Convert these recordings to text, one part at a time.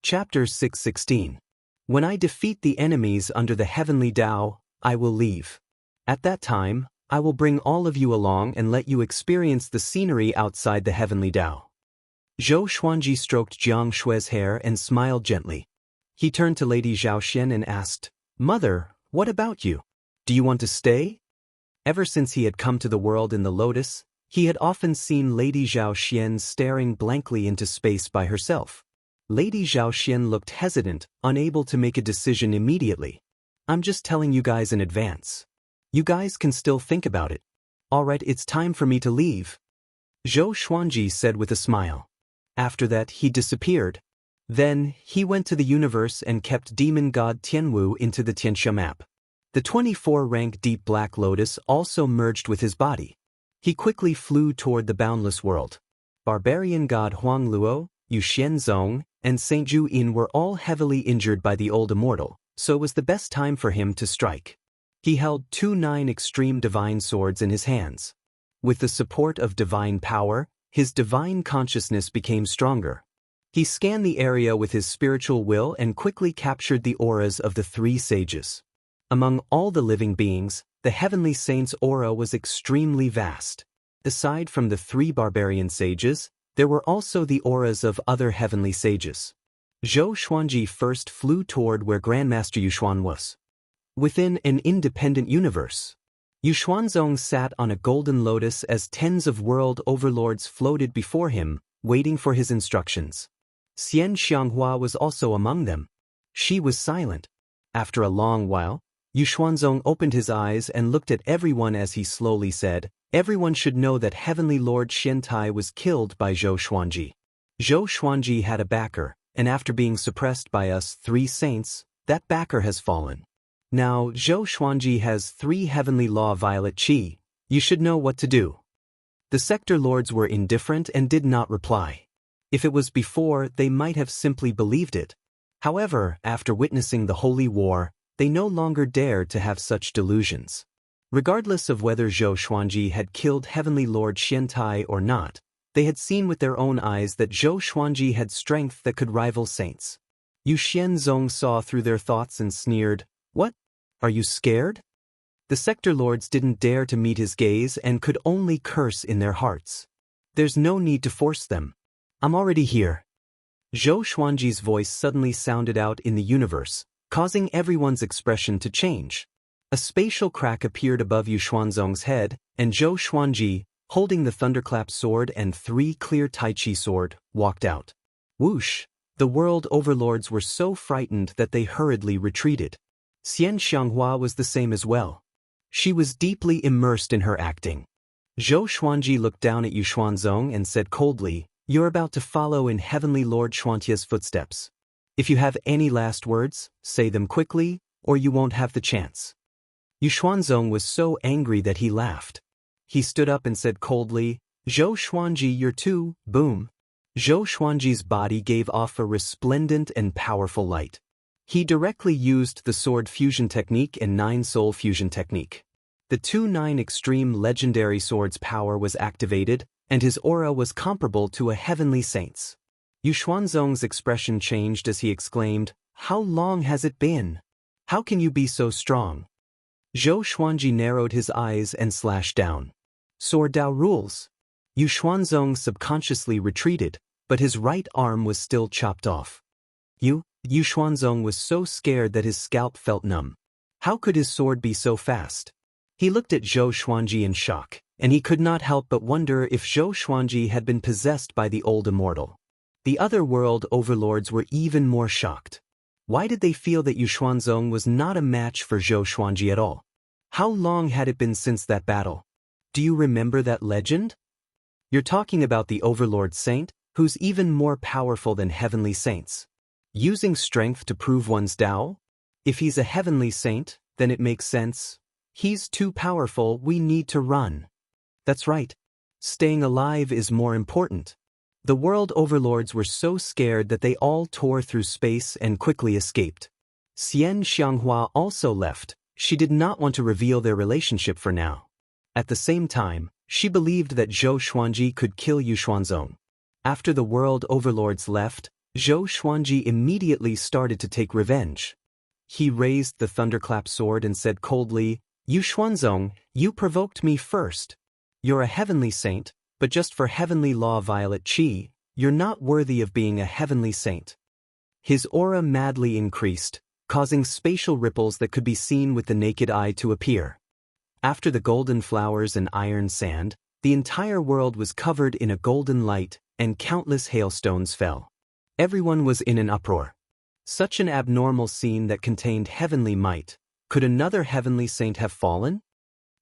Chapter 6:16. When I defeat the enemies under the heavenly Tao, I will leave. At that time, I will bring all of you along and let you experience the scenery outside the heavenly Tao. Zhou Xuanji stroked Jiang Shui's hair and smiled gently. He turned to Lady Zhao Xian and asked, "Mother, what about you? Do you want to stay?" Ever since he had come to the world in the lotus, he had often seen Lady Zhao Xian staring blankly into space by herself. Lady Zhao Xian looked hesitant, unable to make a decision immediately. "I'm just telling you guys in advance. You guys can still think about it. Alright, it's time for me to leave," Zhou Xuanji said with a smile. After that, he disappeared. Then, he went to the universe and kept demon god Tianwu into the Tianxia map. The 24-rank deep black lotus also merged with his body. He quickly flew toward the boundless world. Barbarian god Huang Luo, Yu Xianzong, and Saint Zhu Yin were all heavily injured by the old immortal, so it was the best time for him to strike. He held 2 extreme divine swords in his hands. With the support of divine power, his divine consciousness became stronger. He scanned the area with his spiritual will and quickly captured the auras of the 3 sages. Among all the living beings, the heavenly saint's aura was extremely vast. Aside from the 3 barbarian sages, there were also the auras of other heavenly sages. Zhou Xuanji first flew toward where Grandmaster Yuxuan was. Within an independent universe, Yuxuanzong sat on a golden lotus as tens of world overlords floated before him, waiting for his instructions. Xian Xianghua was also among them. She was silent. After a long while, Yuxuanzong opened his eyes and looked at everyone as he slowly said, "Everyone should know that Heavenly Lord Xiantai was killed by Zhou Xuanji. Zhou Xuanji had a backer, and after being suppressed by us 3 saints, that backer has fallen. Now Zhou Xuanji has 3 heavenly law violet qi. You should know what to do." The sector lords were indifferent and did not reply. If it was before, they might have simply believed it. However, after witnessing the holy war, they no longer dared to have such delusions. Regardless of whether Zhou Xuanji had killed Heavenly Lord Xiantai or not, they had seen with their own eyes that Zhou Xuanji had strength that could rival saints. Yu Xianzong saw through their thoughts and sneered, "What? Are you scared?" The sector lords didn't dare to meet his gaze and could only curse in their hearts. "There's no need to force them. I'm already here." Zhou Xuanji's voice suddenly sounded out in the universe, causing everyone's expression to change. A spatial crack appeared above Yu Xuanzong's head, and Zhou Xuanji, holding the thunderclap sword and 3 clear Tai Chi sword, walked out. Whoosh! The world overlords were so frightened that they hurriedly retreated. Xian Xianghua was the same as well. She was deeply immersed in her acting. Zhou Xuanji looked down at Yu Xuanzong and said coldly, "You're about to follow in Heavenly Lord Xuantia's footsteps. If you have any last words, say them quickly, or you won't have the chance." Yu Xuanzong was so angry that he laughed. He stood up and said coldly, "Zhou Xuanji, you're too." Boom. Zhou Xuanji's body gave off a resplendent and powerful light. He directly used the sword fusion technique and 9-soul fusion technique. The 2 extreme legendary sword's power was activated, and his aura was comparable to a heavenly saint's. Yu Xuanzong's expression changed as he exclaimed, "How long has it been? How can you be so strong?" Zhou Xuanji narrowed his eyes and slashed down. "Sword Dao rules." Yu Xuanzong subconsciously retreated, but his right arm was still chopped off. Yu Xuanzong was so scared that his scalp felt numb. How could his sword be so fast? He looked at Zhou Xuanji in shock, and he could not help but wonder if Zhou Xuanji had been possessed by the old immortal. The other world overlords were even more shocked. Why did they feel that Yu Xuanzong was not a match for Zhou Xuanji at all? How long had it been since that battle? Do you remember that legend? You're talking about the overlord saint, who's even more powerful than heavenly saints. Using strength to prove one's Tao? If he's a heavenly saint, then it makes sense. He's too powerful, we need to run. That's right. Staying alive is more important. The world overlords were so scared that they all tore through space and quickly escaped. Xian Xianghua also left. She did not want to reveal their relationship for now. At the same time, she believed that Zhou Xuanji could kill Yu Xuanzong. After the world overlords left, Zhou Xuanji immediately started to take revenge. He raised the thunderclap sword and said coldly, "You Xuanzong, you provoked me first. You're a heavenly saint, but just for heavenly law violet qi, you're not worthy of being a heavenly saint." His aura madly increased, causing spatial ripples that could be seen with the naked eye to appear. After the golden flowers and iron sand, the entire world was covered in a golden light, and countless hailstones fell. Everyone was in an uproar. Such an abnormal scene that contained heavenly might. Could another heavenly saint have fallen?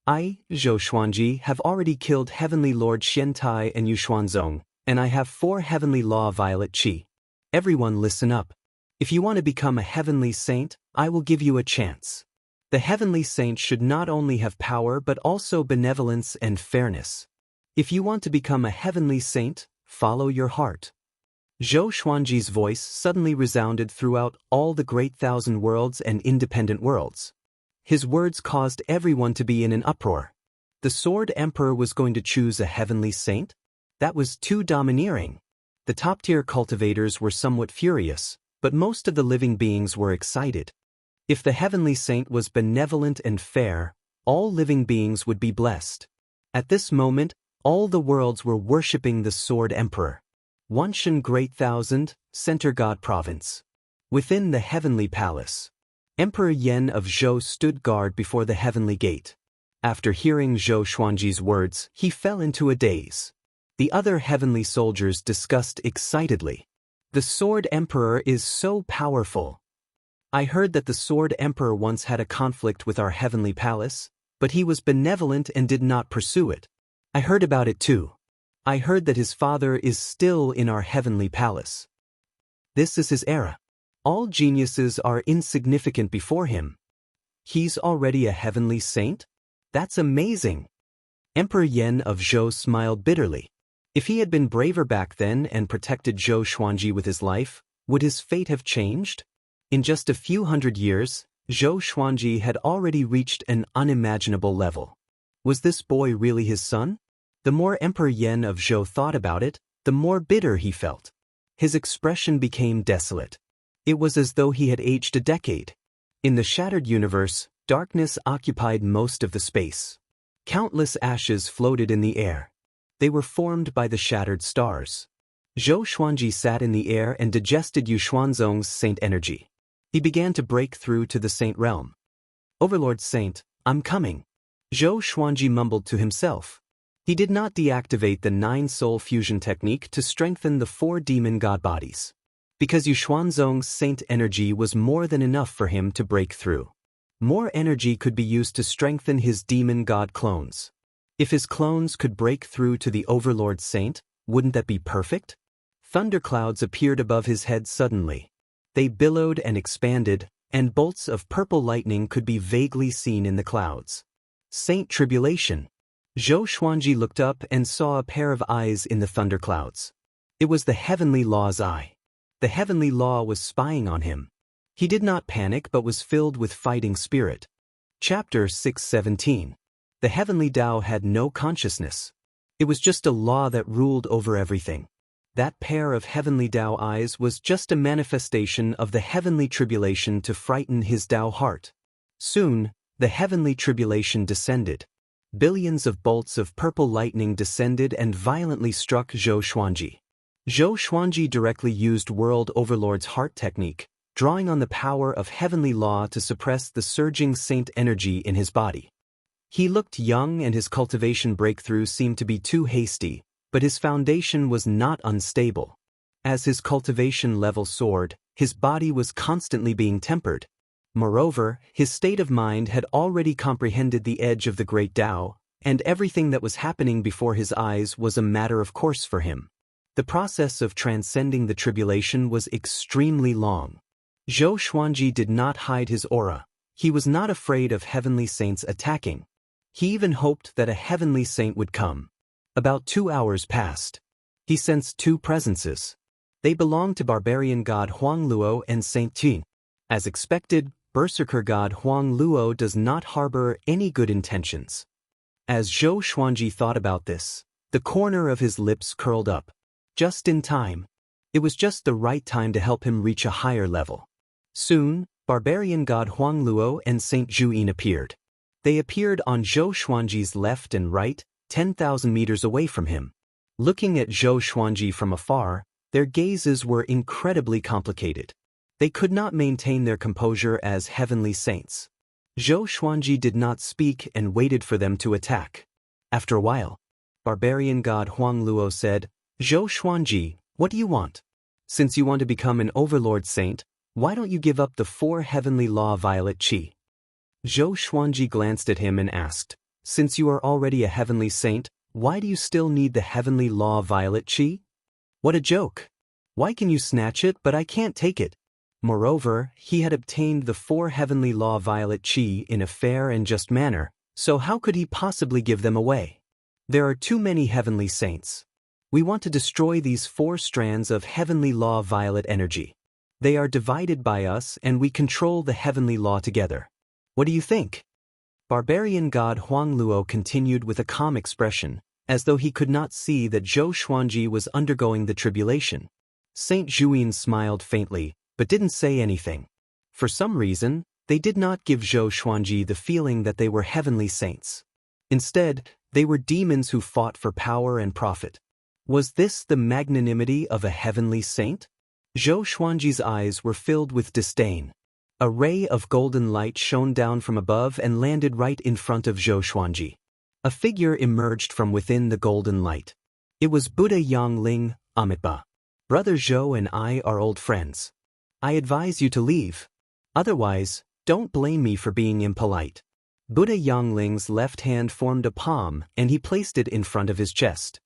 I, Zhou Xuanji, have already killed Heavenly Lord Xiantai and Yu Xuanzong, and I have 4 heavenly law violet qi. Everyone listen up. If you want to become a heavenly saint, I will give you a chance. The heavenly saint should not only have power but also benevolence and fairness. If you want to become a heavenly saint, follow your heart. Zhou Xuanji's voice suddenly resounded throughout all the great thousand worlds and independent worlds. His words caused everyone to be in an uproar. The Sword Emperor was going to choose a heavenly saint? That was too domineering. The top-tier cultivators were somewhat furious, but most of the living beings were excited. If the heavenly saint was benevolent and fair, all living beings would be blessed. At this moment, all the worlds were worshipping the Sword Emperor. Wanshan Great Thousand, Center God Province. Within the Heavenly Palace, Emperor Yan of Zhou stood guard before the Heavenly Gate. After hearing Zhou Xuanji's words, he fell into a daze. The other heavenly soldiers discussed excitedly. The Sword Emperor is so powerful. I heard that the Sword Emperor once had a conflict with our Heavenly Palace, but he was benevolent and did not pursue it. I heard about it too. I heard that his father is still in our Heavenly Palace. This is his era. All geniuses are insignificant before him. He's already a heavenly saint? That's amazing. Emperor Yan of Zhou smiled bitterly. If he had been braver back then and protected Zhou Xuanji with his life, would his fate have changed? In just a few hundred years, Zhou Xuanji had already reached an unimaginable level. Was this boy really his son? The more Emperor Yan of Zhou thought about it, the more bitter he felt. His expression became desolate. It was as though he had aged a decade. In the shattered universe, darkness occupied most of the space. Countless ashes floated in the air. They were formed by the shattered stars. Zhou Xuanji sat in the air and digested Yu Xuanzong's saint energy. He began to break through to the saint realm. "Overlord Saint, I'm coming," Zhou Xuanji mumbled to himself. He did not deactivate the 9-soul fusion technique to strengthen the 4 demon god bodies. Because Yu Xuanzong's saint energy was more than enough for him to break through. More energy could be used to strengthen his demon god clones. If his clones could break through to the Overlord Saint, wouldn't that be perfect? Thunderclouds appeared above his head suddenly. They billowed and expanded, and bolts of purple lightning could be vaguely seen in the clouds. Saint Tribulation. Zhou Xuanji looked up and saw a pair of eyes in the thunderclouds. It was the Heavenly Law's eye. The Heavenly Law was spying on him. He did not panic but was filled with fighting spirit. Chapter 617. The Heavenly Tao had no consciousness. It was just a law that ruled over everything. That pair of Heavenly Tao eyes was just a manifestation of the Heavenly Tribulation to frighten his Tao heart. Soon, the Heavenly Tribulation descended. Billions of bolts of purple lightning descended and violently struck Zhou Xuanji. Zhou Xuanji directly used World Overlord's heart technique, drawing on the power of Heavenly Law to suppress the surging saint energy in his body. He looked young and his cultivation breakthrough seemed to be too hasty, but his foundation was not unstable. As his cultivation level soared, his body was constantly being tempered. Moreover, his state of mind had already comprehended the edge of the great Tao, and everything that was happening before his eyes was a matter of course for him. The process of transcending the tribulation was extremely long. Zhou Xuanji did not hide his aura. He was not afraid of heavenly saints attacking. He even hoped that a heavenly saint would come. About 2 hours passed. He sensed 2 presences. They belonged to barbarian god Huang Luo and Saint Qin. As expected, berserker god Huang Luo does not harbor any good intentions. As Zhou Xuanji thought about this, the corner of his lips curled up. Just in time. It was just the right time to help him reach a higher level. Soon, barbarian god Huangluo and Saint Juyin appeared. They appeared on Zhou Xuanji's left and right, 10,000 meters away from him. Looking at Zhou Xuanji from afar, their gazes were incredibly complicated. They could not maintain their composure as heavenly saints. Zhou Xuanji did not speak and waited for them to attack. After a while, barbarian god Huangluo said, "Zhou Xuanji, what do you want? Since you want to become an overlord saint, why don't you give up the 4 heavenly law violet qi?" Zhou Xuanji glanced at him and asked, "Since you are already a heavenly saint, why do you still need the heavenly law violet qi? What a joke! Why can you snatch it but I can't take it?" Moreover, he had obtained the 4 heavenly law violet qi in a fair and just manner, so how could he possibly give them away? There are too many heavenly saints. We want to destroy these 4 strands of heavenly law violet energy. They are divided by us and we control the heavenly law together. What do you think? Barbarian god Huangluo continued with a calm expression, as though he could not see that Zhou Xuanji was undergoing the tribulation. Saint Juyin smiled faintly, but didn't say anything. For some reason, they did not give Zhou Xuanji the feeling that they were heavenly saints. Instead, they were demons who fought for power and profit. Was this the magnanimity of a heavenly saint? Zhou Xuanji's eyes were filled with disdain. A ray of golden light shone down from above and landed right in front of Zhou Xuanji. A figure emerged from within the golden light. It was Buddha Yangling, Amitabha. "Brother Zhou and I are old friends. I advise you to leave. Otherwise, don't blame me for being impolite." Buddha Yangling's left hand formed a palm and he placed it in front of his chest.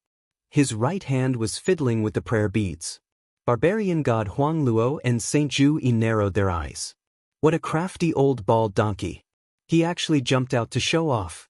His right hand was fiddling with the prayer beads. Barbarian god Huangluo and Saint Juyin narrowed their eyes. What a crafty old bald donkey. He actually jumped out to show off.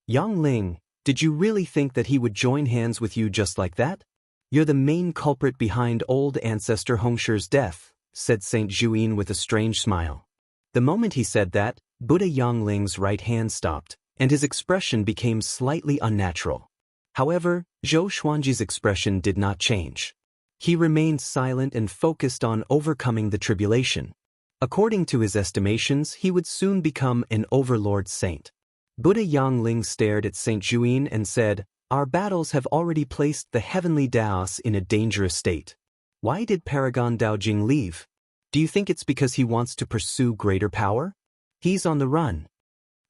"Yangling, did you really think that he would join hands with you just like that? You're the main culprit behind old ancestor Hongshi's death," said Saint Juyin with a strange smile. The moment he said that, Buddha Yangling's right hand stopped, and his expression became slightly unnatural. However, Zhou Xuanji's expression did not change. He remained silent and focused on overcoming the tribulation. According to his estimations, he would soon become an overlord saint. Buddha Yangling stared at Saint Juyin and said, "Our battles have already placed the heavenly Daos in a dangerous state. Why did Paragon Daojing leave? Do you think it's because he wants to pursue greater power? He's on the run."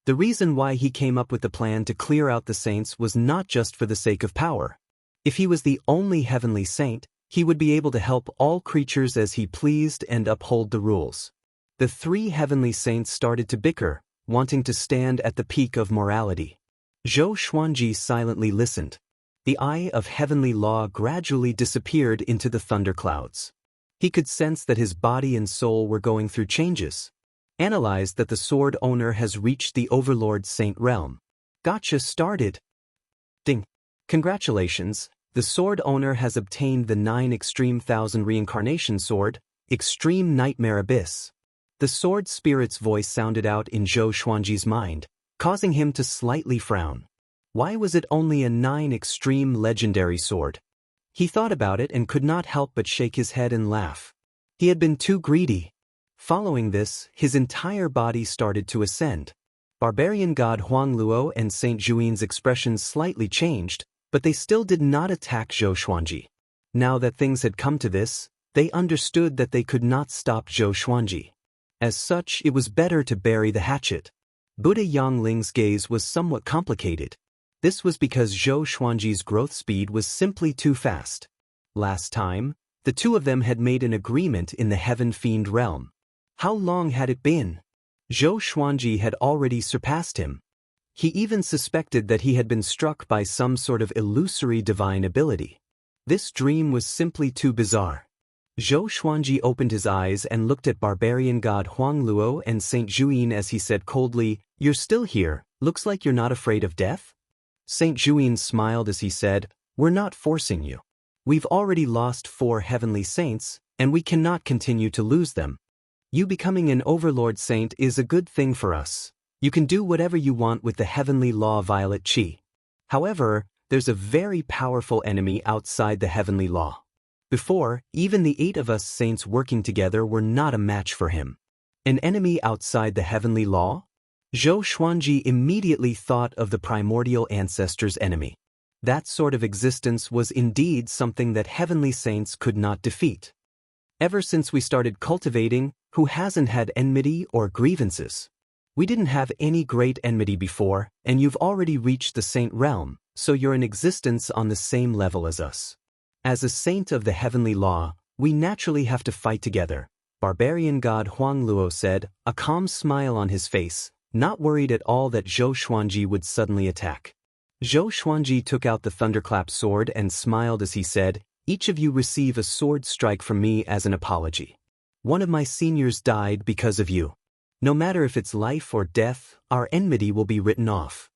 The reason why he came up with the plan to clear out the saints was not just for the sake of power. If he was the only heavenly saint, he would be able to help all creatures as he pleased and uphold the rules. The 3 heavenly saints started to bicker, wanting to stand at the peak of morality. Zhou Xuanji silently listened. The eye of heavenly law gradually disappeared into the thunderclouds. He could sense that his body and soul were going through changes. Analyzed that the sword owner has reached the overlord saint realm. Gotcha started. Ding. Congratulations, the sword owner has obtained the 9 Extreme 1000 Reincarnation Sword, Extreme Nightmare Abyss. The sword spirit's voice sounded out in Zhou Xuanji's mind, causing him to slightly frown. Why was it only a 9 Extreme Legendary Sword? He thought about it and could not help but shake his head and laugh. He had been too greedy. Following this, his entire body started to ascend. Barbarian god Huangluo and Saint Juin's expressions slightly changed, but they still did not attack Zhou Xuanji. Now that things had come to this, they understood that they could not stop Zhou Xuanji. As such, it was better to bury the hatchet. Buddha Yangling's gaze was somewhat complicated. This was because Zhou Xuanji's growth speed was simply too fast. Last time, the 2 of them had made an agreement in the Heaven Fiend realm. How long had it been? Zhou Xuanji had already surpassed him. He even suspected that he had been struck by some sort of illusory divine ability. This dream was simply too bizarre. Zhou Xuanji opened his eyes and looked at barbarian god Huangluo and Saint Juyin as he said coldly, "You're still here, looks like you're not afraid of death?" Saint Juyin smiled as he said, "We're not forcing you. We've already lost 4 heavenly saints, and we cannot continue to lose them. You becoming an overlord saint is a good thing for us. You can do whatever you want with the heavenly law violet qi. However, there's a very powerful enemy outside the heavenly law. Before, even the 8 of us saints working together were not a match for him. An enemy outside the heavenly law? Zhou Xuanji immediately thought of the primordial ancestor's enemy. That sort of existence was indeed something that heavenly saints could not defeat. Ever since we started cultivating, who hasn't had enmity or grievances? We didn't have any great enmity before, and you've already reached the saint realm, so you're in existence on the same level as us. As a saint of the heavenly law, we naturally have to fight together, barbarian god Huang Luo said, a calm smile on his face, not worried at all that Zhou Xuanji would suddenly attack. Zhou Xuanji took out the thunderclap sword and smiled as he said, "Each of you receive a sword strike from me as an apology. One of my seniors died because of you. No matter if it's life or death, our enmity will be written off."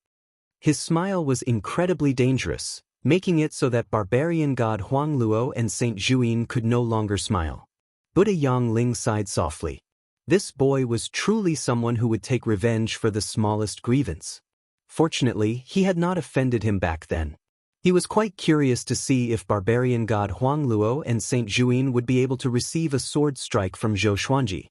His smile was incredibly dangerous, making it so that barbarian god Huang Luo and Saint Juyin could no longer smile. Buddha Yang Ling sighed softly. This boy was truly someone who would take revenge for the smallest grievance. Fortunately, he had not offended him back then. He was quite curious to see if barbarian god Huang Luo and Saint Juyin would be able to receive a sword strike from Zhou Xuanji.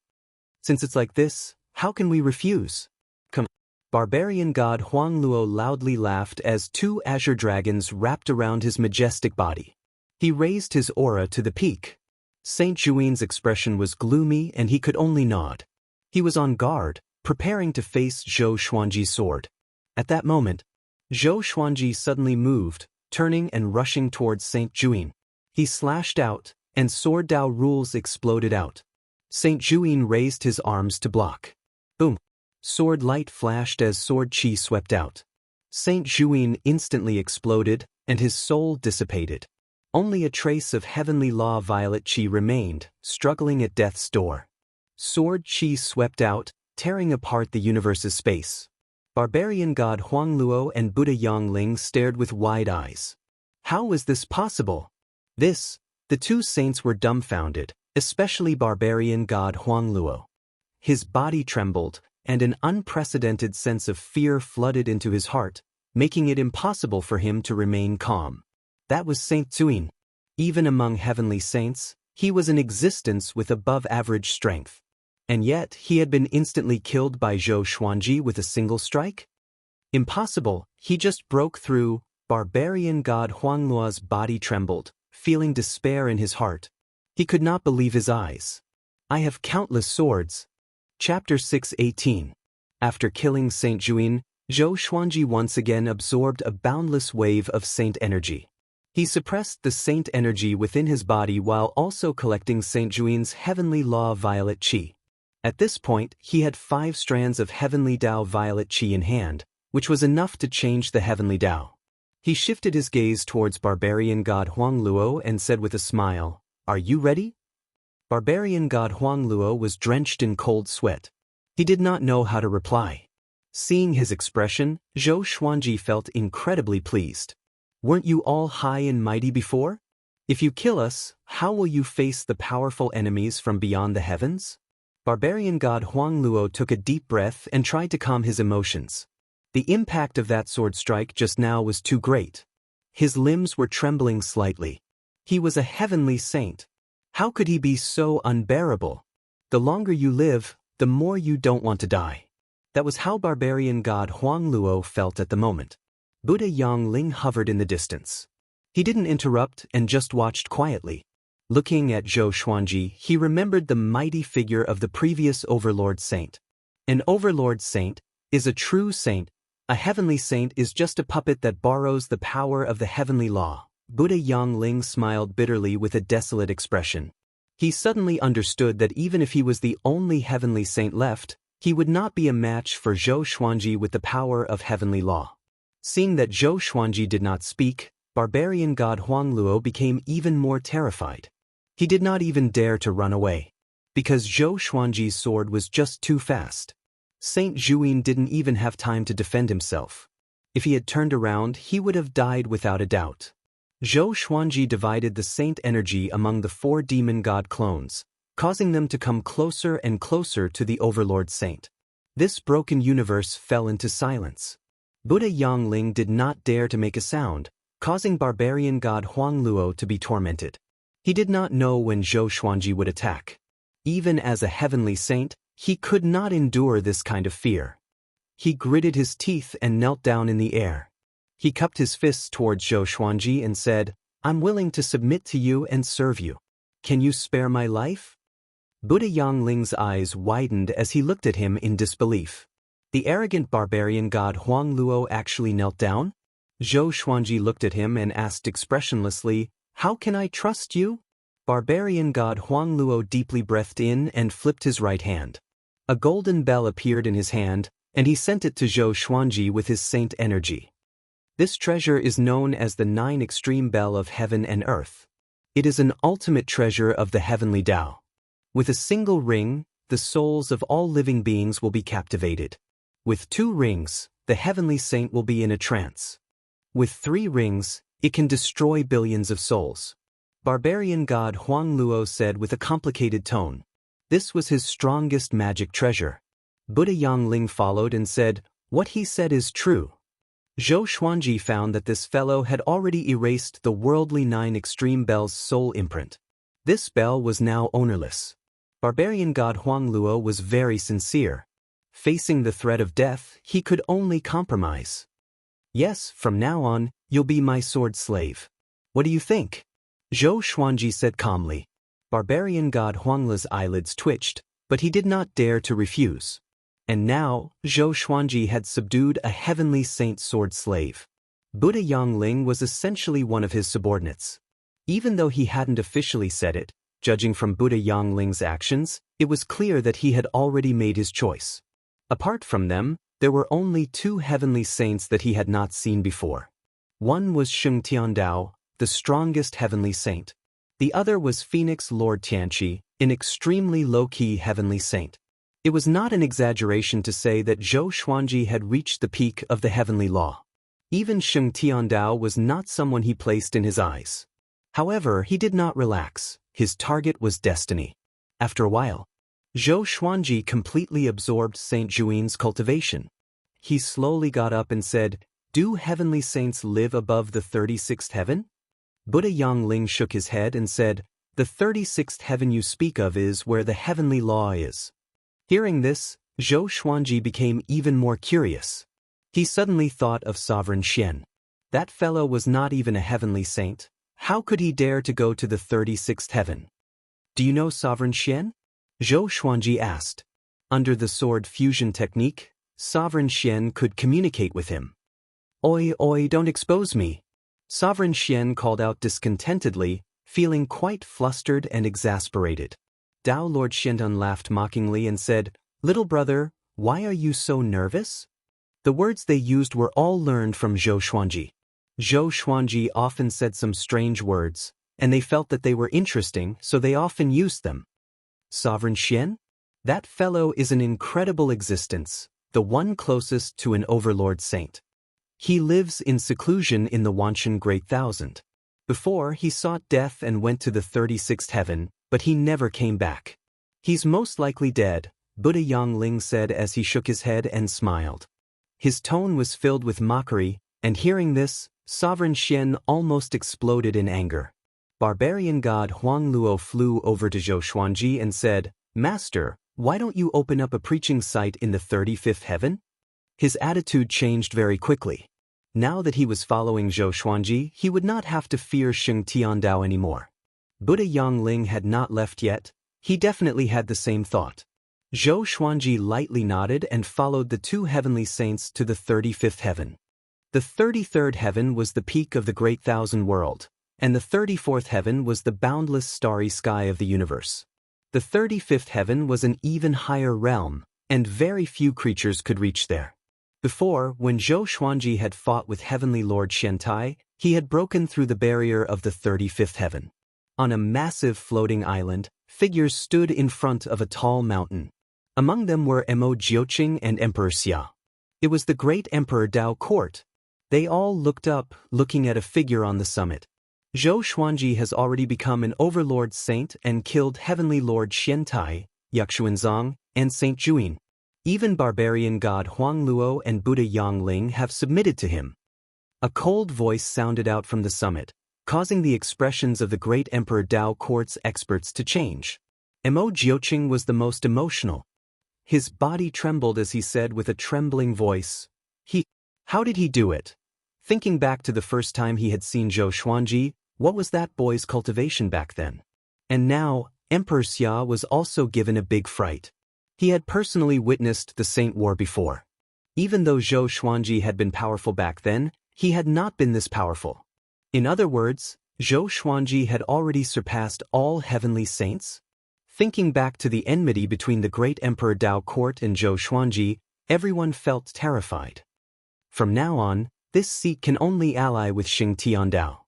Since it's like this, how can we refuse? Come. Barbarian god Huang Luo loudly laughed as 2 azure dragons wrapped around his majestic body. He raised his aura to the peak. Saint Juin's expression was gloomy and he could only nod. He was on guard, preparing to face Zhou Xuanji's sword. At that moment, Zhou Xuanji suddenly moved, turning and rushing towards Saint Juin. He slashed out, and sword Dao rules exploded out. Saint Juin raised his arms to block. Boom! Sword light flashed as sword chi swept out. Saint Juin instantly exploded, and his soul dissipated. Only a trace of heavenly law violet chi remained, struggling at death's door. Sword chi swept out, tearing apart the universe's space. Barbarian god Huang Luo and Buddha Yang Ling stared with wide eyes. How was this possible? The 2 saints were dumbfounded, especially barbarian god Huang Luo. His body trembled, and an unprecedented sense of fear flooded into his heart, making it impossible for him to remain calm. That was Saint Juin. Even among heavenly saints, he was in existence with above-average strength. And yet, he had been instantly killed by Zhou Xuanji with a single strike? Impossible, he just broke through. Barbarian god Huang Luo's body trembled, feeling despair in his heart. He could not believe his eyes. I have countless swords. Chapter 6:18. After killing Saint Juin, Zhou Xuanji once again absorbed a boundless wave of saint energy. He suppressed the saint energy within his body while also collecting Saint Juin's heavenly law violet qi. At this point, he had 5 strands of heavenly Dao violet qi in hand, which was enough to change the heavenly Dao. He shifted his gaze towards barbarian god Huang Luo and said with a smile, "Are you ready?" Barbarian god Huang Luo was drenched in cold sweat. He did not know how to reply. Seeing his expression, Zhou Xuanji felt incredibly pleased. "Weren't you all high and mighty before? If you kill us, how will you face the powerful enemies from beyond the heavens?" Barbarian god Huang Luo took a deep breath and tried to calm his emotions. The impact of that sword strike just now was too great. His limbs were trembling slightly. He was a heavenly saint. How could he be so unbearable? The longer you live, the more you don't want to die. That was how barbarian god Huang Luo felt at the moment. Buddha Yang Ling hovered in the distance. He didn't interrupt and just watched quietly. Looking at Zhou Xuanji, he remembered the mighty figure of the previous overlord saint. An overlord saint is a true saint. A heavenly saint is just a puppet that borrows the power of the heavenly law. Buddha Yang Ling smiled bitterly with a desolate expression. He suddenly understood that even if he was the only heavenly saint left, he would not be a match for Zhou Xuanji with the power of heavenly law. Seeing that Zhou Xuanji did not speak, barbarian god Huang Luo became even more terrified. He did not even dare to run away. Because Zhou Xuanji's sword was just too fast. Saint Juin didn't even have time to defend himself. If he had turned around, he would have died without a doubt. Zhou Xuanji divided the saint energy among the 4 demon god clones, causing them to come closer and closer to the overlord saint. This broken universe fell into silence. Buddha Yang Ling did not dare to make a sound, causing barbarian god Huang Luo to be tormented. He did not know when Zhou Xuanji would attack. Even as a heavenly saint, he could not endure this kind of fear. He gritted his teeth and knelt down in the air. He cupped his fists towards Zhou Xuanji and said, "I'm willing to submit to you and serve you. Can you spare my life?" Buddha Yangling's eyes widened as he looked at him in disbelief. The arrogant barbarian god Huang Luo actually knelt down? Zhou Xuanji looked at him and asked expressionlessly, "How can I trust you?" Barbarian god Huang Luo deeply breathed in and flipped his right hand. A golden bell appeared in his hand, and he sent it to Zhou Xuanji with his saint energy. This treasure is known as the 9 extreme bell of heaven and earth. It is an ultimate treasure of the heavenly Tao. With a single ring, the souls of all living beings will be captivated. With 2 rings, the heavenly saint will be in a trance. With 3 rings, it can destroy billions of souls. Barbarian god Huang Luo said with a complicated tone. This was his strongest magic treasure. Buddha Yangling followed and said, "What he said is true." Zhou Xuanji found that this fellow had already erased the worldly 9 extreme bell's soul imprint. This bell was now ownerless. Barbarian god Huang Luo was very sincere. Facing the threat of death, he could only compromise. "Yes, from now on, you'll be my sword slave. What do you think?" Zhou Xuanji said calmly. Barbarian god Huangla's eyelids twitched, but he did not dare to refuse. And now, Zhou Xuanji had subdued a heavenly saint sword slave. Buddha Yangling was essentially one of his subordinates. Even though he hadn't officially said it, judging from Buddha Yangling's actions, it was clear that he had already made his choice. Apart from them, there were only 2 heavenly saints that he had not seen before. One was Sheng Tiandao, the strongest heavenly saint. The other was Phoenix Lord Tianqi, an extremely low-key heavenly saint. It was not an exaggeration to say that Zhou Xuanji had reached the peak of the heavenly law. Even Sheng Tiandao was not someone he placed in his eyes. However, he did not relax. His target was destiny. After a while, Zhou Xuanji completely absorbed Saint Juin's cultivation. He slowly got up and said, "Do heavenly saints live above the 36th heaven?" Buddha Yangling shook his head and said, "The 36th heaven you speak of is where the heavenly law is." Hearing this, Zhou Xuanji became even more curious. He suddenly thought of Sovereign Xian. That fellow was not even a heavenly saint. How could he dare to go to the 36th heaven? "Do you know Sovereign Xian?" Zhou Xuanji asked. Under the sword fusion technique, Sovereign Xian could communicate with him. "Oi, oi, don't expose me." Sovereign Xian called out discontentedly, feeling quite flustered and exasperated. Dao Lord Xiandun laughed mockingly and said, "Little brother, why are you so nervous?" The words they used were all learned from Zhou Xuanji. Zhou Xuanji often said some strange words, and they felt that they were interesting, so they often used them. Sovereign Xian? That fellow is an incredible existence, the one closest to an overlord saint. He lives in seclusion in the Wanshan Great Thousand. Before, he sought death and went to the 36th heaven, but he never came back. "He's most likely dead," Buddha Yangling said as he shook his head and smiled. His tone was filled with mockery, and hearing this, Sovereign Xian almost exploded in anger. Barbarian god Huang Luo flew over to Zhou Xuanji and said, "Master, why don't you open up a preaching site in the 35th heaven?" His attitude changed very quickly. Now that he was following Zhou Xuanji, he would not have to fear Sheng Tiandao anymore. Buddha Yangling had not left yet. He definitely had the same thought. Zhou Xuanji lightly nodded and followed the 2 heavenly saints to the 35th heaven. The 33rd heaven was the peak of the Great Thousand World, and the 34th heaven was the boundless starry sky of the universe. The 35th heaven was an even higher realm, and very few creatures could reach there. Before, when Zhou Xuanji had fought with Heavenly Lord Xiantai, he had broken through the barrier of the 35th heaven. On a massive floating island, figures stood in front of a tall mountain. Among them were Emo Jiuqing and Emperor Xia. It was the great Emperor Dao court. They all looked up, looking at a figure on the summit. Zhou Xuanji has already become an overlord saint and killed Heavenly Lord Xiantai, Yaxuanzong, and Saint Juin. Even barbarian god Huang Luo and Buddha Yangling have submitted to him. A cold voice sounded out from the summit. causing the expressions of the great Emperor Dao Court's experts to change. Mo Jiuqing was the most emotional. His body trembled as he said with a trembling voice, How did he do it? Thinking back to the first time he had seen Zhou Xuanji, what was that boy's cultivation back then? And now, Emperor Xia was also given a big fright. He had personally witnessed the Saint War before. Even though Zhou Xuanji had been powerful back then, he had not been this powerful. In other words, Zhou Xuanji had already surpassed all heavenly saints? Thinking back to the enmity between the great Emperor Dao Court and Zhou Xuanji, everyone felt terrified. From now on, this seat can only ally with Xing Tiandao.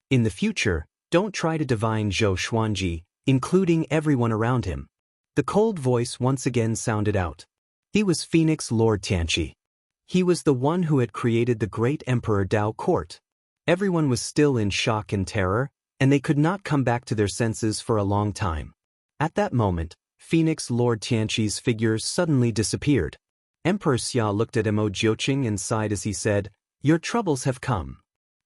In the future, don't try to divine Zhou Xuanji, including everyone around him. The cold voice once again sounded out. He was Phoenix Lord Tianqi. He was the one who had created the great Emperor Dao Court. Everyone was still in shock and terror, and they could not come back to their senses for a long time. At that moment, Phoenix Lord Tianqi's figure suddenly disappeared. Emperor Xia looked at Mo Jiuqing and sighed as he said, Your troubles have come.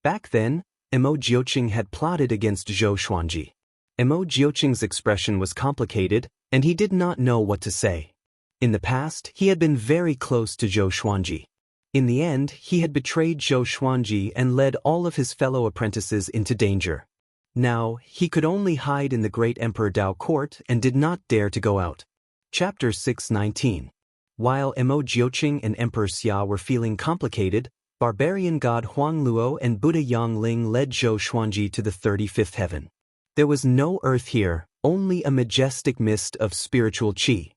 Back then, Mo Jiuqing had plotted against Zhou Xuanji. Mo Jiuqing's expression was complicated, and he did not know what to say. In the past, he had been very close to Zhou Xuanji. In the end, he had betrayed Zhou Xuanji and led all of his fellow apprentices into danger. Now, he could only hide in the great Emperor Dao Court and did not dare to go out. Chapter 619. While Mo Jiuqing and Emperor Xia were feeling complicated, barbarian god Huang Luo and Buddha Yang Ling led Zhou Xuanji to the 35th heaven. There was no earth here, only a majestic mist of spiritual qi.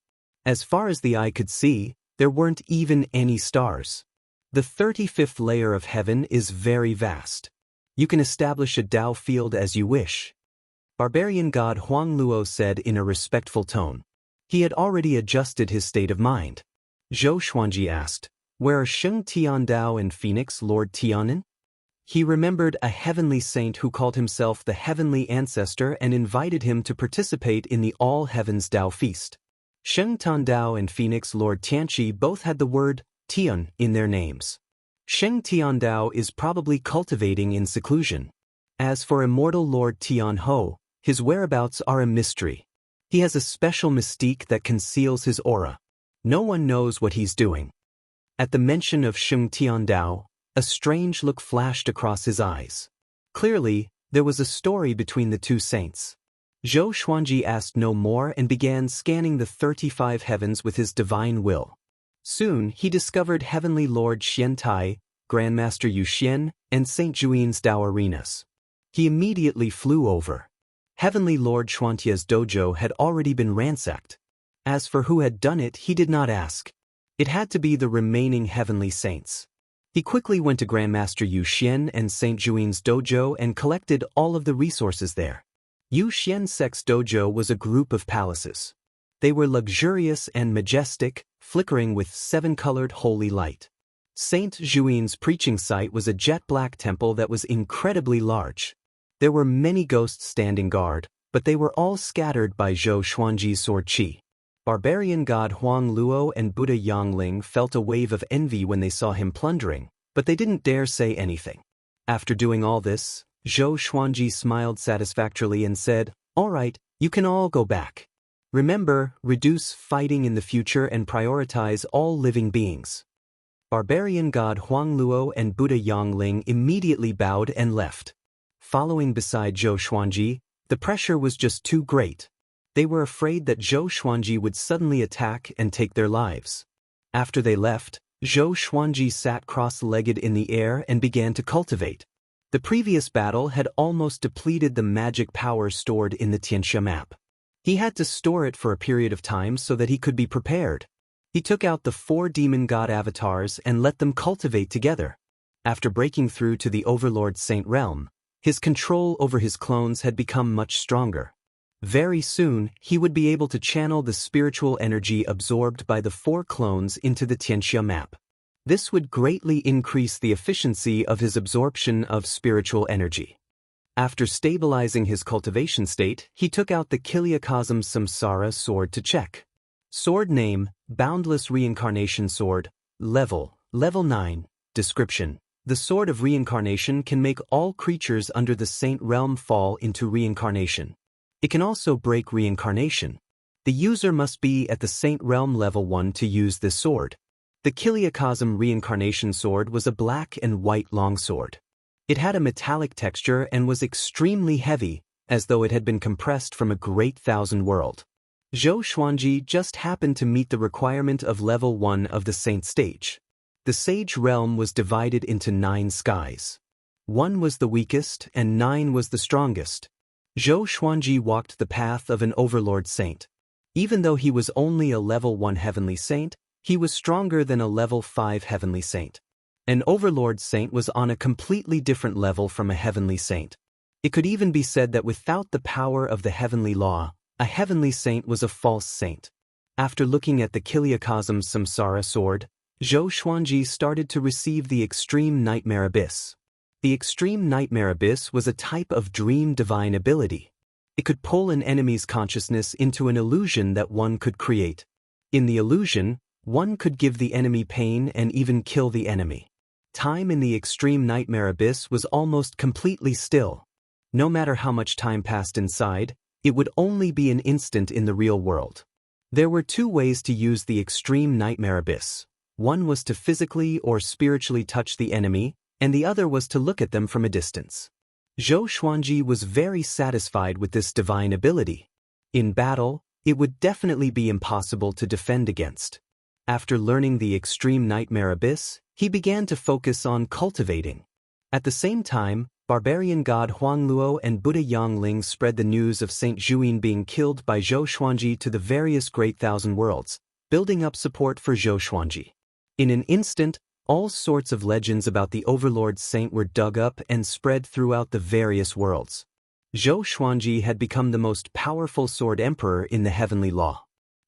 As far as the eye could see, there weren't even any stars. The 35th layer of heaven is very vast. You can establish a Dao field as you wish. Barbarian god Huang Luo said in a respectful tone. He had already adjusted his state of mind. Zhou Xuanji asked, Where are Xing Tiandao and Phoenix Lord Tianan? He remembered a heavenly saint who called himself the heavenly ancestor and invited him to participate in the All Heavens Dao feast. Sheng Tiandao and Phoenix Lord Tianqi both had the word Tian in their names. Sheng Tiandao is probably cultivating in seclusion. As for immortal Lord Tian Ho, his whereabouts are a mystery. He has a special mystique that conceals his aura. No one knows what he's doing. At the mention of Sheng Tiandao, a strange look flashed across his eyes. Clearly, there was a story between the two saints. Zhou Xuanji asked no more and began scanning the 35 heavens with his divine will. Soon, he discovered Heavenly Lord Xiantai, Grandmaster Yu Xian, and Saint Juin's Dao arenas. He immediately flew over. Heavenly Lord Xuantia's dojo had already been ransacked. As for who had done it, he did not ask. It had to be the remaining heavenly saints. He quickly went to Grandmaster Yu Xian and Saint Juin's dojo and collected all of the resources there. Yu Xian Sect's dojo was a group of palaces. They were luxurious and majestic, flickering with 7-colored holy light. Saint Juin's preaching site was a jet-black temple that was incredibly large. There were many ghosts standing guard, but they were all scattered by Zhou Xuanji's sword qi. Barbarian god Huang Luo and Buddha Yang Ling felt a wave of envy when they saw him plundering, but they didn't dare say anything. After doing all this, Zhou Xuanji smiled satisfactorily and said, All right, you can all go back. Remember, reduce fighting in the future and prioritize all living beings. Barbarian god Huang Luo and Buddha Yang Ling immediately bowed and left. Following beside Zhou Xuanji, the pressure was just too great. They were afraid that Zhou Xuanji would suddenly attack and take their lives. After they left, Zhou Xuanji sat cross-legged in the air and began to cultivate. The previous battle had almost depleted the magic power stored in the Tianxia map. He had to store it for a period of time so that he could be prepared. He took out the 4 demon god avatars and let them cultivate together. After breaking through to the Overlord Saint realm, his control over his clones had become much stronger. Very soon, he would be able to channel the spiritual energy absorbed by the 4 clones into the Tianxia map. This would greatly increase the efficiency of his absorption of spiritual energy. After stabilizing his cultivation state, he took out the Kiliakosm Samsara sword to check. Sword name, Boundless Reincarnation Sword, Level 9, Description, The Sword of Reincarnation can make all creatures under the Saint Realm fall into reincarnation. It can also break reincarnation. The user must be at the Saint Realm level 1 to use this sword. The Kiliakosm Reincarnation Sword was a black and white longsword. It had a metallic texture and was extremely heavy, as though it had been compressed from a great thousand world. Zhou Xuanji just happened to meet the requirement of level 1 of the Saint stage. The Sage Realm was divided into 9 skies. 1 was the weakest and 9 was the strongest. Zhou Xuanji walked the path of an Overlord Saint. Even though he was only a level 1 Heavenly Saint, he was stronger than a level 5 Heavenly Saint. An Overlord Saint was on a completely different level from a Heavenly Saint. It could even be said that without the power of the Heavenly Law, a Heavenly Saint was a false saint. After looking at the Kiliakosm Samsara sword, Zhou Xuanji started to receive the Extreme Nightmare Abyss. The Extreme Nightmare Abyss was a type of dream divine ability. It could pull an enemy's consciousness into an illusion that one could create. In the illusion, one could give the enemy pain and even kill the enemy. Time in the Extreme Nightmare Abyss was almost completely still. No matter how much time passed inside, it would only be an instant in the real world. There were 2 ways to use the Extreme Nightmare Abyss. One was to physically or spiritually touch the enemy, and the other was to look at them from a distance. Zhou Xuanji was very satisfied with this divine ability. In battle, it would definitely be impossible to defend against. After learning the Extreme Nightmare Abyss, he began to focus on cultivating. At the same time, barbarian god Huangluo and Buddha Yangling spread the news of Saint Zhuyin being killed by Zhou Xuanji to the various Great Thousand Worlds, building up support for Zhou Xuanji. In an instant, all sorts of legends about the Overlord Saint were dug up and spread throughout the various worlds. Zhou Xuanji had become the most powerful sword emperor in the heavenly law.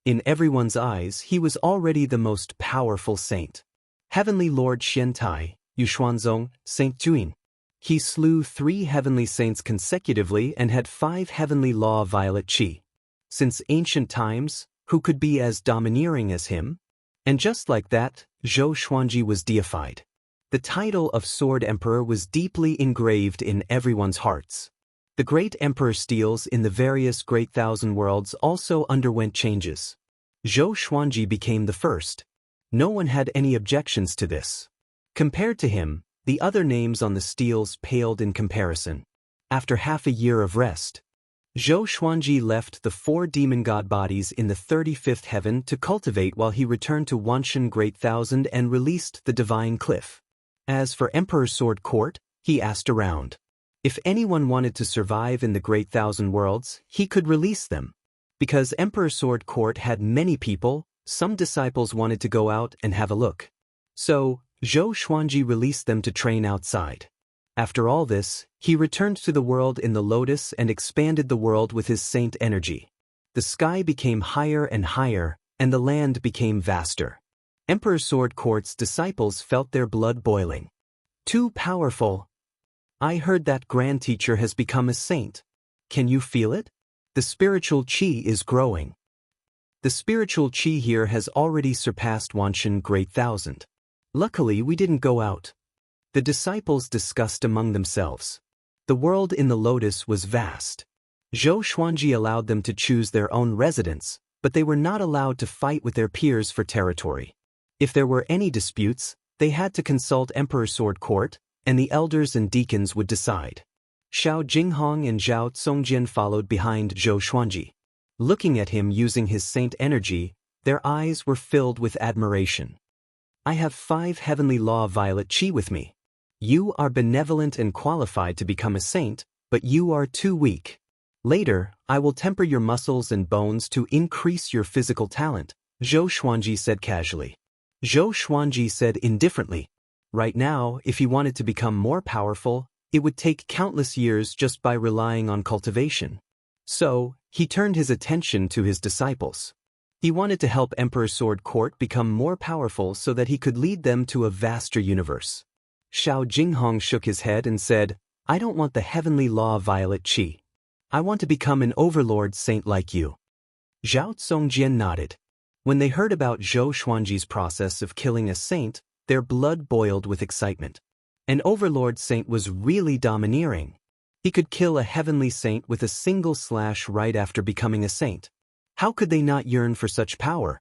In everyone's eyes, he was already the most powerful saint. Heavenly Lord Xiantai, Yuxuanzong, Saint Zhuyin. He slew 3 heavenly saints consecutively and had 5 heavenly law violet qi. Since ancient times, who could be as domineering as him? And just like that, Zhou Xuanji was deified. The title of Sword Emperor was deeply engraved in everyone's hearts. The great emperor steels in the various Great Thousand Worlds also underwent changes. Zhou Xuanji became the first. No one had any objections to this. Compared to him, the other names on the steels paled in comparison. After half a year of rest, Zhou Xuanji left the 4 demon god bodies in the 35th heaven to cultivate while he returned to Wanshan Great Thousand and released the Divine Cliff. As for Emperor Sword Court, he asked around. If anyone wanted to survive in the Great Thousand Worlds, he could release them. Because Emperor Sword Court had many people, some disciples wanted to go out and have a look. So, Zhou Xuanji released them to train outside. After all this, he returned to the world in the lotus and expanded the world with his saint energy. The sky became higher and higher, and the land became vaster. Emperor Sword Court's disciples felt their blood boiling. Too powerful. I heard that Grand Teacher has become a saint. Can you feel it? The spiritual qi is growing. The spiritual qi here has already surpassed Wanshan Great Thousand. Luckily, we didn't go out. The disciples discussed among themselves. The world in the lotus was vast. Zhou Xuanji allowed them to choose their own residence, but they were not allowed to fight with their peers for territory. If there were any disputes, they had to consult Emperor Sword Court, and the elders and deacons would decide. Xiao Jinghong and Zhao Congjian followed behind Zhou Xuanji. Looking at him using his saint energy, their eyes were filled with admiration. I have 5 heavenly law violet qi with me. You are benevolent and qualified to become a saint, but you are too weak. Later, I will temper your muscles and bones to increase your physical talent, Zhou Xuanji said casually. Zhou Xuanji said indifferently. Right now, if he wanted to become more powerful, it would take countless years just by relying on cultivation. So, he turned his attention to his disciples. He wanted to help Emperor Sword Court become more powerful so that he could lead them to a vaster universe. Xiao Jinghong shook his head and said, I don't want the heavenly law violet qi. I want to become an overlord saint like you. Zhao Congjian nodded. When they heard about Zhou Xuanji's process of killing a saint, their blood boiled with excitement. An overlord saint was really domineering. He could kill a heavenly saint with a single slash right after becoming a saint. How could they not yearn for such power?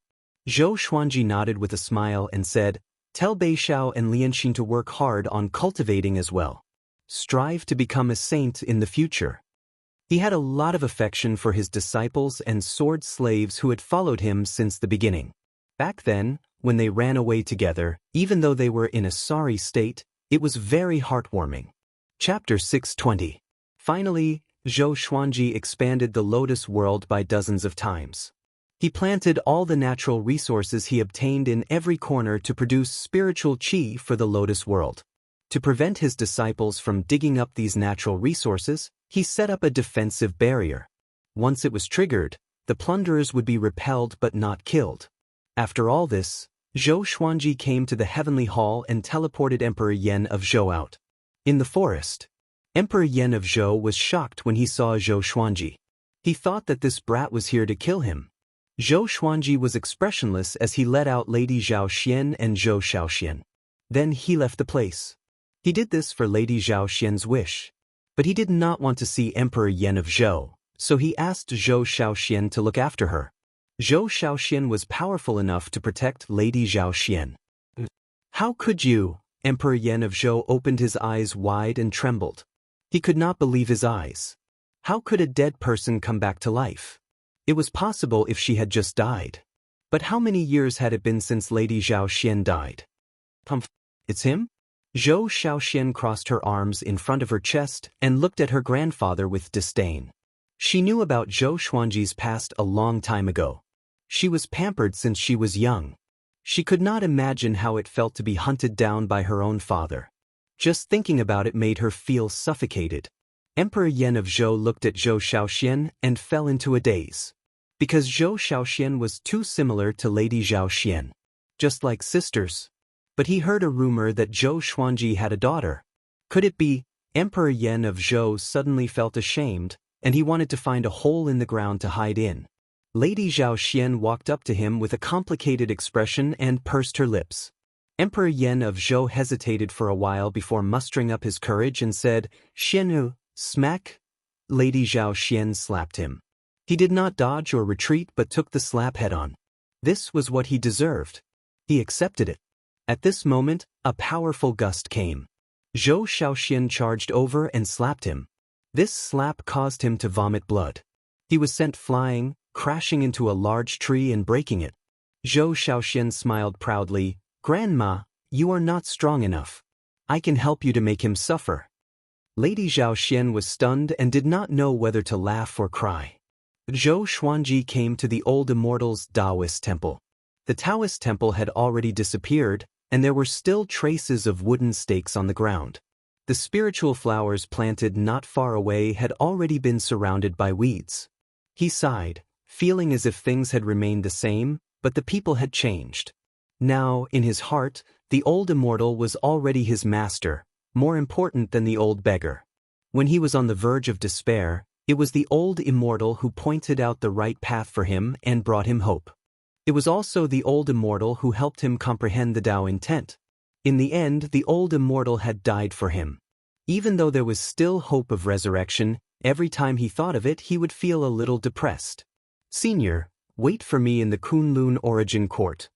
Zhou Xuanji nodded with a smile and said, "Tell Beishao and Lianxin to work hard on cultivating as well. Strive to become a saint in the future." He had a lot of affection for his disciples and sword slaves who had followed him since the beginning. Back then, when they ran away together, even though they were in a sorry state, it was very heartwarming. Chapter 620. Finally, Zhou Xuanji expanded the Lotus world by dozens of times. He planted all the natural resources he obtained in every corner to produce spiritual qi for the Lotus world. To prevent his disciples from digging up these natural resources, he set up a defensive barrier. Once it was triggered, the plunderers would be repelled but not killed. After all this, Zhou Xuanji came to the heavenly hall and teleported Emperor Yan of Zhou out. In the forest, Emperor Yan of Zhou was shocked when he saw Zhou Xuanji. He thought that this brat was here to kill him. Zhou Xuanji was expressionless as he let out Lady Zhao Xian and Zhou Shaoxian. Then he left the place. He did this for Lady Zhao Xian's wish. But he did not want to see Emperor Yan of Zhou, so he asked Zhou Shaoxian to look after her. Zhou Shaoxian was powerful enough to protect Lady Zhao Xian. "How could you?" Emperor Yan of Zhou opened his eyes wide and trembled. He could not believe his eyes. How could a dead person come back to life? It was possible if she had just died. But how many years had it been since Lady Zhao Xian died? It's him? Zhou Shaoxian crossed her arms in front of her chest and looked at her grandfather with disdain. She knew about Zhou Xuanji's past a long time ago. She was pampered since she was young. She could not imagine how it felt to be hunted down by her own father. Just thinking about it made her feel suffocated. Emperor Yan of Zhou looked at Zhou Shaoxian and fell into a daze. Because Zhou Shaoxian was too similar to Lady Zhao Xian. Just like sisters. But he heard a rumor that Zhou Xuanji had a daughter. Could it be? Emperor Yan of Zhou suddenly felt ashamed, and he wanted to find a hole in the ground to hide in. Lady Zhao Xian walked up to him with a complicated expression and pursed her lips. Emperor Yan of Zhou hesitated for a while before mustering up his courage and said, "Xianu, smack." Lady Zhao Xian slapped him. He did not dodge or retreat but took the slap head-on. This was what he deserved. He accepted it. At this moment, a powerful gust came. Zhou Shaoxian charged over and slapped him. This slap caused him to vomit blood. He was sent flying, crashing into a large tree and breaking it. Zhou Shaoxian smiled proudly. "Grandma, you are not strong enough. I can help you to make him suffer." Lady Zhao Xian was stunned and did not know whether to laugh or cry. Zhou Xuanji came to the old immortal's Taoist temple. The Taoist temple had already disappeared, and there were still traces of wooden stakes on the ground. The spiritual flowers planted not far away had already been surrounded by weeds. He sighed, feeling as if things had remained the same, but the people had changed. Now, in his heart, the old immortal was already his master, more important than the old beggar. When he was on the verge of despair, it was the old immortal who pointed out the right path for him and brought him hope. It was also the old immortal who helped him comprehend the Tao intent. In the end, the old immortal had died for him. Even though there was still hope of resurrection, every time he thought of it he would feel a little depressed. "Senior, wait for me in the Kunlun Origin Court,"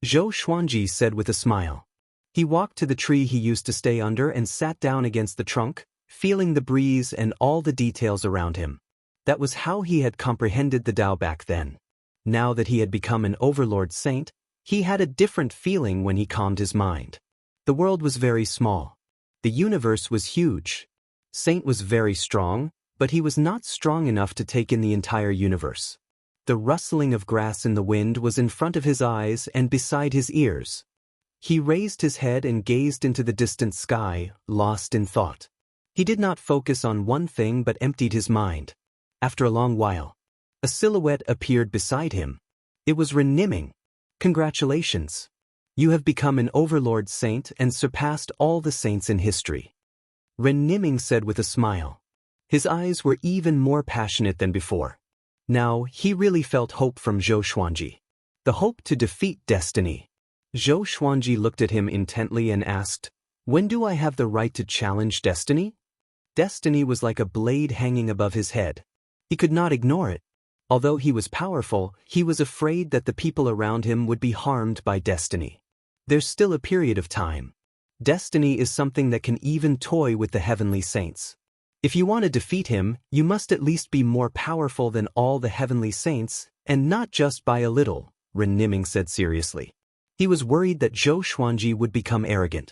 Zhou Xuanji said with a smile. He walked to the tree he used to stay under and sat down against the trunk, feeling the breeze and all the details around him. That was how he had comprehended the Tao back then. Now that he had become an overlord saint, he had a different feeling when he calmed his mind. The world was very small. The universe was huge. Saint was very strong, but he was not strong enough to take in the entire universe. The rustling of grass in the wind was in front of his eyes and beside his ears. He raised his head and gazed into the distant sky, lost in thought. He did not focus on one thing but emptied his mind. After a long while, a silhouette appeared beside him. It was Ren Niming. "Congratulations. You have become an overlord saint and surpassed all the saints in history," Ren Niming said with a smile. His eyes were even more passionate than before. Now, he really felt hope from Zhou Xuanji. The hope to defeat destiny. Zhou Xuanji looked at him intently and asked, When do I have the right to challenge destiny? Destiny was like a blade hanging above his head. He could not ignore it. Although he was powerful, he was afraid that the people around him would be harmed by destiny. There's still a period of time. Destiny is something that can even toy with the heavenly saints. If you want to defeat him, you must at least be more powerful than all the heavenly saints, and not just by a little, Ren Niming said seriously. He was worried that Zhou Xuanji would become arrogant.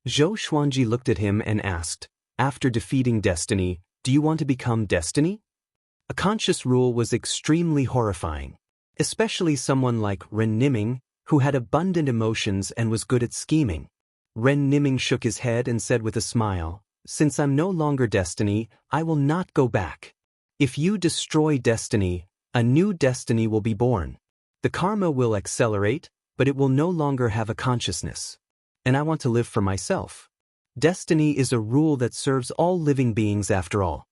Zhou Xuanji looked at him and asked, "After defeating destiny, do you want to become destiny?" A conscious rule was extremely horrifying, especially someone like Ren Niming, who had abundant emotions and was good at scheming. Ren Niming shook his head and said with a smile, "Since I'm no longer destiny, I will not go back. If you destroy destiny, a new destiny will be born. The karma will accelerate, but it will no longer have a consciousness. And I want to live for myself. Destiny is a rule that serves all living beings after all."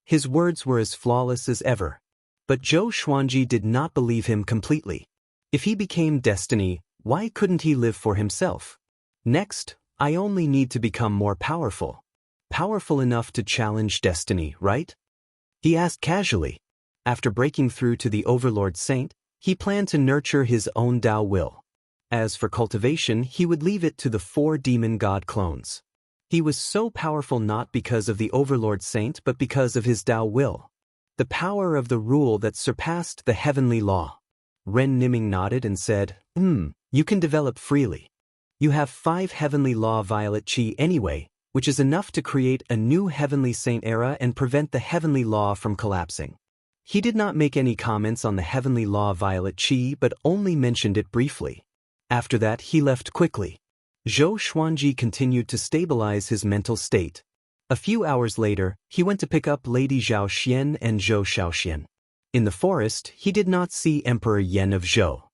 His words were as flawless as ever. But Zhou Xuanji did not believe him completely. If he became destiny, why couldn't he live for himself? "Next, I only need to become more powerful. Powerful enough to challenge destiny, right?" He asked casually. After breaking through to the Overlord Saint, he planned to nurture his own Tao will. As for cultivation, he would leave it to the 4 demon god clones. He was so powerful not because of the Overlord Saint but because of his Tao will. The power of the rule that surpassed the heavenly law. Ren Niming nodded and said, You can develop freely. You have 5 heavenly law violet chi anyway, which is enough to create a new heavenly saint era and prevent the heavenly law from collapsing." He did not make any comments on the heavenly law violet chi but only mentioned it briefly. After that he left quickly. Zhou Xuanji continued to stabilize his mental state. A few hours later, he went to pick up Lady Zhao Xian and Zhou Shaoxian. In the forest, he did not see Emperor Yan of Zhou.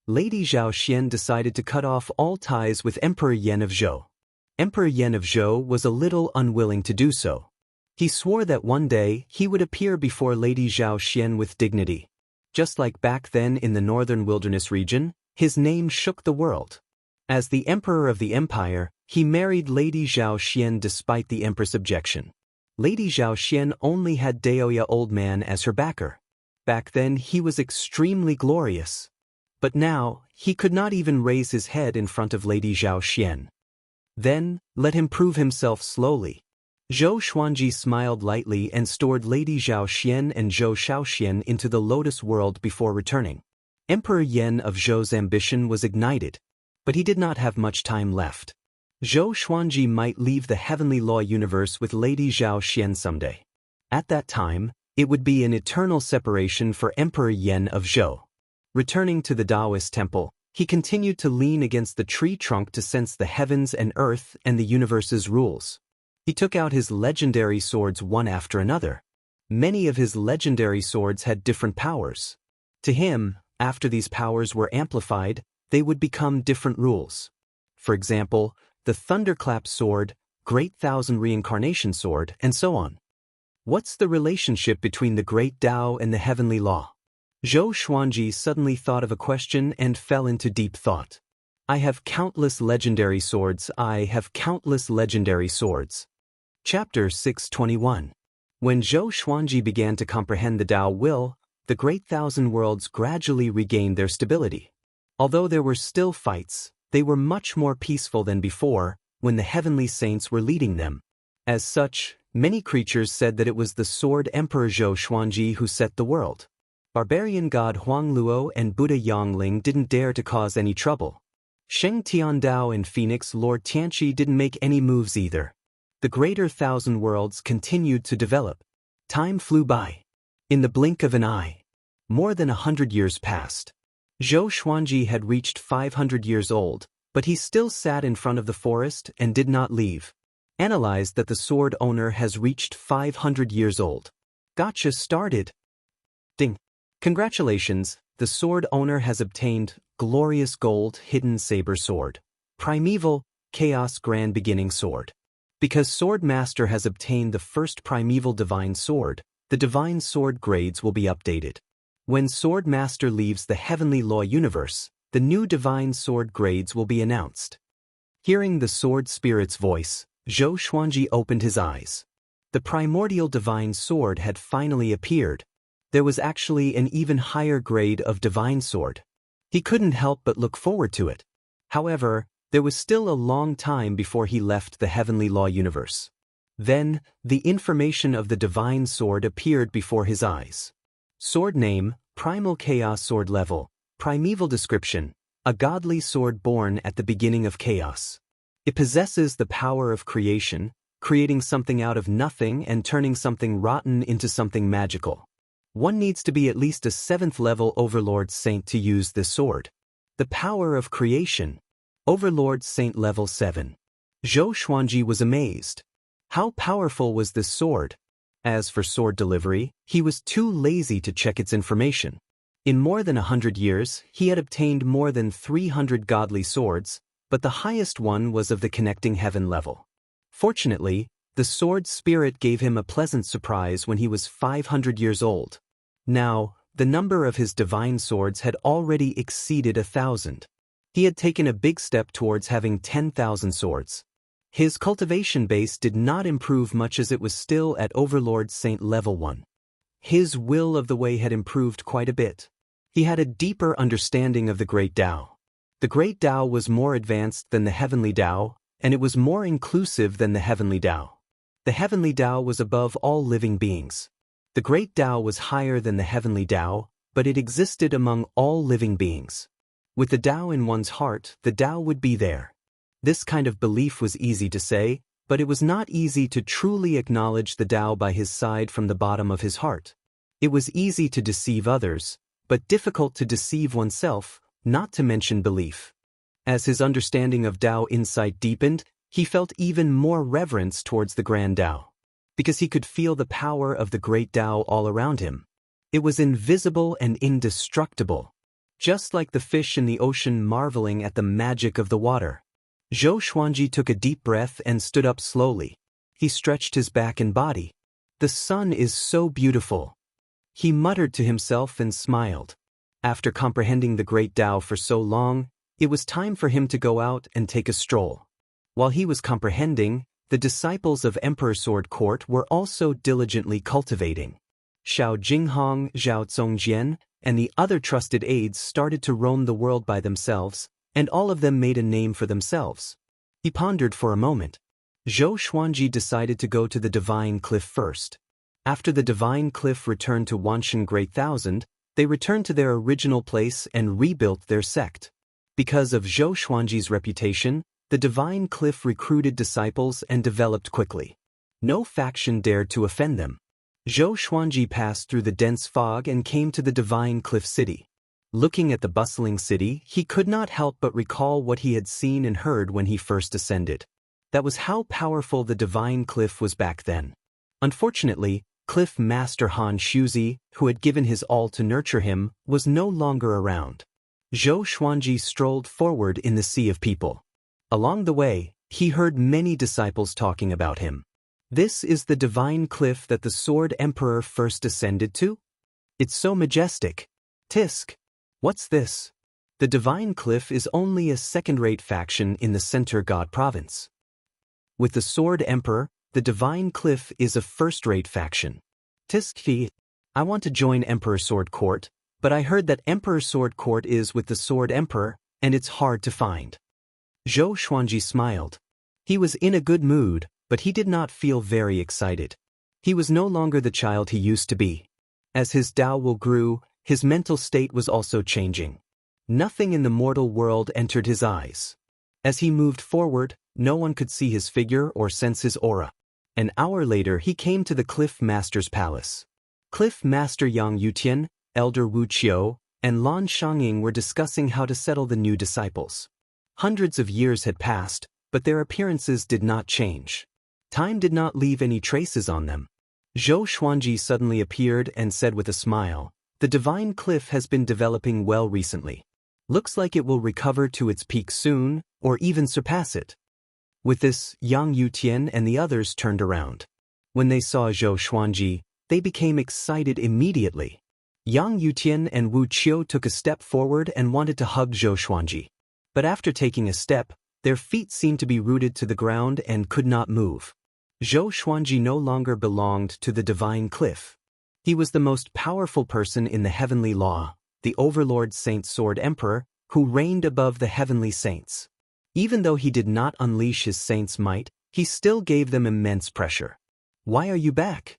Lady Zhao Xian decided to cut off all ties with Emperor Yan of Zhou. Emperor Yan of Zhou was a little unwilling to do so. He swore that one day he would appear before Lady Zhao Xian with dignity. Just like back then in the northern wilderness region, his name shook the world. As the emperor of the empire, he married Lady Zhao Xian despite the empress' objection. Lady Zhao Xian only had Daoya Old Man as her backer. Back then he was extremely glorious. But now, he could not even raise his head in front of Lady Zhao Xian. Then, let him prove himself slowly. Zhou Xuanji smiled lightly and stored Lady Zhao Xian and Zhou Shaoxian into the Lotus World before returning. Emperor Yan of Zhou's ambition was ignited, but he did not have much time left. Zhou Xuanji might leave the heavenly law universe with Lady Zhao Xian someday. At that time, it would be an eternal separation for Emperor Yan of Zhou. Returning to the Taoist temple, he continued to lean against the tree trunk to sense the heavens and earth and the universe's rules. He took out his legendary swords one after another. Many of his legendary swords had different powers. To him, after these powers were amplified, they would become different rules. For example, the Thunderclap Sword, Great Thousand Reincarnation Sword, and so on. What's the relationship between the Great Tao and the Heavenly Law? Zhou Xuanji suddenly thought of a question and fell into deep thought. I have countless legendary swords. I have countless legendary swords. Chapter 621. When Zhou Xuanji began to comprehend the Tao will, the Great Thousand Worlds gradually regained their stability. Although there were still fights, they were much more peaceful than before, when the heavenly saints were leading them. As such, many creatures said that it was the Sword Emperor Zhou Xuanji who set the world. Barbarian god Huang Luo and Buddha Yangling didn't dare to cause any trouble. Sheng Tiandao and Phoenix Lord Tianqi didn't make any moves either. The Greater Thousand Worlds continued to develop. Time flew by. In the blink of an eye. More than 100 years passed. Zhou Xuanji had reached 500 years old, but he still sat in front of the forest and did not leave. Analyzed that the sword owner has reached 500 years old. Gotcha started. Ding. Congratulations, the sword owner has obtained Glorious Gold Hidden Saber Sword. Primeval, Chaos Grand Beginning Sword. Because Sword Master has obtained the first Primeval Divine Sword, the Divine Sword grades will be updated. When Sword Master leaves the Heavenly Law universe, the new Divine Sword grades will be announced. Hearing the sword spirit's voice, Zhou Xuanji opened his eyes. The primordial divine sword had finally appeared. There was actually an even higher grade of divine sword. He couldn't help but look forward to it. However, there was still a long time before he left the heavenly law universe. Then, the information of the divine sword appeared before his eyes. Sword name, Primal Chaos Sword Level, Primeval Description, a godly sword born at the beginning of chaos. It possesses the power of creation, creating something out of nothing and turning something rotten into something magical. One needs to be at least a 7th level Overlord Saint to use this sword. The power of creation. Overlord Saint level 7. Zhou Xuanji was amazed. How powerful was this sword? As for sword delivery, he was too lazy to check its information. In more than 100 years, he had obtained more than 300 godly swords, but the highest one was of the connecting heaven level. Fortunately, the sword spirit gave him a pleasant surprise when he was 500 years old. Now, the number of his divine swords had already exceeded 1,000. He had taken a big step towards having 10,000 swords. His cultivation base did not improve much as it was still at Overlord Saint level 1. His will of the way had improved quite a bit. He had a deeper understanding of the Great Tao. The Great Tao was more advanced than the Heavenly Tao, and it was more inclusive than the Heavenly Tao. The Heavenly Tao was above all living beings. The Great Tao was higher than the Heavenly Tao, but it existed among all living beings. With the Tao in one's heart, the Tao would be there. This kind of belief was easy to say, but it was not easy to truly acknowledge the Tao by his side from the bottom of his heart. It was easy to deceive others, but difficult to deceive oneself, not to mention belief. As his understanding of Tao insight deepened, he felt even more reverence towards the Grand Tao, because he could feel the power of the Great Tao all around him. It was invisible and indestructible, just like the fish in the ocean marveling at the magic of the water. Zhou Xuanji took a deep breath and stood up slowly. He stretched his back and body. The sun is so beautiful. He muttered to himself and smiled. After comprehending the Great Tao for so long, it was time for him to go out and take a stroll. While he was comprehending, the disciples of Emperor Sword Court were also diligently cultivating. Xiao Jinghong, Zhao Zongjian, and the other trusted aides started to roam the world by themselves, and all of them made a name for themselves. He pondered for a moment. Zhou Xuanji decided to go to the Divine Cliff first. After the Divine Cliff returned to Wanshan Great Thousand, they returned to their original place and rebuilt their sect. Because of Zhou Xuanji's reputation, the Divine Cliff recruited disciples and developed quickly. No faction dared to offend them. Zhou Xuanji passed through the dense fog and came to the Divine Cliff City. Looking at the bustling city, he could not help but recall what he had seen and heard when he first ascended. That was how powerful the Divine Cliff was back then. Unfortunately, Cliff Master Han Shuzi, who had given his all to nurture him, was no longer around. Zhou Xuanji strolled forward in the sea of people. Along the way, he heard many disciples talking about him. This is the Divine Cliff that the Sword Emperor first ascended to? It's so majestic. Tisk. What's this? The Divine Cliff is only a second-rate faction in the Center God Province. With the Sword Emperor, the Divine Cliff is a first-rate faction. Tisk. I want to join Emperor Sword Court, but I heard that Emperor Sword Court is with the Sword Emperor, and it's hard to find. Zhou Xuanji smiled. He was in a good mood, but he did not feel very excited. He was no longer the child he used to be. As his Tao will grew, his mental state was also changing. Nothing in the mortal world entered his eyes. As he moved forward, no one could see his figure or sense his aura. An hour later he came to the Cliff Master's palace. Cliff Master Yang Yutian, Elder Wu Qiu, and Lan Shangying were discussing how to settle the new disciples. Hundreds of years had passed, but their appearances did not change. Time did not leave any traces on them. Zhou Xuanji suddenly appeared and said with a smile, "The Divine Cliff has been developing well recently. Looks like it will recover to its peak soon, or even surpass it." With this, Yang Yutian and the others turned around. When they saw Zhou Xuanji, they became excited immediately. Yang Yutian and Wu Qiu took a step forward and wanted to hug Zhou Xuanji. But after taking a step, Their feet seemed to be rooted to the ground and could not move. Zhou Xuanji no longer belonged to the divine cliff. He was the most powerful person in the heavenly law, the overlord Saint Sword Emperor, who reigned above the heavenly saints. Even though he did not unleash his saint's might, he still gave them immense pressure. "Why are you back?"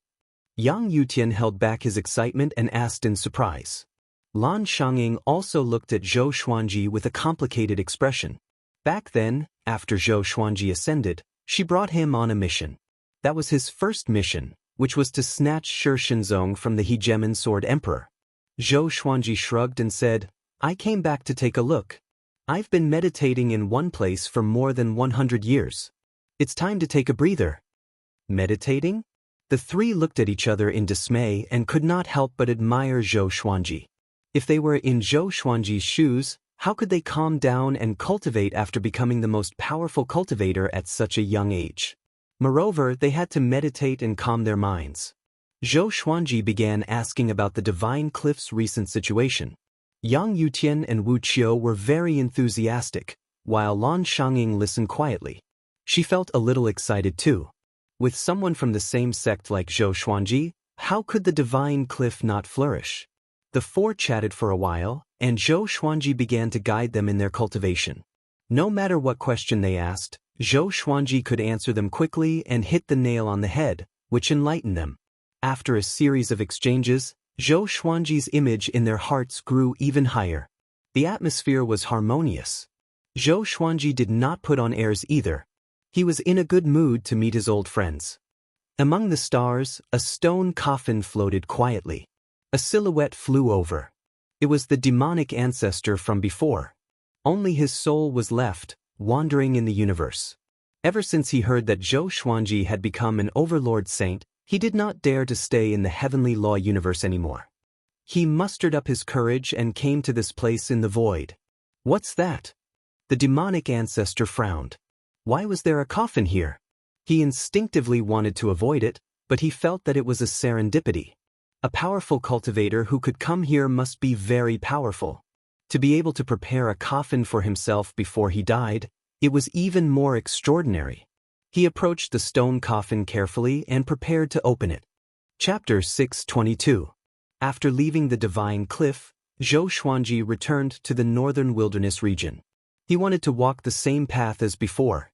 Yang Yutian held back his excitement and asked in surprise. Lan Shanging also looked at Zhou Xuanji with a complicated expression. Back then, after Zhou Xuanji ascended, she brought him on a mission. That was his first mission, which was to snatch Shi Shenzong from the hegemon Sword Emperor. Zhou Xuanji shrugged and said, "I came back to take a look. I've been meditating in one place for more than 100 years. It's time to take a breather." Meditating? The three looked at each other in dismay and could not help but admire Zhou Xuanji. If they were in Zhou Xuanji's shoes, how could they calm down and cultivate after becoming the most powerful cultivator at such a young age? Moreover, they had to meditate and calm their minds. Zhou Xuanji began asking about the Divine Cliff's recent situation. Yang Yutian and Wu Qiu were very enthusiastic, while Lan Shanging listened quietly. She felt a little excited too. With someone from the same sect like Zhou Xuanji, how could the Divine Cliff not flourish? The four chatted for a while, and Zhou Xuanji began to guide them in their cultivation. No matter what question they asked, Zhou Xuanji could answer them quickly and hit the nail on the head, which enlightened them. After a series of exchanges, Zhou Xuanji's image in their hearts grew even higher. The atmosphere was harmonious. Zhou Xuanji did not put on airs either. He was in a good mood to meet his old friends. Among the stars, a stone coffin floated quietly. A silhouette flew over. It was the demonic ancestor from before. Only his soul was left, wandering in the universe. Ever since he heard that Zhou Xuanji had become an overlord saint, he did not dare to stay in the heavenly law universe anymore. He mustered up his courage and came to this place in the void. "What's that?" The demonic ancestor frowned. Why was there a coffin here? He instinctively wanted to avoid it, but he felt that it was a serendipity. A powerful cultivator who could come here must be very powerful. To be able to prepare a coffin for himself before he died, it was even more extraordinary. He approached the stone coffin carefully and prepared to open it. Chapter 622. After leaving the Divine Cliff, Zhou Xuanji returned to the northern wilderness region. He wanted to walk the same path as before.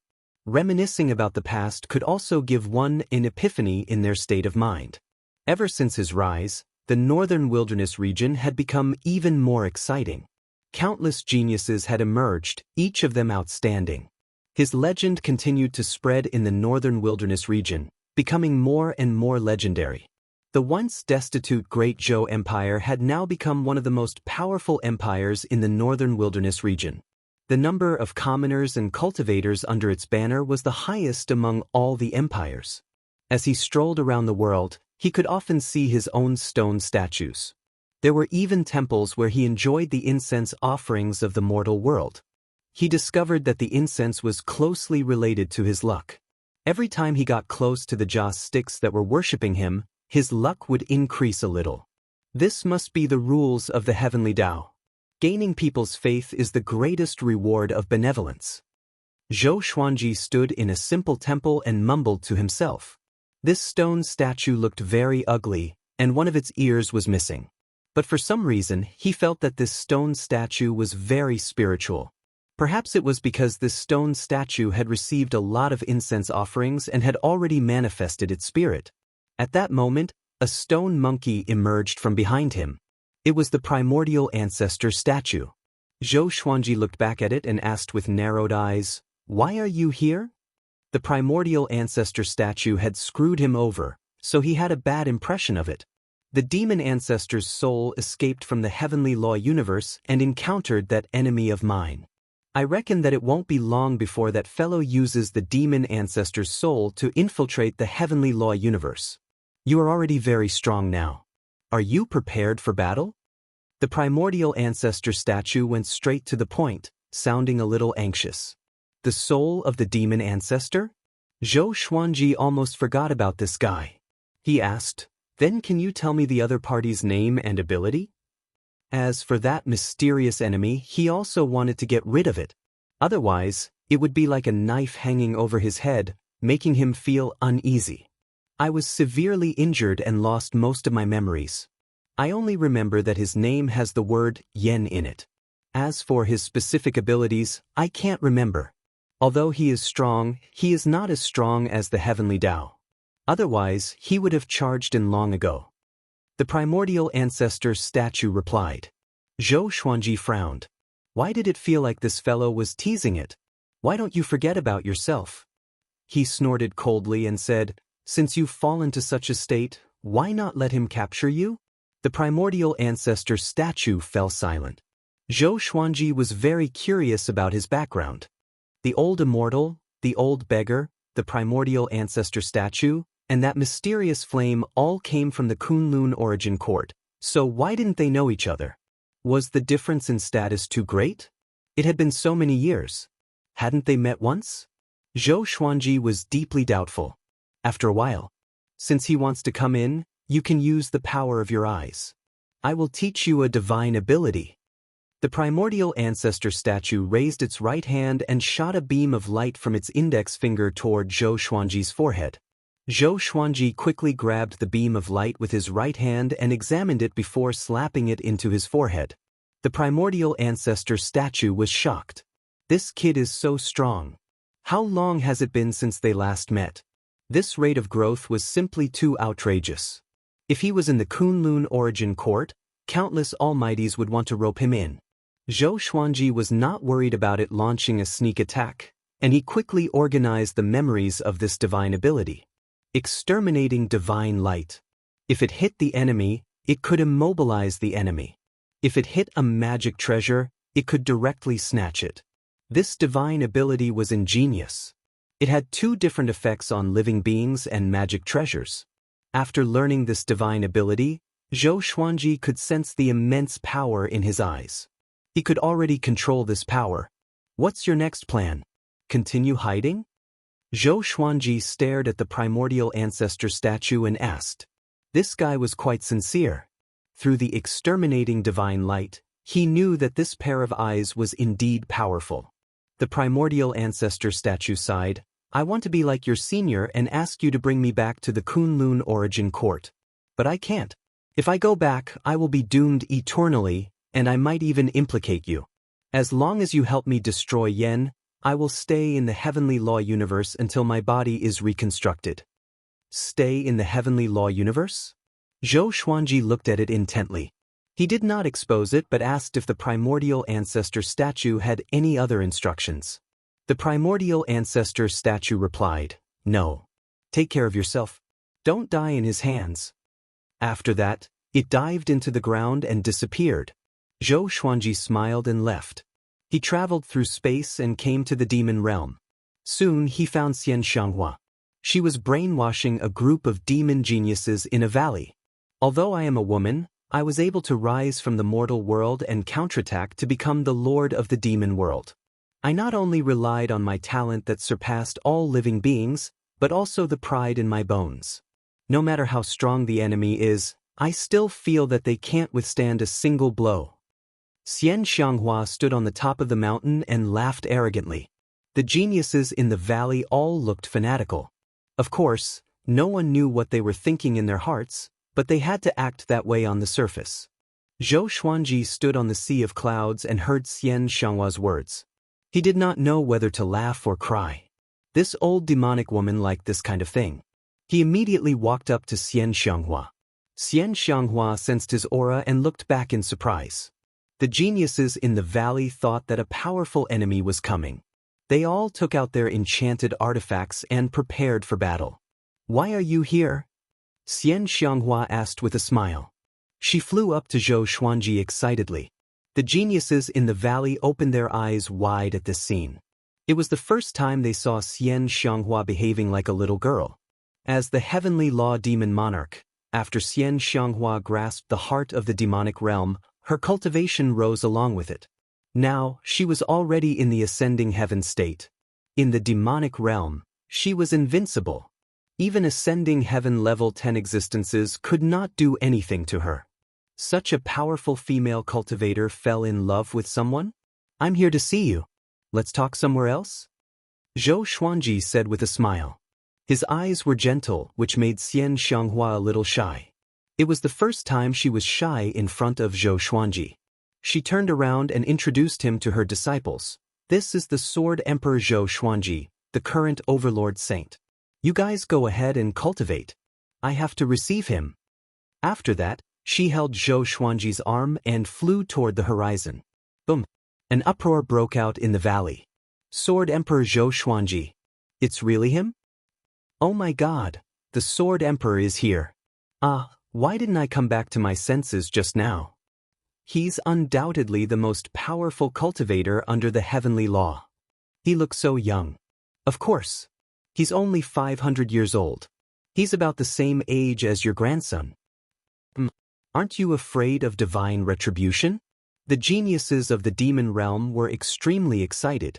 Reminiscing about the past could also give one an epiphany in their state of mind. Ever since his rise, the northern wilderness region had become even more exciting. Countless geniuses had emerged, each of them outstanding. His legend continued to spread in the northern wilderness region, becoming more and more legendary. The once destitute Great Zhou Empire had now become one of the most powerful empires in the northern wilderness region. The number of commoners and cultivators under its banner was the highest among all the empires. As he strolled around the world, he could often see his own stone statues. There were even temples where he enjoyed the incense offerings of the mortal world. He discovered that the incense was closely related to his luck. Every time he got close to the joss sticks that were worshipping him, his luck would increase a little. This must be the rules of the heavenly Tao. Gaining people's faith is the greatest reward of benevolence. Zhou Xuanji stood in a simple temple and mumbled to himself. This stone statue looked very ugly, and one of its ears was missing. But for some reason, he felt that this stone statue was very spiritual. Perhaps it was because this stone statue had received a lot of incense offerings and had already manifested its spirit. At that moment, a stone monkey emerged from behind him. It was the primordial ancestor statue. Zhou Xuanji looked back at it and asked with narrowed eyes, "Why are you here?" The primordial ancestor statue had screwed him over, so he had a bad impression of it. The demon ancestor's soul escaped from the heavenly law universe and encountered that enemy of mine. I reckon that it won't be long before that fellow uses the demon ancestor's soul to infiltrate the heavenly law universe. You are already very strong now. Are you prepared for battle? The primordial ancestor statue went straight to the point, sounding a little anxious. The soul of the demon ancestor? Zhou Xuanji almost forgot about this guy. He asked, "Then can you tell me the other party's name and ability?" As for that mysterious enemy, he also wanted to get rid of it. Otherwise, It would be like a knife hanging over his head, making him feel uneasy. I was severely injured and lost most of my memories. I only remember that his name has the word yen in it. As for his specific abilities, I can't remember. Although he is strong, he is not as strong as the heavenly Tao. Otherwise, he would have charged in long ago. The primordial ancestor statue replied. Zhou Xuanji frowned. Why did it feel like this fellow was teasing it? Why don't you forget about yourself? He snorted coldly and said, since you've fallen to such a state, why not let him capture you? The primordial ancestor statue fell silent. Zhou Xuanji was very curious about his background. The old immortal, the old beggar, the primordial ancestor statue, and that mysterious flame all came from the Kunlun origin court, so why didn't they know each other? Was the difference in status too great? It had been so many years. Hadn't they met once? Zhou Xuanji was deeply doubtful. After a while, since he wants to come in, you can use the power of your eyes. I will teach you a divine ability. The primordial ancestor statue raised its right hand and shot a beam of light from its index finger toward Zhou Xuanji's forehead. Zhou Xuanji quickly grabbed the beam of light with his right hand and examined it before slapping it into his forehead. The primordial ancestor statue was shocked. This kid is so strong. How long has it been since they last met? This rate of growth was simply too outrageous. If he was in the Kunlun origin court, countless almighties would want to rope him in. Zhou Xuanji was not worried about it launching a sneak attack, and he quickly organized the memories of this divine ability. Exterminating divine light. If it hit the enemy, it could immobilize the enemy. If it hit a magic treasure, it could directly snatch it. This divine ability was ingenious. It had two different effects on living beings and magic treasures. After learning this divine ability, Zhou Xuanji could sense the immense power in his eyes. He could already control this power. What's your next plan? Continue hiding? Zhou Xuanji stared at the primordial ancestor statue and asked. This guy was quite sincere. Through the exterminating divine light, he knew that this pair of eyes was indeed powerful. The primordial ancestor statue sighed. I want to be like your senior and ask you to bring me back to the Kunlun origin court. But I can't. If I go back, I will be doomed eternally, and I might even implicate you. As long as you help me destroy Yen, I will stay in the heavenly law universe until my body is reconstructed. Stay in the heavenly law universe? Zhou Xuanji looked at it intently. He did not expose it but asked if the primordial ancestor statue had any other instructions. The primordial ancestor statue replied, no. Take care of yourself. Don't die in his hands. After that, it dived into the ground and disappeared. Zhou Xuanji smiled and left. He traveled through space and came to the demon realm. Soon he found Xian Xianghua. She was brainwashing a group of demon geniuses in a valley. Although I am a woman, I was able to rise from the mortal world and counterattack to become the lord of the demon world. I not only relied on my talent that surpassed all living beings, but also the pride in my bones. No matter how strong the enemy is, I still feel that they can't withstand a single blow. Xian Xianghua stood on the top of the mountain and laughed arrogantly. The geniuses in the valley all looked fanatical. Of course, no one knew what they were thinking in their hearts, but they had to act that way on the surface. Zhou Xuanji stood on the sea of clouds and heard Xian Xianghua's words. He did not know whether to laugh or cry. This old demonic woman liked this kind of thing. He immediately walked up to Xian Xianghua. Xian Xianghua sensed his aura and looked back in surprise. The geniuses in the valley thought that a powerful enemy was coming. They all took out their enchanted artifacts and prepared for battle. Why are you here? Xian Xianghua asked with a smile. She flew up to Zhou Xuanji excitedly. The geniuses in the valley opened their eyes wide at this scene. It was the first time they saw Xian Xianghua behaving like a little girl. As the heavenly law demon monarch, after Xian Xianghua grasped the heart of the demonic realm, her cultivation rose along with it. Now, she was already in the ascending heaven state. In the demonic realm, she was invincible. Even ascending heaven level 10 existences could not do anything to her. Such a powerful female cultivator fell in love with someone? I'm here to see you. Let's talk somewhere else? Zhou Xuanji said with a smile. His eyes were gentle, which made Xian Xianghua a little shy. It was the first time she was shy in front of Zhou Xuanji. She turned around and introduced him to her disciples. This is the Sword Emperor Zhou Xuanji, the current Overlord Saint. You guys go ahead and cultivate. I have to receive him. After that, she held Zhou Xuanji's arm and flew toward the horizon. Boom! An uproar broke out in the valley. Sword Emperor Zhou Xuanji. It's really him? Oh my God, the Sword Emperor is here. Why didn't I come back to my senses just now? He's undoubtedly the most powerful cultivator under the heavenly law. He looks so young. Of course. He's only 500 years old. He's about the same age as your grandson. Aren't you afraid of divine retribution? The geniuses of the demon realm were extremely excited.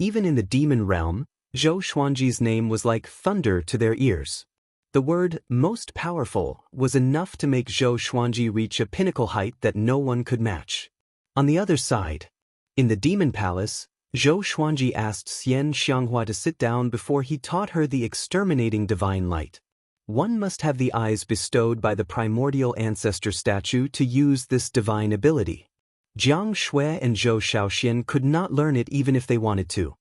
Even in the demon realm, Zhou Xuanji's name was like thunder to their ears. The word most powerful was enough to make Zhou Xuanji reach a pinnacle height that no one could match. On the other side, in the demon palace, Zhou Xuanji asked Xian Xianghua to sit down before he taught her the exterminating divine light. One must have the eyes bestowed by the primordial ancestor statue to use this divine ability. Jiang Shui and Zhou Shaoxian could not learn it even if they wanted to.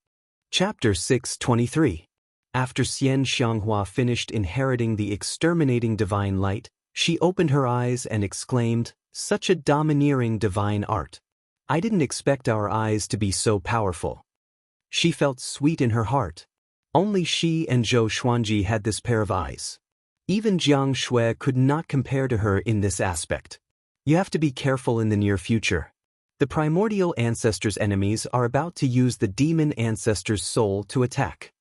Chapter 623. After Xian Xianghua finished inheriting the exterminating divine light, she opened her eyes and exclaimed, "Such a domineering divine art. I didn't expect our eyes to be so powerful." She felt sweet in her heart. Only she and Zhou Xuanji had this pair of eyes. Even Jiang Shui could not compare to her in this aspect. You have to be careful in the near future. The primordial ancestor's enemies are about to use the demon ancestor's soul to attack.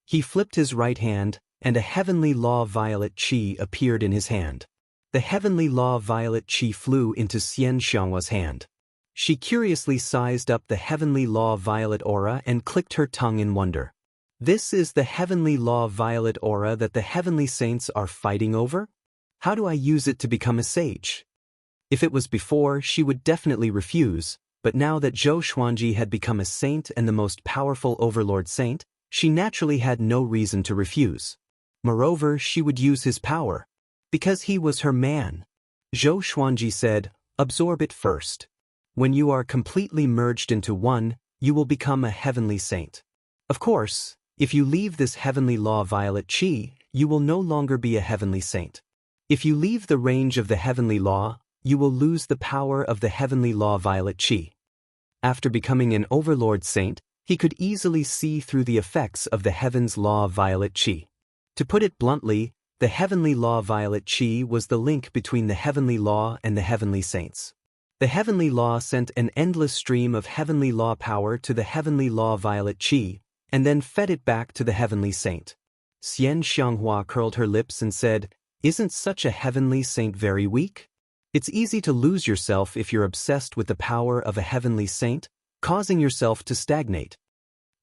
He flipped his right hand, and a heavenly law violet chi appeared in his hand. The heavenly law violet chi flew into Xian Xianghua's hand. She curiously sized up the heavenly law violet aura and clicked her tongue in wonder. This is the heavenly law violet aura that the heavenly saints are fighting over? How do I use it to become a sage? If it was before, she would definitely refuse, but now that Zhou Xuanji had become a saint and the most powerful overlord saint, she naturally had no reason to refuse. Moreover, she would use his power, because he was her man. Zhou Xuanji said, "Absorb it first. When you are completely merged into one, you will become a heavenly saint. Of course, if you leave this heavenly law violet chi, you will no longer be a heavenly saint. If you leave the range of the heavenly law, you will lose the power of the heavenly law violet chi." After becoming an overlord saint, he could easily see through the effects of the heaven's law violet chi. To put it bluntly, the heavenly law violet chi was the link between the heavenly law and the heavenly saints. The heavenly law sent an endless stream of heavenly law power to the heavenly law violet chi, and then fed it back to the heavenly saint. Xian Xianghua curled her lips and said, "Isn't such a heavenly saint very weak? It's easy to lose yourself if you're obsessed with the power of a heavenly saint, causing yourself to stagnate.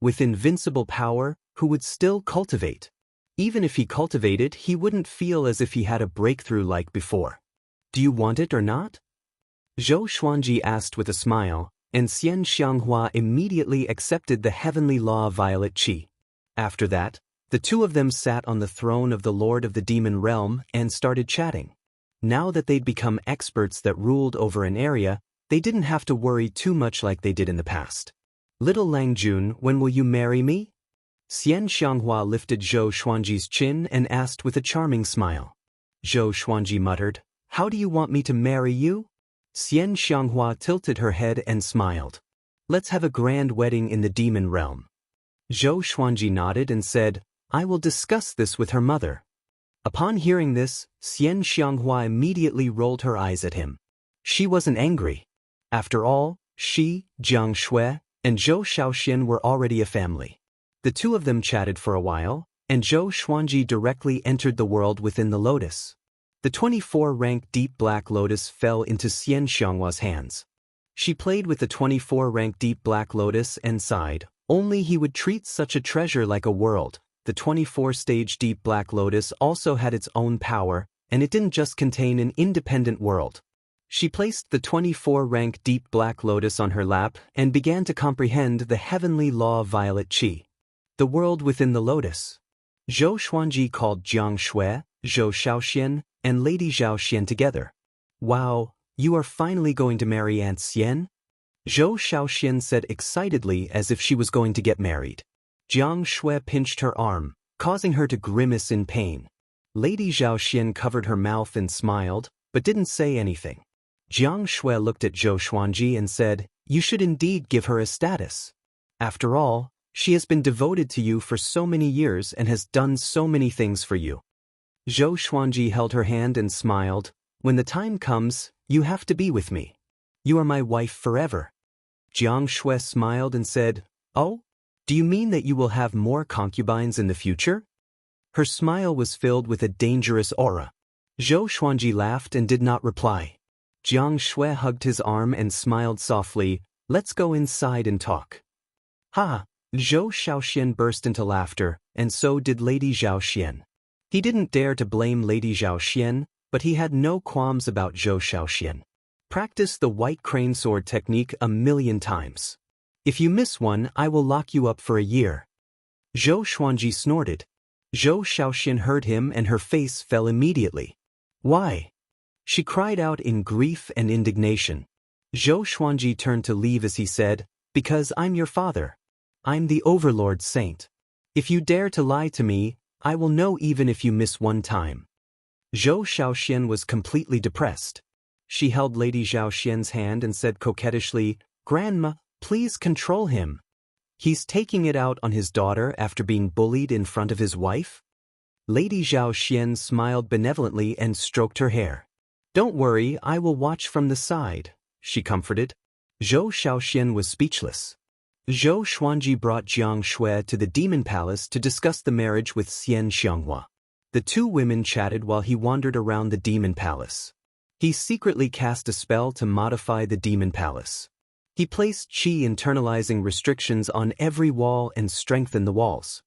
With invincible power, who would still cultivate? Even if he cultivated, he wouldn't feel as if he had a breakthrough like before. Do you want it or not?" Zhou Xuanji asked with a smile, and Xian Xianghua immediately accepted the heavenly law violet chi. After that, the two of them sat on the throne of the Lord of the Demon Realm and started chatting. Now that they'd become experts that ruled over an area, they didn't have to worry too much like they did in the past. "Little Langjun, when will you marry me?" Xian Xianghua lifted Zhou Xuanji's chin and asked with a charming smile. Zhou Xuanji muttered, "How do you want me to marry you?" Xian Xianghua tilted her head and smiled. "Let's have a grand wedding in the demon realm." Zhou Xuanji nodded and said, "I will discuss this with her mother." Upon hearing this, Xian Xianghua immediately rolled her eyes at him. She wasn't angry. After all, she, Jiang Shui, and Zhou Shaoxian were already a family. The two of them chatted for a while, and Zhou Xuanji directly entered the world within the lotus. The 24-rank deep black lotus fell into Xian Xianghua's hands. She played with the 24-rank deep black lotus and sighed, only he would treat such a treasure like a world. The 24-stage deep black lotus also had its own power, and it didn't just contain an independent world. She placed the 24-rank deep black lotus on her lap and began to comprehend the heavenly law violet chi. The world within the lotus. Zhou Xuanji called Jiang Shui, Zhou Shaoxian, and Lady Zhao Xian together. Wow, you are finally going to marry Aunt Xian? Zhou Shaoxian said excitedly as if she was going to get married. Jiang Shui pinched her arm, causing her to grimace in pain. Lady Zhao Xian covered her mouth and smiled, but didn't say anything. Jiang Shui looked at Zhou Xuanji and said, "You should indeed give her a status. After all, she has been devoted to you for so many years and has done so many things for you." Zhou Xuanji held her hand and smiled. "When the time comes, you have to be with me. You are my wife forever." Jiang Shui smiled and said, "Oh? Do you mean that you will have more concubines in the future?" Her smile was filled with a dangerous aura. Zhou Xuanji laughed and did not reply. Jiang Shui hugged his arm and smiled softly. "Let's go inside and talk." "Ha!" Zhou Shaoxian burst into laughter, and so did Lady Zhao Xian. He didn't dare to blame Lady Zhao Xian, but he had no qualms about Zhou Shaoxian. Practice the white crane sword technique 1,000,000 times. If you miss one, I will lock you up for a year. Zhou Xuanji snorted. Zhou Shaoxian heard him and her face fell immediately. "Why?" She cried out in grief and indignation. Zhou Xuanji turned to leave as he said, "Because I'm your father. I'm the Overlord Saint. If you dare to lie to me, I will know even if you miss one time." Zhou Shaoxian was completely depressed. She held Lady Zhao Xian's hand and said coquettishly, "Grandma, please control him. He's taking it out on his daughter after being bullied in front of his wife." Lady Zhao Xian smiled benevolently and stroked her hair. "Don't worry, I will watch from the side," she comforted. Zhou Shaoxian was speechless. Zhou Xuanji brought Jiang Shui to the Demon Palace to discuss the marriage with Xian Xianghua. The two women chatted while he wandered around the Demon Palace. He secretly cast a spell to modify the Demon Palace. He placed qi internalizing restrictions on every wall and strengthened the walls.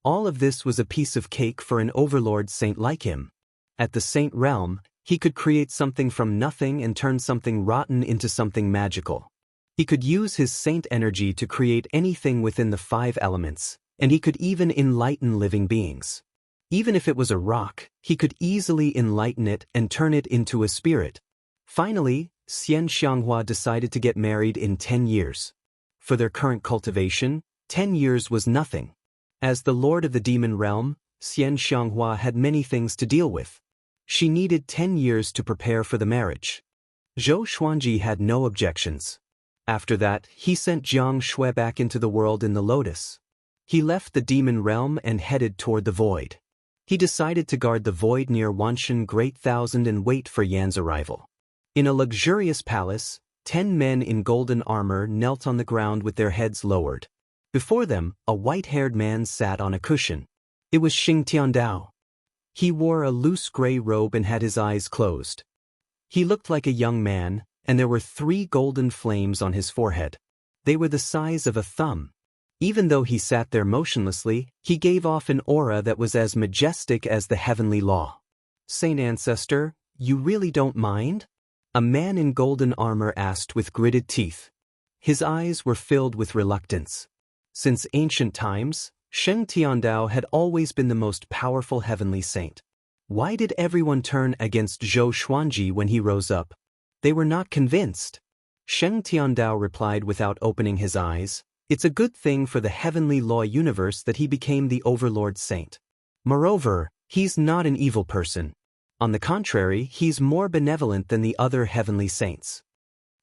All of this was a piece of cake for an overlord saint like him. At the saint realm, he could create something from nothing and turn something rotten into something magical. He could use his saint energy to create anything within the 5 elements, and he could even enlighten living beings. Even if it was a rock, he could easily enlighten it and turn it into a spirit. Finally, Xian Xianghua decided to get married in 10 years. For their current cultivation, 10 years was nothing. As the lord of the demon realm, Xian Xianghua had many things to deal with. She needed 10 years to prepare for the marriage. Zhou Xuanji had no objections. After that, he sent Jiang Shui back into the world in the lotus. He left the demon realm and headed toward the void. He decided to guard the void near Wanshan Great Thousand and wait for Yan's arrival. In a luxurious palace, 10 men in golden armor knelt on the ground with their heads lowered. Before them, a white-haired man sat on a cushion. It was Xing Tiandao. He wore a loose gray robe and had his eyes closed. He looked like a young man, and there were 3 golden flames on his forehead. They were the size of a thumb. Even though he sat there motionlessly, he gave off an aura that was as majestic as the heavenly law. "Saint Ancestor, you really don't mind?" A man in golden armor asked with gritted teeth. His eyes were filled with reluctance. Since ancient times, Sheng Tiandao had always been the most powerful heavenly saint. Why did everyone turn against Zhou Xuanji when he rose up? They were not convinced. Sheng Tiandao replied without opening his eyes, "It's a good thing for the heavenly law universe that he became the overlord saint. Moreover, he's not an evil person. On the contrary, he's more benevolent than the other heavenly saints."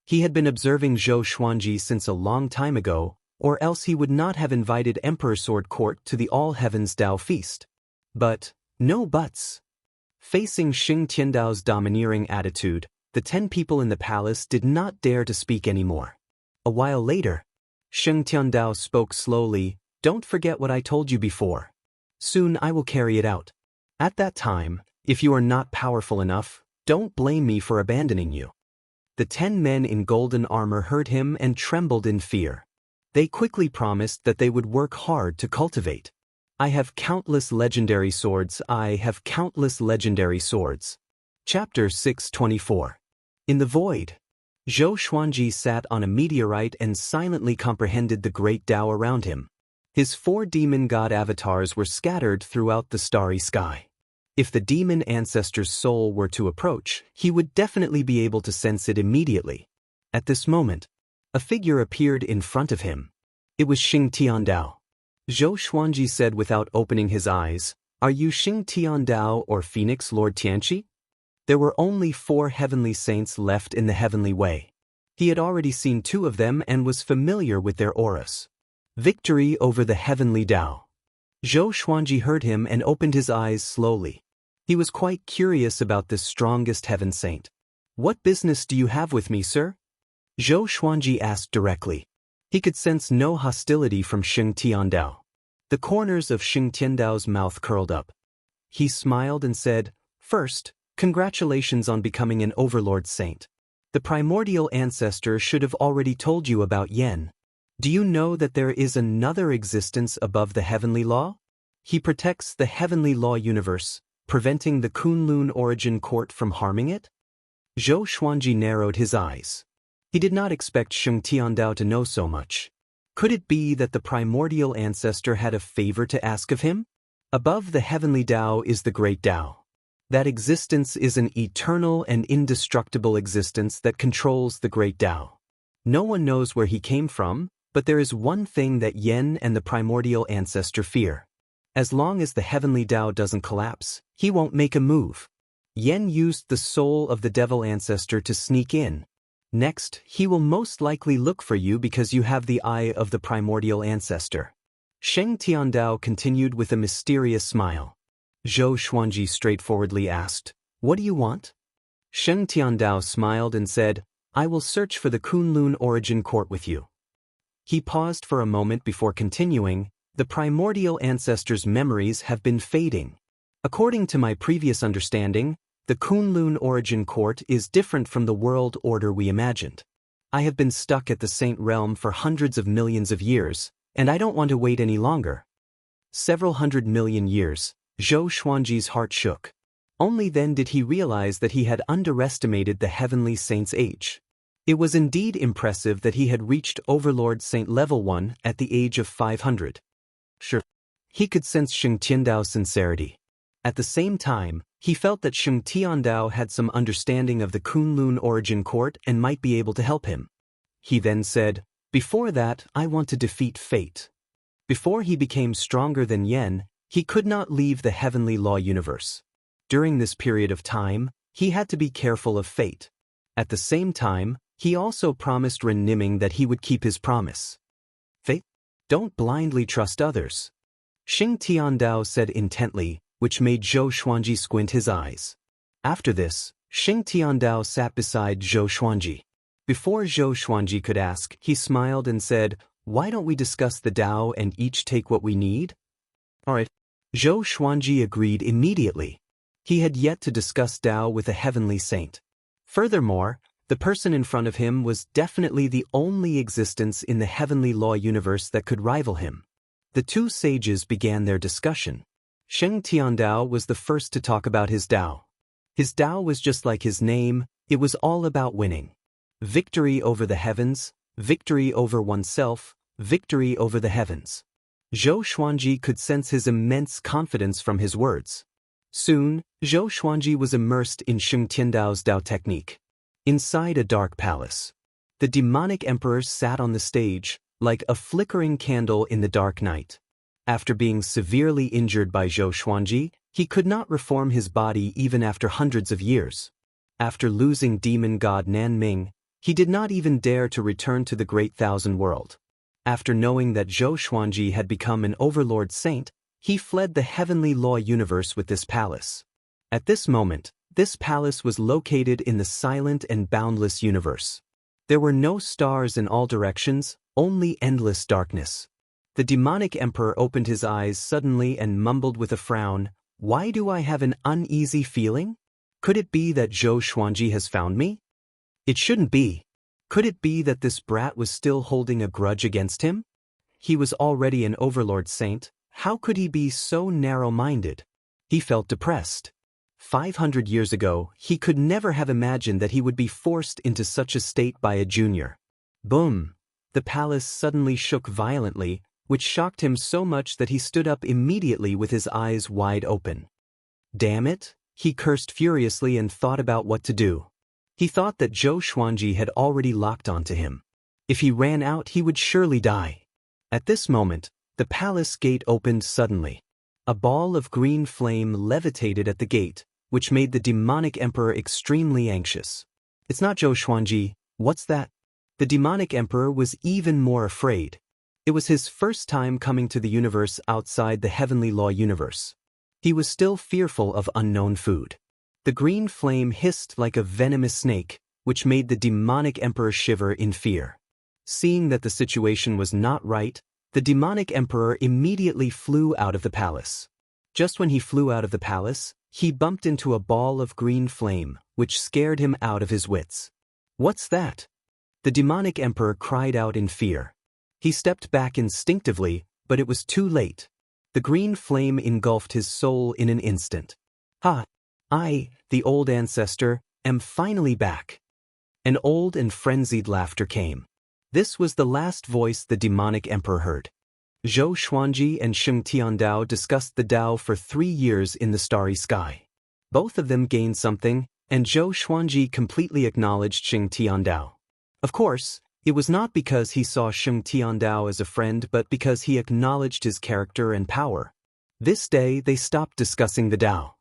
He had been observing Zhou Xuanji since a long time ago, or else he would not have invited Emperor Sword Court to the All Heavens Dao feast. But, no buts. Facing Xing Tiandao's domineering attitude, the 10 people in the palace did not dare to speak anymore. A while later, Sheng Tiandao spoke slowly, "Don't forget what I told you before. Soon I will carry it out. At that time, if you are not powerful enough, don't blame me for abandoning you." The 10 men in golden armor heard him and trembled in fear. They quickly promised that they would work hard to cultivate. "I have countless legendary swords. I have countless legendary swords." Chapter 624. In the void, Zhou Xuanji sat on a meteorite and silently comprehended the great Tao around him. His 4 demon god avatars were scattered throughout the starry sky. If the demon ancestor's soul were to approach, he would definitely be able to sense it immediately. At this moment, a figure appeared in front of him. It was Xing Tiandao. Zhou Xuanji said without opening his eyes, "Are you Xing Tiandao or Phoenix Lord Tianqi?" There were only 4 heavenly saints left in the heavenly way. He had already seen 2 of them and was familiar with their auras. Victory over the heavenly Tao. Zhou Xuanji heard him and opened his eyes slowly. He was quite curious about this strongest heaven saint. "What business do you have with me, sir?" Zhou Xuanji asked directly. He could sense no hostility from Xing Tiandao. The corners of Xing Tiandao's mouth curled up. He smiled and said, "First, congratulations on becoming an overlord saint. The primordial ancestor should have already told you about Yen. Do you know that there is another existence above the heavenly law? He protects the heavenly law universe, preventing the Kunlun origin court from harming it?" Zhou Xuanji narrowed his eyes. He did not expect Xing Tiandao to know so much. Could it be that the primordial ancestor had a favor to ask of him? Above the heavenly Tao is the great Tao. That existence is an eternal and indestructible existence that controls the great Tao. No one knows where he came from, but there is one thing that Yen and the primordial ancestor fear. As long as the heavenly Tao doesn't collapse, he won't make a move. Yen used the soul of the devil ancestor to sneak in. Next, he will most likely look for you because you have the eye of the primordial ancestor. Xing Tiandao continued with a mysterious smile. Zhou Xuanji straightforwardly asked, "What do you want?" Xing Tiandao smiled and said, "I will search for the Kunlun origin court with you." He paused for a moment before continuing, "The primordial ancestor's memories have been fading. According to my previous understanding, the Kunlun origin court is different from the world order we imagined. I have been stuck at the Saint Realm for hundreds of millions of years, and I don't want to wait any longer." Several 100 million years, Zhou Xuanji's heart shook. Only then did he realize that he had underestimated the heavenly saint's age. It was indeed impressive that he had reached Overlord Saint Level 1 at the age of 500. Sure. He could sense Xing Tiandao's sincerity. At the same time, he felt that Xing Tiandao had some understanding of the Kunlun origin court and might be able to help him. He then said, "Before that, I want to defeat fate." Before he became stronger than Yen, he could not leave the heavenly law universe. During this period of time, he had to be careful of fate. At the same time, he also promised Ren Niming that he would keep his promise. "Fate? Don't blindly trust others," Xing Tiandao said intently, which made Zhou Xuanji squint his eyes. After this, Xing Tiandao sat beside Zhou Xuanji. Before Zhou Xuanji could ask, he smiled and said, "Why don't we discuss the Tao and each take what we need?" "All right." Zhou Xuanji agreed immediately. He had yet to discuss Tao with a heavenly saint. Furthermore, the person in front of him was definitely the only existence in the heavenly law universe that could rival him. The 2 sages began their discussion. Xing Tiandao was the first to talk about his Tao. His Tao was just like his name, it was all about winning. Victory over the heavens, victory over oneself, victory over the heavens. Zhou Xuanji could sense his immense confidence from his words. Soon, Zhou Xuanji was immersed in Xing Tiandao's Tao technique. Inside a dark palace, the demonic emperor sat on the stage, like a flickering candle in the dark night. After being severely injured by Zhou Xuanji, he could not reform his body even after hundreds of years. After losing demon god Nanming, he did not even dare to return to the Great Thousand World. After knowing that Zhou Xuanji had become an overlord saint, he fled the heavenly law universe with this palace. At this moment, this palace was located in the silent and boundless universe. There were no stars in all directions, only endless darkness. The demonic emperor opened his eyes suddenly and mumbled with a frown, "Why do I have an uneasy feeling? Could it be that Zhou Xuanji has found me? It shouldn't be. Could it be that this brat was still holding a grudge against him? He was already an overlord saint, how could he be so narrow-minded?" He felt depressed. 500 years ago, he could never have imagined that he would be forced into such a state by a junior. Boom! The palace suddenly shook violently, which shocked him so much that he stood up immediately with his eyes wide open. Damn it, he cursed furiously and thought about what to do. He thought that Zhou Xuanji had already locked onto him. If he ran out, he would surely die. At this moment, the palace gate opened suddenly. A ball of green flame levitated at the gate, which made the demonic emperor extremely anxious. It's not Zhou Xuanji, what's that? The demonic emperor was even more afraid. It was his first time coming to the universe outside the heavenly law universe. He was still fearful of unknown food. The green flame hissed like a venomous snake, which made the demonic emperor shiver in fear. Seeing that the situation was not right, the demonic emperor immediately flew out of the palace. Just when he flew out of the palace, he bumped into a ball of green flame, which scared him out of his wits. What's that? The demonic emperor cried out in fear. He stepped back instinctively, but it was too late. The green flame engulfed his soul in an instant. Ha! I, the old ancestor, am finally back. An old and frenzied laughter came. This was the last voice the demonic emperor heard. Zhou Xuanji and Sheng Tiandao discussed the Tao for 3 years in the starry sky. Both of them gained something, and Zhou Xuanji completely acknowledged Sheng Tiandao. Of course, it was not because he saw Sheng Tiandao as a friend but because he acknowledged his character and power. This day they stopped discussing the Tao.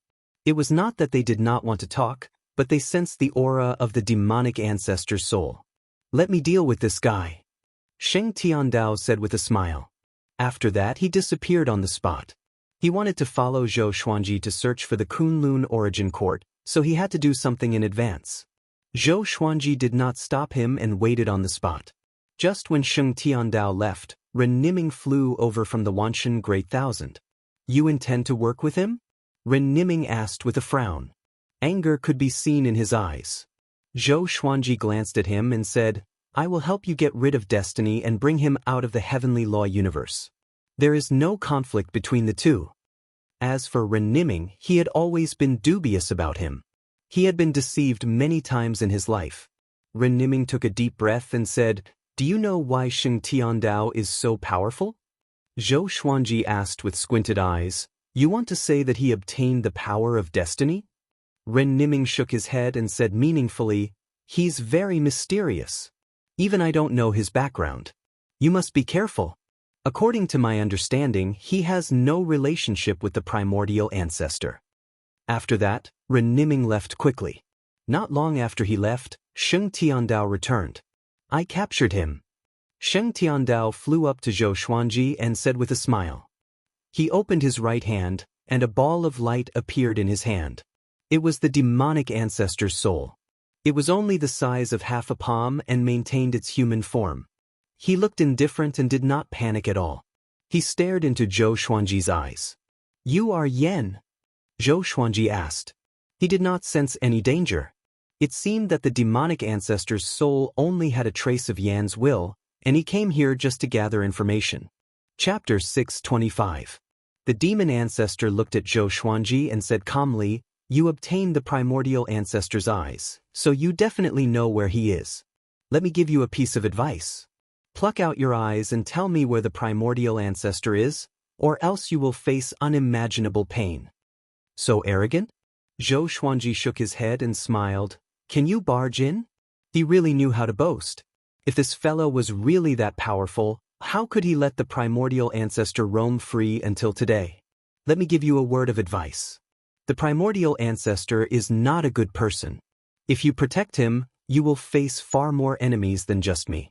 It was not that they did not want to talk, but they sensed the aura of the demonic ancestor's soul. Let me deal with this guy, Sheng Tiandao said with a smile. After that he disappeared on the spot. He wanted to follow Zhou Xuanji to search for the Kunlun origin court, so he had to do something in advance. Zhou Xuanji did not stop him and waited on the spot. Just when Sheng Tiandao left, Ren Niming flew over from the Wanshan Great Thousand. You intend to work with him? Ren Niming asked with a frown. Anger could be seen in his eyes. Zhou Xuanji glanced at him and said, I will help you get rid of Destiny and bring him out of the heavenly law universe. There is no conflict between the two. As for Ren Niming, he had always been dubious about him. He had been deceived many times in his life. Ren Niming took a deep breath and said, Do you know why Sheng Tiandao is so powerful? Zhou Xuanji asked with squinted eyes, You want to say that he obtained the power of destiny? Ren Niming shook his head and said meaningfully, He's very mysterious. Even I don't know his background. You must be careful. According to my understanding, he has no relationship with the primordial ancestor. After that, Ren Niming left quickly. Not long after he left, Sheng Tiandao returned. I captured him. Sheng Tiandao flew up to Zhou Xuanji and said with a smile. He opened his right hand, and a ball of light appeared in his hand. It was the demonic ancestor's soul. It was only the size of half a palm and maintained its human form. He looked indifferent and did not panic at all. He stared into Zhou Xuanji's eyes. You are Yan? Zhou Xuanji asked. He did not sense any danger. It seemed that the demonic ancestor's soul only had a trace of Yan's will, and he came here just to gather information. Chapter 625. The demon ancestor looked at Zhou Xuanji and said calmly, You obtained the primordial ancestor's eyes, so you definitely know where he is. Let me give you a piece of advice. Pluck out your eyes and tell me where the primordial ancestor is, or else you will face unimaginable pain. So arrogant? Zhou Xuanji shook his head and smiled. Can you barge in? He really knew how to boast. If this fellow was really that powerful, how could he let the primordial ancestor roam free until today? Let me give you a word of advice. The primordial ancestor is not a good person. If you protect him, you will face far more enemies than just me.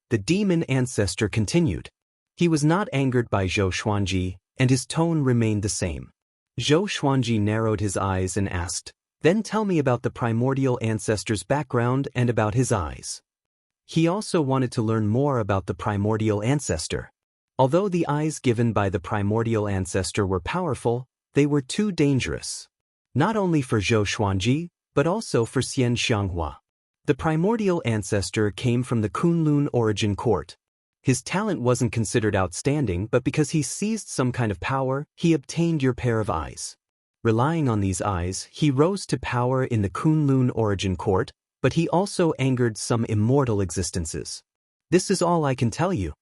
The demon ancestor continued. He was not angered by Zhou Xuanji, and his tone remained the same. Zhou Xuanji narrowed his eyes and asked, Then tell me about the primordial ancestor's background and about his eyes. He also wanted to learn more about the primordial ancestor. Although the eyes given by the primordial ancestor were powerful, they were too dangerous. Not only for Zhou Xuanji, but also for Xian Xianghua. The primordial ancestor came from the Kunlun origin court. His talent wasn't considered outstanding, but because he seized some kind of power, he obtained your pair of eyes. Relying on these eyes, he rose to power in the Kunlun origin court, but he also angered some immortal existences. This is all I can tell you.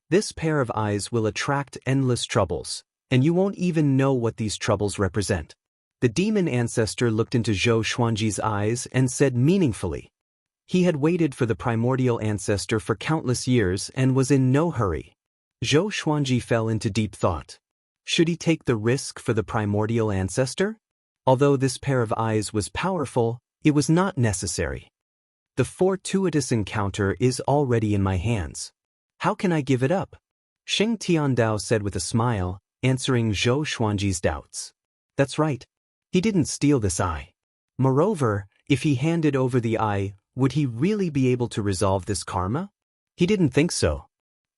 This pair of eyes will attract endless troubles, and you won't even know what these troubles represent. The demon ancestor looked into Zhou Xuanji's eyes and said meaningfully. He had waited for the primordial ancestor for countless years and was in no hurry. Zhou Xuanji fell into deep thought. Should he take the risk for the primordial ancestor? Although this pair of eyes was powerful, it was not necessary. The fortuitous encounter is already in my hands. How can I give it up? Sheng Tiandao said with a smile, answering Zhou Xuanji's doubts. That's right. He didn't steal this eye. Moreover, if he handed over the eye, would he really be able to resolve this karma? He didn't think so.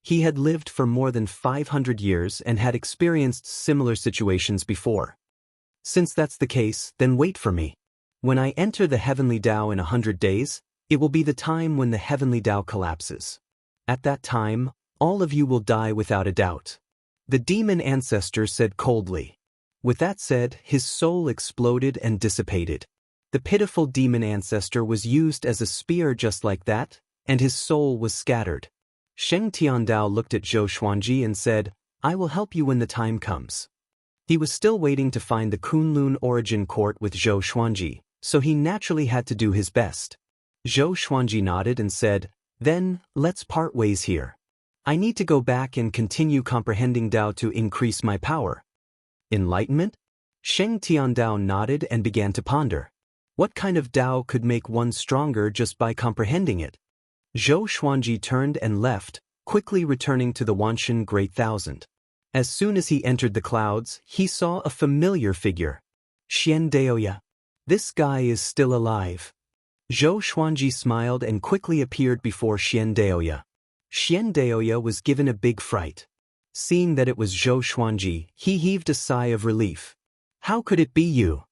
He had lived for more than 500 years and had experienced similar situations before. Since that's the case, then wait for me. When I enter the heavenly Tao in 100 days, it will be the time when the heavenly Tao collapses. At that time, all of you will die without a doubt. The demon ancestor said coldly. With that said, his soul exploded and dissipated. The pitiful demon ancestor was used as a spear just like that, and his soul was scattered. Sheng Tiandao looked at Zhou Xuanji and said, I will help you when the time comes. He was still waiting to find the Kunlun origin court with Zhou Xuanji, so he naturally had to do his best. Zhou Xuanji nodded and said, Then, let's part ways here. I need to go back and continue comprehending Tao to increase my power. Enlightenment? Sheng Tiandao nodded and began to ponder. What kind of Tao could make one stronger just by comprehending it? Zhou Xuanji turned and left, quickly returning to the Wanshan Great Thousand. As soon as he entered the clouds, he saw a familiar figure. Xian Daoya. This guy is still alive. Zhou Xuanji smiled and quickly appeared before Xian Daoya. Xian Daoya was given a big fright. Seeing that it was Zhou Xuanji, he heaved a sigh of relief. How could it be you?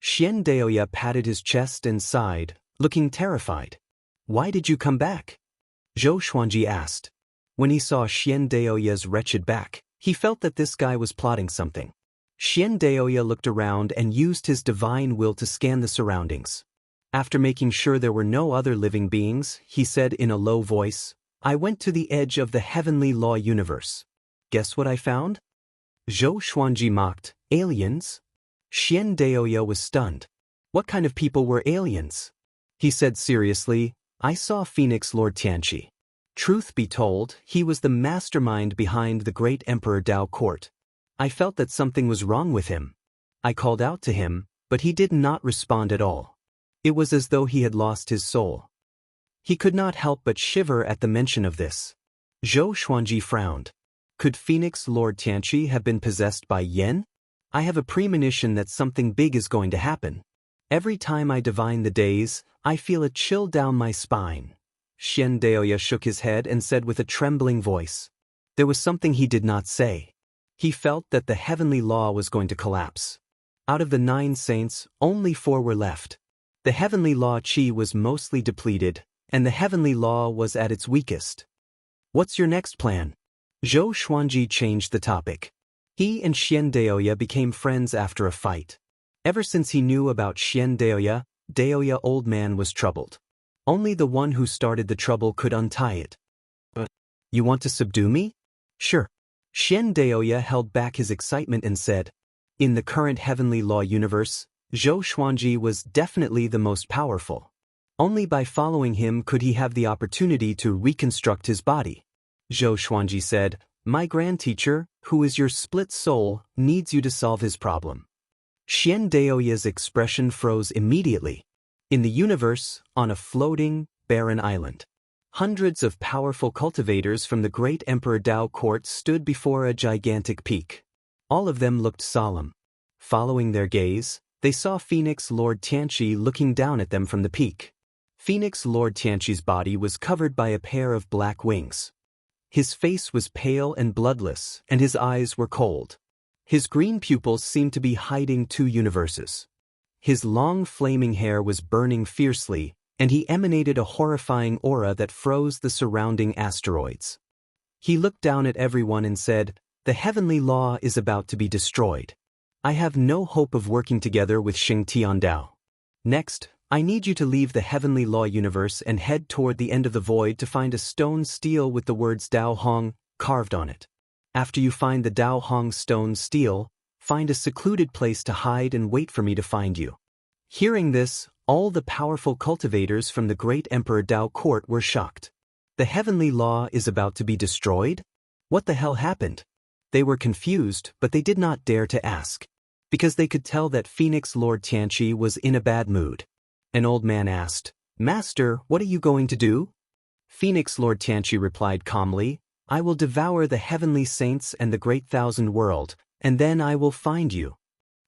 Xian Daoya patted his chest and sighed, looking terrified. Why did you come back? Zhou Xuanji asked. When he saw Xian Daoya's wretched back, he felt that this guy was plotting something. Xian Daoya looked around and used his divine will to scan the surroundings. After making sure there were no other living beings, he said in a low voice, I went to the edge of the heavenly law universe. Guess what I found? Zhou Xuanji mocked, aliens? Xian Daoya was stunned. What kind of people were aliens? He said seriously, I saw Phoenix Lord Tianqi. Truth be told, he was the mastermind behind the great Emperor Dao court. I felt that something was wrong with him. I called out to him, but he did not respond at all. It was as though he had lost his soul. He could not help but shiver at the mention of this. Zhou Xuanji frowned. Could Phoenix Lord Tianqi have been possessed by Yen? I have a premonition that something big is going to happen. Every time I divine the days, I feel a chill down my spine. Xian Daoya shook his head and said with a trembling voice. There was something he did not say. He felt that the heavenly law was going to collapse. Out of the 9 saints, only 4 were left. The heavenly law chi was mostly depleted, and the heavenly law was at its weakest. What's your next plan? Zhou Xuanji changed the topic. He and Xian Daoya became friends after a fight. Ever since he knew about Xian Daoya, Daoya old man was troubled. Only the one who started the trouble could untie it. But, you want to subdue me? Sure. Xian Daoya held back his excitement and said, in the current heavenly law universe, Zhou Xuanji was definitely the most powerful. Only by following him could he have the opportunity to reconstruct his body. Zhou Xuanji said, my grand teacher, who is your split soul, needs you to solve his problem. Xian Daoya's expression froze immediately. In the universe, on a floating, barren island, hundreds of powerful cultivators from the great Emperor Dao court stood before a gigantic peak. All of them looked solemn. Following their gaze, they saw Phoenix Lord Tianqi looking down at them from the peak. Phoenix Lord Tianqi's body was covered by a pair of black wings. His face was pale and bloodless, and his eyes were cold. His green pupils seemed to be hiding 2 universes. His long flaming hair was burning fiercely, and he emanated a horrifying aura that froze the surrounding asteroids. He looked down at everyone and said, the heavenly law is about to be destroyed. I have no hope of working together with Sheng Tiandao. Next, I need you to leave the heavenly law universe and head toward the end of the void to find a stone stele with the words Dao Hong, carved on it. After you find the Dao Hong stone stele, find a secluded place to hide and wait for me to find you. Hearing this, all the powerful cultivators from the great Emperor Dao court were shocked. The heavenly law is about to be destroyed? What the hell happened? They were confused, but they did not dare to ask, because they could tell that Phoenix Lord Tianqi was in a bad mood. An old man asked, "Master, what are you going to do?" Phoenix Lord Tianqi replied calmly, "I will devour the heavenly saints and the great thousand world, and then I will find you."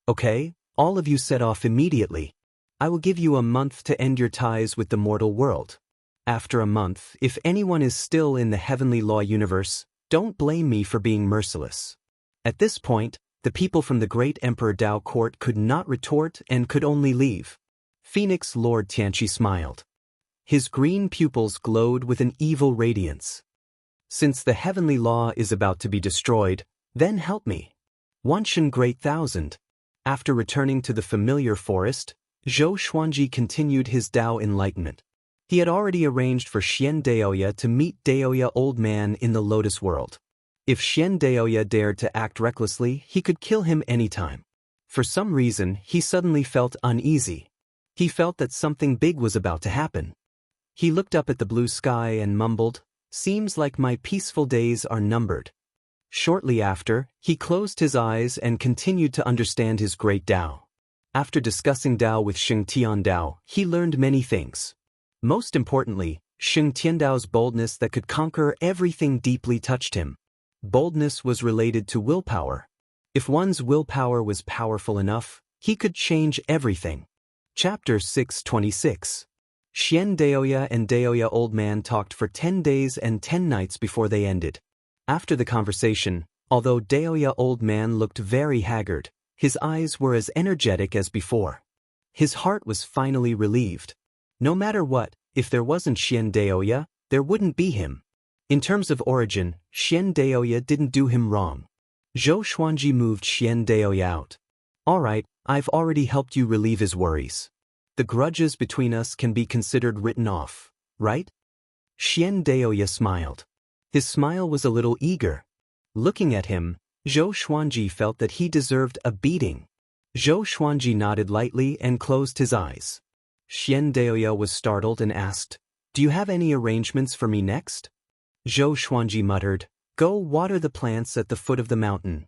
"Okay, all of you set off immediately. I will give you a month to end your ties with the mortal world. After a month, if anyone is still in the heavenly law universe, don't blame me for being merciless." At this point, the people from the great Emperor Dao court could not retort and could only leave. Phoenix Lord Tianqi smiled. His green pupils glowed with an evil radiance. "Since the heavenly law is about to be destroyed, then help me. Wanshan Great Thousand." After returning to the familiar forest, Zhou Xuanji continued his Dao enlightenment. He had already arranged for Xian Daoya to meet Daoya Old Man in the Lotus World. If Xian Daoya dared to act recklessly, he could kill him anytime. For some reason, he suddenly felt uneasy. He felt that something big was about to happen. He looked up at the blue sky and mumbled, "Seems like my peaceful days are numbered." Shortly after, he closed his eyes and continued to understand his great Dao. After discussing Dao with Sheng Tiandao, he learned many things. Most importantly, Sheng Tiandao's boldness that could conquer everything deeply touched him. Boldness was related to willpower. If one's willpower was powerful enough, he could change everything. Chapter 626. Xian Daoya and Daoya Old Man talked for 10 days and 10 nights before they ended. After the conversation, although Daoya Old Man looked very haggard, his eyes were as energetic as before. His heart was finally relieved. No matter what, if there wasn't Xian Daoya, there wouldn't be him. In terms of origin, Xian Daoya didn't do him wrong. Zhou Xuanji moved Xian Daoya out. "Alright, I've already helped you relieve his worries. The grudges between us can be considered written off, right?" Xian Daoya smiled. His smile was a little eager. Looking at him, Zhou Xuanji felt that he deserved a beating. Zhou Xuanji nodded lightly and closed his eyes. Xian Daoya was startled and asked, "Do you have any arrangements for me next?" Zhou Xuanji muttered, "Go water the plants at the foot of the mountain."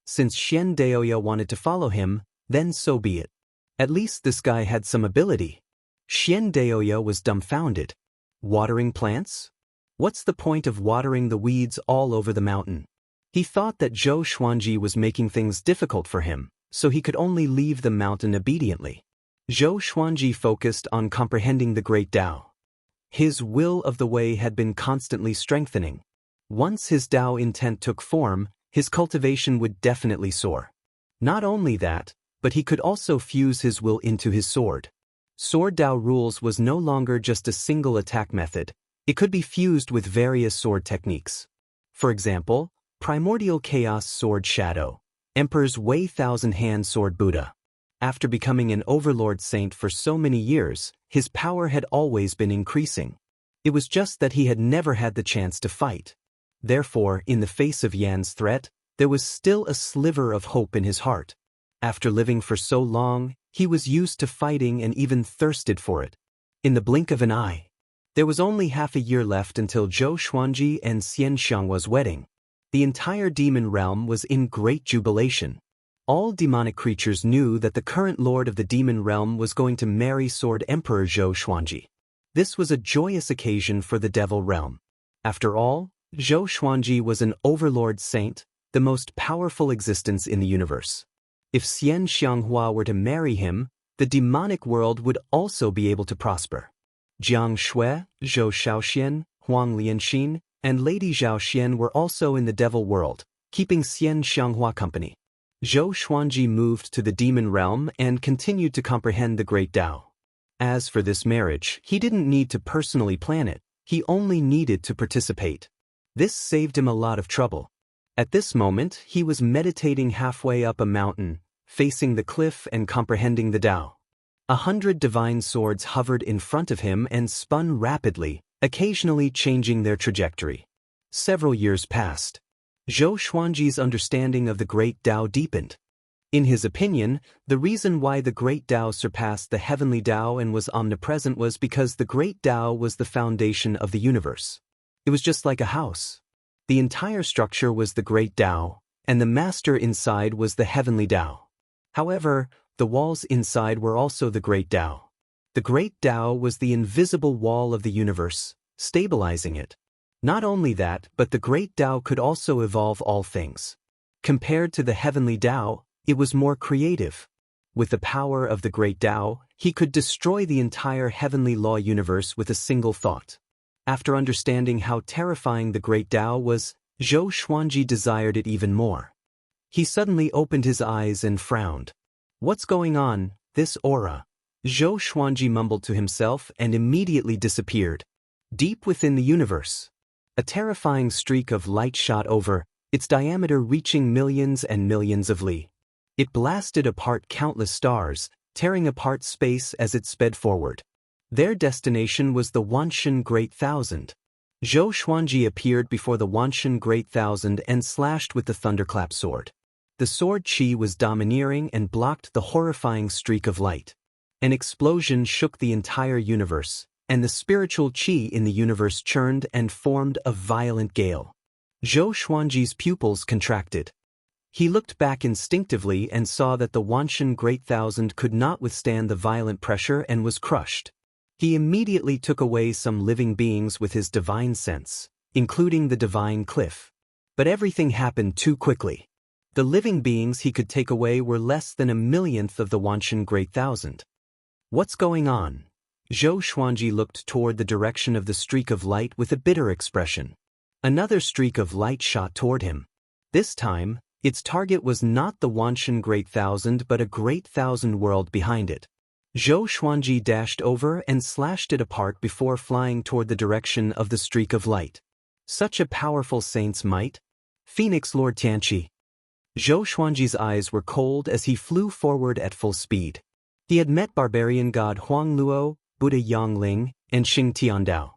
Since Xian Daoya wanted to follow him, then so be it. At least this guy had some ability. Xian Daoya was dumbfounded. Watering plants? What's the point of watering the weeds all over the mountain? He thought that Zhou Xuanji was making things difficult for him, so he could only leave the mountain obediently. Zhou Xuanji focused on comprehending the great Dao. His will of the way had been constantly strengthening. Once his Dao intent took form, his cultivation would definitely soar. Not only that, but he could also fuse his will into his sword. Sword Dao rules was no longer just a single attack method, it could be fused with various sword techniques. For example, Primordial Chaos Sword Shadow, Emperor's Wei Thousand Hand Sword Buddha. After becoming an overlord saint for so many years, his power had always been increasing. It was just that he had never had the chance to fight. Therefore, in the face of Yan's threat, there was still a sliver of hope in his heart. After living for so long, he was used to fighting and even thirsted for it. In the blink of an eye. There was only half a year left until Zhou Xuanji and Xian Xianghua's wedding. The entire demon realm was in great jubilation. All demonic creatures knew that the current lord of the demon realm was going to marry Sword Emperor Zhou Xuanji. This was a joyous occasion for the devil realm. After all, Zhou Xuanji was an overlord saint, the most powerful existence in the universe. If Xian Xianghua were to marry him, the demonic world would also be able to prosper. Jiang Shui, Zhou Shaoxian, Huang Lianxin, and Lady Zhao Xian were also in the devil world, keeping Xian Xianghua company. Zhou Xuanji moved to the demon realm and continued to comprehend the great Dao. As for this marriage, he didn't need to personally plan it, he only needed to participate. This saved him a lot of trouble. At this moment, he was meditating halfway up a mountain, facing the cliff and comprehending the Dao. 100 divine swords hovered in front of him and spun rapidly, occasionally changing their trajectory. Several years passed. Zhou Xuanji's understanding of the Great Tao deepened. In his opinion, the reason why the Great Tao surpassed the Heavenly Tao and was omnipresent was because the Great Tao was the foundation of the universe. It was just like a house. The entire structure was the Great Tao, and the master inside was the Heavenly Tao. However, the walls inside were also the Great Tao. The Great Tao was the invisible wall of the universe, stabilizing it. Not only that, but the Great Tao could also evolve all things. Compared to the Heavenly Tao, it was more creative. With the power of the Great Tao, he could destroy the entire heavenly law universe with a single thought. After understanding how terrifying the Great Tao was, Zhou Xuanji desired it even more. He suddenly opened his eyes and frowned. "What's going on, this aura?" Zhou Xuanji mumbled to himself and immediately disappeared. Deep within the universe, a terrifying streak of light shot over, its diameter reaching millions and millions of li. It blasted apart countless stars, tearing apart space as it sped forward. Their destination was the Wanshan Great Thousand. Zhou Xuanji appeared before the Wanshan Great Thousand and slashed with the thunderclap sword. The sword chi was domineering and blocked the horrifying streak of light. An explosion shook the entire universe, and the spiritual chi in the universe churned and formed a violent gale. Zhou Xuanji's pupils contracted. He looked back instinctively and saw that the Wanshan Great Thousand could not withstand the violent pressure and was crushed. He immediately took away some living beings with his divine sense, including the divine cliff. But everything happened too quickly. The living beings he could take away were less than a millionth of the Wanshan Great Thousand. "What's going on?" Zhou Xuanji looked toward the direction of the streak of light with a bitter expression. Another streak of light shot toward him. This time, its target was not the Wanshan Great Thousand but a Great Thousand world behind it. Zhou Xuanji dashed over and slashed it apart before flying toward the direction of the streak of light. Such a powerful saint's might? Phoenix Lord Tianqi. Zhou Xuanji's eyes were cold as he flew forward at full speed. He had met barbarian god Huang Luo, Buddha Yangling, and Xing Tiandao.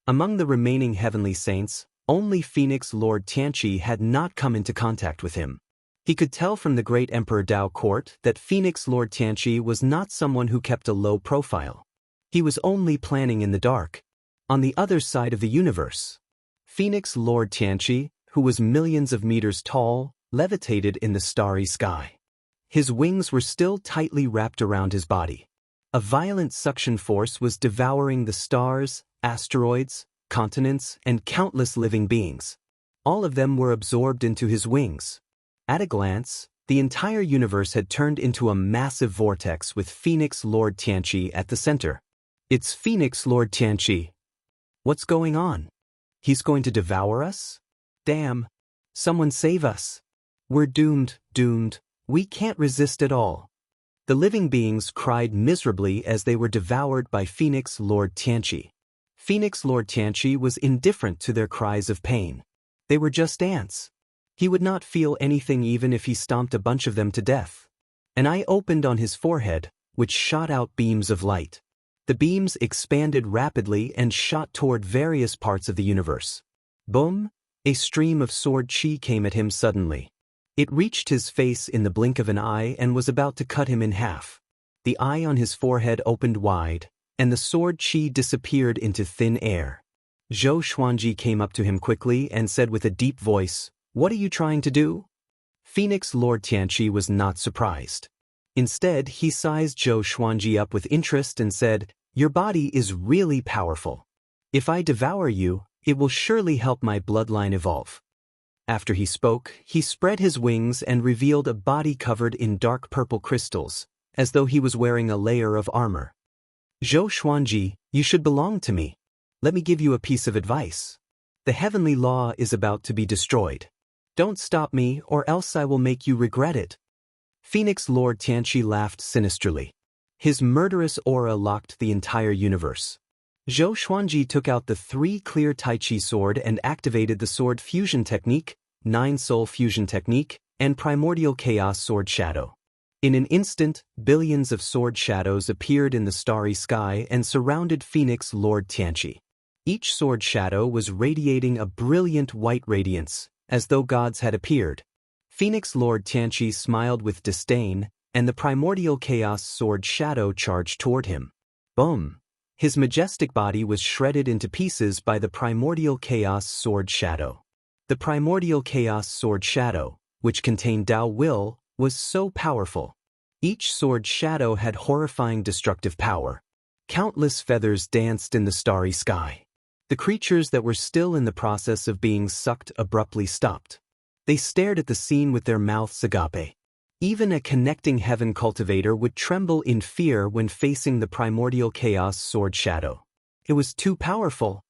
Among the remaining heavenly saints, only Phoenix Lord Tianqi had not come into contact with him. He could tell from the great Emperor Dao court that Phoenix Lord Tianqi was not someone who kept a low profile. He was only planning in the dark. On the other side of the universe, Phoenix Lord Tianqi, who was millions of meters tall, levitated in the starry sky. His wings were still tightly wrapped around his body. A violent suction force was devouring the stars, asteroids, continents, and countless living beings. All of them were absorbed into his wings. At a glance, the entire universe had turned into a massive vortex with Phoenix Lord Tianqi at the center. "It's Phoenix Lord Tianqi. What's going on? He's going to devour us? Damn! Someone save us! We're doomed, doomed. We can't resist at all." The living beings cried miserably as they were devoured by Phoenix Lord Tianqi. Phoenix Lord Tianqi was indifferent to their cries of pain. They were just ants. He would not feel anything even if he stomped a bunch of them to death. An eye opened on his forehead, which shot out beams of light. The beams expanded rapidly and shot toward various parts of the universe. Boom! A stream of sword chi came at him suddenly. It reached his face in the blink of an eye and was about to cut him in half. The eye on his forehead opened wide, and the sword chi disappeared into thin air. Zhou Xuanji came up to him quickly and said with a deep voice, "What are you trying to do?" Phoenix Lord Tianqi was not surprised. Instead, he sized Zhou Xuanji up with interest and said, "Your body is really powerful. If I devour you, it will surely help my bloodline evolve." After he spoke, he spread his wings and revealed a body covered in dark purple crystals, as though he was wearing a layer of armor. "Zhou Xuanji, you should belong to me. Let me give you a piece of advice. The heavenly law is about to be destroyed. Don't stop me or else I will make you regret it." Phoenix Lord Tianqi laughed sinisterly. His murderous aura locked the entire universe. Zhou Xuanji took out the 3 clear Tai Chi sword and activated the sword fusion technique, 9 soul fusion technique, and primordial chaos sword shadow. In an instant, billions of sword shadows appeared in the starry sky and surrounded Phoenix Lord Tianqi. Each sword shadow was radiating a brilliant white radiance, as though gods had appeared. Phoenix Lord Tianqi smiled with disdain, and the primordial chaos sword shadow charged toward him. Boom! His majestic body was shredded into pieces by the primordial chaos sword shadow. The primordial chaos sword shadow, which contained Tao Will, was so powerful. Each sword shadow had horrifying destructive power. Countless feathers danced in the starry sky. The creatures that were still in the process of being sucked abruptly stopped. They stared at the scene with their mouths agape. Even a connecting heaven cultivator would tremble in fear when facing the primordial chaos sword shadow. It was too powerful.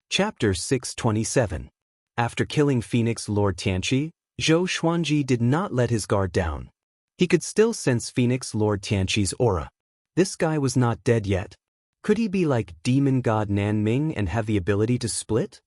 Chapter 627. After killing Phoenix Lord Tianqi, Zhou Xuanji did not let his guard down. He could still sense Phoenix Lord Tianqi's aura. This guy was not dead yet. Could he be like demon god Nanming and have the ability to split?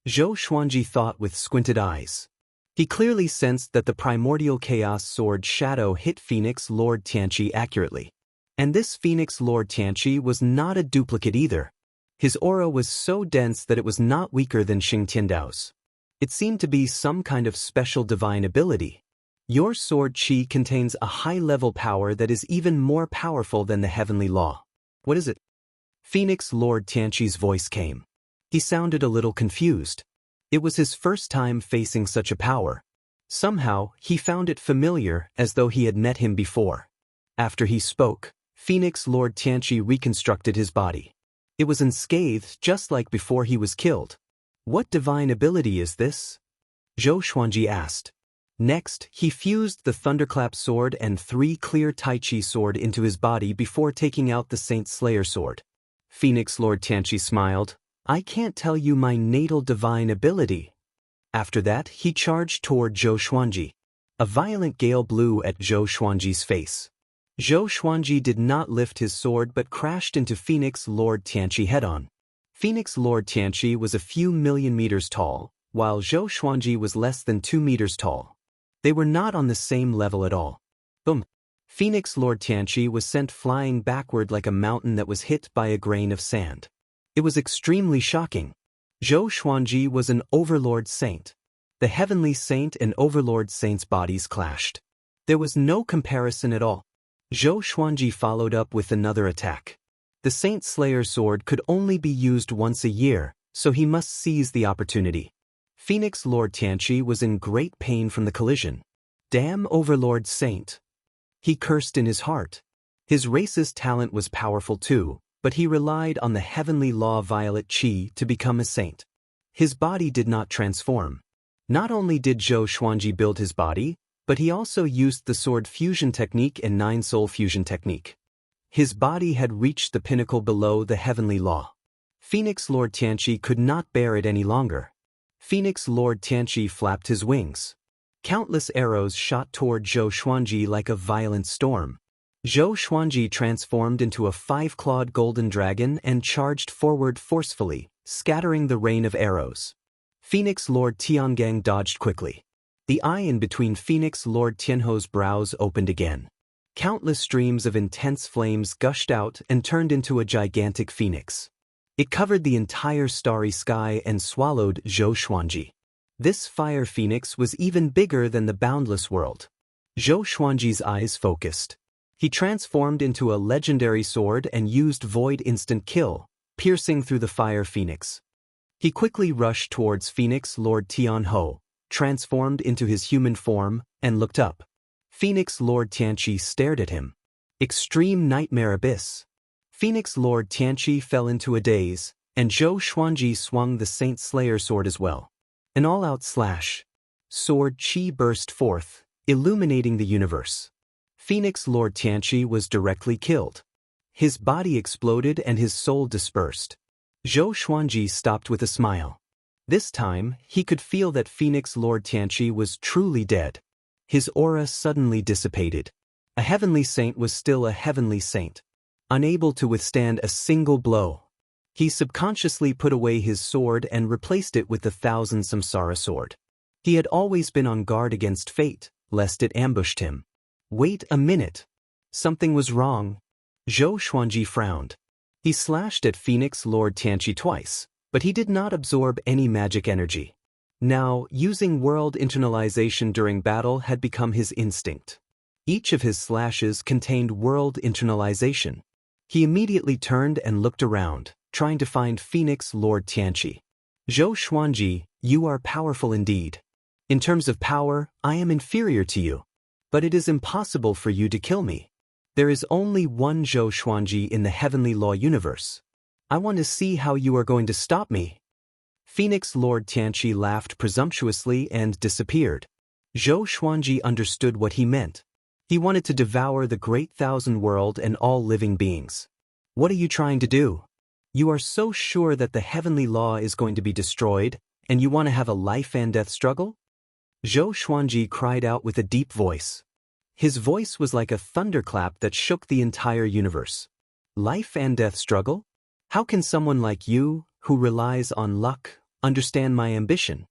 Zhou Xuanji thought with squinted eyes. He clearly sensed that the primordial chaos sword shadow hit Phoenix Lord Tianqi accurately. And this Phoenix Lord Tianqi was not a duplicate either. His aura was so dense that it was not weaker than Xing Tiandao's. It seemed to be some kind of special divine ability. Your sword qi contains a high-level power that is even more powerful than the heavenly law. What is it? Phoenix Lord Tianqi's voice came. He sounded a little confused. It was his first time facing such a power. Somehow, he found it familiar, as though he had met him before. After he spoke, Phoenix Lord Tianqi reconstructed his body. It was unscathed just like before he was killed. What divine ability is this? Zhou Xuanji asked. Next, he fused the Thunderclap sword and 3 clear Tai Chi sword into his body before taking out the Saint Slayer sword. Phoenix Lord Tianqi smiled. I can't tell you my natal divine ability. After that, he charged toward Zhou Xuanji. A violent gale blew at Zhou Xuanji's face. Zhou Xuanji did not lift his sword but crashed into Phoenix Lord Tianqi head-on. Phoenix Lord Tianqi was a few million meters tall, while Zhou Xuanji was less than 2 meters tall. They were not on the same level at all. Boom! Phoenix Lord Tianqi was sent flying backward like a mountain that was hit by a grain of sand. It was extremely shocking. Zhou Xuanji was an overlord saint. The heavenly saint and overlord saint's bodies clashed. There was no comparison at all. Zhou Xuanji followed up with another attack. The Saint Slayer sword could only be used once a year, so he must seize the opportunity. Phoenix Lord Tianqi was in great pain from the collision. Damn overlord saint! He cursed in his heart. His racist talent was powerful too, but he relied on the heavenly law violet qi to become a saint. His body did not transform. Not only did Zhou Xuanji build his body, but he also used the sword fusion technique and 9-soul fusion technique. His body had reached the pinnacle below the heavenly law. Phoenix Lord Tianqi could not bear it any longer. Phoenix Lord Tianqi flapped his wings. Countless arrows shot toward Zhou Xuanji like a violent storm. Zhou Xuanji transformed into a 5-clawed golden dragon and charged forward forcefully, scattering the rain of arrows. Phoenix Lord Tiangang dodged quickly. The eye in between Phoenix Lord Tianho's brows opened again. Countless streams of intense flames gushed out and turned into a gigantic phoenix. It covered the entire starry sky and swallowed Zhou Xuanji. This fire phoenix was even bigger than the boundless world. Zhou Xuanji's eyes focused. He transformed into a legendary sword and used Void Instant Kill, piercing through the fire phoenix. He quickly rushed towards Phoenix Lord Tianho, transformed into his human form, and looked up. Phoenix Lord Tianqi stared at him. Extreme Nightmare Abyss. Phoenix Lord Tianqi fell into a daze, and Zhou Xuanji swung the Saint Slayer sword as well. An all-out slash. Sword qi burst forth, illuminating the universe. Phoenix Lord Tianqi was directly killed. His body exploded and his soul dispersed. Zhou Xuanji stopped with a smile. This time, he could feel that Phoenix Lord Tianqi was truly dead. His aura suddenly dissipated. A heavenly saint was still a heavenly saint, unable to withstand a single blow. He subconsciously put away his sword and replaced it with the Thousand Samsara sword. He had always been on guard against fate, lest it ambushed him. Wait a minute. Something was wrong. Zhou Xuanji frowned. He slashed at Phoenix Lord Tianqi twice, but he did not absorb any magic energy. Now, using world internalization during battle had become his instinct. Each of his slashes contained world internalization. He immediately turned and looked around, trying to find Phoenix Lord Tianqi. Zhou Xuanji, you are powerful indeed. In terms of power, I am inferior to you. But it is impossible for you to kill me. There is only one Zhou Xuanji in the heavenly law universe. I want to see how you are going to stop me. Phoenix Lord Tianqi laughed presumptuously and disappeared. Zhou Xuanji understood what he meant. He wanted to devour the great thousand world and all living beings. What are you trying to do? You are so sure that the heavenly law is going to be destroyed, and you want to have a life and death struggle? Zhou Xuanji cried out with a deep voice. His voice was like a thunderclap that shook the entire universe. Life and death struggle? How can someone like you, who relies on luck, understand my ambition?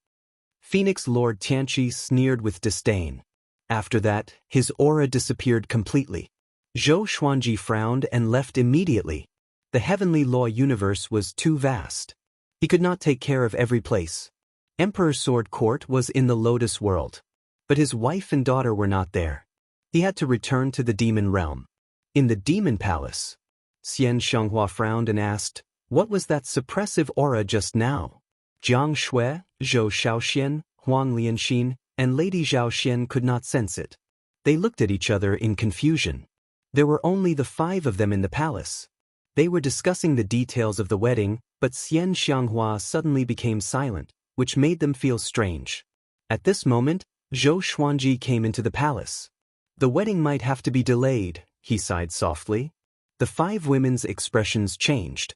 Phoenix Lord Tianqi sneered with disdain. After that, his aura disappeared completely. Zhou Xuanji frowned and left immediately. The heavenly law universe was too vast. He could not take care of every place. Emperor Sword Court was in the Lotus World. But his wife and daughter were not there. He had to return to the demon realm. In the demon palace, Xian Shenghua frowned and asked, what was that suppressive aura just now? Jiang Shui, Zhou Shaoxian, Huang Lianxin, and Lady Zhao Xian could not sense it. They looked at each other in confusion. There were only the 5 of them in the palace. They were discussing the details of the wedding, but Xian Shenghua suddenly became silent, which made them feel strange. At this moment, Zhou Xuanji came into the palace. The wedding might have to be delayed, he sighed softly. The 5 women's expressions changed.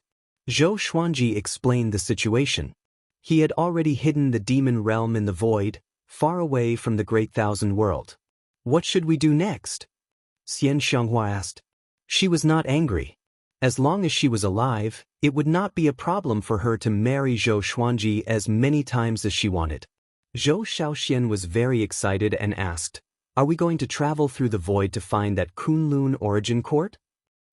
Zhou Xuanji explained the situation. He had already hidden the demon realm in the void, far away from the great thousand world. What should we do next? Xian Shenghua asked. She was not angry. As long as she was alive, it would not be a problem for her to marry Zhou Xuanji as many times as she wanted. Zhou Shaoxian was very excited and asked, are we going to travel through the void to find that Kunlun origin court?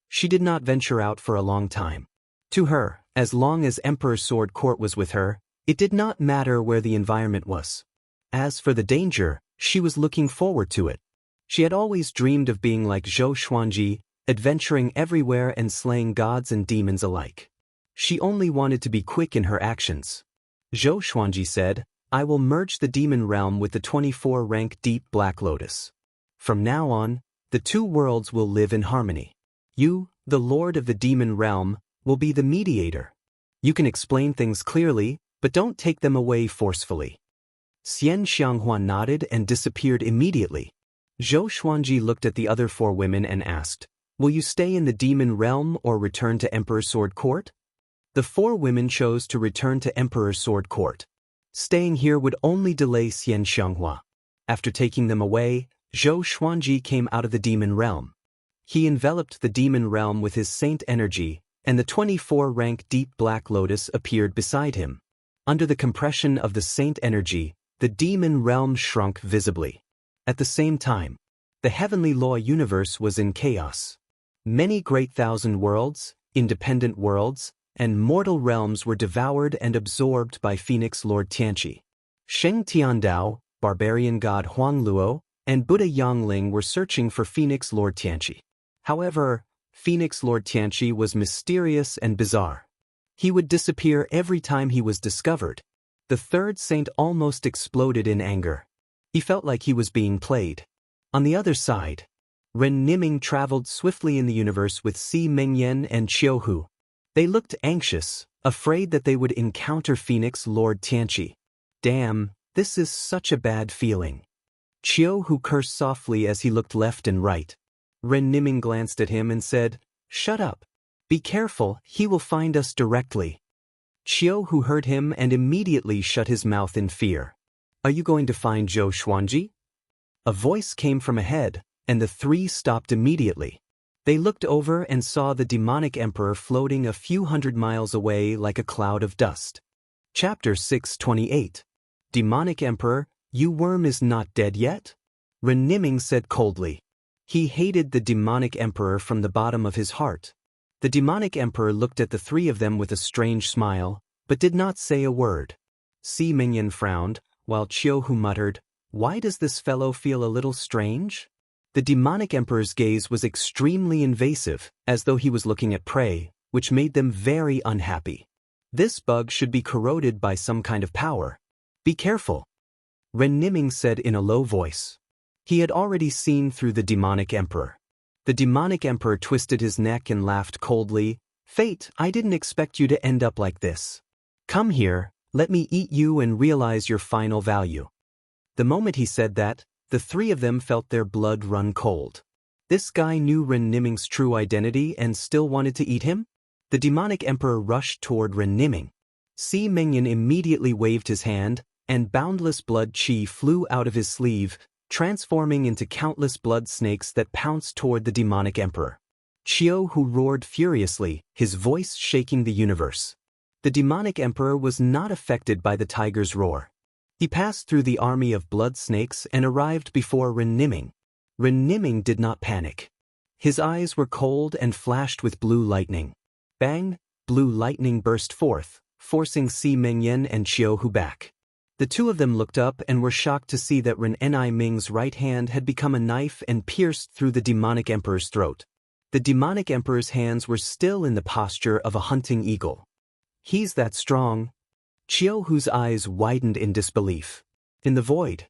She did not venture out for a long time. To her, as long as Emperor Sword Court was with her, it did not matter where the environment was. As for the danger, she was looking forward to it. She had always dreamed of being like Zhou Xuanji, adventuring everywhere and slaying gods and demons alike. She only wanted to be quick in her actions. Zhou Xuanji said, I will merge the demon realm with the 24-rank deep Black Lotus. From now on, the 2 worlds will live in harmony. You, the Lord of the demon realm, will be the mediator. You can explain things clearly, but don't take them away forcefully. Xian Xianghua nodded and disappeared immediately. Zhou Xuanji looked at the other 4 women and asked, will you stay in the demon realm or return to Emperor Sword Court? The 4 women chose to return to Emperor Sword Court. Staying here would only delay Xian Shenghua. After taking them away, Zhou Xuanji came out of the demon realm. He enveloped the demon realm with his saint energy, and the 24-rank deep Black Lotus appeared beside him. Under the compression of the saint energy, the demon realm shrunk visibly. At the same time, the heavenly law universe was in chaos. Many great thousand worlds, independent worlds, and mortal realms were devoured and absorbed by Phoenix Lord Tianqi. Sheng Tiandao, barbarian god Huang Luo, and Buddha Yangling were searching for Phoenix Lord Tianqi. However, Phoenix Lord Tianqi was mysterious and bizarre. He would disappear every time he was discovered. The 3rd saint almost exploded in anger. He felt like he was being played. On the other side, Ren Niming traveled swiftly in the universe with Si Mengyan and Qiu Hu. They looked anxious, afraid that they would encounter Phoenix Lord Tianqi. Damn, this is such a bad feeling. Qiu Hu cursed softly as he looked left and right. Ren Niming glanced at him and said, shut up. Be careful, he will find us directly. Qiu Hu heard him and immediately shut his mouth in fear. Are you going to find Zhou Xuanji? A voice came from ahead, and the 3 stopped immediately. They looked over and saw the demonic emperor floating a few hundred miles away like a cloud of dust. Chapter 628. Demonic Emperor, you worm is not dead yet? Ren Niming said coldly. He hated the demonic emperor from the bottom of his heart. The demonic emperor looked at the 3 of them with a strange smile, but did not say a word. Si Mingyan frowned, while Qiuhu muttered, "Why does this fellow feel a little strange?" The demonic emperor's gaze was extremely invasive, as though he was looking at prey, which made them very unhappy. This bug should be corroded by some kind of power. Be careful, Ren Niming said in a low voice. He had already seen through the demonic emperor. The demonic emperor twisted his neck and laughed coldly. "Fate, I didn't expect you to end up like this. Come here, let me eat you and realize your final value." The moment he said that, the three of them felt their blood run cold. This guy knew Ren Niming's true identity and still wanted to eat him? The demonic emperor rushed toward Ren Niming. Si Mingyan immediately waved his hand, and boundless blood qi flew out of his sleeve, transforming into countless blood snakes that pounced toward the demonic emperor. Qiuhu roared furiously, his voice shaking the universe. The demonic emperor was not affected by the tiger's roar. He passed through the army of blood snakes and arrived before Ren Niming. Ren Niming did not panic. His eyes were cold and flashed with blue lightning. Bang! Blue lightning burst forth, forcing Si Mingyan and Qiuhu back. The two of them looked up and were shocked to see that Ren Niming's right hand had become a knife and pierced through the demonic emperor's throat. The demonic emperor's hands were still in the posture of a hunting eagle. "He's that strong." Qiuhu's eyes widened in disbelief. In the void,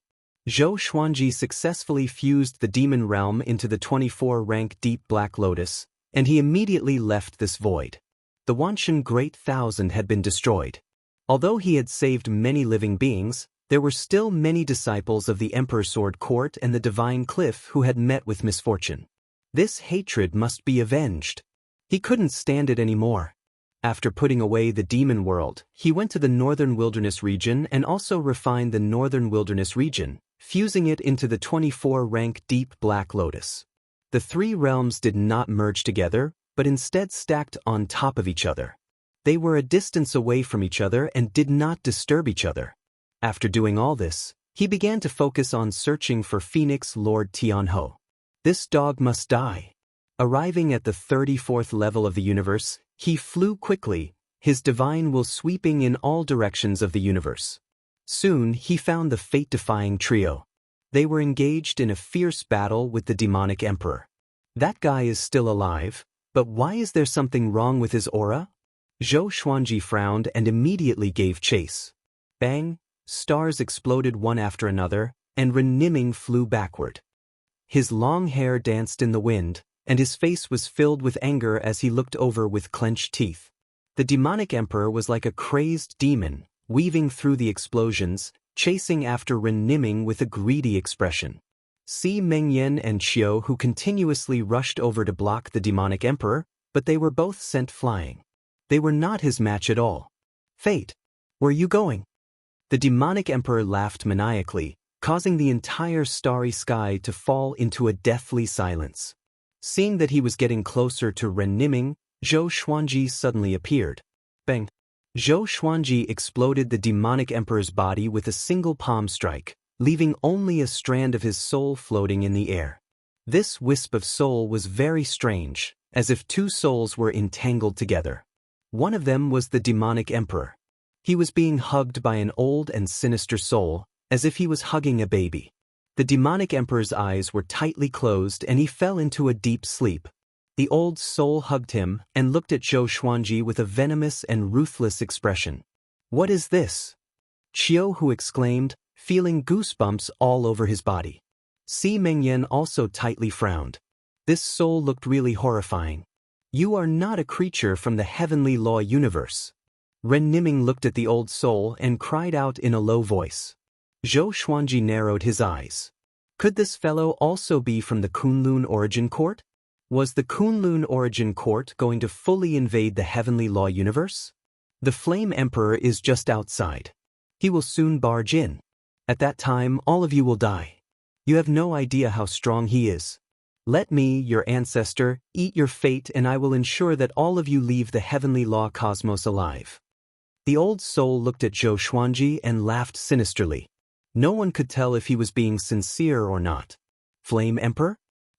Zhou Xuanji successfully fused the demon realm into the 24-rank deep black lotus, and he immediately left this void. The Wanshan Great Thousand had been destroyed. Although he had saved many living beings, there were still many disciples of the Emperor Sword Court and the Divine Cliff who had met with misfortune. This hatred must be avenged. He couldn't stand it anymore. After putting away the demon world, he went to the Northern Wilderness region and also refined the Northern Wilderness region, fusing it into the 24-rank Deep Black Lotus. The three realms did not merge together, but instead stacked on top of each other. They were a distance away from each other and did not disturb each other. After doing all this, he began to focus on searching for Phoenix Lord Tianho. This dog must die. Arriving at the 34th level of the universe, he flew quickly, his divine will sweeping in all directions of the universe. Soon he found the fate-defying trio. They were engaged in a fierce battle with the demonic emperor. That guy is still alive, but why is there something wrong with his aura? Zhou Xuanji frowned and immediately gave chase. Bang! Stars exploded one after another, and Ren Niming flew backward. His long hair danced in the wind, and his face was filled with anger as he looked over with clenched teeth. The demonic emperor was like a crazed demon, weaving through the explosions, chasing after Ren Niming with a greedy expression. Si Mingyan and Qiuhu continuously rushed over to block the demonic emperor, but they were both sent flying. They were not his match at all. "Fate, where are you going?" The demonic emperor laughed maniacally, causing the entire starry sky to fall into a deathly silence. Seeing that he was getting closer to Ren Niming, Zhou Xuanji suddenly appeared. Bang! Zhou Xuanji exploded the demonic emperor's body with a single palm strike, leaving only a strand of his soul floating in the air. This wisp of soul was very strange, as if two souls were entangled together. One of them was the demonic emperor. He was being hugged by an old and sinister soul, as if he was hugging a baby. The demonic emperor's eyes were tightly closed and he fell into a deep sleep. The old soul hugged him and looked at Zhou Xuanji with a venomous and ruthless expression. "What is this?" Qiuhu exclaimed, feeling goosebumps all over his body. Si Mingyan also tightly frowned. This soul looked really horrifying. "You are not a creature from the heavenly law universe." Ren Niming looked at the old soul and cried out in a low voice. Zhou Xuanji narrowed his eyes. Could this fellow also be from the Kunlun Origin Court? Was the Kunlun Origin Court going to fully invade the heavenly law universe? The Flame Emperor is just outside. He will soon barge in. At that time, all of you will die. You have no idea how strong he is. Let me, your ancestor, eat your fate, and I will ensure that all of you leave the heavenly law cosmos alive. The old soul looked at Zhou Xuanji and laughed sinisterly. No one could tell if he was being sincere or not. Flame Emperor?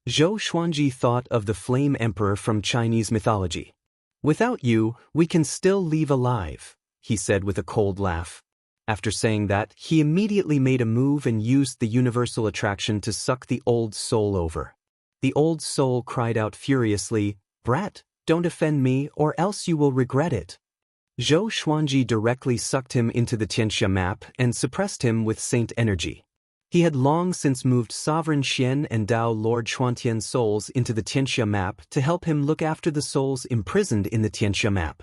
Zhou Xuanji thought of the Flame Emperor from Chinese mythology. "Without you, we can still leave alive," he said with a cold laugh. After saying that, he immediately made a move and used the universal attraction to suck the old soul over. The old soul cried out furiously, "Brat, don't offend me or else you will regret it." Zhou Xuanji directly sucked him into the Tianxia map and suppressed him with saint energy. He had long since moved Sovereign Xian and Dao Lord Xuantian's souls into the Tianxia map to help him look after the souls imprisoned in the Tianxia map.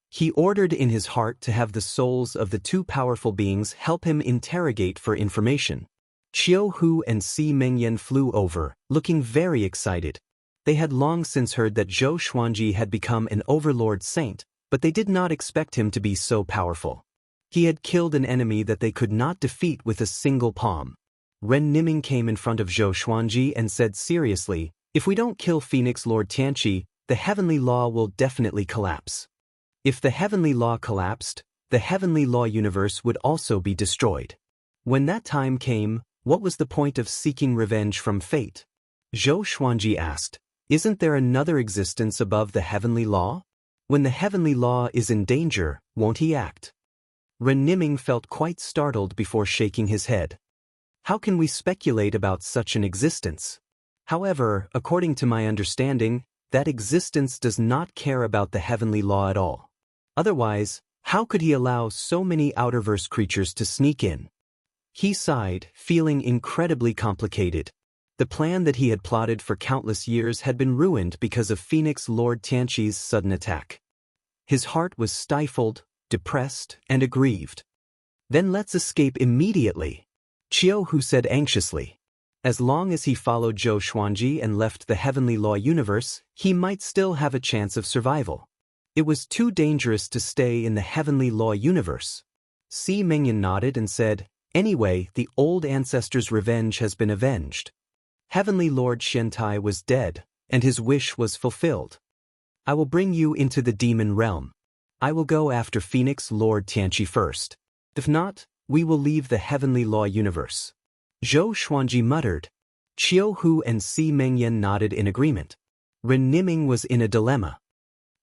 He ordered in his heart to have the souls of the two powerful beings help him interrogate for information. Qiu Hu and Si Mengyan flew over, looking very excited. They had long since heard that Zhou Xuanji had become an overlord saint, but they did not expect him to be so powerful. He had killed an enemy that they could not defeat with a single palm. Ren Niming came in front of Zhou Xuanji and said seriously, "If we don't kill Phoenix Lord Tianqi, the heavenly law will definitely collapse. If the heavenly law collapsed, the heavenly law universe would also be destroyed." When that time came, what was the point of seeking revenge from fate? Zhou Xuanji asked, "Isn't there another existence above the heavenly law? When the heavenly law is in danger, won't he act?" Ren Niming felt quite startled before shaking his head. "How can we speculate about such an existence? However, according to my understanding, that existence does not care about the heavenly law at all. Otherwise, how could he allow so many outerverse creatures to sneak in?" He sighed, feeling incredibly complicated. The plan that he had plotted for countless years had been ruined because of Phoenix Lord Tianqi's sudden attack. His heart was stifled, depressed, and aggrieved. "Then let's escape immediately," Qiu Hu said anxiously. As long as he followed Zhou Xuanji and left the heavenly law universe, he might still have a chance of survival. It was too dangerous to stay in the heavenly law universe. Si Mengyan nodded and said, "Anyway, the old ancestor's revenge has been avenged. Heavenly Lord Xiantai was dead, and his wish was fulfilled. I will bring you into the demon realm. I will go after Phoenix Lord Tianqi first. If not, we will leave the heavenly law universe." Zhou Xuanji muttered. Qiu Hu and Si Mengyan nodded in agreement. Ren Niming was in a dilemma.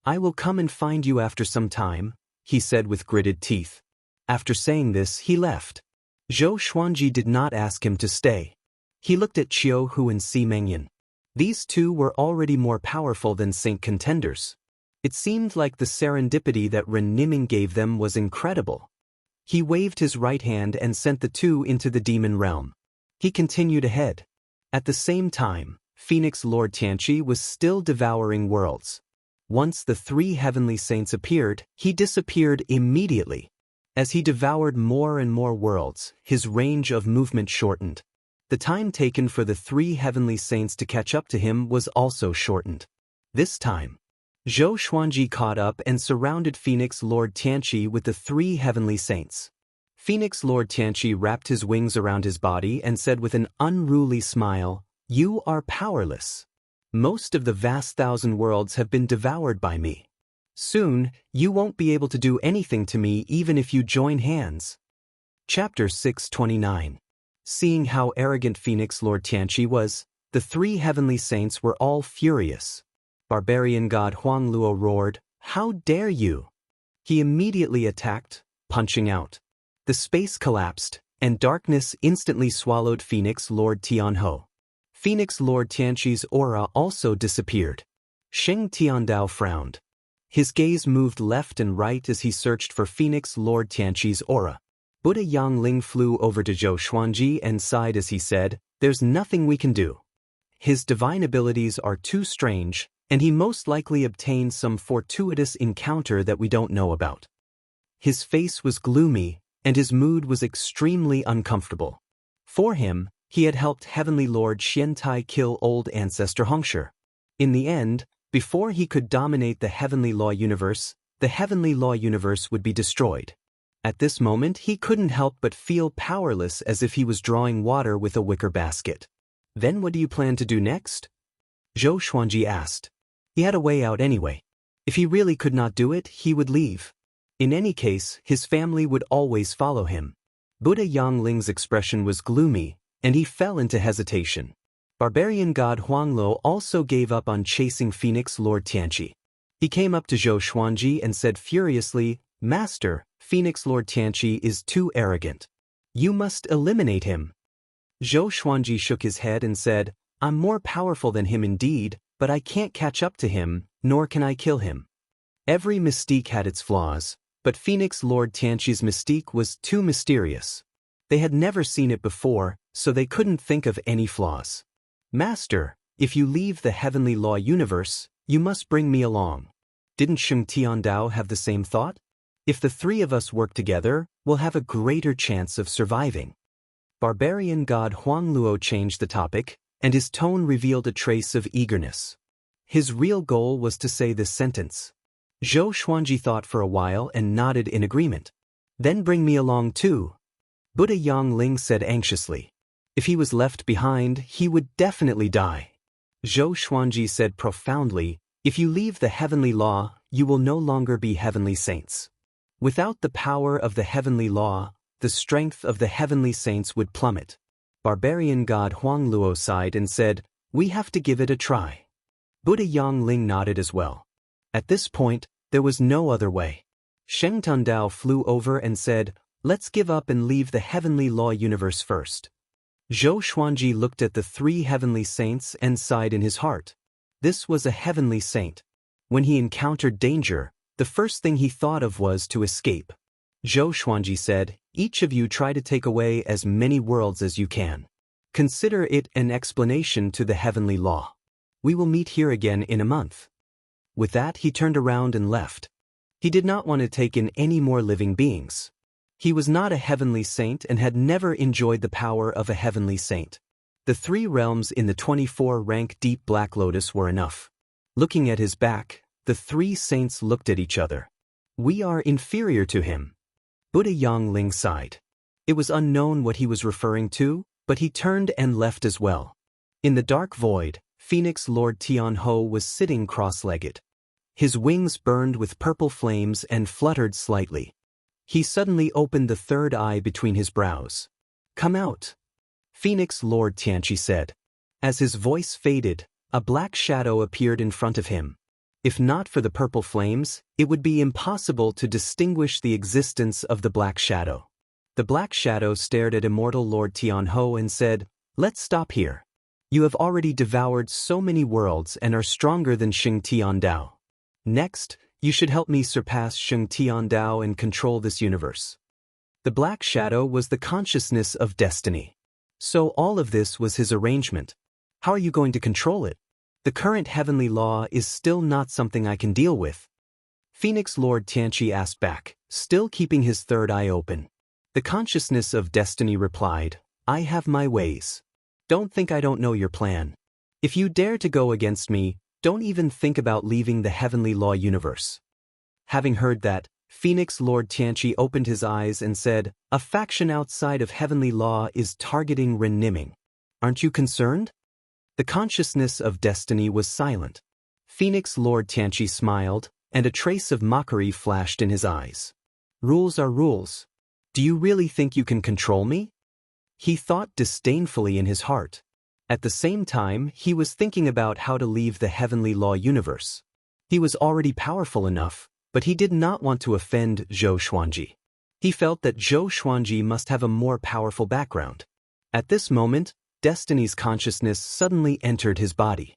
"I will come and find you after some time," he said with gritted teeth. After saying this, he left. Zhou Xuanji did not ask him to stay. He looked at Qiu Hu and Si Mengyan. These two were already more powerful than Saint contenders. It seemed like the serendipity that Ren Niming gave them was incredible. He waved his right hand and sent the two into the demon realm. He continued ahead. At the same time, Phoenix Lord Tianqi was still devouring worlds. Once the three heavenly saints appeared, he disappeared immediately. As he devoured more and more worlds, his range of movement shortened. The time taken for the three heavenly saints to catch up to him was also shortened. This time, Zhou Xuanji caught up and surrounded Phoenix Lord Tianqi with the three heavenly saints. Phoenix Lord Tianqi wrapped his wings around his body and said with an unruly smile, "You are powerless. Most of the vast thousand worlds have been devoured by me. Soon, you won't be able to do anything to me even if you join hands." Chapter 629. Seeing how arrogant Phoenix Lord Tianqi was, the three heavenly saints were all furious. Barbarian god Huang Luo roared, "How dare you!" He immediately attacked, punching out. The space collapsed, and darkness instantly swallowed Phoenix Lord Tianho. Phoenix Lord Tianqi's aura also disappeared. Sheng Tiandao frowned. His gaze moved left and right as he searched for Phoenix Lord Tianqi's aura. Buddha Yangling flew over to Zhou Xuanji and sighed as he said, "There's nothing we can do. His divine abilities are too strange, and he most likely obtained some fortuitous encounter that we don't know about." His face was gloomy, and his mood was extremely uncomfortable. For him, he had helped Heavenly Lord Xiantai kill old ancestor Hongshi. In the end, before he could dominate the Heavenly Law universe, the Heavenly Law universe would be destroyed. At this moment, he couldn't help but feel powerless as if he was drawing water with a wicker basket. "Then what do you plan to do next?" Zhou Xuanji asked. He had a way out anyway. If he really could not do it, he would leave. In any case, his family would always follow him. Buddha Yangling's expression was gloomy, and he fell into hesitation. Barbarian god Huanglo also gave up on chasing Phoenix Lord Tianqi. He came up to Zhou Xuanji and said furiously, "Master, Phoenix Lord Tianqi is too arrogant. You must eliminate him. Zhou Xuanji shook his head and said, I'm more powerful than him indeed, but I can't catch up to him, nor can I kill him. Every mystique had its flaws, but Phoenix Lord Tianqi's mystique was too mysterious. They had never seen it before, so they couldn't think of any flaws. Master, if you leave the heavenly law universe, you must bring me along. Didn't Sheng Tiandao have the same thought? If the three of us work together, we'll have a greater chance of surviving. Barbarian god Huang Luo changed the topic, and his tone revealed a trace of eagerness. His real goal was to say this sentence. Zhou Xuanji thought for a while and nodded in agreement. Then bring me along too. Buddha Yangling said anxiously. If he was left behind, he would definitely die. Zhou Xuanji said profoundly, if you leave the heavenly law, you will no longer be heavenly saints. Without the power of the heavenly law, the strength of the heavenly saints would plummet. Barbarian god Huang Luo sighed and said, we have to give it a try. Buddha Yangling nodded as well. At this point, there was no other way. Sheng Tundao flew over and said, let's give up and leave the heavenly law universe first. Zhou Xuanji looked at the three heavenly saints and sighed in his heart. This was a heavenly saint. When he encountered danger, the first thing he thought of was to escape. Zhou Xuanji said, each of you try to take away as many worlds as you can. Consider it an explanation to the heavenly law. We will meet here again in a month. With that, he turned around and left. He did not want to take in any more living beings. He was not a heavenly saint and had never enjoyed the power of a heavenly saint. The 3 realms in the 24-rank deep Black Lotus were enough. Looking at his back, the 3 saints looked at each other. We are inferior to him. Buddha Yangling sighed. It was unknown what he was referring to, but he turned and left as well. In the dark void, Phoenix Lord Tianho was sitting cross-legged. His wings burned with purple flames and fluttered slightly. He suddenly opened the third eye between his brows. Come out. Phoenix Lord Tianqi said. As his voice faded, a black shadow appeared in front of him. If not for the purple flames, it would be impossible to distinguish the existence of the black shadow. The black shadow stared at immortal Lord Tianho and said, let's stop here. You have already devoured so many worlds and are stronger than Sheng Tiandao. Next, you should help me surpass Sheng Tiandao and control this universe. The black shadow was the consciousness of destiny. So all of this was his arrangement. How are you going to control it? The current heavenly law is still not something I can deal with. Phoenix Lord Tianqi asked back, still keeping his third eye open. The consciousness of destiny replied, I have my ways. Don't think I don't know your plan. If you dare to go against me, don't even think about leaving the heavenly law universe. Having heard that, Phoenix Lord Tianqi opened his eyes and said, a faction outside of heavenly law is targeting Ren Niming. Aren't you concerned? The consciousness of destiny was silent. Phoenix Lord Tianqi smiled, and a trace of mockery flashed in his eyes. Rules are rules. Do you really think you can control me? He thought disdainfully in his heart. At the same time, he was thinking about how to leave the heavenly law universe. He was already powerful enough, but he did not want to offend Zhou Xuanji. He felt that Zhou Xuanji must have a more powerful background. At this moment, Destiny's consciousness suddenly entered his body.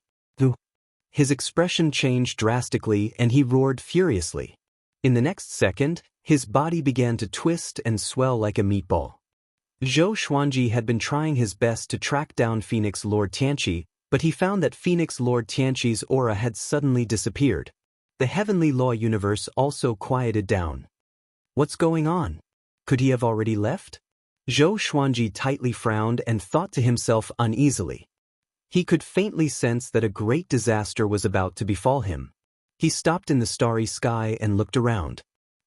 His expression changed drastically and he roared furiously. In the next second, his body began to twist and swell like a meatball. Zhou Xuanji had been trying his best to track down Phoenix Lord Tianqi, but he found that Phoenix Lord Tianqi's aura had suddenly disappeared. The heavenly law universe also quieted down. What's going on? Could he have already left? Zhou Xuanji tightly frowned and thought to himself uneasily. He could faintly sense that a great disaster was about to befall him. He stopped in the starry sky and looked around.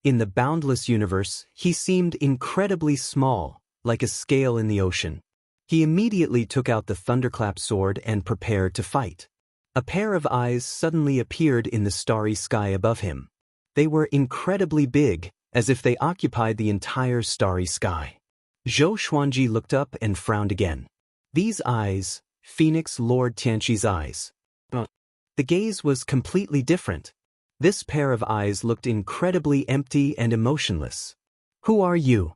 In the boundless universe, he seemed incredibly small, like a scale in the ocean. He immediately took out the thunderclap sword and prepared to fight. A pair of eyes suddenly appeared in the starry sky above him. They were incredibly big, as if they occupied the entire starry sky. Zhou Xuanji looked up and frowned again. These eyes, Phoenix Lord Tianqi's eyes. The gaze was completely different. This pair of eyes looked incredibly empty and emotionless. Who are you?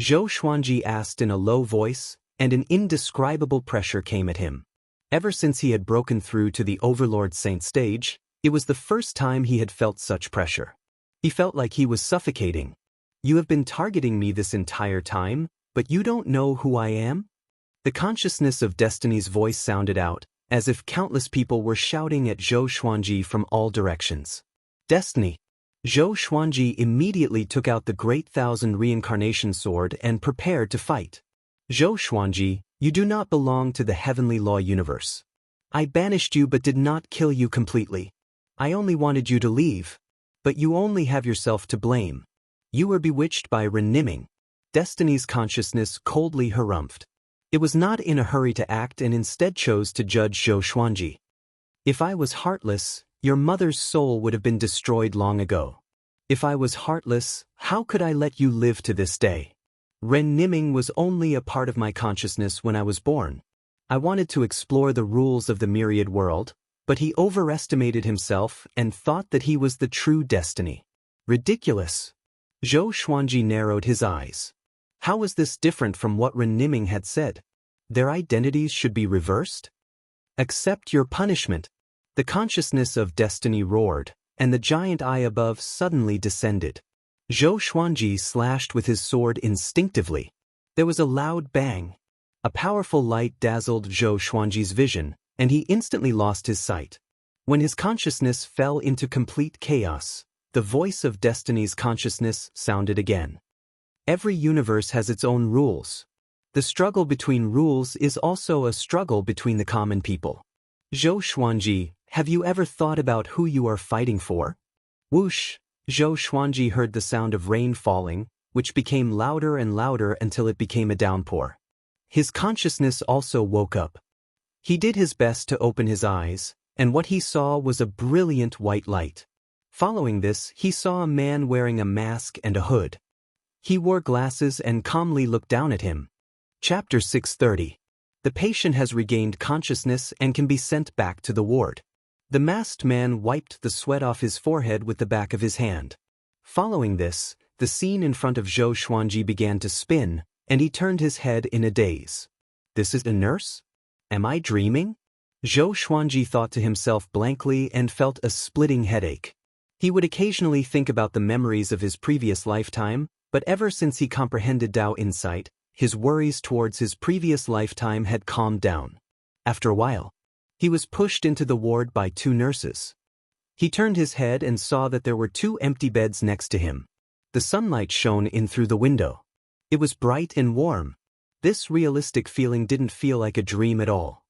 Zhou Xuanji asked in a low voice, and an indescribable pressure came at him. Ever since he had broken through to the Overlord Saint stage, it was the first time he had felt such pressure. He felt like he was suffocating. You have been targeting me this entire time, but you don't know who I am? The consciousness of destiny's voice sounded out, as if countless people were shouting at Zhou Xuanji from all directions. Destiny. Zhou Xuanji immediately took out the Great Thousand Reincarnation Sword and prepared to fight. Zhou Xuanji, you do not belong to the heavenly law universe. I banished you but did not kill you completely. I only wanted you to leave. But you only have yourself to blame. You were bewitched by Reniming. Destiny's consciousness coldly harumphed. It was not in a hurry to act and instead chose to judge Zhou Xuanji. If I was heartless, your mother's soul would have been destroyed long ago. If I was heartless, how could I let you live to this day? Ren Niming was only a part of my consciousness when I was born. I wanted to explore the rules of the myriad world, but he overestimated himself and thought that he was the true destiny. Ridiculous. Zhou Xuanji narrowed his eyes. How was this different from what Ren Niming had said? Their identities should be reversed? Accept your punishment. The consciousness of destiny roared, and the giant eye above suddenly descended. Zhou Xuanji slashed with his sword instinctively. There was a loud bang. A powerful light dazzled Zhou Xuanji's vision, and he instantly lost his sight. When his consciousness fell into complete chaos, the voice of destiny's consciousness sounded again. Every universe has its own rules. The struggle between rules is also a struggle between the common people. Zhou Xuanji, have you ever thought about who you are fighting for? Whoosh! Zhou Xuanji heard the sound of rain falling, which became louder and louder until it became a downpour. His consciousness also woke up. He did his best to open his eyes, and what he saw was a brilliant white light. Following this, he saw a man wearing a mask and a hood. He wore glasses and calmly looked down at him. Chapter 630. The patient has regained consciousness and can be sent back to the ward. The masked man wiped the sweat off his forehead with the back of his hand. Following this, the scene in front of Zhou Xuanji began to spin, and he turned his head in a daze. This is a nurse? Am I dreaming? Zhou Xuanji thought to himself blankly and felt a splitting headache. He would occasionally think about the memories of his previous lifetime, but ever since he comprehended Tao insight, his worries towards his previous lifetime had calmed down. After a while, he was pushed into the ward by two nurses. He turned his head and saw that there were two empty beds next to him. The sunlight shone in through the window. It was bright and warm. This realistic feeling didn't feel like a dream at all.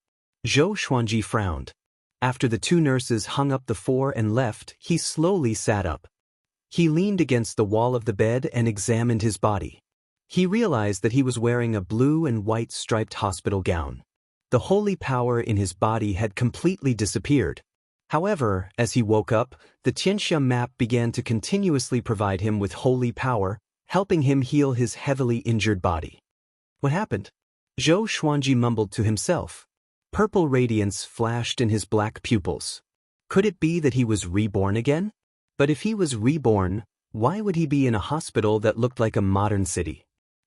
Zhou Xuanji frowned. After the two nurses hung up the four and left, he slowly sat up. He leaned against the wall of the bed and examined his body. He realized that he was wearing a blue and white striped hospital gown. The holy power in his body had completely disappeared. However, as he woke up, the Tianxia map began to continuously provide him with holy power, helping him heal his heavily injured body. What happened? Zhou Xuanji mumbled to himself. Purple radiance flashed in his black pupils. Could it be that he was reborn again? But if he was reborn, why would he be in a hospital that looked like a modern city?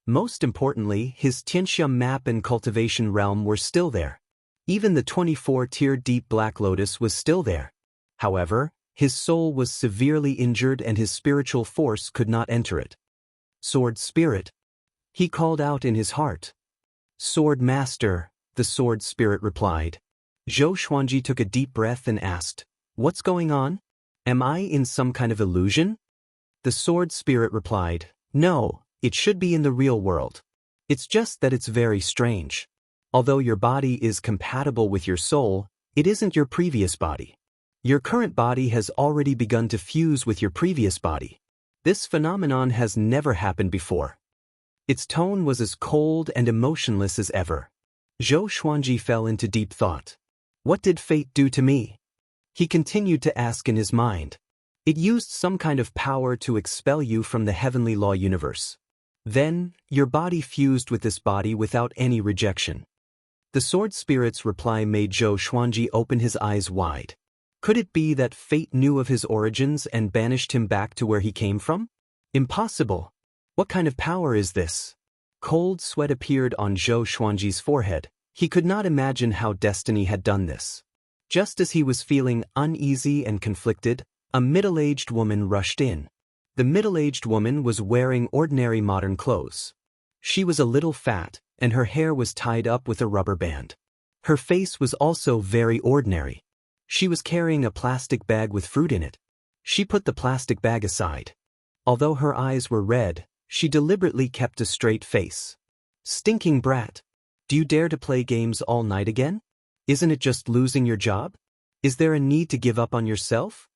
Most importantly, his Tianxia map and cultivation realm were still there. Even the 24-tier deep black lotus was still there. However, his soul was severely injured and his spiritual force could not enter it. Sword Spirit. He called out in his heart. Sword Master, the Sword Spirit replied. Zhou Xuanji took a deep breath and asked, What's going on? Am I in some kind of illusion? The Sword Spirit replied, No, it should be in the real world. It's just that it's very strange. Although your body is compatible with your soul, it isn't your previous body. Your current body has already begun to fuse with your previous body. This phenomenon has never happened before. Its tone was as cold and emotionless as ever. Zhou Xuanji fell into deep thought. What did fate do to me? He continued to ask in his mind. It used some kind of power to expel you from the heavenly law universe. Then, your body fused with this body without any rejection. The Sword Spirit's reply made Zhou Xuanji open his eyes wide. Could it be that fate knew of his origins and banished him back to where he came from? Impossible. What kind of power is this? Cold sweat appeared on Zhou Xuanji's forehead. He could not imagine how destiny had done this. Just as he was feeling uneasy and conflicted, a middle-aged woman rushed in. The middle-aged woman was wearing ordinary modern clothes. She was a little fat, and her hair was tied up with a rubber band. Her face was also very ordinary. She was carrying a plastic bag with fruit in it. She put the plastic bag aside. Although her eyes were red, she deliberately kept a straight face. Stinking brat! Do you dare to play games all night again? Isn't it just losing your job? Is there a need to give up on yourself?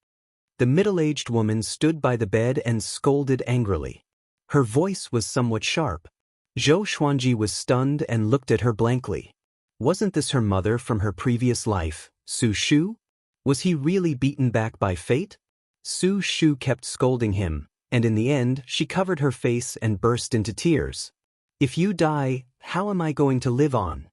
The middle-aged woman stood by the bed and scolded angrily. Her voice was somewhat sharp. Zhou Xuanji was stunned and looked at her blankly. Wasn't this her mother from her previous life, Su Shu? Was he really beaten back by fate? Su Shu kept scolding him, and in the end she covered her face and burst into tears. If you die, how am I going to live on?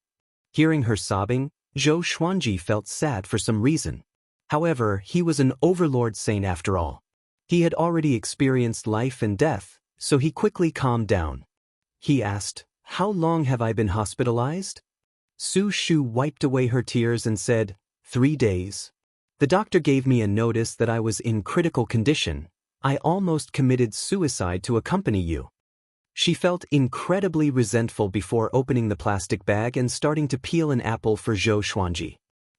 Hearing her sobbing, Zhou Xuanji felt sad for some reason. However, he was an overlord saint after all. He had already experienced life and death, so he quickly calmed down. He asked, "How long have I been hospitalized?" Su Shu wiped away her tears and said, 3 days. The doctor gave me a notice that I was in critical condition. I almost committed suicide to accompany you. She felt incredibly resentful before opening the plastic bag and starting to peel an apple for Zhou Xuanji.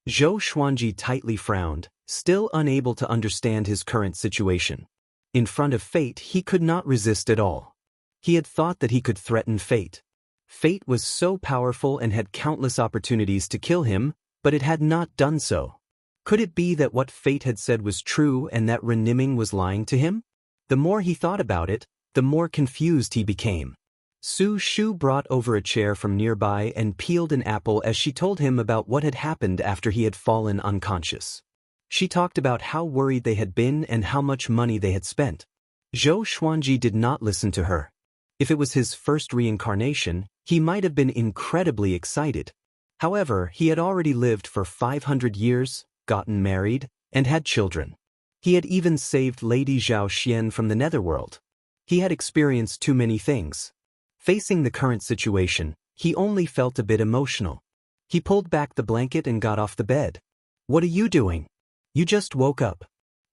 Zhou Xuanji tightly frowned, still unable to understand his current situation. In front of fate, he could not resist at all. He had thought that he could threaten fate. Fate was so powerful and had countless opportunities to kill him, but it had not done so. Could it be that what fate had said was true and that Reniming was lying to him? The more he thought about it, the more confused he became. Su Shu brought over a chair from nearby and peeled an apple as she told him about what had happened after he had fallen unconscious. She talked about how worried they had been and how much money they had spent. Zhou Xuanji did not listen to her. If it was his first reincarnation, he might have been incredibly excited. However, he had already lived for 500 years, gotten married, and had children. He had even saved Lady Zhao Xian from the netherworld. He had experienced too many things. Facing the current situation, he only felt a bit emotional. He pulled back the blanket and got off the bed. "What are you doing? You just woke up.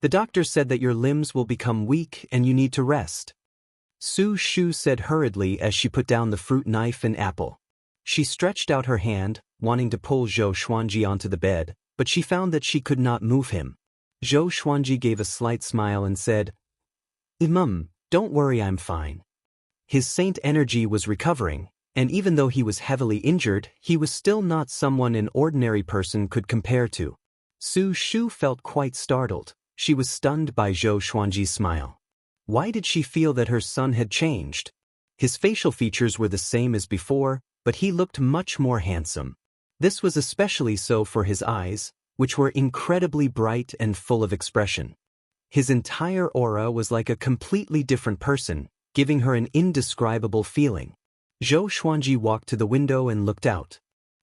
The doctor said that your limbs will become weak and you need to rest." Su Shu said hurriedly as she put down the fruit knife and apple. She stretched out her hand, wanting to pull Zhou Xuanji onto the bed, but she found that she could not move him. Zhou Xuanji gave a slight smile and said, "Imam, don't worry, I'm fine." His saint energy was recovering, and even though he was heavily injured, he was still not someone an ordinary person could compare to. Su Shu felt quite startled. She was stunned by Zhou Xuanji's smile. Why did she feel that her son had changed? His facial features were the same as before, but he looked much more handsome. This was especially so for his eyes, which were incredibly bright and full of expression. His entire aura was like a completely different person, giving her an indescribable feeling. Zhou Xuanji walked to the window and looked out.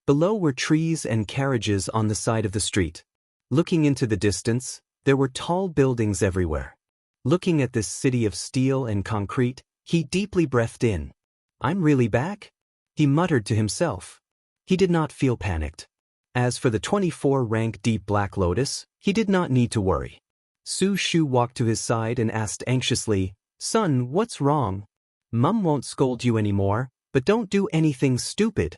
Below were trees and carriages on the side of the street. Looking into the distance, there were tall buildings everywhere. Looking at this city of steel and concrete, he deeply breathed in. "I'm really back?" he muttered to himself. He did not feel panicked. As for the 24-rank Deep Black Lotus, he did not need to worry. Su Shu walked to his side and asked anxiously, "Son, what's wrong? Mum won't scold you anymore, but don't do anything stupid."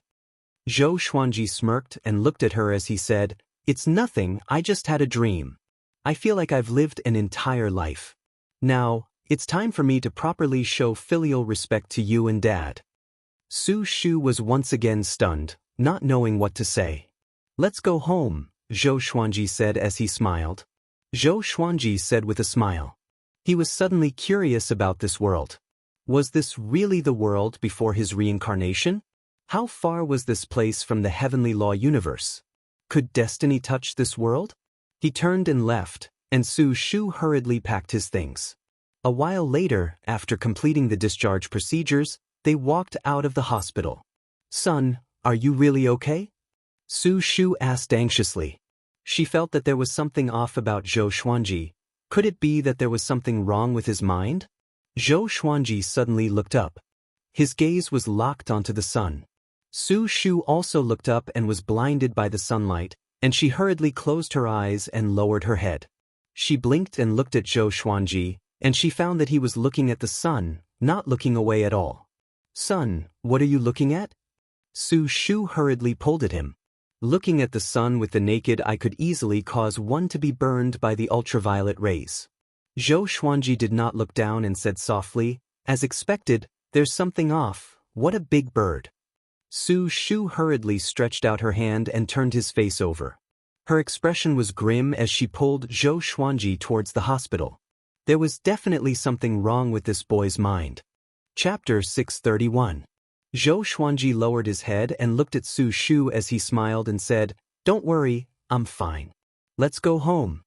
Zhou Xuanji smirked and looked at her as he said, "It's nothing, I just had a dream. I feel like I've lived an entire life. Now, it's time for me to properly show filial respect to you and Dad." Su Shu was once again stunned, not knowing what to say. "Let's go home," Zhou Xuanji said as he smiled. Zhou Xuanji said with a smile. He was suddenly curious about this world. Was this really the world before his reincarnation? How far was this place from the heavenly law universe? Could destiny touch this world? He turned and left, and Su Shu hurriedly packed his things. A while later, after completing the discharge procedures, they walked out of the hospital. "Son, are you really okay?" Su Shu asked anxiously. She felt that there was something off about Zhou Xuanji. Could it be that there was something wrong with his mind? Zhou Xuanji suddenly looked up. His gaze was locked onto the sun. Su Shu also looked up and was blinded by the sunlight, and she hurriedly closed her eyes and lowered her head. She blinked and looked at Zhou Xuanji, and she found that he was looking at the sun, not looking away at all. "Sun, what are you looking at?" Su Shu hurriedly pulled at him. "Looking at the sun with the naked eye could easily cause one to be burned by the ultraviolet rays." Zhou Xuanji did not look down and said softly, "As expected, there's something off. What a big bird." Su Shu hurriedly stretched out her hand and turned his face over. Her expression was grim as she pulled Zhou Xuanji towards the hospital. There was definitely something wrong with this boy's mind. Chapter 631. Zhou Xuanji lowered his head and looked at Su Shu as he smiled and said, "Don't worry, I'm fine. Let's go home."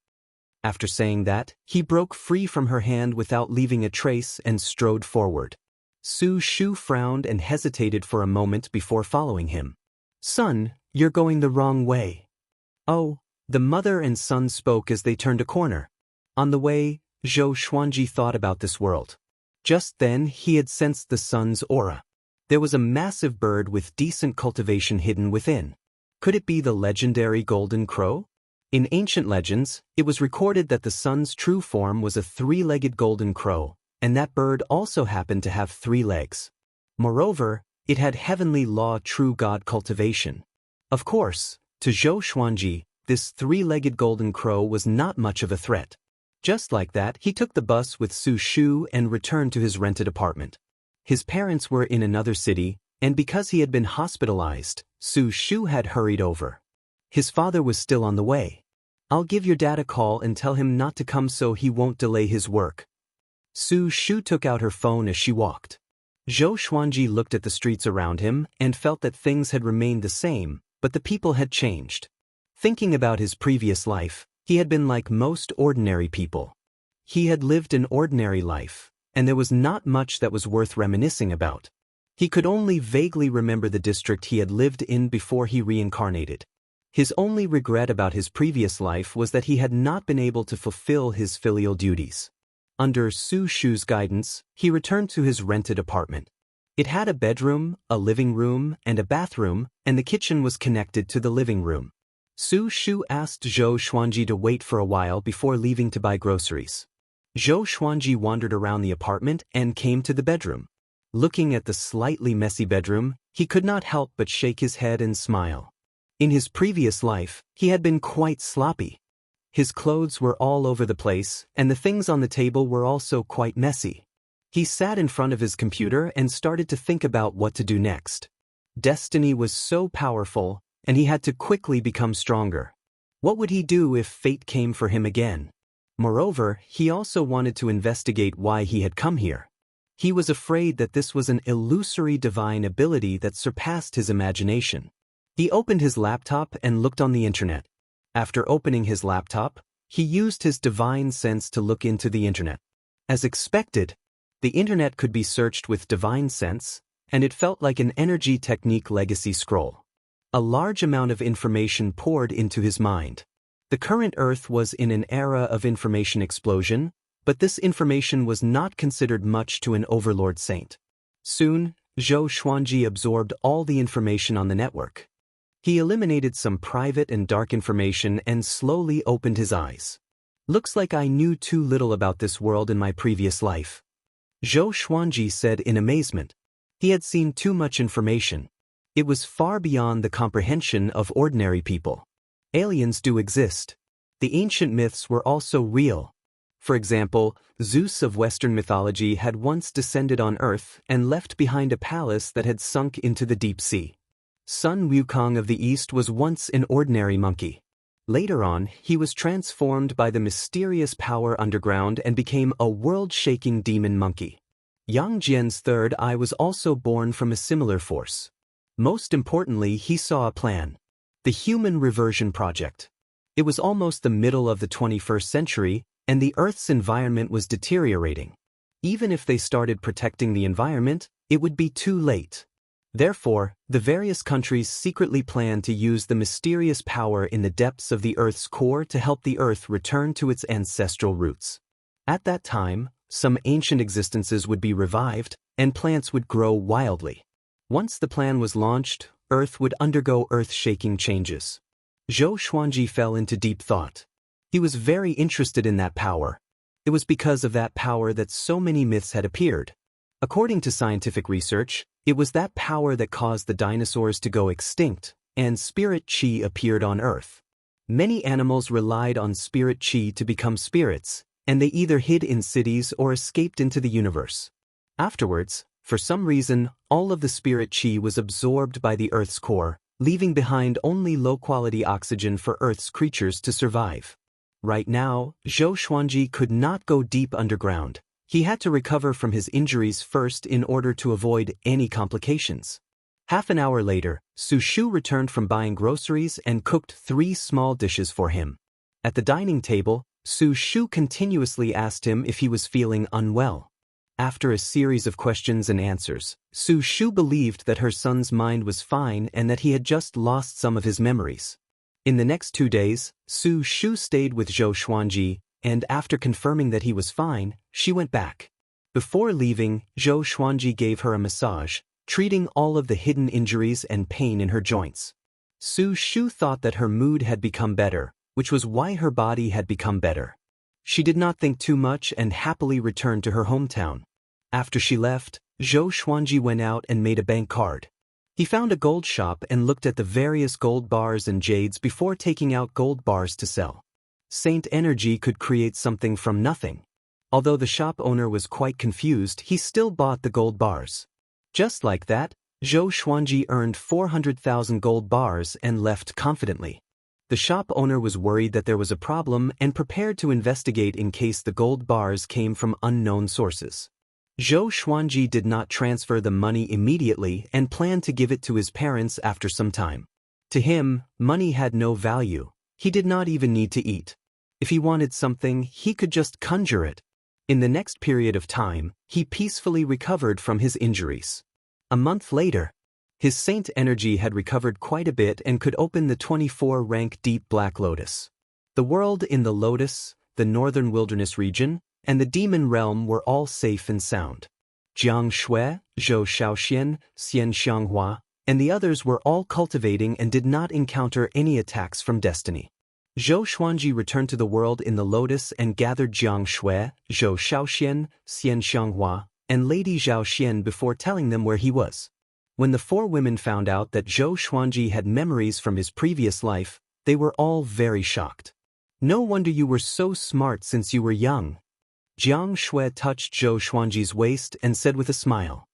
After saying that, he broke free from her hand without leaving a trace and strode forward. Su Shu frowned and hesitated for a moment before following him. "Son, you're going the wrong way." "Oh," the mother and son spoke as they turned a corner. On the way, Zhou Xuanji thought about this world. Just then, he had sensed the sun's aura. There was a massive bird with decent cultivation hidden within. Could it be the legendary golden crow? In ancient legends, it was recorded that the sun's true form was a three-legged golden crow, and that bird also happened to have 3 legs. Moreover, it had heavenly law true god cultivation. Of course, to Zhou Xuanji, this 3-legged golden crow was not much of a threat. Just like that, he took the bus with Su Shu and returned to his rented apartment. His parents were in another city, and because he had been hospitalized, Su Shu had hurried over. His father was still on the way. "I'll give your dad a call and tell him not to come so he won't delay his work." Su Shu took out her phone as she walked. Zhou Xuanji looked at the streets around him and felt that things had remained the same, but the people had changed. Thinking about his previous life, he had been like most ordinary people. He had lived an ordinary life, and there was not much that was worth reminiscing about. He could only vaguely remember the district he had lived in before he reincarnated. His only regret about his previous life was that he had not been able to fulfill his filial duties. Under Su Shu's guidance, he returned to his rented apartment. It had a bedroom, a living room, and a bathroom, and the kitchen was connected to the living room. Su Shu asked Zhou Xuanji to wait for a while before leaving to buy groceries. Zhou Xuanji wandered around the apartment and came to the bedroom. Looking at the slightly messy bedroom, he could not help but shake his head and smile. In his previous life, he had been quite sloppy. His clothes were all over the place, and the things on the table were also quite messy. He sat in front of his computer and started to think about what to do next. Destiny was so powerful, and he had to quickly become stronger. What would he do if fate came for him again? Moreover, he also wanted to investigate why he had come here. He was afraid that this was an illusory divine ability that surpassed his imagination. He opened his laptop and looked on the internet. After opening his laptop, he used his divine sense to look into the internet. As expected, the internet could be searched with divine sense, and it felt like an energy technique legacy scroll. A large amount of information poured into his mind. The current Earth was in an era of information explosion, but this information was not considered much to an overlord saint. Soon, Zhou Xuanji absorbed all the information on the network. He eliminated some private and dark information and slowly opened his eyes. "Looks like I knew too little about this world in my previous life," Zhou Xuanji said in amazement. He had seen too much information. It was far beyond the comprehension of ordinary people. Aliens do exist. The ancient myths were also real. For example, Zeus of Western mythology had once descended on Earth and left behind a palace that had sunk into the deep sea. Sun Wukong of the East was once an ordinary monkey. Later on, he was transformed by the mysterious power underground and became a world-shaking demon monkey. Yang Jian's third eye was also born from a similar force. Most importantly, he saw a plan. The Human Reversion Project. It was almost the middle of the 21st century, and the Earth's environment was deteriorating. Even if they started protecting the environment, it would be too late. Therefore, the various countries secretly planned to use the mysterious power in the depths of the Earth's core to help the Earth return to its ancestral roots. At that time, some ancient existences would be revived, and plants would grow wildly. Once the plan was launched, Earth would undergo earth-shaking changes. Zhou Xuanji fell into deep thought. He was very interested in that power. It was because of that power that so many myths had appeared. According to scientific research, it was that power that caused the dinosaurs to go extinct, and spirit qi appeared on Earth. Many animals relied on spirit qi to become spirits, and they either hid in cities or escaped into the universe. Afterwards, for some reason, all of the spirit qi was absorbed by the Earth's core, leaving behind only low-quality oxygen for Earth's creatures to survive. Right now, Zhou Xuanji could not go deep underground. He had to recover from his injuries first in order to avoid any complications. Half an hour later, Su Shu returned from buying groceries and cooked 3 small dishes for him. At the dining table, Su Shu continuously asked him if he was feeling unwell. After a series of questions and answers, Su Shu believed that her son's mind was fine and that he had just lost some of his memories. In the next 2 days, Su Shu stayed with Zhou Xuanji, and after confirming that he was fine, she went back. Before leaving, Zhou Xuanji gave her a massage, treating all of the hidden injuries and pain in her joints. Su Shu thought that her mood had become better, which was why her body had become better. She did not think too much and happily returned to her hometown. After she left, Zhou Xuanji went out and made a bank card. He found a gold shop and looked at the various gold bars and jades before taking out gold bars to sell. Saint Energy could create something from nothing. Although the shop owner was quite confused, he still bought the gold bars. Just like that, Zhou Xuanji earned 400,000 gold bars and left confidently. The shop owner was worried that there was a problem and prepared to investigate in case the gold bars came from unknown sources. Zhou Xuanji did not transfer the money immediately and planned to give it to his parents after some time. To him, money had no value. He did not even need to eat. If he wanted something, he could just conjure it. In the next period of time, he peacefully recovered from his injuries. A month later, his Saint Energy had recovered quite a bit and could open the 24-rank Deep Black Lotus. The world in the Lotus, the Northern Wilderness region, and the Demon Realm were all safe and sound. Jiang Shui, Zhou Shaoxian, Xian Xianghua, and the others were all cultivating and did not encounter any attacks from destiny. Zhou Xuanji returned to the world in the Lotus and gathered Jiang Shui, Zhou Shaoxian, Xian Xianghua, and Lady Zhao Xian before telling them where he was. When the 4 women found out that Zhou Xuanji had memories from his previous life, they were all very shocked. "No wonder you were so smart since you were young." Jiang Shui touched Zhou Xuanji's waist and said with a smile.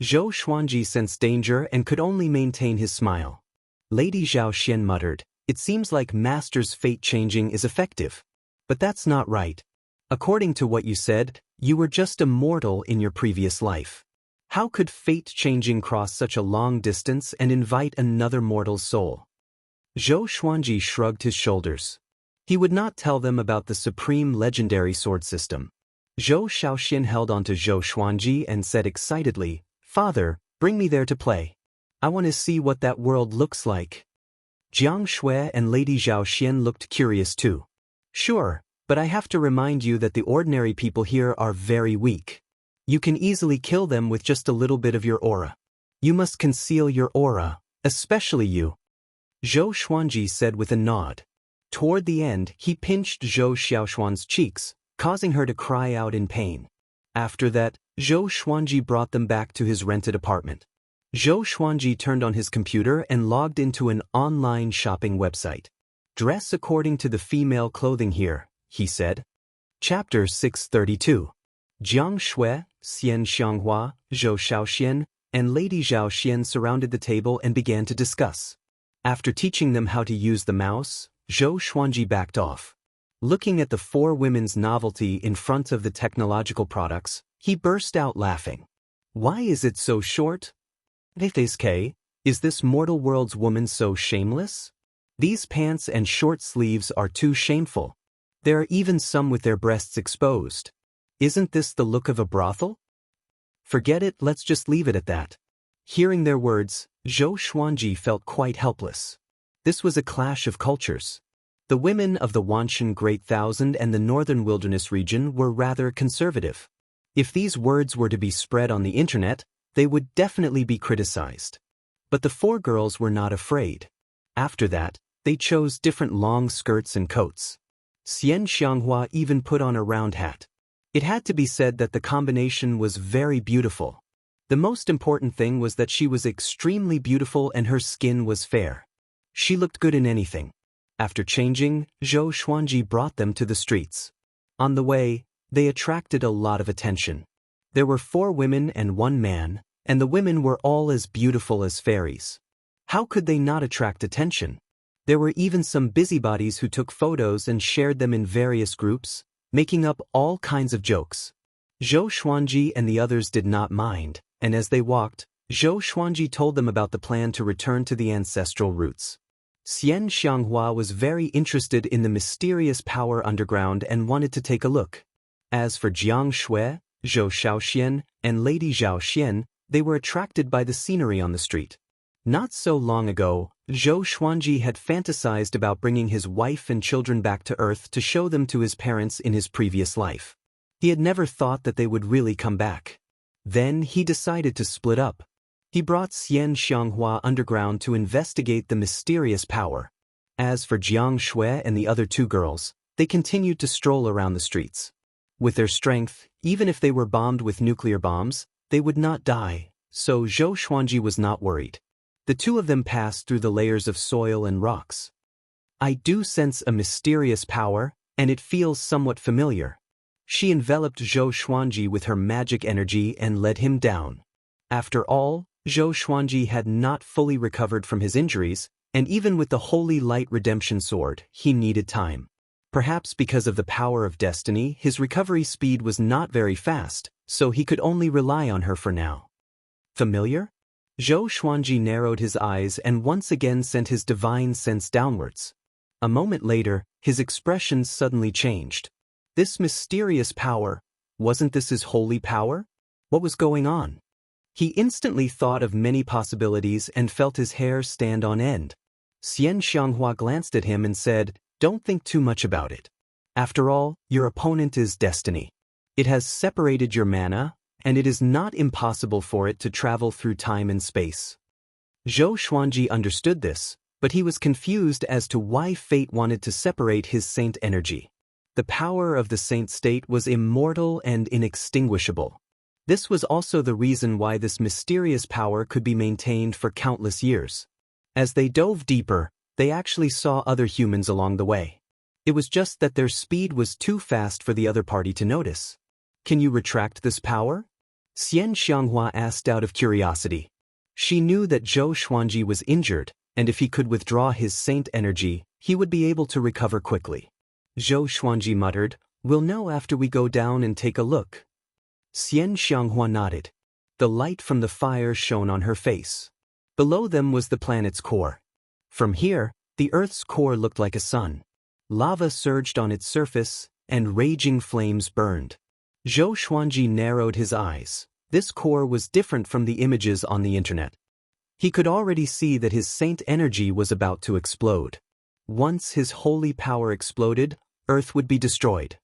Zhou Xuanji sensed danger and could only maintain his smile. Lady Zhao Xian muttered, "It seems like Master's fate changing is effective. But that's not right. According to what you said, you were just a mortal in your previous life. How could fate changing cross such a long distance and invite another mortal's soul?" Zhou Xuanji shrugged his shoulders. He would not tell them about the supreme legendary sword system. Zhou Shaoxian held onto Zhou Xuanji and said excitedly, "Father, bring me there to play. I want to see what that world looks like." Jiang Shui and Lady Zhao Xian looked curious too. "Sure, but I have to remind you that the ordinary people here are very weak. You can easily kill them with just a little bit of your aura. You must conceal your aura, especially you." Zhou Xuanji said with a nod. Toward the end, he pinched Zhou Xiaoxuan's cheeks, causing her to cry out in pain. After that, Zhou Xuanji brought them back to his rented apartment. Zhou Xuanji turned on his computer and logged into an online shopping website. "Dress according to the female clothing here," he said. Chapter 632. Jiang Shui, Xian Xianghua, Zhou Shaoxian, and Lady Zhao Xian surrounded the table and began to discuss. After teaching them how to use the mouse, Zhou Xuanji backed off. Looking at the 4 women's novelty in front of the technological products, he burst out laughing. "Why is it so short? Is this mortal world's woman so shameless? These pants and short sleeves are too shameful. There are even some with their breasts exposed. Isn't this the look of a brothel? Forget it, let's just leave it at that." Hearing their words, Zhou Xuanji felt quite helpless. This was a clash of cultures. The women of the Wanshan Great Thousand and the Northern Wilderness region were rather conservative. If these words were to be spread on the internet, they would definitely be criticized. But the four girls were not afraid. After that, they chose different long skirts and coats. Xian Xianghua even put on a round hat. It had to be said that the combination was very beautiful. The most important thing was that she was extremely beautiful and her skin was fair. She looked good in anything. After changing, Zhou Xuanji brought them to the streets. On the way, they attracted a lot of attention. There were 4 women and 1 man, and the women were all as beautiful as fairies. How could they not attract attention? There were even some busybodies who took photos and shared them in various groups, making up all kinds of jokes. Zhou Xuanji and the others did not mind, and as they walked, Zhou Xuanji told them about the plan to return to the ancestral roots. Xian Xianghua was very interested in the mysterious power underground and wanted to take a look. As for Jiang Shui, Zhou Shaoxian, and Lady Zhao Xian, they were attracted by the scenery on the street. Not so long ago, Zhou Xuanji had fantasized about bringing his wife and children back to Earth to show them to his parents in his previous life. He had never thought that they would really come back. Then he decided to split up. He brought Xian Xianghua underground to investigate the mysterious power. As for Jiang Shui and the other 2 girls, they continued to stroll around the streets. With their strength, even if they were bombed with nuclear bombs, they would not die, so Zhou Xuanji was not worried. The 2 of them passed through the layers of soil and rocks. I do sense a mysterious power, and it feels somewhat familiar. She enveloped Zhou Xuanji with her magic energy and led him down. After all, Zhou Xuanji had not fully recovered from his injuries, and even with the Holy Light Redemption Sword, he needed time. Perhaps because of the power of destiny, his recovery speed was not very fast, so he could only rely on her for now. Familiar? Zhou Xuanji narrowed his eyes and once again sent his divine sense downwards. A moment later, his expression suddenly changed. This mysterious power, wasn't this his holy power? What was going on? He instantly thought of many possibilities and felt his hair stand on end. Xian Xianghua glanced at him and said, "Don't think too much about it. After all, your opponent is destiny. It has separated your mana, and it is not impossible for it to travel through time and space." Zhou Xuanji understood this, but he was confused as to why fate wanted to separate his saint energy. The power of the saint state was immortal and inextinguishable. This was also the reason why this mysterious power could be maintained for countless years. As they dove deeper, they actually saw other humans along the way. It was just that their speed was too fast for the other party to notice. "Can you retract this power?" Xian Xianghua asked out of curiosity. She knew that Zhou Xuanji was injured, and if he could withdraw his saint energy, he would be able to recover quickly. Zhou Xuanji muttered, "We'll know after we go down and take a look." Xian Xianghua nodded. The light from the fire shone on her face. Below them was the planet's core. From here, the Earth's core looked like a sun. Lava surged on its surface, and raging flames burned. Zhou Xuanji narrowed his eyes. This core was different from the images on the internet. He could already see that his saint energy was about to explode. Once his holy power exploded, Earth would be destroyed.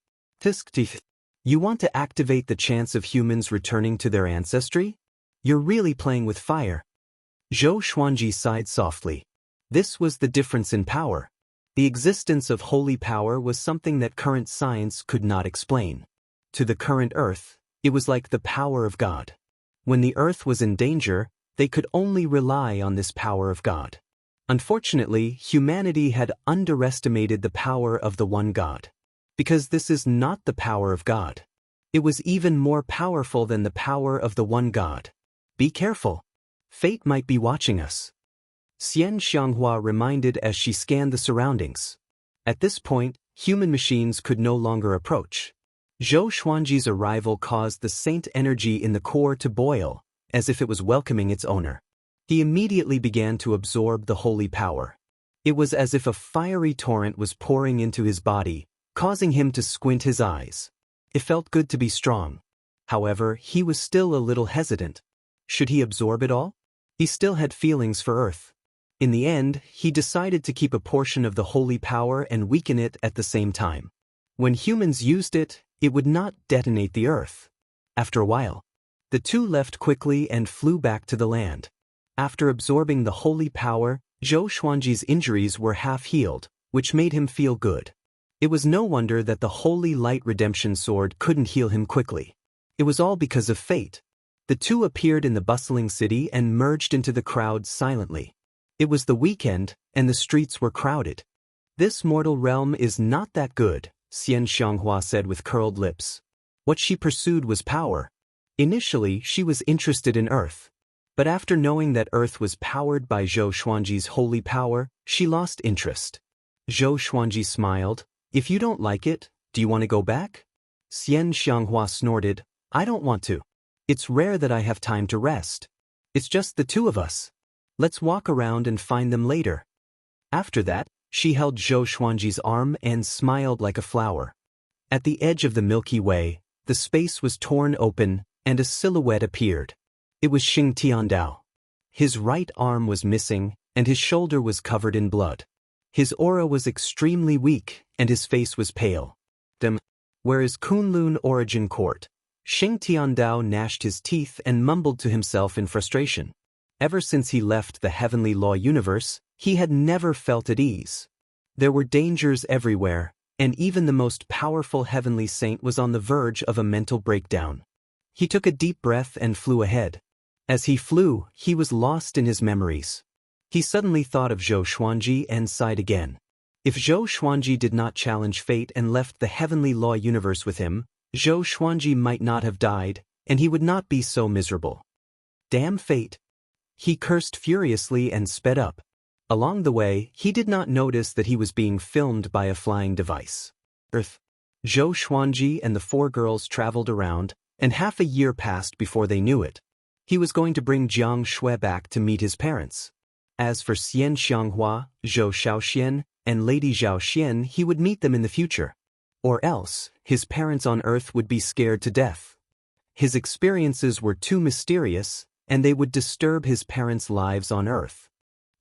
You want to activate the chance of humans returning to their ancestry? You're really playing with fire. Zhou Xuanji sighed softly. This was the difference in power. The existence of holy power was something that current science could not explain. To the current Earth, it was like the power of God. When the Earth was in danger, they could only rely on this power of God. Unfortunately, humanity had underestimated the power of the one God. Because this is not the power of God. It was even more powerful than the power of the one God. Be careful. Fate might be watching us. Xian Xianghua reminded as she scanned the surroundings. At this point, human machines could no longer approach. Zhou Xuanji's arrival caused the saint energy in the core to boil, as if it was welcoming its owner. He immediately began to absorb the holy power. It was as if a fiery torrent was pouring into his body, causing him to squint his eyes. It felt good to be strong. However, he was still a little hesitant. Should he absorb it all? He still had feelings for Earth. In the end, he decided to keep a portion of the holy power and weaken it at the same time. When humans used it, it would not detonate the Earth. After a while, the two left quickly and flew back to the land. After absorbing the holy power, Zhou Xuanji's injuries were half healed, which made him feel good. It was no wonder that the holy light redemption sword couldn't heal him quickly. It was all because of fate. The two appeared in the bustling city and merged into the crowd silently. It was the weekend, and the streets were crowded. "This mortal realm is not that good," Xian Xianghua said with curled lips. What she pursued was power. Initially, she was interested in Earth. But after knowing that Earth was powered by Zhou Xuanji's holy power, she lost interest. Zhou Xuanji smiled. "If you don't like it, do you want to go back?" Xian Xianghua snorted. "I don't want to. It's rare that I have time to rest. It's just the two of us. Let's walk around and find them later." After that, she held Zhou Xuanji's arm and smiled like a flower. At the edge of the Milky Way, the space was torn open, and a silhouette appeared. It was Xing Tiandao. His right arm was missing, and his shoulder was covered in blood. His aura was extremely weak, and his face was pale. Whereas Kunlun Origin Court, Xing Tiandao gnashed his teeth and mumbled to himself in frustration. Ever since he left the heavenly law universe, he had never felt at ease. There were dangers everywhere, and even the most powerful heavenly saint was on the verge of a mental breakdown. He took a deep breath and flew ahead. As he flew, he was lost in his memories. He suddenly thought of Zhou Xuanji and sighed again. If Zhou Xuanji did not challenge fate and left the heavenly law universe with him, Zhou Xuanji might not have died, and he would not be so miserable. Damn fate! He cursed furiously and sped up. Along the way, he did not notice that he was being filmed by a flying device. Earth. Zhou Xuanji and the four girls traveled around, and half a year passed before they knew it. He was going to bring Jiang Shui back to meet his parents. As for Xian Xianghua, Zhou Shaoxian, and Lady Zhaoxian, he would meet them in the future. Or else, his parents on Earth would be scared to death. His experiences were too mysterious, and they would disturb his parents' lives on Earth.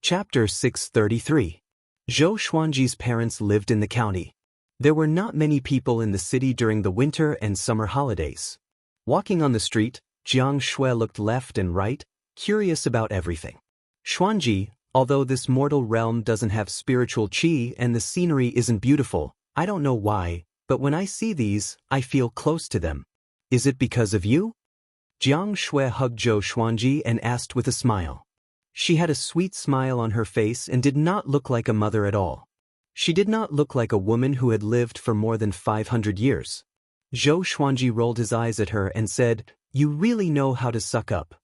Chapter 633. Zhou Xuanji's parents lived in the county. There were not many people in the city during the winter and summer holidays. Walking on the street, Jiang Shui looked left and right, curious about everything. "Xuanji, although this mortal realm doesn't have spiritual qi and the scenery isn't beautiful, I don't know why, but when I see these, I feel close to them. Is it because of you?" Jiang Shui hugged Zhou Xuanji and asked with a smile. She had a sweet smile on her face and did not look like a mother at all. She did not look like a woman who had lived for more than 500 years. Zhou Xuanji rolled his eyes at her and said, "You really know how to suck up."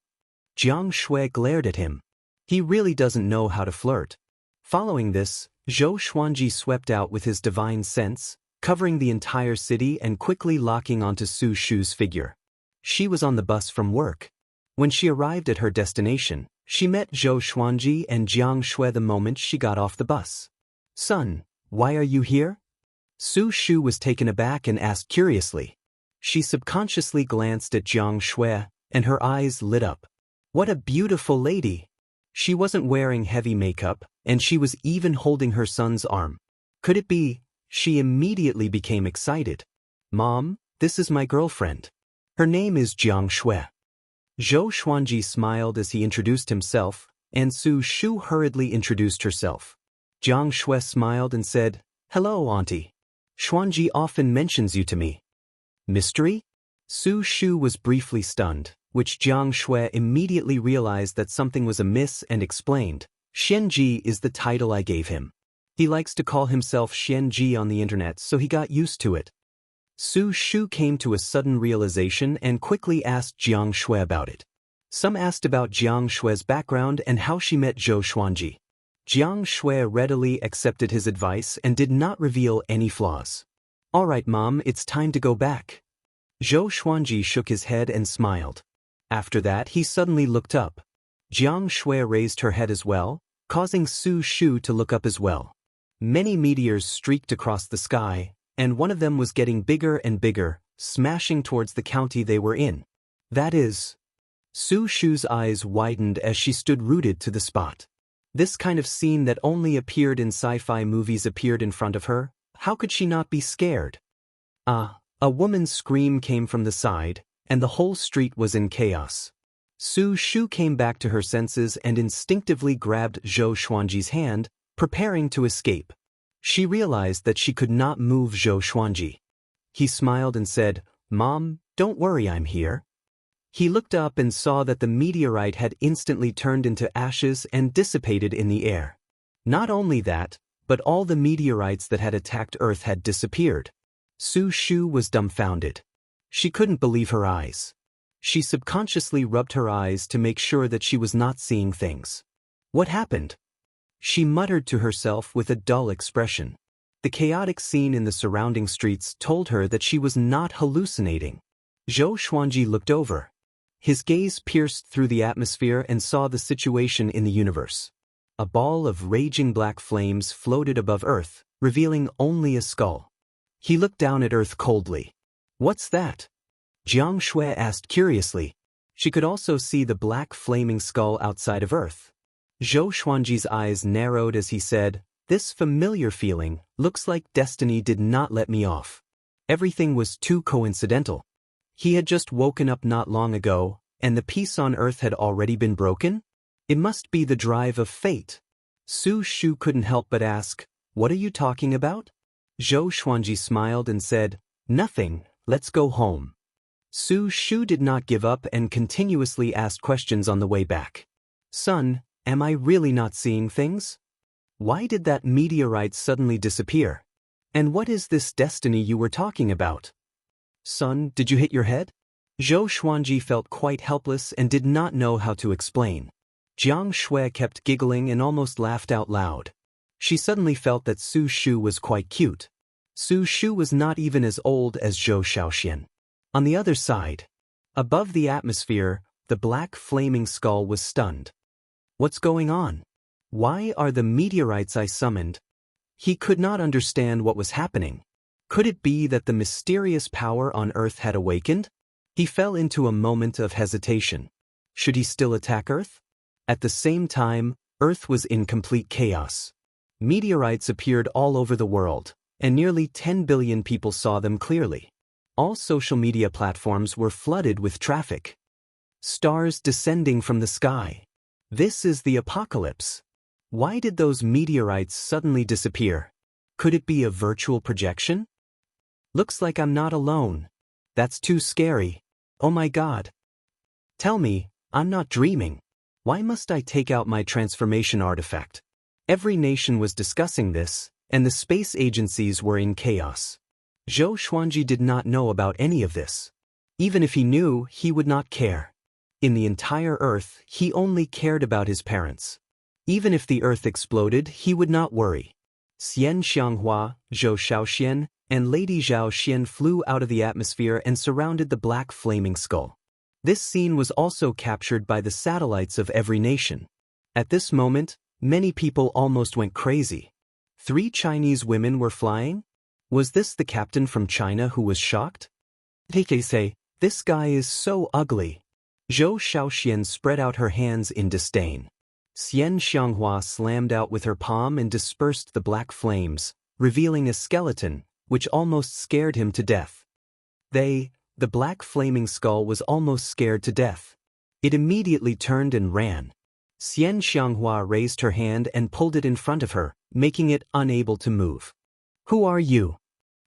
Jiang Shui glared at him. He really doesn't know how to flirt. Following this, Zhou Xuanji swept out with his divine sense, covering the entire city and quickly locking onto Su Shu's figure. She was on the bus from work. When she arrived at her destination, she met Zhou Xuanji and Jiang Shui the moment she got off the bus. "Son, why are you here?" Su Shu was taken aback and asked curiously. She subconsciously glanced at Jiang Shui, and her eyes lit up. What a beautiful lady! She wasn't wearing heavy makeup, and she was even holding her son's arm. Could it be? She immediately became excited. "Mom, this is my girlfriend. Her name is Jiang Shui." Zhou Xuanji smiled as he introduced himself, and Su Shu hurriedly introduced herself. Jiang Shui smiled and said, "Hello, Auntie. Xuanji often mentions you to me." Mystery? Su Shu was briefly stunned, which Jiang Shui immediately realized that something was amiss and explained, "Xianji is the title I gave him. He likes to call himself Xianji on the internet, so he got used to it." Su Shu came to a sudden realization and quickly asked Jiang Shui about it. Some asked about Jiang Shui's background and how she met Zhou Xuanji. Jiang Shui readily accepted his advice and did not reveal any flaws. "All right, Mom, it's time to go back." Zhou Xuanji shook his head and smiled. After that, he suddenly looked up. Jiang Shui raised her head as well, causing Su Shu to look up as well. Many meteors streaked across the sky, and one of them was getting bigger and bigger, smashing towards the county they were in. That is... Su Shu's eyes widened as she stood rooted to the spot. This kind of scene that only appeared in sci-fi movies appeared in front of her. How could she not be scared? A woman's scream came from the side, and the whole street was in chaos. Su Shu came back to her senses and instinctively grabbed Zhou Xuanji's hand, preparing to escape. She realized that she could not move Zhou Xuanji. He smiled and said, "Mom, don't worry, I'm here." He looked up and saw that the meteorite had instantly turned into ashes and dissipated in the air. Not only that, but all the meteorites that had attacked Earth had disappeared. Su Shu was dumbfounded. She couldn't believe her eyes. She subconsciously rubbed her eyes to make sure that she was not seeing things. What happened? She muttered to herself with a dull expression. The chaotic scene in the surrounding streets told her that she was not hallucinating. Zhou Xuanji looked over. His gaze pierced through the atmosphere and saw the situation in the universe. A ball of raging black flames floated above Earth, revealing only a skull. He looked down at Earth coldly. "What's that?" Jiang Shui asked curiously. She could also see the black flaming skull outside of Earth. Zhou Xuanji's eyes narrowed as he said, "This familiar feeling, looks like destiny did not let me off." Everything was too coincidental. He had just woken up not long ago, and the peace on Earth had already been broken? It must be the drive of fate. Su Shu couldn't help but ask, "What are you talking about?" Zhou Xuanji smiled and said, "Nothing, let's go home." Su Shu did not give up and continuously asked questions on the way back. "Son, am I really not seeing things? Why did that meteorite suddenly disappear? And what is this destiny you were talking about? Son, did you hit your head?" Zhou Xuanji felt quite helpless and did not know how to explain. Jiang Shui kept giggling and almost laughed out loud. She suddenly felt that Su Shu was quite cute. Su Shu was not even as old as Zhou Shaoxian. On the other side, above the atmosphere, the black flaming skull was stunned. "What's going on? Why are the meteorites I summoned?" He could not understand what was happening. Could it be that the mysterious power on Earth had awakened? He fell into a moment of hesitation. Should he still attack Earth? At the same time, Earth was in complete chaos. Meteorites appeared all over the world, and nearly 10 billion people saw them clearly. All social media platforms were flooded with traffic. Stars descending from the sky. This is the apocalypse. Why did those meteorites suddenly disappear? Could it be a virtual projection? Looks like I'm not alone. That's too scary. Oh my God. Tell me, I'm not dreaming. Why must I take out my transformation artifact? Every nation was discussing this, and the space agencies were in chaos. Zhou Xuanji did not know about any of this. Even if he knew, he would not care. In the entire Earth, he only cared about his parents. Even if the Earth exploded, he would not worry. Xian Xianghua, Zhou Shaoxian, and Lady Zhao Xian flew out of the atmosphere and surrounded the black flaming skull. This scene was also captured by the satellites of every nation. At this moment, many people almost went crazy. 3 Chinese women were flying? Was this the captain from China who was shocked? They say, "This guy is so ugly." Zhou Shaoxian spread out her hands in disdain. Xian Xianghua slammed out with her palm and dispersed the black flames, revealing a skeleton, which almost scared him to death. The black flaming skull was almost scared to death. It immediately turned and ran. Xian Xianghua raised her hand and pulled it in front of her, making it unable to move. "Who are you?"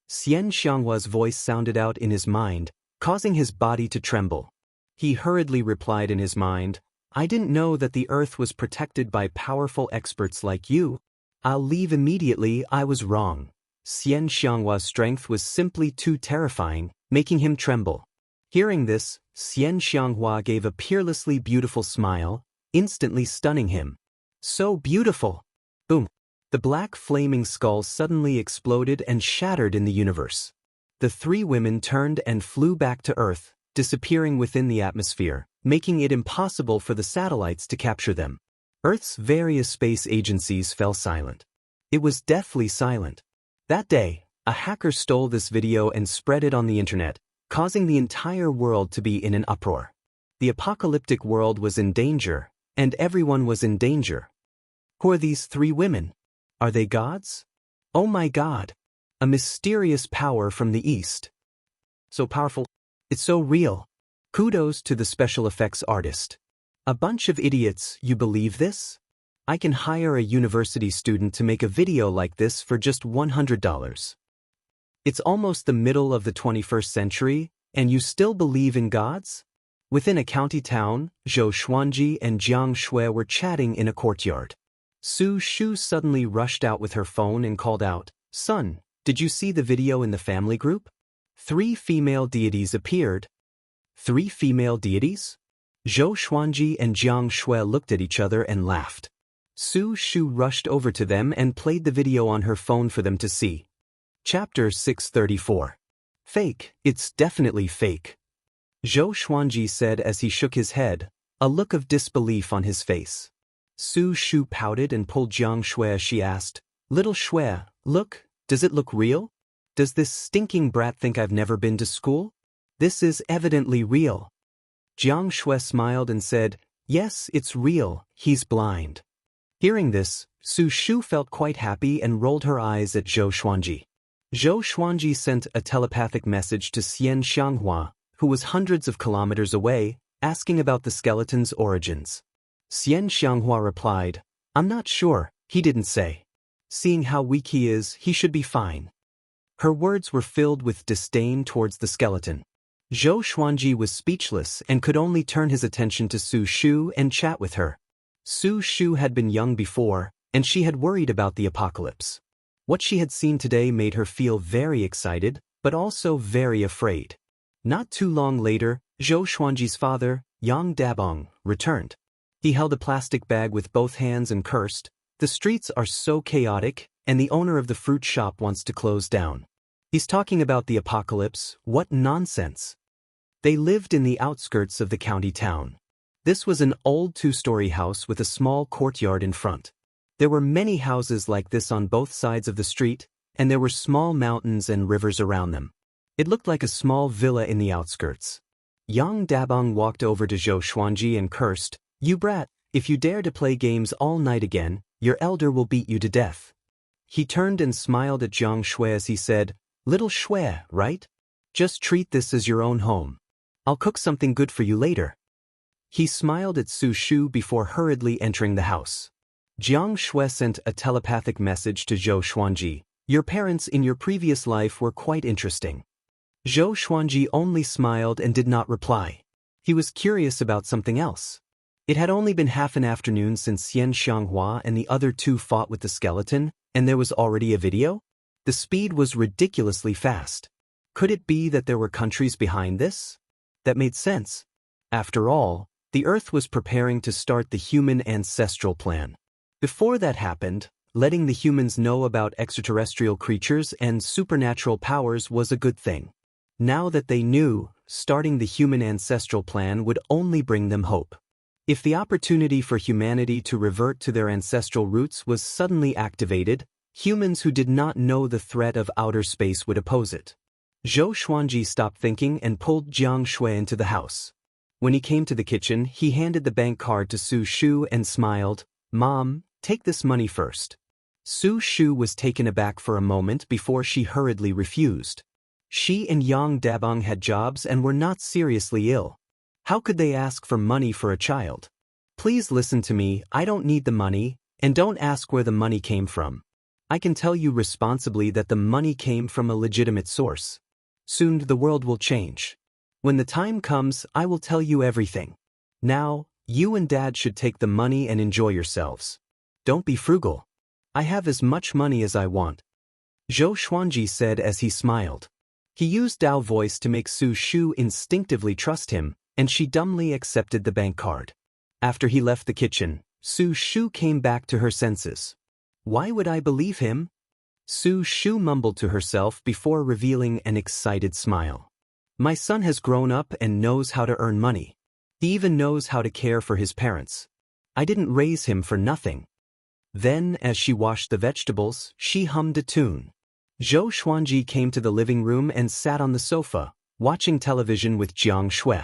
Xian Xianghua's voice sounded out in his mind, causing his body to tremble. He hurriedly replied in his mind, "I didn't know that the Earth was protected by powerful experts like you. I'll leave immediately, I was wrong." Xian Xianghua's strength was simply too terrifying, making him tremble. Hearing this, Xian Xianghua gave a peerlessly beautiful smile, instantly stunning him. "So beautiful!" Boom! The black flaming skull suddenly exploded and shattered in the universe. The 3 women turned and flew back to Earth, disappearing within the atmosphere, making it impossible for the satellites to capture them. Earth's various space agencies fell silent. It was deathly silent. That day, a hacker stole this video and spread it on the internet, causing the entire world to be in an uproar. The apocalyptic world was in danger, and everyone was in danger. Who are these 3 women? Are they gods? Oh my God! A mysterious power from the east. So powerful. It's so real. Kudos to the special effects artist. A bunch of idiots, you believe this? I can hire a university student to make a video like this for just $100. It's almost the middle of the 21st century, and you still believe in gods? Within a county town, Zhou Xuanji and Jiang Shui were chatting in a courtyard. Su Shu suddenly rushed out with her phone and called out, "Son, did you see the video in the family group? 3 female deities appeared." 3 female deities? Zhou Xuanji and Jiang Shui looked at each other and laughed. Su Shu rushed over to them and played the video on her phone for them to see. Chapter 634. Fake, it's definitely fake. Zhou Xuanji said as he shook his head, a look of disbelief on his face. Su Shu pouted and pulled Jiang Shui as she asked, "Little Shui, look, does it look real? Does this stinking brat think I've never been to school? This is evidently real." Jiang Shui smiled and said, "Yes, it's real, he's blind." Hearing this, Su Shu felt quite happy and rolled her eyes at Zhou Xuanji. Zhou Xuanji sent a telepathic message to Xian Xianghua, who was hundreds of kilometers away, asking about the skeleton's origins. Xian Xianghua replied, "I'm not sure, he didn't say. Seeing how weak he is, he should be fine." Her words were filled with disdain towards the skeleton. Zhou Xuanji was speechless and could only turn his attention to Su Shu and chat with her. Su Shu had been young before, and she had worried about the apocalypse. What she had seen today made her feel very excited, but also very afraid. Not too long later, Zhou Xuanji's father, Yang Dabong, returned. He held a plastic bag with both hands and cursed, "The streets are so chaotic, and the owner of the fruit shop wants to close down. He's talking about the apocalypse, what nonsense." They lived in the outskirts of the county town. This was an old 2-story house with a small courtyard in front. There were many houses like this on both sides of the street, and there were small mountains and rivers around them. It looked like a small villa in the outskirts. Yang Dabong walked over to Zhou Xuanji and cursed, "You brat, if you dare to play games all night again, your elder will beat you to death." He turned and smiled at Jiang Shui as he said, "Little Shui, right? Just treat this as your own home. I'll cook something good for you later." He smiled at Su Shu before hurriedly entering the house. Jiang Shui sent a telepathic message to Zhou Xuanji, "Your parents in your previous life were quite interesting." Zhou Xuanji only smiled and did not reply. He was curious about something else. It had only been half an afternoon since Xian Xianghua and the other 2 fought with the skeleton, and there was already a video? The speed was ridiculously fast. Could it be that there were countries behind this? That made sense. After all, the Earth was preparing to start the human ancestral plan. Before that happened, letting the humans know about extraterrestrial creatures and supernatural powers was a good thing. Now that they knew, starting the human ancestral plan would only bring them hope. If the opportunity for humanity to revert to their ancestral roots was suddenly activated, humans who did not know the threat of outer space would oppose it. Zhou Xuanji stopped thinking and pulled Jiang Shui into the house. When he came to the kitchen, he handed the bank card to Su Shu and smiled, "Mom, take this money first." Su Shu was taken aback for a moment before she hurriedly refused. She and Yang Dabong had jobs and were not seriously ill. How could they ask for money for a child? "Please listen to me, I don't need the money, and don't ask where the money came from. I can tell you responsibly that the money came from a legitimate source. Soon the world will change. When the time comes, I will tell you everything. Now, you and Dad should take the money and enjoy yourselves. Don't be frugal. I have as much money as I want." Zhou Xuanji said as he smiled. He used Dao voice to make Su Shu instinctively trust him, and she dumbly accepted the bank card. After he left the kitchen, Su Shu came back to her senses. "Why would I believe him?" Su Shu mumbled to herself before revealing an excited smile. "My son has grown up and knows how to earn money. He even knows how to care for his parents. I didn't raise him for nothing." Then, as she washed the vegetables, she hummed a tune. Zhou Xuanji came to the living room and sat on the sofa, watching television with Jiang Shui.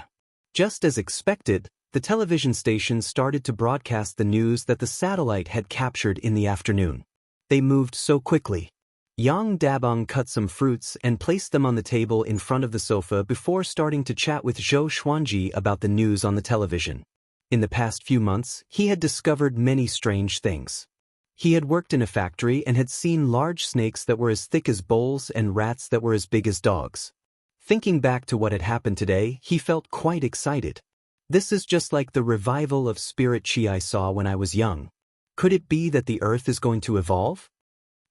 Just as expected, the television station started to broadcast the news that the satellite had captured in the afternoon. They moved so quickly. Yang Dabong cut some fruits and placed them on the table in front of the sofa before starting to chat with Zhou Xuanji about the news on the television. In the past few months, he had discovered many strange things. He had worked in a factory and had seen large snakes that were as thick as bowls and rats that were as big as dogs. Thinking back to what had happened today, he felt quite excited. This is just like the revival of spirit chi I saw when I was young. Could it be that the earth is going to evolve?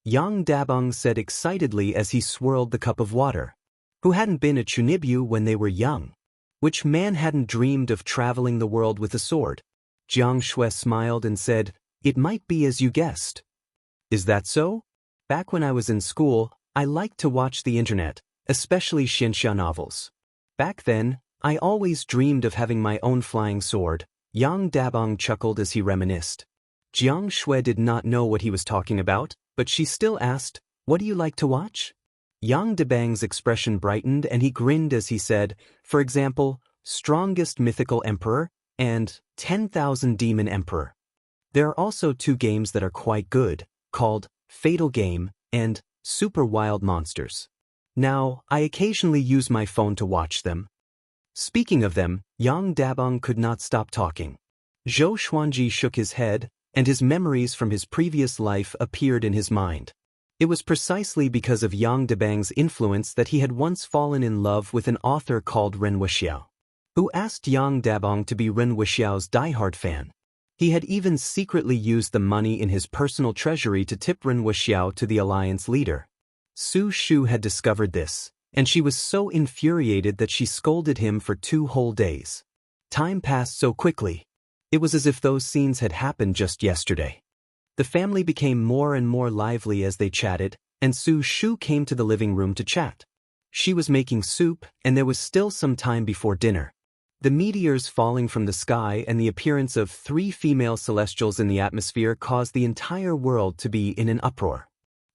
Yang Dabong said excitedly as he swirled the cup of water. Who hadn't been a Chunibyu when they were young? Which man hadn't dreamed of traveling the world with a sword? Jiang Shui smiled and said, "It might be as you guessed." Is that so? Back when I was in school, I liked to watch the internet, especially Xianxia novels. Back then, I always dreamed of having my own flying sword. Yang Dabong chuckled as he reminisced. Jiang Shui did not know what he was talking about, but she still asked, "What do you like to watch?" Yang Dabang's expression brightened and he grinned as he said, for example, Strongest Mythical Emperor and 10,000 Demon Emperor. There are also two games that are quite good, called Fatal Game and Super Wild Monsters. Now, I occasionally use my phone to watch them. Speaking of them, Yang Dabong could not stop talking. Zhou Xuanji shook his head, and his memories from his previous life appeared in his mind. It was precisely because of Yang Dabang's influence that he had once fallen in love with an author called Ren Wuxiao, who asked Yang Dabong to be Ren Wuxiao's diehard fan. He had even secretly used the money in his personal treasury to tip Ren Wuxiao to the alliance leader. Su Shu had discovered this, and she was so infuriated that she scolded him for 2 whole days. Time passed so quickly. It was as if those scenes had happened just yesterday. The family became more and more lively as they chatted, and Su Shu came to the living room to chat. She was making soup, and there was still some time before dinner. The meteors falling from the sky and the appearance of 3 female celestials in the atmosphere caused the entire world to be in an uproar.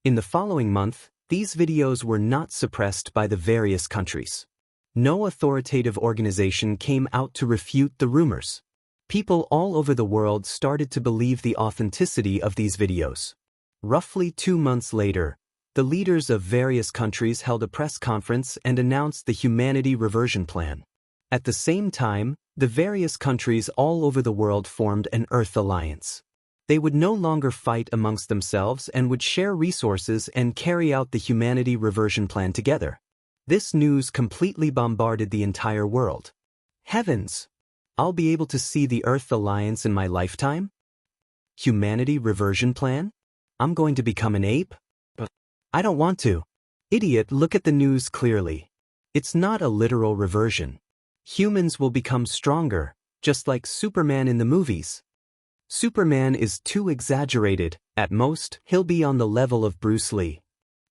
In the following month, these videos were not suppressed by the various countries. No authoritative organization came out to refute the rumors. People all over the world started to believe the authenticity of these videos. Roughly 2 months later, the leaders of various countries held a press conference and announced the Humanity Reversion Plan. At the same time, the various countries all over the world formed an Earth Alliance. They would no longer fight amongst themselves and would share resources and carry out the Humanity Reversion Plan together. This news completely bombarded the entire world. Heavens! I'll be able to see the Earth Alliance in my lifetime? Humanity Reversion Plan? I'm going to become an ape? But I don't want to. Idiot, look at the news clearly. It's not a literal reversion. Humans will become stronger, just like Superman in the movies. Superman is too exaggerated. At most, he'll be on the level of Bruce Lee.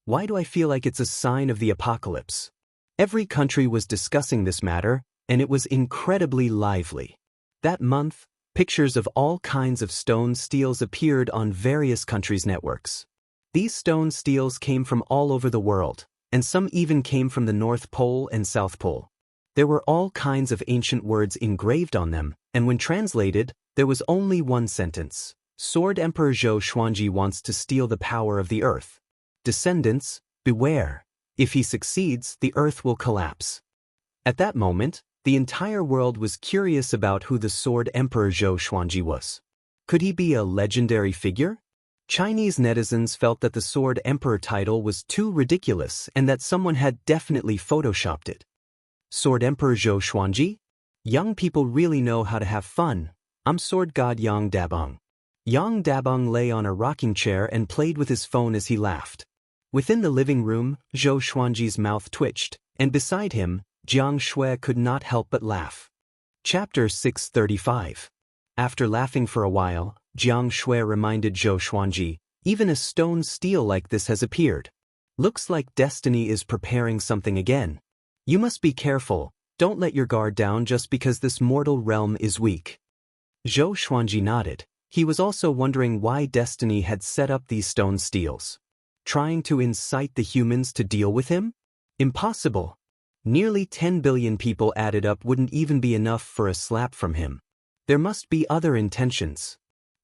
Why do I feel like it's a sign of the apocalypse? Every country was discussing this matter, and it was incredibly lively. That month, pictures of all kinds of stone steels appeared on various countries' networks. These stone steels came from all over the world, and some even came from the North Pole and South Pole. There were all kinds of ancient words engraved on them, and when translated, there was only one sentence. Sword Emperor Zhou Xuanji wants to steal the power of the earth. Descendants, beware. If he succeeds, the earth will collapse. At that moment, the entire world was curious about who the Sword Emperor Zhou Xuanji was. Could he be a legendary figure? Chinese netizens felt that the Sword Emperor title was too ridiculous and that someone had definitely photoshopped it. Sword Emperor Zhou Xuanji? Young people really know how to have fun. I'm Sword God Yang Dabong. Yang Dabong lay on a rocking chair and played with his phone as he laughed. Within the living room, Zhou Xuanji's mouth twitched, and beside him, Jiang Shui could not help but laugh. Chapter 635. After laughing for a while, Jiang Shui reminded Zhou Xuanji, even a stone steel like this has appeared. Looks like destiny is preparing something again. You must be careful, don't let your guard down just because this mortal realm is weak. Zhou Xuanji nodded. He was also wondering why destiny had set up these stone steels. Trying to incite the humans to deal with him? Impossible. Nearly 10 billion people added up wouldn't even be enough for a slap from him. There must be other intentions.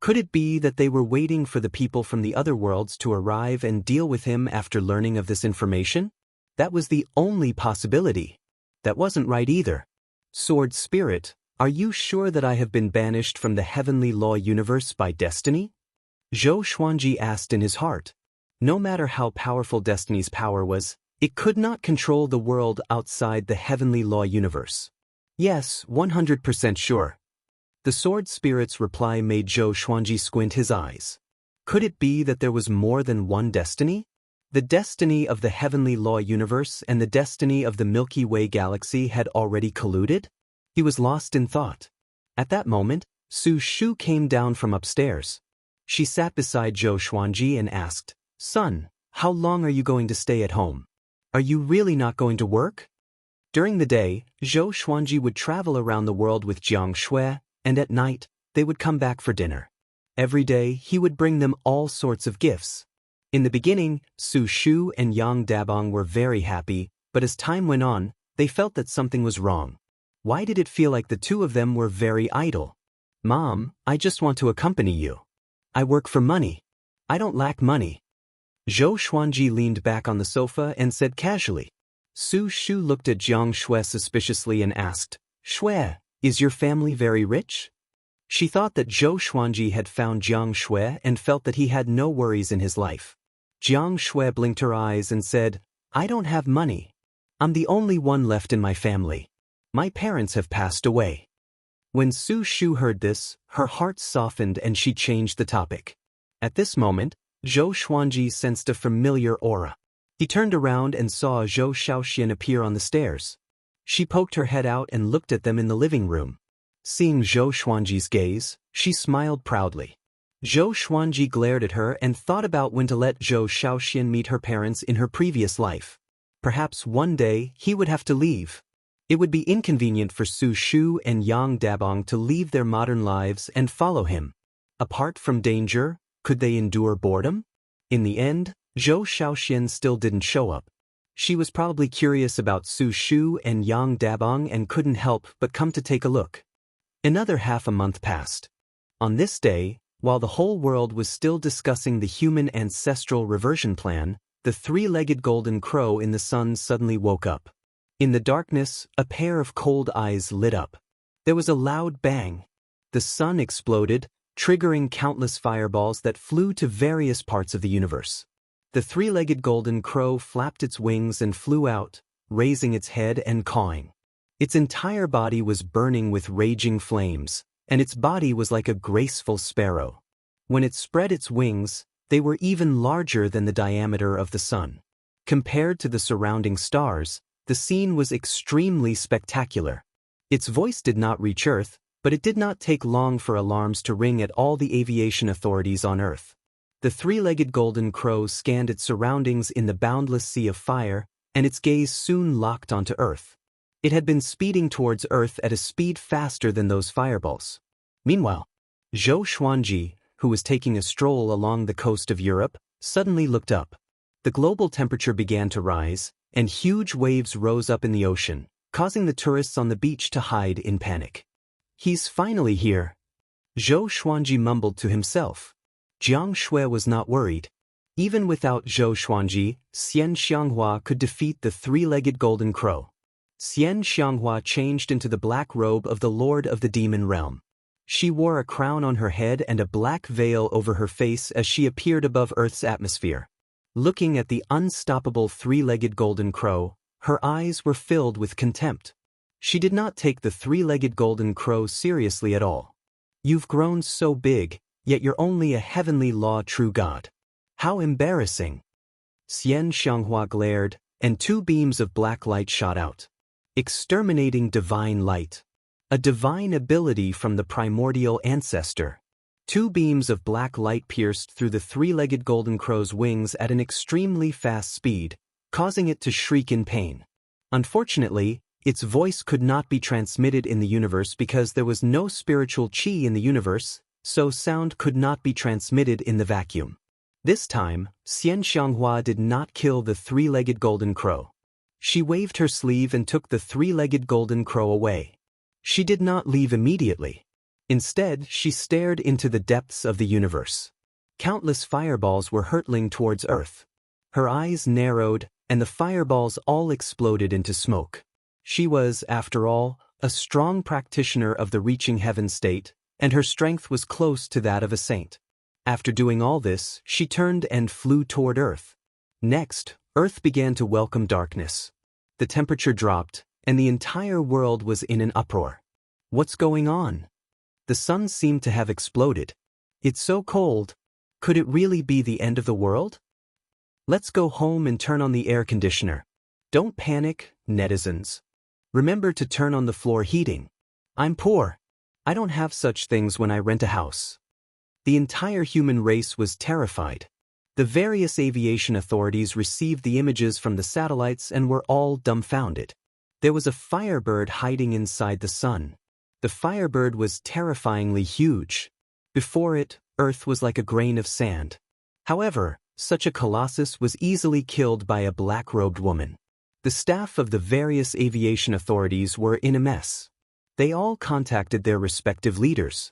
Could it be that they were waiting for the people from the other worlds to arrive and deal with him after learning of this information? That was the only possibility. That wasn't right either. Sword Spirit, are you sure that I have been banished from the heavenly law universe by destiny? Zhou Xuanji asked in his heart. No matter how powerful destiny's power was, it could not control the world outside the heavenly law universe. Yes, 100% sure. The Sword Spirit's reply made Zhou Xuanji squint his eyes. Could it be that there was more than one destiny? The destiny of the heavenly law universe and the destiny of the Milky Way galaxy had already colluded? He was lost in thought. At that moment, Su Shu came down from upstairs. She sat beside Zhou Xuanji and asked, "Son, how long are you going to stay at home? Are you really not going to work?" During the day, Zhou Xuanji would travel around the world with Jiang Shui, and at night, they would come back for dinner. Every day, he would bring them all sorts of gifts. In the beginning, Su Shu and Yang Dabong were very happy, but as time went on, they felt that something was wrong. Why did it feel like the two of them were very idle? "Mom, I just want to accompany you. I work for money. I don't lack money." Zhou Xuanji leaned back on the sofa and said casually. Su Shu looked at Jiang Shui suspiciously and asked, "Shui, is your family very rich?" She thought that Zhou Xuanji had found Jiang Shui and felt that he had no worries in his life. Jiang Shui blinked her eyes and said, "I don't have money. I'm the only one left in my family. My parents have passed away." When Su Shu heard this, her heart softened and she changed the topic. At this moment, Zhou Xuanji sensed a familiar aura. He turned around and saw Zhou Shaoxian appear on the stairs. She poked her head out and looked at them in the living room. Seeing Zhou Xuanji's gaze, she smiled proudly. Zhou Xuanji glared at her and thought about when to let Zhou Shaoxian meet her parents in her previous life. Perhaps one day he would have to leave. It would be inconvenient for Su Shu and Yang Dabong to leave their modern lives and follow him. Apart from danger, could they endure boredom? In the end, Zhou Shaoxian still didn't show up. She was probably curious about Su Shu and Yang Dabong and couldn't help but come to take a look. Another half a month passed. On this day, while the whole world was still discussing the human ancestral reversion plan, the three-legged golden crow in the sun suddenly woke up. In the darkness, a pair of cold eyes lit up. There was a loud bang. The sun exploded, triggering countless fireballs that flew to various parts of the universe. The three-legged golden crow flapped its wings and flew out, raising its head and cawing. Its entire body was burning with raging flames, and its body was like a graceful sparrow. When it spread its wings, they were even larger than the diameter of the sun. Compared to the surrounding stars, the scene was extremely spectacular. Its voice did not reach Earth, but it did not take long for alarms to ring at all the aviation authorities on Earth. The three-legged golden crow scanned its surroundings in the boundless sea of fire, and its gaze soon locked onto Earth. It had been speeding towards Earth at a speed faster than those fireballs. Meanwhile, Zhou Xuanji, who was taking a stroll along the coast of Europe, suddenly looked up. The global temperature began to rise, and huge waves rose up in the ocean, causing the tourists on the beach to hide in panic. "He's finally here," Zhou Xuanji mumbled to himself. Jiang Shui was not worried. Even without Zhou Xuanji, Xian Xianghua could defeat the three-legged golden crow. Xian Xianghua changed into the black robe of the Lord of the Demon Realm. She wore a crown on her head and a black veil over her face as she appeared above Earth's atmosphere. Looking at the unstoppable three-legged golden crow, her eyes were filled with contempt. She did not take the three-legged golden crow seriously at all. "You've grown so big, yet you're only a heavenly law true god. How embarrassing." Xian Xianghua glared, and two beams of black light shot out. Exterminating divine light. A divine ability from the primordial ancestor. Two beams of black light pierced through the three-legged golden crow's wings at an extremely fast speed, causing it to shriek in pain. Unfortunately, its voice could not be transmitted in the universe because there was no spiritual qi in the universe, so sound could not be transmitted in the vacuum. This time, Xian Xianghua did not kill the three-legged golden crow. She waved her sleeve and took the three-legged golden crow away. She did not leave immediately. Instead, she stared into the depths of the universe. Countless fireballs were hurtling towards Earth. Her eyes narrowed, and the fireballs all exploded into smoke. She was, after all, a strong practitioner of the reaching heaven state, and her strength was close to that of a saint. After doing all this, she turned and flew toward Earth. Next, Earth began to welcome darkness. The temperature dropped, and the entire world was in an uproar. What's going on? The sun seemed to have exploded. It's so cold. Could it really be the end of the world? Let's go home and turn on the air conditioner. Don't panic, netizens. Remember to turn on the floor heating. I'm poor. I don't have such things when I rent a house. The entire human race was terrified. The various aviation authorities received the images from the satellites and were all dumbfounded. There was a firebird hiding inside the sun. The firebird was terrifyingly huge. Before it, Earth was like a grain of sand. However, such a colossus was easily killed by a black-robed woman. The staff of the various aviation authorities were in a mess. They all contacted their respective leaders.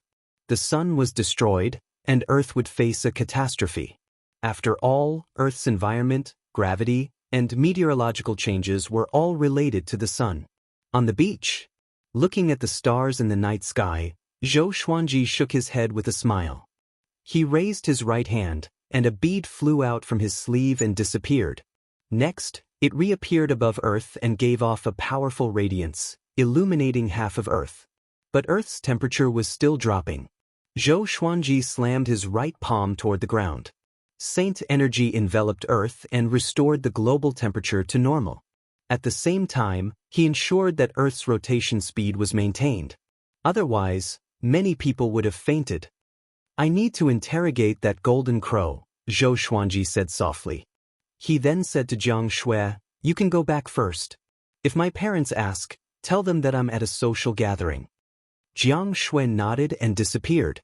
The sun was destroyed, and Earth would face a catastrophe. After all, Earth's environment, gravity, and meteorological changes were all related to the sun. On the beach, looking at the stars in the night sky, Zhou Xuanji shook his head with a smile. He raised his right hand, and a bead flew out from his sleeve and disappeared. Next, it reappeared above Earth and gave off a powerful radiance, illuminating half of Earth. But Earth's temperature was still dropping. Zhou Xuanji slammed his right palm toward the ground. Saint energy enveloped Earth and restored the global temperature to normal. At the same time, he ensured that Earth's rotation speed was maintained. Otherwise, many people would have fainted. I need to interrogate that golden crow, Zhou Xuanji said softly. He then said to Jiang Shui, you can go back first. If my parents ask, tell them that I'm at a social gathering. Jiang Shui nodded and disappeared.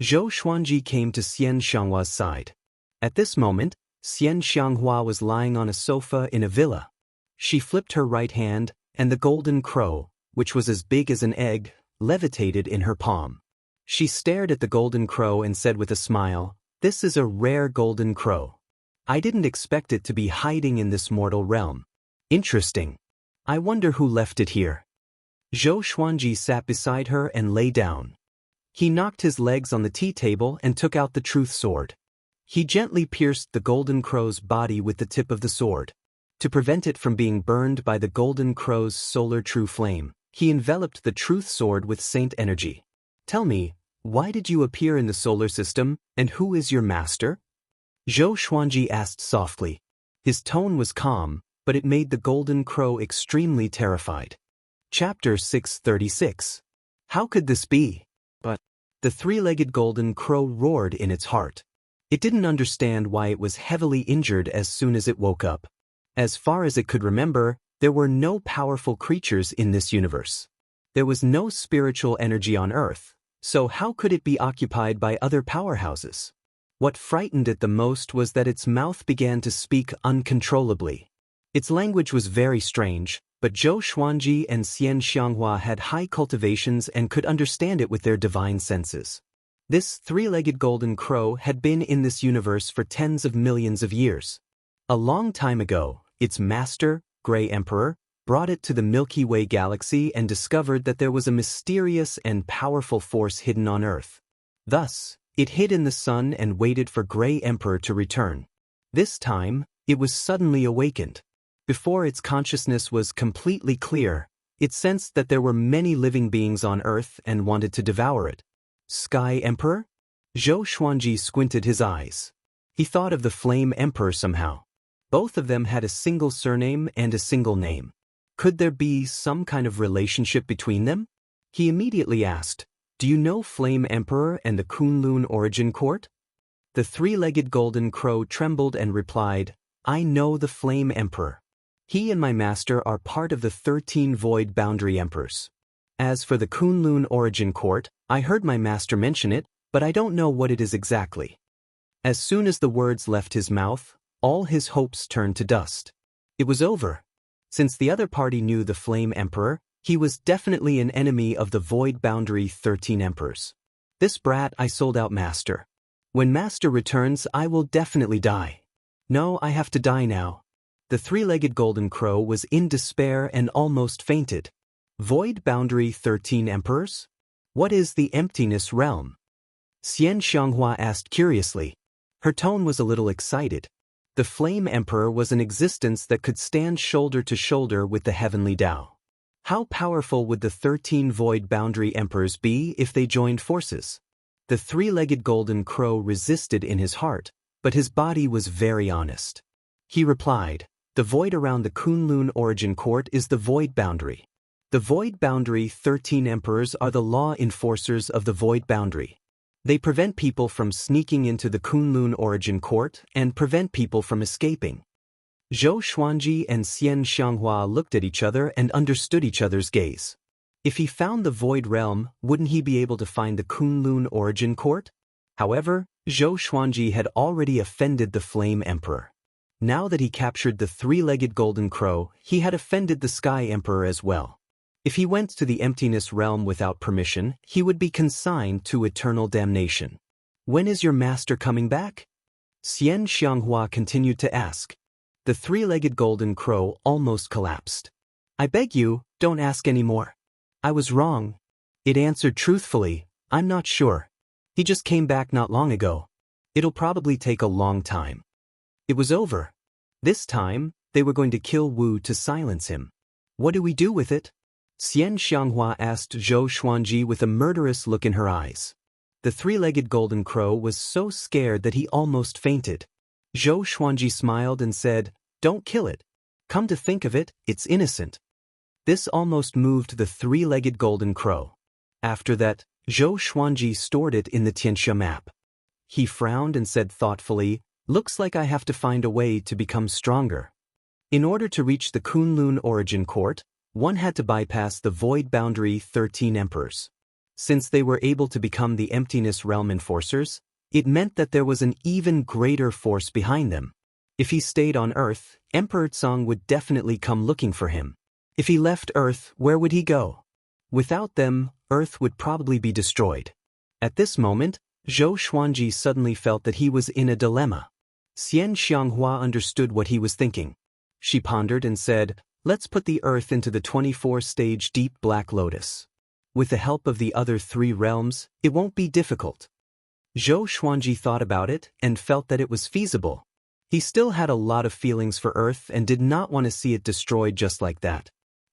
Zhou Xuanji came to Xian Xianghua's side. At this moment, Xian Xianghua was lying on a sofa in a villa. She flipped her right hand, and the golden crow, which was as big as an egg, levitated in her palm. She stared at the golden crow and said with a smile, this is a rare golden crow. I didn't expect it to be hiding in this mortal realm. Interesting. I wonder who left it here. Zhou Xuanji sat beside her and lay down. He knocked his legs on the tea table and took out the truth sword. He gently pierced the golden crow's body with the tip of the sword. To prevent it from being burned by the golden crow's solar true flame, he enveloped the truth sword with saint energy. Tell me, why did you appear in the solar system, and who is your master? Zhou Xuanji asked softly. His tone was calm, but it made the golden crow extremely terrified. Chapter 636. How could this be? But the three-legged golden crow roared in its heart. It didn't understand why it was heavily injured as soon as it woke up. As far as it could remember, there were no powerful creatures in this universe. There was no spiritual energy on Earth, so how could it be occupied by other powerhouses? What frightened it the most was that its mouth began to speak uncontrollably. Its language was very strange, but Zhou Xuanji and Xian Xianghua had high cultivations and could understand it with their divine senses. This three-legged golden crow had been in this universe for tens of millions of years. A long time ago, its master, Grey Emperor, brought it to the Milky Way galaxy and discovered that there was a mysterious and powerful force hidden on Earth. Thus, it hid in the sun and waited for Grey Emperor to return. This time, it was suddenly awakened. Before its consciousness was completely clear, it sensed that there were many living beings on Earth and wanted to devour it. Sky Emperor? Zhou Xuanji squinted his eyes. He thought of the Flame Emperor somehow. Both of them had a single surname and a single name. Could there be some kind of relationship between them? He immediately asked, do you know Flame Emperor and the Kunlun Origin Court? The three-legged golden crow trembled and replied, I know the Flame Emperor. He and my master are part of the 13 Void Boundary Emperors. As for the Kunlun Origin Court, I heard my master mention it, but I don't know what it is exactly. As soon as the words left his mouth, all his hopes turned to dust. It was over. Since the other party knew the Flame Emperor, He was definitely an enemy of the void boundary 13 emperors. This brat I sold out Master. When Master returns, I will definitely die. No, I have to die now. The three-legged golden crow was in despair and almost fainted. Void boundary 13 emperors? What is the emptiness realm? Xian Xianghua asked curiously. Her tone was a little excited. The Flame Emperor was an existence that could stand shoulder to shoulder with the heavenly Tao. How powerful would the 13 void boundary emperors be if they joined forces? The three-legged golden crow resisted in his heart, but his body was very honest. He replied, "The void around the Kunlun origin court is the void boundary. The void boundary 13 emperors are the law enforcers of the void boundary. They prevent people from sneaking into the Kunlun origin court and prevent people from escaping." Zhou Xuanji and Xian Xianghua looked at each other and understood each other's gaze. If he found the void realm, wouldn't he be able to find the Kunlun origin court? However, Zhou Xuanji had already offended the Flame Emperor. Now that he captured the three-legged golden crow, he had offended the Sky Emperor as well. If he went to the emptiness realm without permission, he would be consigned to eternal damnation. When is your master coming back? Xian Xianghua continued to ask. The three-legged golden crow almost collapsed. I beg you, don't ask any more. I was wrong. It answered truthfully, I'm not sure. He just came back not long ago. It'll probably take a long time. It was over. This time, they were going to kill Wu to silence him. What do we do with it? Xian Xianghua asked Zhou Xuanji with a murderous look in her eyes. The three-legged golden crow was so scared that he almost fainted. Zhou Xuanji smiled and said, "Don't kill it. Come to think of it, it's innocent." This almost moved the three-legged golden crow. After that, Zhou Xuanji stored it in the Tianxia map. He frowned and said thoughtfully, "Looks like I have to find a way to become stronger." In order to reach the Kunlun origin court, one had to bypass the void boundary 13 emperors. Since they were able to become the emptiness realm enforcers, it meant that there was an even greater force behind them. If he stayed on Earth, Emperor Tsang would definitely come looking for him. If he left Earth, where would he go? Without them, Earth would probably be destroyed. At this moment, Zhou Xuanji suddenly felt that he was in a dilemma. Xian Xianghua understood what he was thinking. She pondered and said, "Let's put the Earth into the 24-stage deep black lotus. With the help of the other 3 realms, it won't be difficult." Zhou Xuanji thought about it and felt that it was feasible. He still had a lot of feelings for Earth and did not want to see it destroyed just like that.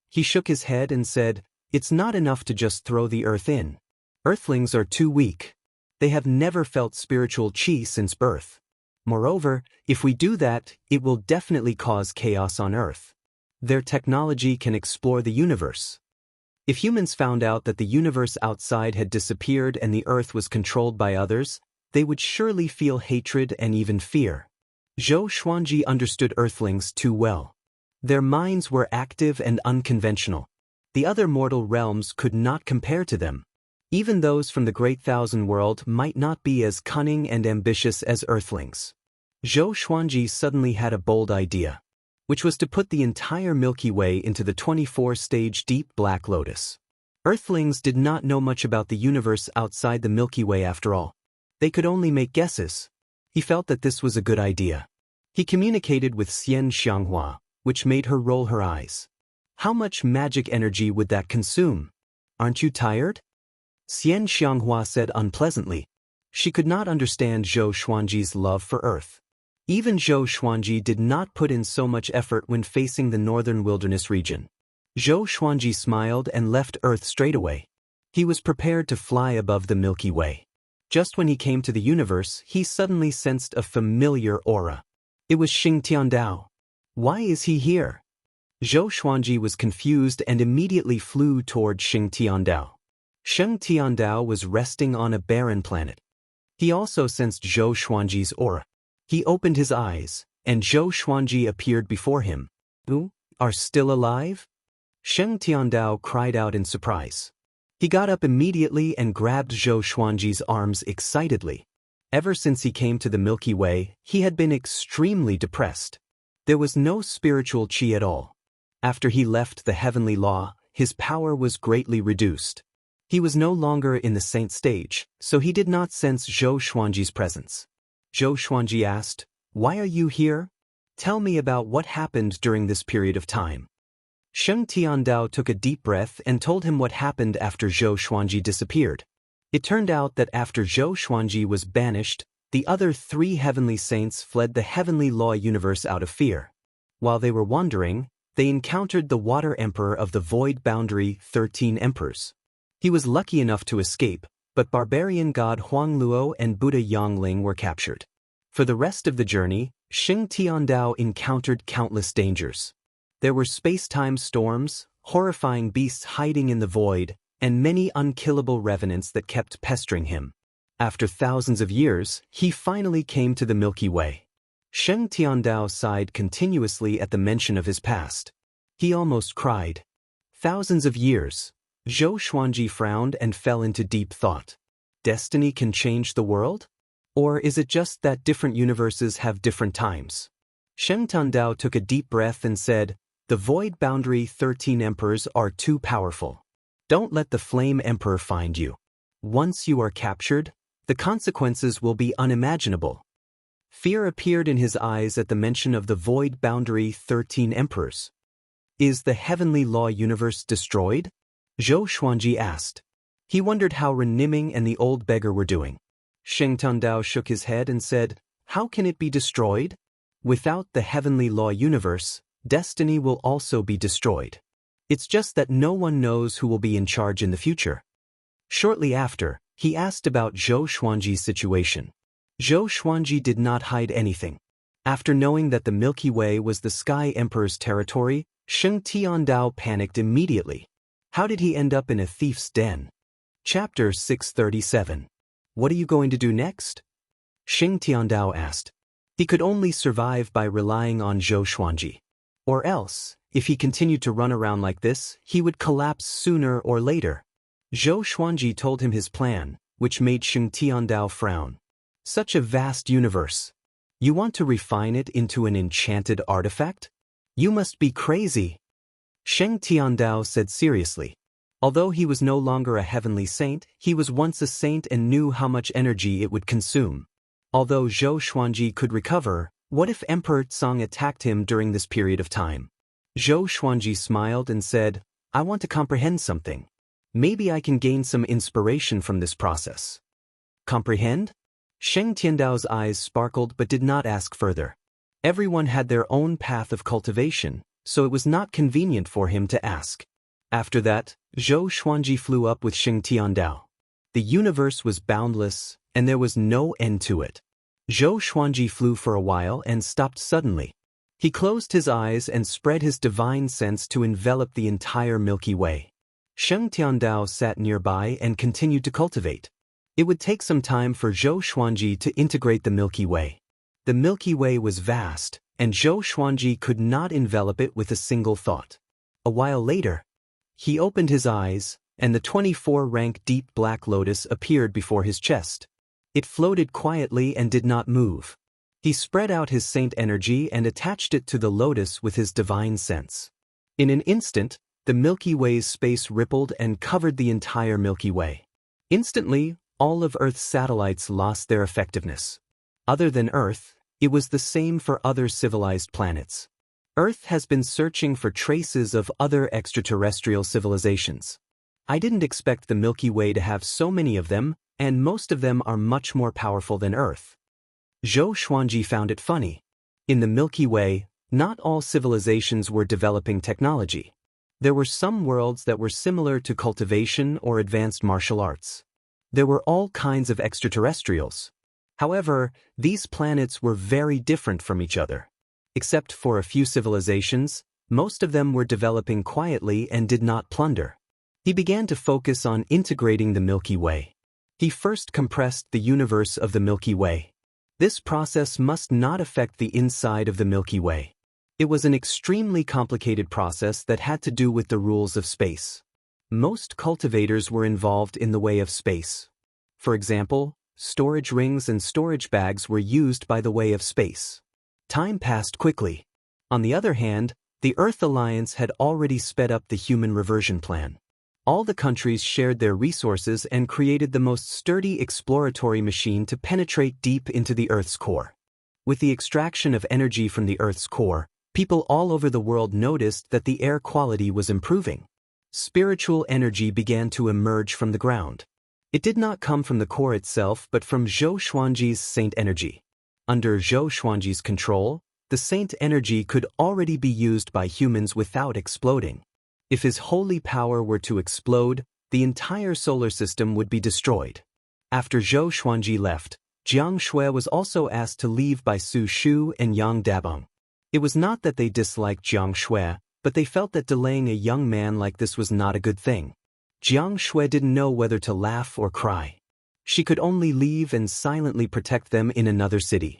He shook his head and said, "It's not enough to just throw the Earth in. Earthlings are too weak. They have never felt spiritual chi since birth. Moreover, if we do that, it will definitely cause chaos on Earth. Their technology can explore the universe. If humans found out that the universe outside had disappeared and the Earth was controlled by others, they would surely feel hatred and even fear." Zhou Xuanji understood Earthlings too well. Their minds were active and unconventional. The other mortal realms could not compare to them. Even those from the Great Thousand World might not be as cunning and ambitious as Earthlings. Zhou Xuanji suddenly had a bold idea, which was to put the entire Milky Way into the 24-stage deep black lotus. Earthlings did not know much about the universe outside the Milky Way after all. They could only make guesses. He felt that this was a good idea. He communicated with Xian Xianghua, which made her roll her eyes. How much magic energy would that consume? Aren't you tired? Xian Xianghua said unpleasantly. She could not understand Zhou Xuanji's love for Earth. Even Zhou Xuanji did not put in so much effort when facing the northern wilderness region. Zhou Xuanji smiled and left Earth straight away. He was prepared to fly above the Milky Way. Just when he came to the universe, he suddenly sensed a familiar aura. It was Xing Tiandao. Why is he here? Zhou Xuanji was confused and immediately flew toward Xing Tiandao. Xing Tiandao was resting on a barren planet. He also sensed Zhou Xuanji's aura. He opened his eyes, and Zhou Xuanji appeared before him. "You are still alive?" Xing Tiandao cried out in surprise. He got up immediately and grabbed Zhou Xuanji's arms excitedly. Ever since he came to the Milky Way, he had been extremely depressed. There was no spiritual chi at all. After he left the heavenly law, his power was greatly reduced. He was no longer in the saint stage, so he did not sense Zhou Xuanji's presence. Zhou Xuanji asked, "Why are you here? Tell me about what happened during this period of time." Sheng Tiandao took a deep breath and told him what happened after Zhou Xuanji disappeared. It turned out that after Zhou Xuanji was banished, the other 3 heavenly saints fled the heavenly law universe out of fear. While they were wandering, they encountered the Water Emperor of the Void Boundary 13 Emperors. He was lucky enough to escape, but barbarian god Huangluo and Buddha Yangling were captured. For the rest of the journey, Sheng Tiandao encountered countless dangers. There were space-time storms, horrifying beasts hiding in the void, and many unkillable revenants that kept pestering him. After thousands of years, he finally came to the Milky Way. Sheng Tiandao sighed continuously at the mention of his past. He almost cried. Thousands of years. Zhou Xuanji frowned and fell into deep thought. Destiny can change the world? Or is it just that different universes have different times? Sheng Tiandao took a deep breath and said, "The Void Boundary 13 Emperors are too powerful. Don't let the Flame Emperor find you. Once you are captured, the consequences will be unimaginable." Fear appeared in his eyes at the mention of the Void Boundary 13 Emperors. Is the heavenly law universe destroyed? Zhou Xuanji asked. He wondered how Ren Niming and the old beggar were doing. Sheng Tiandao shook his head and said, "How can it be destroyed? Without the heavenly law universe, destiny will also be destroyed. It's just that no one knows who will be in charge in the future." Shortly after, he asked about Zhou Xuanji's situation. Zhou Xuanji did not hide anything. After knowing that the Milky Way was the Sky Emperor's territory, Sheng Tiandao panicked immediately. How did he end up in a thief's den? Chapter 637. What are you going to do next? Sheng Tiandao asked. He could only survive by relying on Zhou Xuanji. Or else, if he continued to run around like this, he would collapse sooner or later. Zhou Xuanji told him his plan, which made Sheng Tiandao frown. Such a vast universe. You want to refine it into an enchanted artifact? You must be crazy. Sheng Tiandao said seriously. Although he was no longer a heavenly saint, he was once a saint and knew how much energy it would consume. Although Zhou Xuanji could recover, what if Emperor Tsang attacked him during this period of time? Zhou Xuanji smiled and said, "I want to comprehend something. Maybe I can gain some inspiration from this process." Comprehend? Sheng Tiandao's eyes sparkled but did not ask further. Everyone had their own path of cultivation, so it was not convenient for him to ask. After that, Zhou Xuanji flew up with Sheng Tiandao. The universe was boundless, and there was no end to it. Zhou Xuanji flew for a while and stopped suddenly. He closed his eyes and spread his divine sense to envelop the entire Milky Way. Sheng Tiandao sat nearby and continued to cultivate. It would take some time for Zhou Xuanji to integrate the Milky Way. The Milky Way was vast, and Zhou Xuanji could not envelop it with a single thought. A while later, he opened his eyes, and the 24-rank deep black lotus appeared before his chest. It floated quietly and did not move. He spread out his saint energy and attached it to the lotus with his divine sense. In an instant, the Milky Way's space rippled and covered the entire Milky Way. Instantly, all of Earth's satellites lost their effectiveness. Other than Earth, it was the same for other civilized planets. Earth has been searching for traces of other extraterrestrial civilizations. I didn't expect the Milky Way to have so many of them, and most of them are much more powerful than Earth. Zhou Xuanji found it funny. In the Milky Way, not all civilizations were developing technology. There were some worlds that were similar to cultivation or advanced martial arts. There were all kinds of extraterrestrials. However, these planets were very different from each other. Except for a few civilizations, most of them were developing quietly and did not plunder. He began to focus on integrating the Milky Way. He first compressed the universe of the Milky Way. This process must not affect the inside of the Milky Way. It was an extremely complicated process that had to do with the rules of space. Most cultivators were involved in the way of space. For example, storage rings and storage bags were used by the way of space. Time passed quickly. On the other hand, The Earth Alliance had already sped up the human reversion plan. All the countries shared their resources and created the most sturdy exploratory machine to penetrate deep into the Earth's core. With the extraction of energy from the Earth's core, people all over the world noticed that the air quality was improving. Spiritual energy began to emerge from the ground. It did not come from the core itself but from Zhou Xuanji's saint energy. Under Zhou Xuanji's control, the saint energy could already be used by humans without exploding. If his holy power were to explode, the entire solar system would be destroyed. After Zhou Xuanji left, Jiang Shui was also asked to leave by Su Shu and Yang Dabong. It was not that they disliked Jiang Shui, but they felt that delaying a young man like this was not a good thing. Jiang Shui didn't know whether to laugh or cry. She could only leave and silently protect them in another city.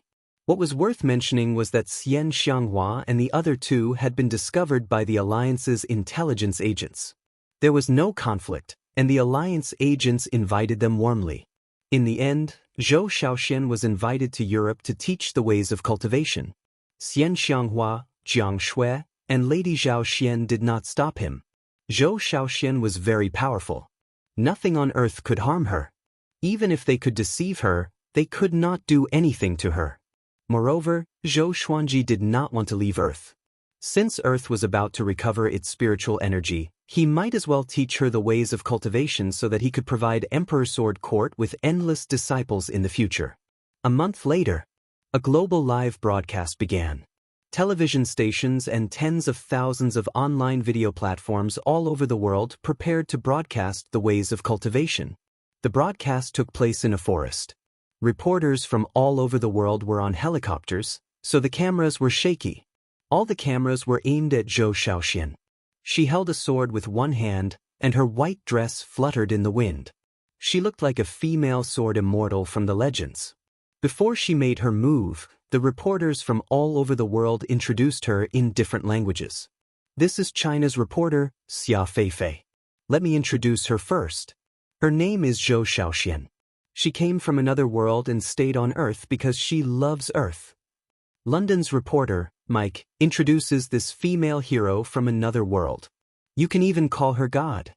What was worth mentioning was that Xian Xianghua and the other two had been discovered by the Alliance's intelligence agents. There was no conflict, and the Alliance agents invited them warmly. In the end, Zhou Xiaoxian was invited to Europe to teach the ways of cultivation. Xian Xianghua, Jiang Shui, and Lady Zhao Xian did not stop him. Zhou Xiaoxian was very powerful. Nothing on earth could harm her. Even if they could deceive her, they could not do anything to her. Moreover, Zhou Xuanji did not want to leave Earth. Since Earth was about to recover its spiritual energy, he might as well teach her the ways of cultivation so that he could provide Emperor Sword Court with endless disciples in the future. A month later, a global live broadcast began. Television stations and tens of thousands of online video platforms all over the world prepared to broadcast the ways of cultivation. The broadcast took place in a forest. Reporters from all over the world were on helicopters, so the cameras were shaky. All the cameras were aimed at Zhou Xiaoxian. She held a sword with one hand, and her white dress fluttered in the wind. She looked like a female sword immortal from the legends. Before she made her move, the reporters from all over the world introduced her in different languages. This is China's reporter, Xia Feifei. Let me introduce her first. Her name is Zhou Xiaoxian. She came from another world and stayed on Earth because she loves Earth. London's reporter, Mike, introduces this female hero from another world. You can even call her God.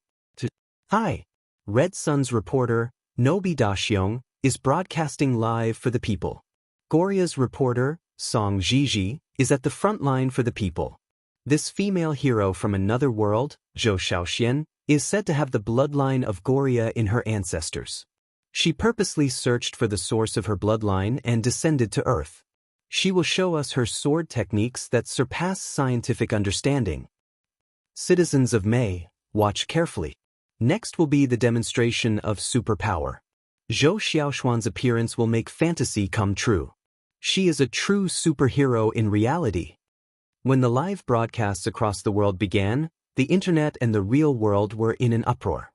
Hi. Red Sun's reporter, Nobi Daxiong, is broadcasting live for the people. Goria's reporter, Song Zhizhi, is at the front line for the people. This female hero from another world, Zhou Xiaoxian, is said to have the bloodline of Goria in her ancestors. She purposely searched for the source of her bloodline and descended to Earth. She will show us her sword techniques that surpass scientific understanding. Citizens of May, watch carefully. Next will be the demonstration of superpower. Zhou Xiaoxuan's appearance will make fantasy come true. She is a true superhero in reality. When the live broadcasts across the world began, the internet and the real world were in an uproar.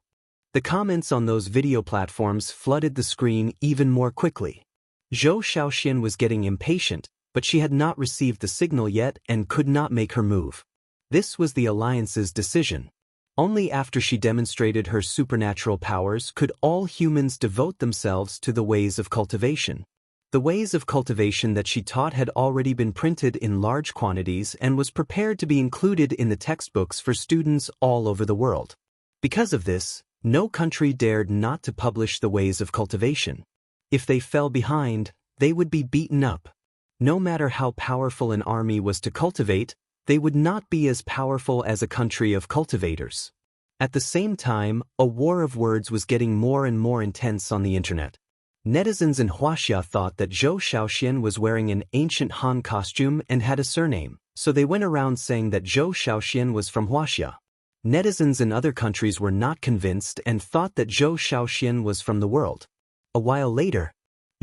The comments on those video platforms flooded the screen even more quickly. Zhou Xiaoxian was getting impatient, but she had not received the signal yet and could not make her move. This was the Alliance's decision. Only after she demonstrated her supernatural powers could all humans devote themselves to the ways of cultivation. The ways of cultivation that she taught had already been printed in large quantities and was prepared to be included in the textbooks for students all over the world. Because of this, no country dared not to publish the ways of cultivation. If they fell behind, they would be beaten up. No matter how powerful an army was to cultivate, they would not be as powerful as a country of cultivators. At the same time, a war of words was getting more and more intense on the internet. Netizens in Huaxia thought that Zhou Xiaoxian was wearing an ancient Han costume and had a surname, so they went around saying that Zhou Xiaoxian was from Huaxia. Netizens in other countries were not convinced and thought that Zhou Xiaoxian was from the world. A while later,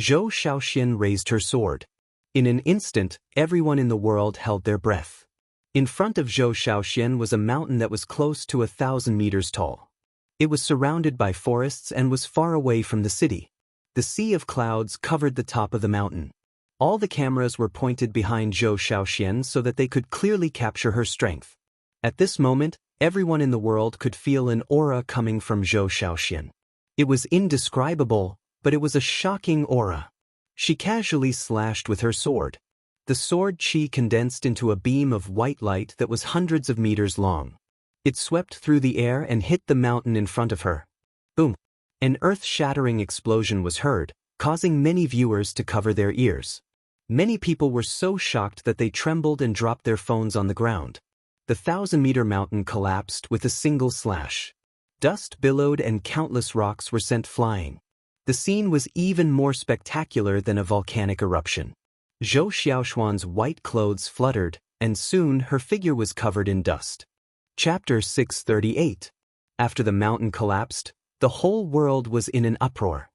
Zhou Xiaoxian raised her sword. In an instant, everyone in the world held their breath. In front of Zhou Xiaoxian was a mountain that was close to 1,000 meters tall. It was surrounded by forests and was far away from the city. The sea of clouds covered the top of the mountain. All the cameras were pointed behind Zhou Xiaoxian so that they could clearly capture her strength. At this moment, everyone in the world could feel an aura coming from Zhou Xiaoxian. It was indescribable, but it was a shocking aura. She casually slashed with her sword. The sword qi condensed into a beam of white light that was hundreds of meters long. It swept through the air and hit the mountain in front of her. Boom! An earth-shattering explosion was heard, causing many viewers to cover their ears. Many people were so shocked that they trembled and dropped their phones on the ground. The 1,000-meter mountain collapsed with a single slash. Dust billowed and countless rocks were sent flying. The scene was even more spectacular than a volcanic eruption. Zhou Xiaoxuan's white clothes fluttered, and soon her figure was covered in dust. Chapter 638. After the mountain collapsed, the whole world was in an uproar.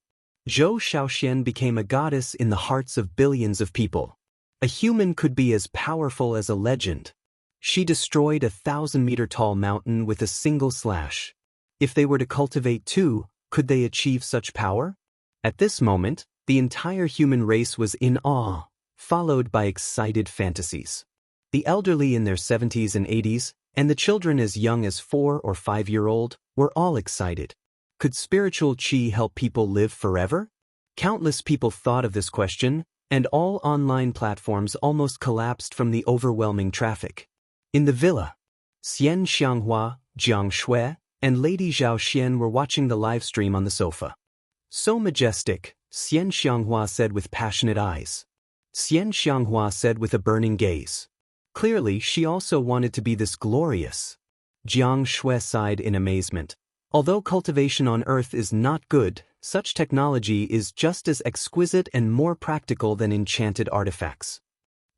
Zhou Xiaoxian became a goddess in the hearts of billions of people. A human could be as powerful as a legend. She destroyed a 1,000-meter-tall mountain with a single slash. If they were to cultivate too, could they achieve such power? At this moment, the entire human race was in awe, followed by excited fantasies. The elderly in their 70s and 80s, and the children as young as 4 or 5-year-old, were all excited. Could spiritual qi help people live forever? Countless people thought of this question, and all online platforms almost collapsed from the overwhelming traffic. In the villa, Xian Xianghua, Jiang Shui, and Lady Zhao Xian were watching the live stream on the sofa. "So majestic," Xian Xianghua said with passionate eyes. Xian Xianghua said with a burning gaze. Clearly, she also wanted to be this glorious. Jiang Shui sighed in amazement. Although cultivation on Earth is not good, such technology is just as exquisite and more practical than enchanted artifacts.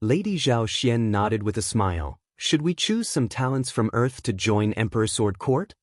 Lady Zhao Xian nodded with a smile. "Should we choose some talents from Earth to join Emperor Sword Court?"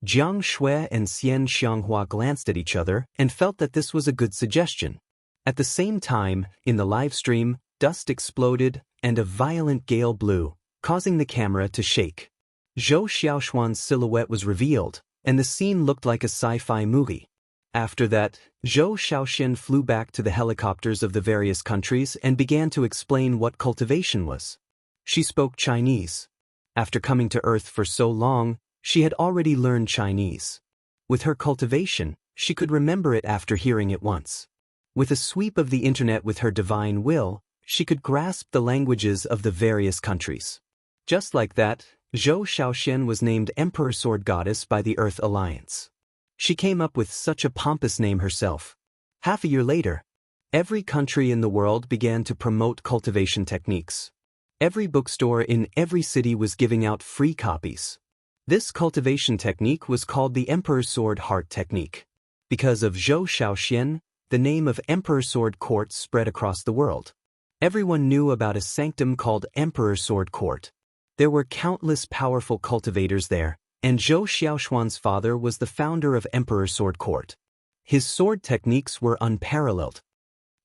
Jiang Shui and Xian Xianghua glanced at each other and felt that this was a good suggestion. At the same time, in the live stream, dust exploded and a violent gale blew, causing the camera to shake. Zhou Xiaoxuan's silhouette was revealed, and the scene looked like a sci-fi movie. After that, Zhou Xiaoxian flew back to the helicopters of the various countries and began to explain what cultivation was. She spoke Chinese. After coming to Earth for so long, she had already learned Chinese. With her cultivation, she could remember it after hearing it once. With a sweep of the internet with her divine will, she could grasp the languages of the various countries. Just like that, Zhou Xiaoxian was named Emperor Sword Goddess by the Earth Alliance. She came up with such a pompous name herself. Half a year later, every country in the world began to promote cultivation techniques. Every bookstore in every city was giving out free copies. This cultivation technique was called the Emperor Sword Heart Technique. Because of Zhou Xiaoxian, the name of Emperor Sword Court spread across the world. Everyone knew about a sanctum called Emperor Sword Court. There were countless powerful cultivators there, and Zhou Xiaoxuan's father was the founder of Emperor Sword Court. His sword techniques were unparalleled.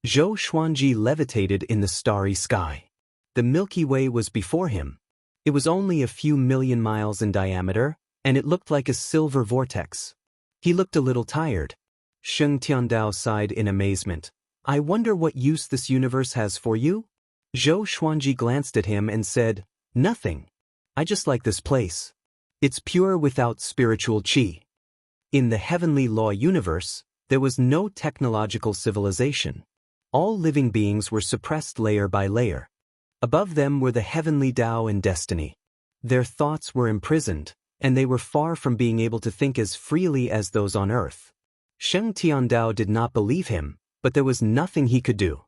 Zhou Xuanji levitated in the starry sky. The Milky Way was before him. It was only a few million miles in diameter, and it looked like a silver vortex. He looked a little tired. Sheng Tiandao sighed in amazement. "I wonder what use this universe has for you?" Zhou Xuanji glanced at him and said, "Nothing. I just like this place. It's pure without spiritual qi." In the heavenly law universe, there was no technological civilization. All living beings were suppressed layer by layer. Above them were the heavenly Tao and destiny. Their thoughts were imprisoned, and they were far from being able to think as freely as those on earth. Sheng Tiandao did not believe him, but there was nothing he could do.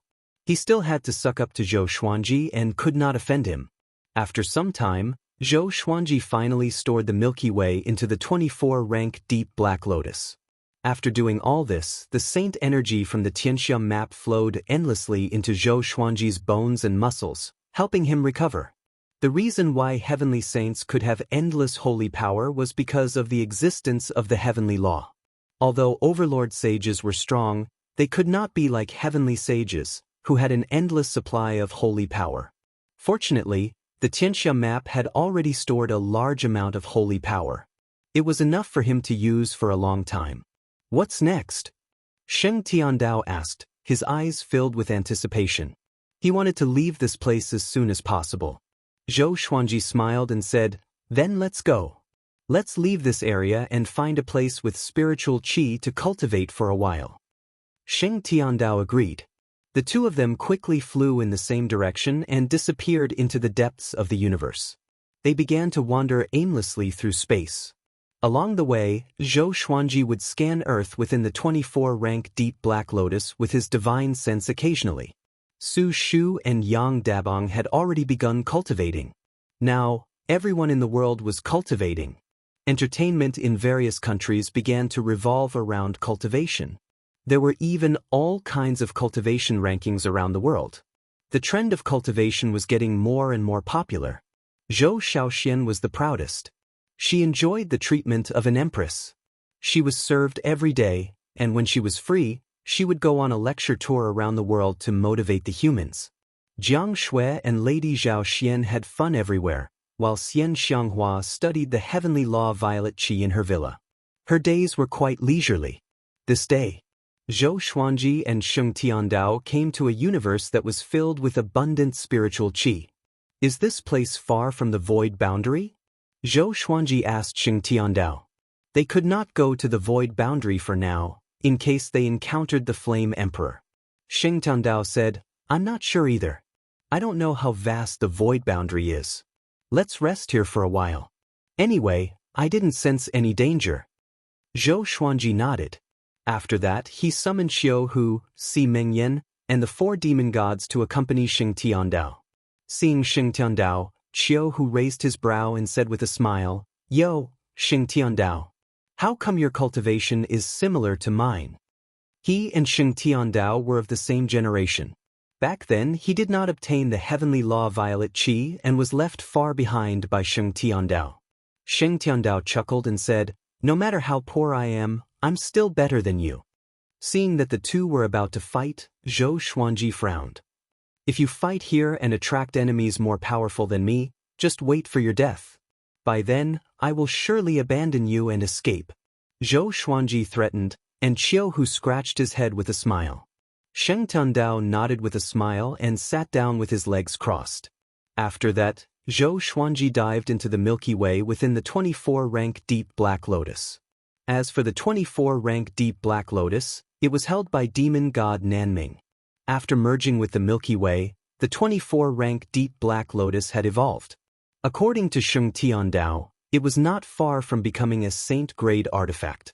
He still had to suck up to Zhou Xuanji and could not offend him. After some time, Zhou Xuanji finally stored the Milky Way into the 24-rank deep black lotus. After doing all this, the saint energy from the Tianxiang map flowed endlessly into Zhou Xuanji's bones and muscles, helping him recover. The reason why heavenly saints could have endless holy power was because of the existence of the heavenly law. Although overlord sages were strong, they could not be like heavenly sages, who had an endless supply of holy power. Fortunately, the Tianxia map had already stored a large amount of holy power. It was enough for him to use for a long time. "What's next?" Sheng Tiandao asked, his eyes filled with anticipation. He wanted to leave this place as soon as possible. Zhou Xuanji smiled and said, "Then let's go. Let's leave this area and find a place with spiritual qi to cultivate for a while." Sheng Tiandao agreed. The two of them quickly flew in the same direction and disappeared into the depths of the universe. They began to wander aimlessly through space. Along the way, Zhou Xuanji would scan Earth within the 24-rank Deep Black Lotus with his divine sense occasionally. Su Shu and Yang Dabong had already begun cultivating. Now, everyone in the world was cultivating. Entertainment in various countries began to revolve around cultivation. There were even all kinds of cultivation rankings around the world. The trend of cultivation was getting more and more popular. Zhou Xiaoxian was the proudest. She enjoyed the treatment of an empress. She was served every day, and when she was free, she would go on a lecture tour around the world to motivate the humans. Jiang Shui and Lady Zhao Xian had fun everywhere, while Xian Xianghua studied the heavenly law violet qi in her villa. Her days were quite leisurely. This day, Zhou Xuanji and Sheng Tiandao came to a universe that was filled with abundant spiritual qi. Is this place far from the void boundary? Zhou Xuanji asked Sheng Tiandao. They could not go to the void boundary for now, in case they encountered the Flame Emperor. Sheng Tiandao said, I'm not sure either. I don't know how vast the void boundary is. Let's rest here for a while. Anyway, I didn't sense any danger. Zhou Xuanji nodded. After that, he summoned Xiu Hu, Si Mengyan, and the 4 demon gods to accompany Sheng Tiandao. Seeing Sheng Tiandao, Xiu Hu raised his brow and said with a smile, Yo, Sheng Tiandao. How come your cultivation is similar to mine? He and Sheng Tiandao were of the same generation. Back then, he did not obtain the heavenly law violet qi and was left far behind by Sheng Tiandao. Sheng Tiandao chuckled and said, No matter how poor I am, I'm still better than you. Seeing that the two were about to fight, Zhou Xuanji frowned. If you fight here and attract enemies more powerful than me, just wait for your death. By then, I will surely abandon you and escape. Zhou Xuanji threatened, and Qiu Hu scratched his head with a smile. Sheng Tiandao nodded with a smile and sat down with his legs crossed. After that, Zhou Xuanji dived into the Milky Way within the 24-rank Deep Black Lotus. As for the 24-rank Deep Black Lotus, it was held by demon god Nanming. After merging with the Milky Way, the 24-rank Deep Black Lotus had evolved. According to Sheng Tiandao, it was not far from becoming a saint-grade artifact.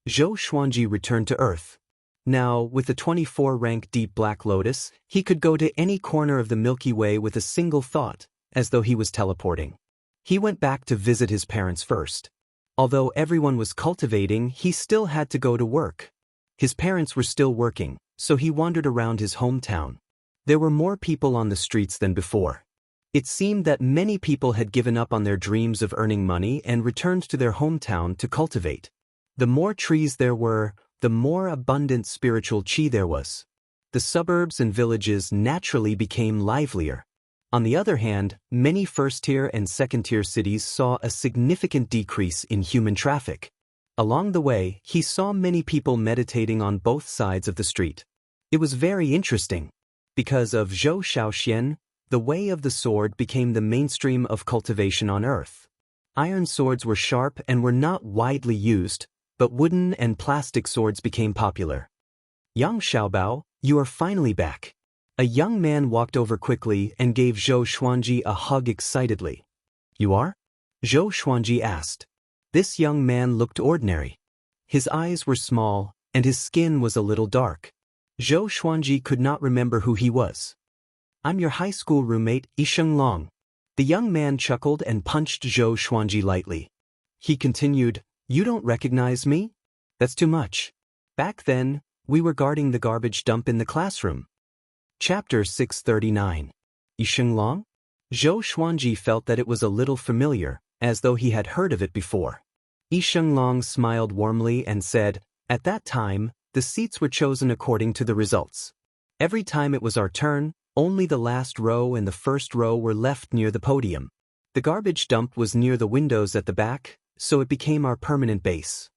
Zhou Xuanji returned to Earth. Now, with the 24-rank Deep Black Lotus, he could go to any corner of the Milky Way with a single thought, as though he was teleporting. He went back to visit his parents first. Although everyone was cultivating, he still had to go to work. His parents were still working, so he wandered around his hometown. There were more people on the streets than before. It seemed that many people had given up on their dreams of earning money and returned to their hometown to cultivate. The more trees there were, the more abundant spiritual qi there was. The suburbs and villages naturally became livelier. On the other hand, many first-tier and second-tier cities saw a significant decrease in human traffic. Along the way, he saw many people meditating on both sides of the street. It was very interesting. Because of Zhou Xiaoxian, the way of the sword became the mainstream of cultivation on Earth. Iron swords were sharp and were not widely used, but wooden and plastic swords became popular. Yang Xiaobao, you are finally back. A young man walked over quickly and gave Zhou Xuanji a hug excitedly. You are? Zhou Xuanji asked. This young man looked ordinary. His eyes were small, and his skin was a little dark. Zhou Xuanji could not remember who he was. I'm your high school roommate, Yisheng Long. The young man chuckled and punched Zhou Xuanji lightly. He continued, You don't recognize me? That's too much. Back then, we were guarding the garbage dump in the classroom. Chapter 639. Yisheng Long? Zhou Xuanji felt that it was a little familiar, as though he had heard of it before. Yisheng Long smiled warmly and said, At that time, the seats were chosen according to the results. Every time it was our turn, only the last row and the first row were left near the podium. The garbage dump was near the windows at the back, so it became our permanent base.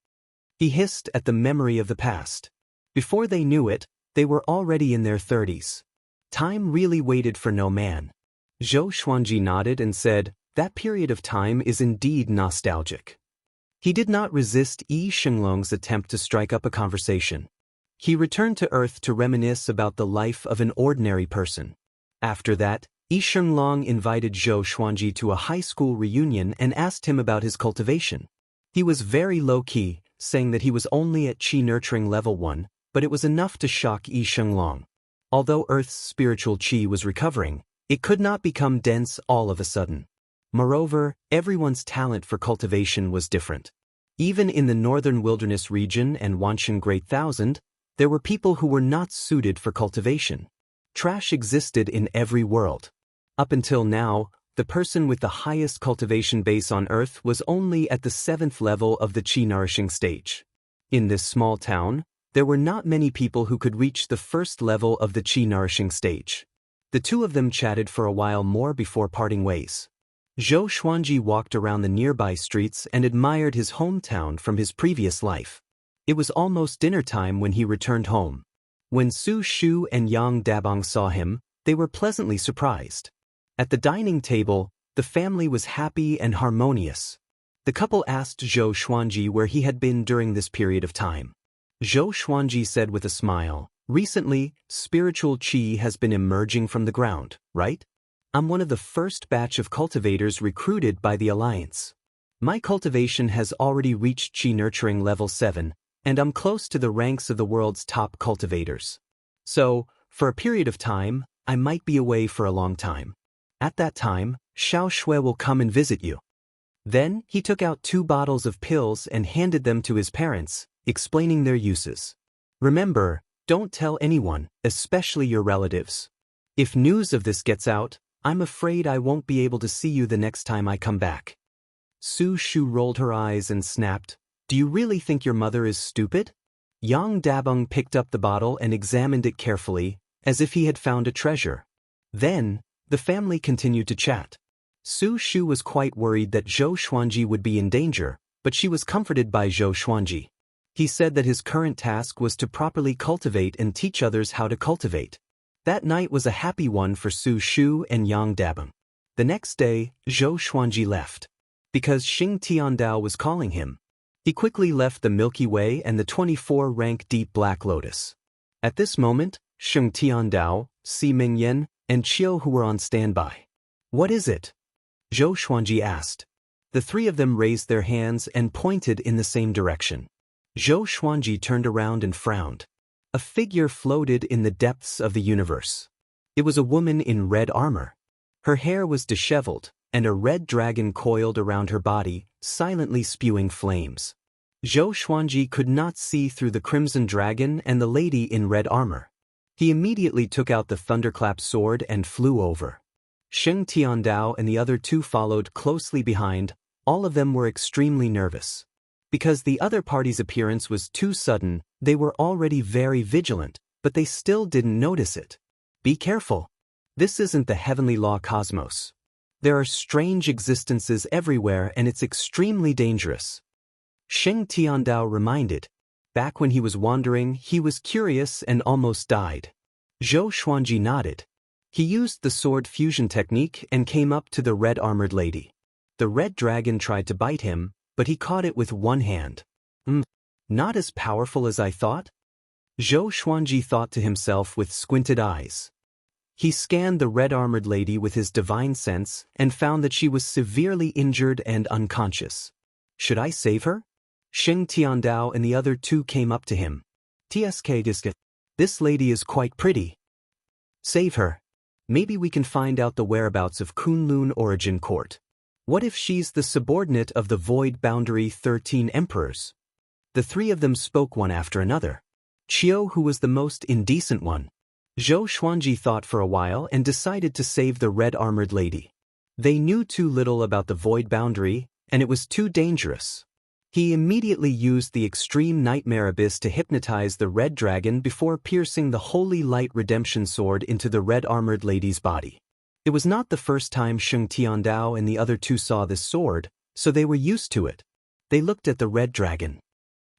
He hissed at the memory of the past. Before they knew it, they were already in their 30s. Time really waited for no man. Zhou Xuanji nodded and said, That period of time is indeed nostalgic. He did not resist Yi Shenglong's attempt to strike up a conversation. He returned to Earth to reminisce about the life of an ordinary person. After that, Yi Shenglong invited Zhou Xuanji to a high school reunion and asked him about his cultivation. He was very low-key, saying that he was only at Qi Nurturing Level 1, but it was enough to shock Yi Shenglong. Although Earth's spiritual Qi was recovering, it could not become dense all of a sudden. Moreover, everyone's talent for cultivation was different. Even in the northern wilderness region and Wanshan Great Thousand, there were people who were not suited for cultivation. Trash existed in every world. Up until now, the person with the highest cultivation base on Earth was only at the 7th level of the Qi Nourishing stage. In this small town, there were not many people who could reach the first level of the Qi Nourishing stage. The two of them chatted for a while more before parting ways. Zhou Xuanji walked around the nearby streets and admired his hometown from his previous life. It was almost dinner time when he returned home. When Su Shu and Yang Dabong saw him, they were pleasantly surprised. At the dining table, the family was happy and harmonious. The couple asked Zhou Xuanji where he had been during this period of time. Zhou Xuanji said with a smile, "Recently, spiritual qi has been emerging from the ground, right? I'm one of the first batch of cultivators recruited by the Alliance. My cultivation has already reached Qi Nurturing Level 7, and I'm close to the ranks of the world's top cultivators. So, for a period of time, I might be away for a long time. At that time, Xiao Shui will come and visit you." Then, he took out 2 bottles of pills and handed them to his parents, explaining their uses. "Remember, don't tell anyone, especially your relatives. If news of this gets out, I'm afraid I won't be able to see you the next time I come back." Su Shu rolled her eyes and snapped, "Do you really think your mother is stupid?" Yang Dabong picked up the bottle and examined it carefully, as if he had found a treasure. Then, the family continued to chat. Su Shu was quite worried that Zhou Xuanji would be in danger, but she was comforted by Zhou Xuanji. He said that his current task was to properly cultivate and teach others how to cultivate. That night was a happy one for Su Shu and Yang Dabong. The next day, Zhou Xuanji left. Because Xing Tiandao was calling him. He quickly left the Milky Way and the 24-rank Deep Black Lotus. At this moment, Xing Tiandao, Si Mingyan, and Qiu who were on standby. "What is it?" Zhou Xuanji asked. The 3 of them raised their hands and pointed in the same direction. Zhou Xuanji turned around and frowned. A figure floated in the depths of the universe. It was a woman in red armor. Her hair was disheveled, and a red dragon coiled around her body, silently spewing flames. Zhou Xuanji could not see through the crimson dragon and the lady in red armor. He immediately took out the thunderclap sword and flew over. Sheng Tiandao and the other 2 followed closely behind. All of them were extremely nervous. Because the other party's appearance was too sudden, they were already very vigilant, but they still didn't notice it. Be careful. This isn't the heavenly law cosmos. There are strange existences everywhere and it's extremely dangerous. Sheng Tiandao reminded. Back when he was wandering, he was curious and almost died. Zhou Xuanji nodded. He used the sword fusion technique and came up to the red-armored lady. The red dragon tried to bite him, but he caught it with one hand. Not as powerful as I thought? Zhou Xuanji thought to himself with squinted eyes. He scanned the red-armored lady with his divine sense and found that she was severely injured and unconscious. Should I save her? Sheng Tiandao and the other 2 came up to him. "Tsk Diska, this lady is quite pretty. Save her. Maybe we can find out the whereabouts of Kunlun Origin Court. What if she's the subordinate of the Void Boundary 13 Emperors?" The 3 of them spoke one after another. Qiu, who was the most indecent one. Zhou Xuanji thought for a while and decided to save the red-armored lady. They knew too little about the Void Boundary, and it was too dangerous. He immediately used the Extreme Nightmare Abyss to hypnotize the red dragon before piercing the Holy Light Redemption Sword into the red-armored lady's body. It was not the first time Sheng Tiandao and the other 2 saw this sword, so they were used to it. They looked at the red dragon.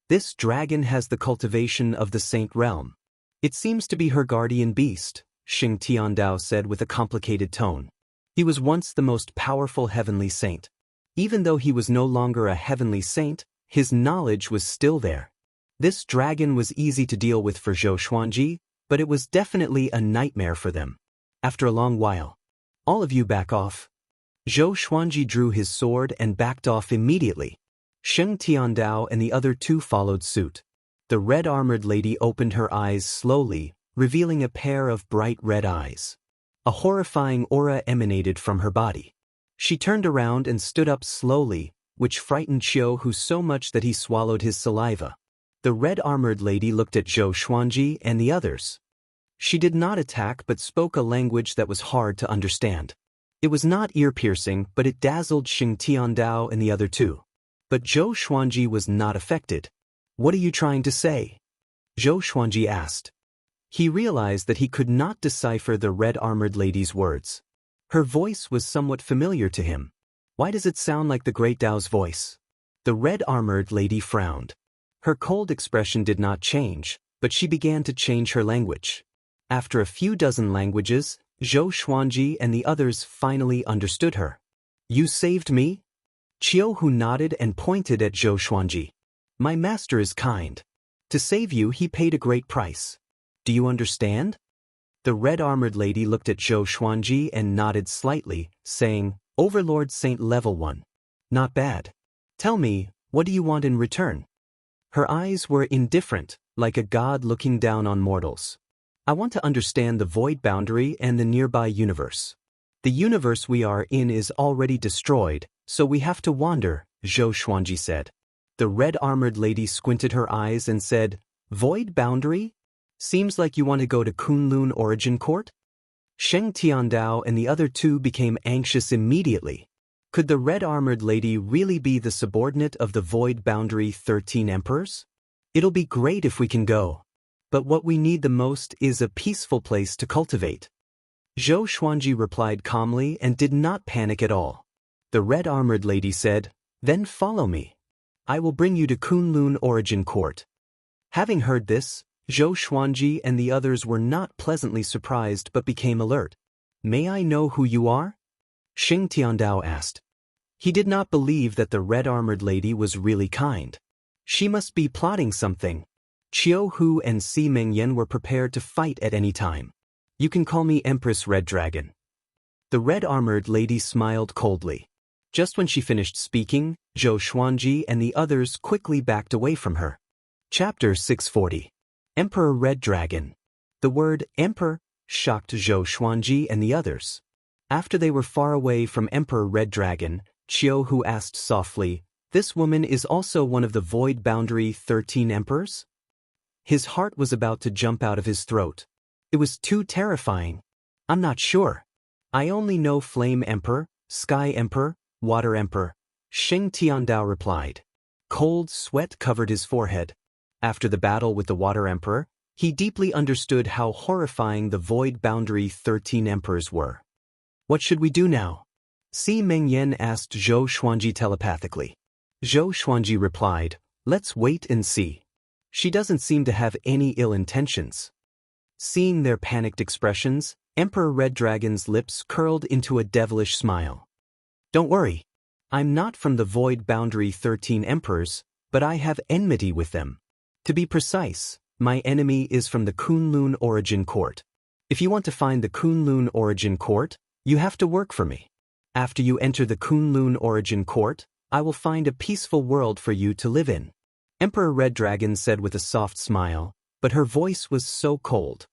This dragon has the cultivation of the Saint Realm. It seems to be her guardian beast, Sheng Tiandao said with a complicated tone. He was once the most powerful heavenly saint. Even though he was no longer a heavenly saint, his knowledge was still there. This dragon was easy to deal with for Zhou Xuanji, but it was definitely a nightmare for them. After a long while, "All of you back off." Zhou Xuanji drew his sword and backed off immediately. Sheng Tiandao and the other two followed suit. The red-armored lady opened her eyes slowly, revealing a pair of bright red eyes. A horrifying aura emanated from her body. She turned around and stood up slowly, which frightened Qiu Hu so much that he swallowed his saliva. The red-armored lady looked at Zhou Xuanji and the others. She did not attack but spoke a language that was hard to understand. It was not ear-piercing, but it dazzled Sheng Tiandao and the other two. But Zhou Xuanji was not affected. "What are you trying to say?" Zhou Xuanji asked. He realized that he could not decipher the red-armored lady's words. Her voice was somewhat familiar to him. Why does it sound like the Great Tao's voice? The red-armored lady frowned. Her cold expression did not change, but she began to change her language. After a few dozen languages, Zhou Xuanji and the others finally understood her. "You saved me?" Qiu Hu nodded and pointed at Zhou Xuanji. "My master is kind. To save you, he paid a great price. Do you understand?" The red-armored lady looked at Zhou Xuanji and nodded slightly, saying, "Overlord Saint Level 1. Not bad. Tell me, what do you want in return?" Her eyes were indifferent, like a god looking down on mortals. "I want to understand the void boundary and the nearby universe. The universe we are in is already destroyed, so we have to wander," Zhou Xuanji said. The red-armored lady squinted her eyes and said, "Void boundary? Seems like you want to go to Kunlun Origin Court?" Sheng Tiandao and the other two became anxious immediately. Could the red-armored lady really be the subordinate of the Void Boundary 13 Emperors? "It'll be great if we can go. But what we need the most is a peaceful place to cultivate." Zhou Xuanji replied calmly and did not panic at all. The red-armored lady said, "Then follow me. I will bring you to Kunlun Origin Court." Having heard this, Zhou Xuanji and the others were not pleasantly surprised but became alert. "May I know who you are?" Sheng Tiandao asked. He did not believe that the red-armored lady was really kind. She must be plotting something. Qiu Hu and Si Mengyan were prepared to fight at any time. "You can call me Empress Red Dragon." The red-armored lady smiled coldly. Just when she finished speaking, Zhou Xuanji and the others quickly backed away from her. Chapter 640. Emperor Red Dragon. The word "emperor" shocked Zhou Xuanji and the others. After they were far away from Emperor Red Dragon, Qiu Hu asked softly, "This woman is also one of the Void Boundary 13 Emperors?" His heart was about to jump out of his throat. It was too terrifying. "I'm not sure. I only know Flame Emperor, Sky Emperor, Water Emperor," Sheng Tiandao replied. Cold sweat covered his forehead. After the battle with the Water Emperor, he deeply understood how horrifying the Void Boundary 13 Emperors were. "What should we do now?" Si Mengyan asked Zhou Xuanji telepathically. Zhou Xuanji replied, "Let's wait and see. She doesn't seem to have any ill intentions." Seeing their panicked expressions, Emperor Red Dragon's lips curled into a devilish smile. "Don't worry. I'm not from the Void Boundary 13 Emperors, but I have enmity with them. To be precise, my enemy is from the Kunlun Origin Court. If you want to find the Kunlun Origin Court, you have to work for me. After you enter the Kunlun Origin Court, I will find a peaceful world for you to live in," Emperor Red Dragon said with a soft smile, but her voice was so cold.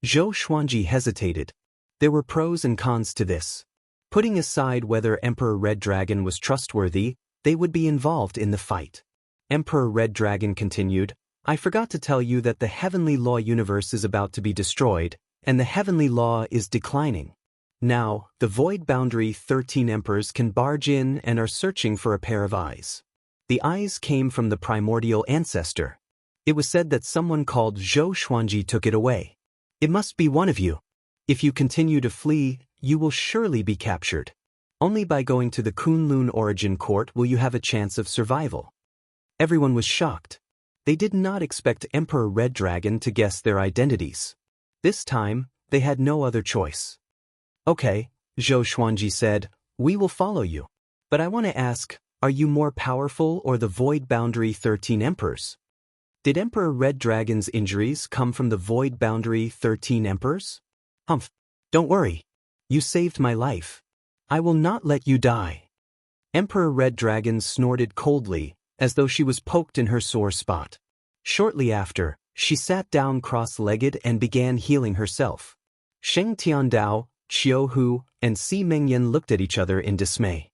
Zhou Xuanji hesitated. There were pros and cons to this. Putting aside whether Emperor Red Dragon was trustworthy, they would be involved in the fight. Emperor Red Dragon continued, "I forgot to tell you that the Heavenly Law universe is about to be destroyed, and the Heavenly Law is declining. Now, the Void Boundary 13 Emperors can barge in and are searching for a pair of eyes. The eyes came from the primordial ancestor. It was said that someone called Zhou Xuanji took it away. It must be one of you. If you continue to flee, you will surely be captured. Only by going to the Kunlun Origin Court will you have a chance of survival." Everyone was shocked. They did not expect Emperor Red Dragon to guess their identities. This time, they had no other choice. "Okay," Zhou Xuanji said, "we will follow you. But I want to ask, are you more powerful or the Void Boundary 13 Emperors?" Did Emperor Red Dragon's injuries come from the void boundary 13 emperors? Humph. Don't worry. You saved my life. I will not let you die. Emperor Red Dragon snorted coldly, as though she was poked in her sore spot. Shortly after, she sat down cross-legged and began healing herself. Sheng Tiandao, Qiu Hu, and Si Mengyan looked at each other in dismay.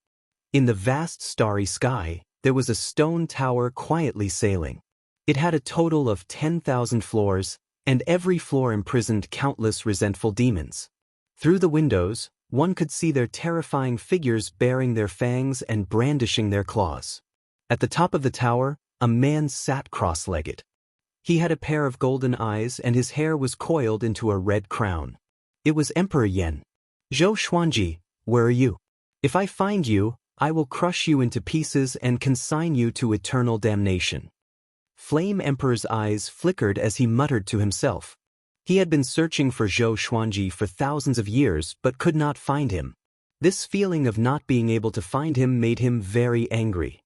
In the vast starry sky, there was a stone tower quietly sailing. It had a total of 10,000 floors, and every floor imprisoned countless resentful demons. Through the windows, one could see their terrifying figures baring their fangs and brandishing their claws. At the top of the tower, a man sat cross-legged. He had a pair of golden eyes and his hair was coiled into a red crown. It was Emperor Yan. Zhou Xuanji, where are you? If I find you, I will crush you into pieces and consign you to eternal damnation. Flame Emperor's eyes flickered as he muttered to himself. He had been searching for Zhou Xuanji for thousands of years but could not find him. This feeling of not being able to find him made him very angry.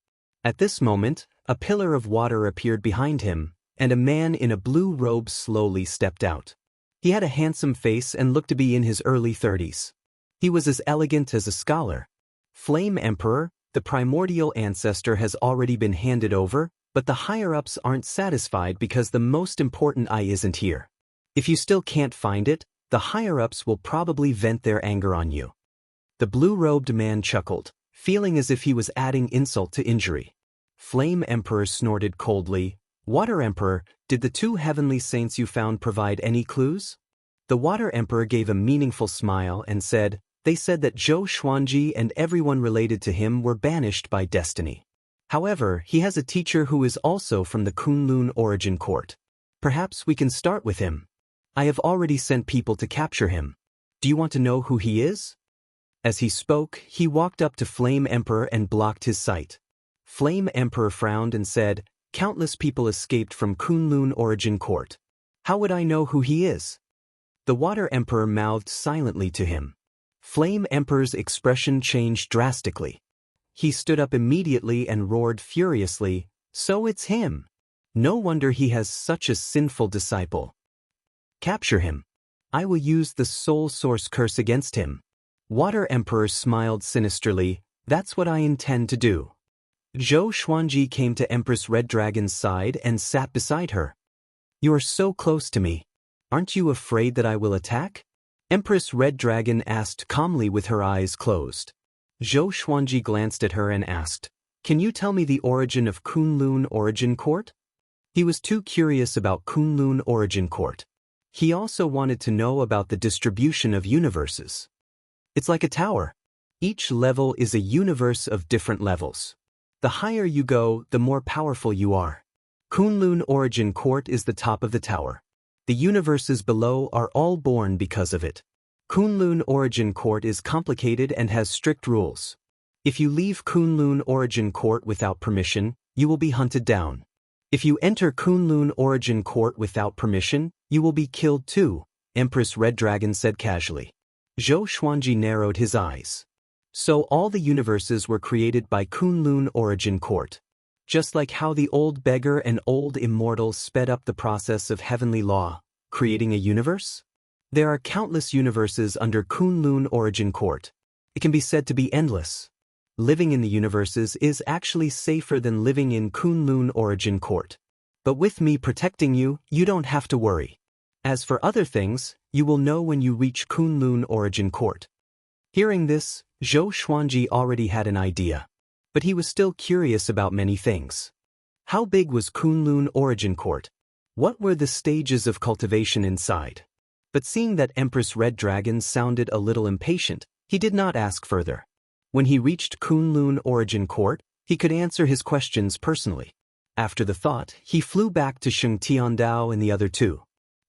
At this moment, a pillar of water appeared behind him, and a man in a blue robe slowly stepped out. He had a handsome face and looked to be in his early 30s. He was as elegant as a scholar. Flame Emperor, the primordial ancestor has already been handed over, but the higher-ups aren't satisfied because the most important eye isn't here. If you still can't find it, the higher-ups will probably vent their anger on you. The blue-robed man chuckled, feeling as if he was adding insult to injury. Flame Emperor snorted coldly. Water Emperor, did the two heavenly saints you found provide any clues? The Water Emperor gave a meaningful smile and said, they said that Zhou Xuanji and everyone related to him were banished by destiny. However, he has a teacher who is also from the Kunlun origin court. Perhaps we can start with him. I have already sent people to capture him. Do you want to know who he is? As he spoke, he walked up to Flame Emperor and blocked his sight. Flame Emperor frowned and said, countless people escaped from Kunlun origin court. How would I know who he is? The Water Emperor mouthed silently to him. Flame Emperor's expression changed drastically. He stood up immediately and roared furiously, so it's him. No wonder he has such a sinful disciple. Capture him. I will use the soul source curse against him. Water Emperor smiled sinisterly, that's what I intend to do. Zhou Xuanji came to Empress Red Dragon's side and sat beside her. You are so close to me. Aren't you afraid that I will attack? Empress Red Dragon asked calmly with her eyes closed. Zhou Xuanji glanced at her and asked, can you tell me the origin of Kunlun origin court? He was too curious about Kunlun origin court. He also wanted to know about the distribution of universes. It's like a tower. Each level is a universe of different levels. The higher you go, the more powerful you are. Kunlun origin court is the top of the tower. The universes below are all born because of it. Kunlun origin court is complicated and has strict rules. If you leave Kunlun origin court without permission, you will be hunted down. If you enter Kunlun origin court without permission, you will be killed too, Empress Red Dragon said casually. Zhou Xuanji narrowed his eyes. So all the universes were created by Kunlun origin court. Just like how the old beggar and old immortal sped up the process of heavenly law, creating a universe? There are countless universes under Kunlun origin court. It can be said to be endless. Living in the universes is actually safer than living in Kunlun origin court. But with me protecting you, you don't have to worry. As for other things, you will know when you reach Kunlun origin court. Hearing this, Zhou Xuanji already had an idea. But he was still curious about many things. How big was Kunlun origin court? What were the stages of cultivation inside? But seeing that Empress Red Dragon sounded a little impatient, he did not ask further. When he reached Kunlun origin court, he could answer his questions personally. After the thought, he flew back to Sheng Tiandao and the other two.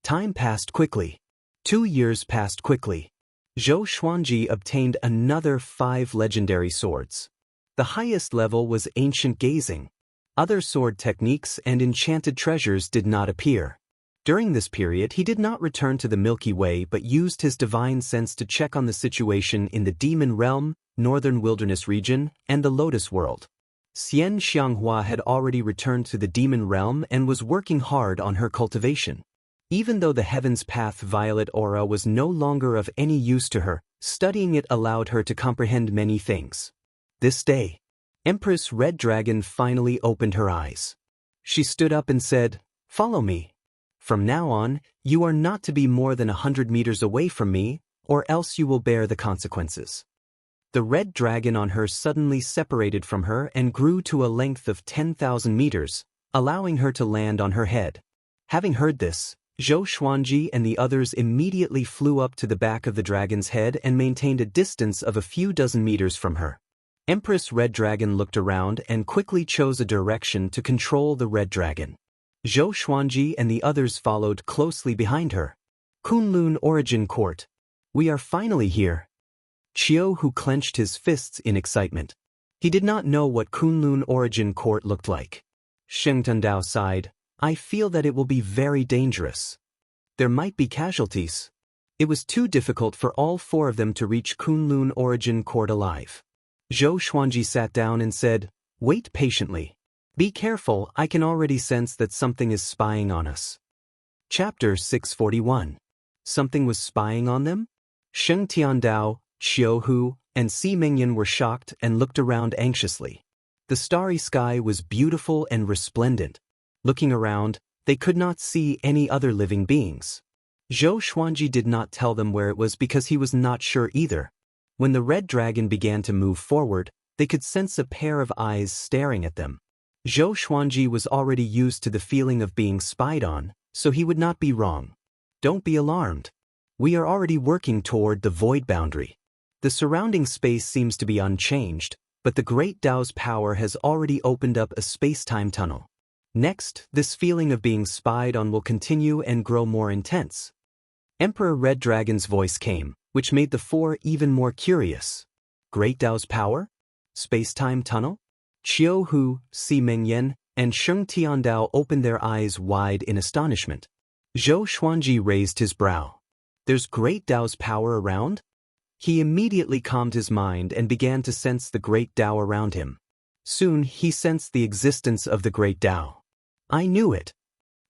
Time passed quickly. 2 years passed quickly. Zhou Xuanji obtained another 5 legendary swords. The highest level was ancient gazing. Other sword techniques and enchanted treasures did not appear. During this period, he did not return to the Milky Way but used his divine sense to check on the situation in the Demon Realm, Northern Wilderness region, and the Lotus World. Xian Xianghua had already returned to the demon realm and was working hard on her cultivation. Even though the Heaven's Path Violet Aura was no longer of any use to her, studying it allowed her to comprehend many things. This day, Empress Red Dragon finally opened her eyes. She stood up and said, "Follow me. From now on, you are not to be more than 100 meters away from me, or else you will bear the consequences." The red dragon on her suddenly separated from her and grew to a length of 10,000 meters, allowing her to land on her head. Having heard this, Zhou Xuanji and the others immediately flew up to the back of the dragon's head and maintained a distance of a few dozen meters from her. Empress Red Dragon looked around and quickly chose a direction to control the red dragon. Zhou Xuanji and the others followed closely behind her. Kunlun Origin Court. We are finally here. Qiu Hu clenched his fists in excitement. He did not know what Kunlun Origin Court looked like. Sheng Tundao sighed. I feel that it will be very dangerous. There might be casualties. It was too difficult for all four of them to reach Kunlun Origin Court alive. Zhou Xuanji sat down and said, "Wait patiently. Be careful, I can already sense that something is spying on us." Chapter 641. Something was spying on them? Sheng Tiandao, Qiu Hu, and Si Mingyan were shocked and looked around anxiously. The starry sky was beautiful and resplendent. Looking around, they could not see any other living beings. Zhou Xuanji did not tell them where it was because he was not sure either. When the red dragon began to move forward, they could sense a pair of eyes staring at them. Zhou Xuanji was already used to the feeling of being spied on, so he would not be wrong. Don't be alarmed. We are already working toward the void boundary. The surrounding space seems to be unchanged, but the Great Tao's power has already opened up a space-time tunnel. Next, this feeling of being spied on will continue and grow more intense. Emperor Red Dragon's voice came, which made the four even more curious. Great Tao's power? Space-time tunnel? Qiu Hu, Si Mingyan, and Sheng Tiandao opened their eyes wide in astonishment. Zhou Xuanji raised his brow. There's Great Tao's power around? He immediately calmed his mind and began to sense the Great Tao around him. Soon he sensed the existence of the Great Tao. I knew it.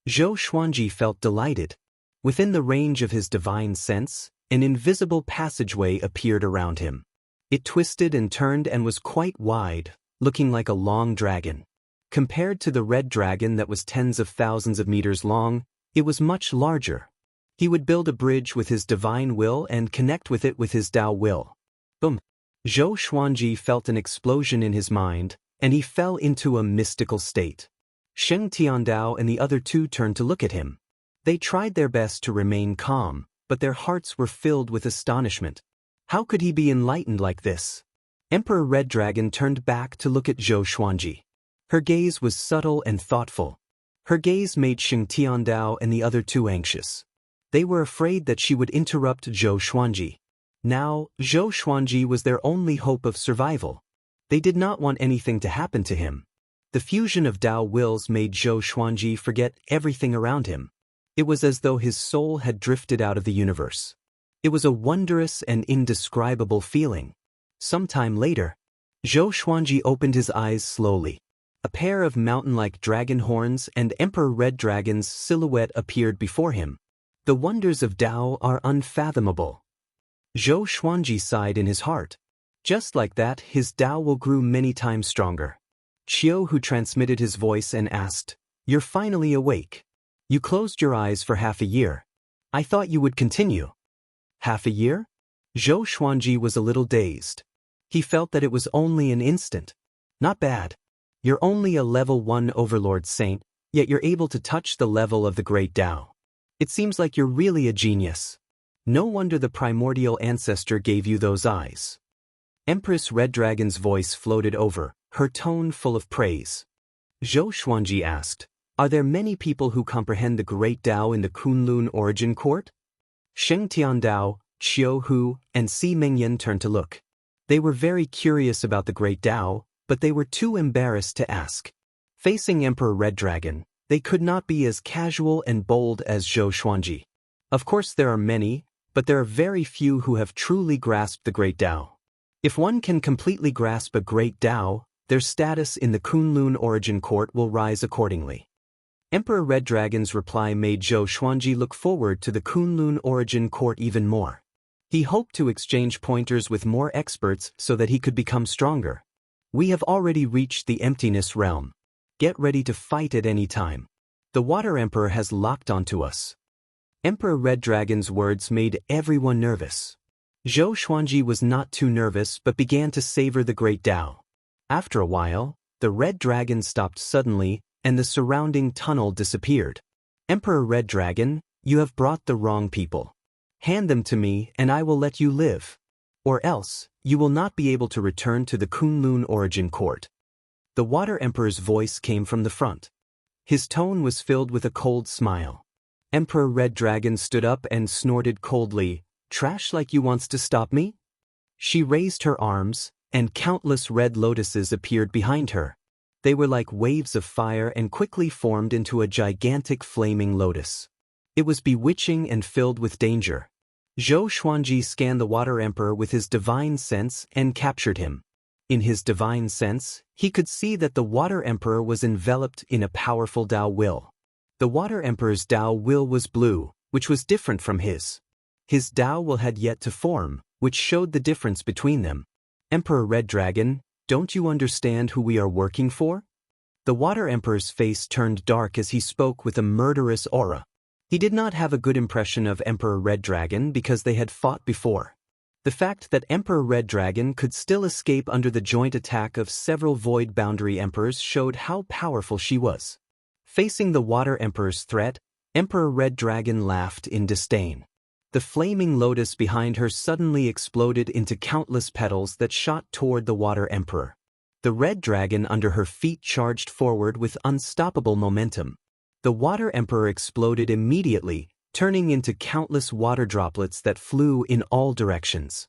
Zhou Xuanji felt delighted. Within the range of his divine sense, an invisible passageway appeared around him. It twisted and turned and was quite wide, looking like a long dragon. Compared to the red dragon that was tens of thousands of meters long, it was much larger. He would build a bridge with his divine will and connect with it with his Tao will. Boom! Zhou Xuanji felt an explosion in his mind, and he fell into a mystical state. Sheng Tiandao and the other two turned to look at him. They tried their best to remain calm, but their hearts were filled with astonishment. How could he be enlightened like this? Emperor Red Dragon turned back to look at Zhou Xuanji. Her gaze was subtle and thoughtful. Her gaze made Sheng Tiandao and the other two anxious. They were afraid that she would interrupt Zhou Xuanji. Now, Zhou Xuanji was their only hope of survival. They did not want anything to happen to him. The fusion of Tao wills made Zhou Xuanji forget everything around him. It was as though his soul had drifted out of the universe. It was a wondrous and indescribable feeling. Sometime later, Zhou Xuanji opened his eyes slowly. A pair of mountain-like dragon horns and Emperor Red Dragon's silhouette appeared before him. The wonders of Tao are unfathomable. Zhou Xuanji sighed in his heart. Just like that, his Tao will grow many times stronger. Qiu Hu transmitted his voice and asked, "You're finally awake. You closed your eyes for half a year. I thought you would continue." Half a year? Zhou Xuanji was a little dazed. He felt that it was only an instant. Not bad. You're only a level 1 Overlord Saint, yet you're able to touch the level of the Great Tao. It seems like you're really a genius. No wonder the primordial ancestor gave you those eyes. Empress Red Dragon's voice floated over, her tone full of praise. Zhou Xuanji asked, "Are there many people who comprehend the Great Tao in the Kunlun Origin Court?" Sheng Tiandao, Qiu Hu, and Si Mingyan turned to look. They were very curious about the Great Tao, but they were too embarrassed to ask. Facing Emperor Red Dragon, they could not be as casual and bold as Zhou Xuanji. Of course there are many, but there are very few who have truly grasped the Great Tao. If one can completely grasp a Great Tao, their status in the Kunlun Origin Court will rise accordingly. Emperor Red Dragon's reply made Zhou Xuanji look forward to the Kunlun Origin Court even more. He hoped to exchange pointers with more experts so that he could become stronger. We have already reached the emptiness realm. Get ready to fight at any time. The Water Emperor has locked onto us. Emperor Red Dragon's words made everyone nervous. Zhou Xuanji was not too nervous but began to savor the great Tao. After a while, the Red Dragon stopped suddenly, and the surrounding tunnel disappeared. Emperor Red Dragon, you have brought the wrong people. Hand them to me and I will let you live. Or else, you will not be able to return to the Kunlun Origin Court. The Water Emperor's voice came from the front. His tone was filled with a cold smile. Emperor Red Dragon stood up and snorted coldly, "Trash like you wants to stop me?" She raised her arms, and countless red lotuses appeared behind her. They were like waves of fire and quickly formed into a gigantic flaming lotus. It was bewitching and filled with danger. Zhou Xuanji scanned the Water Emperor with his divine sense and captured him. In his divine sense, he could see that the Water Emperor was enveloped in a powerful Tao will. The Water Emperor's Tao will was blue, which was different from his. His Tao will had yet to form, which showed the difference between them. Emperor Red Dragon, don't you understand who we are working for? The Water Emperor's face turned dark as he spoke with a murderous aura. He did not have a good impression of Emperor Red Dragon because they had fought before. The fact that Emperor Red Dragon could still escape under the joint attack of several Void Boundary Emperors showed how powerful she was. Facing the Water Emperor's threat, Emperor Red Dragon laughed in disdain. The flaming lotus behind her suddenly exploded into countless petals that shot toward the Water Emperor. The Red Dragon under her feet charged forward with unstoppable momentum. The Water Emperor exploded immediately, turning into countless water droplets that flew in all directions.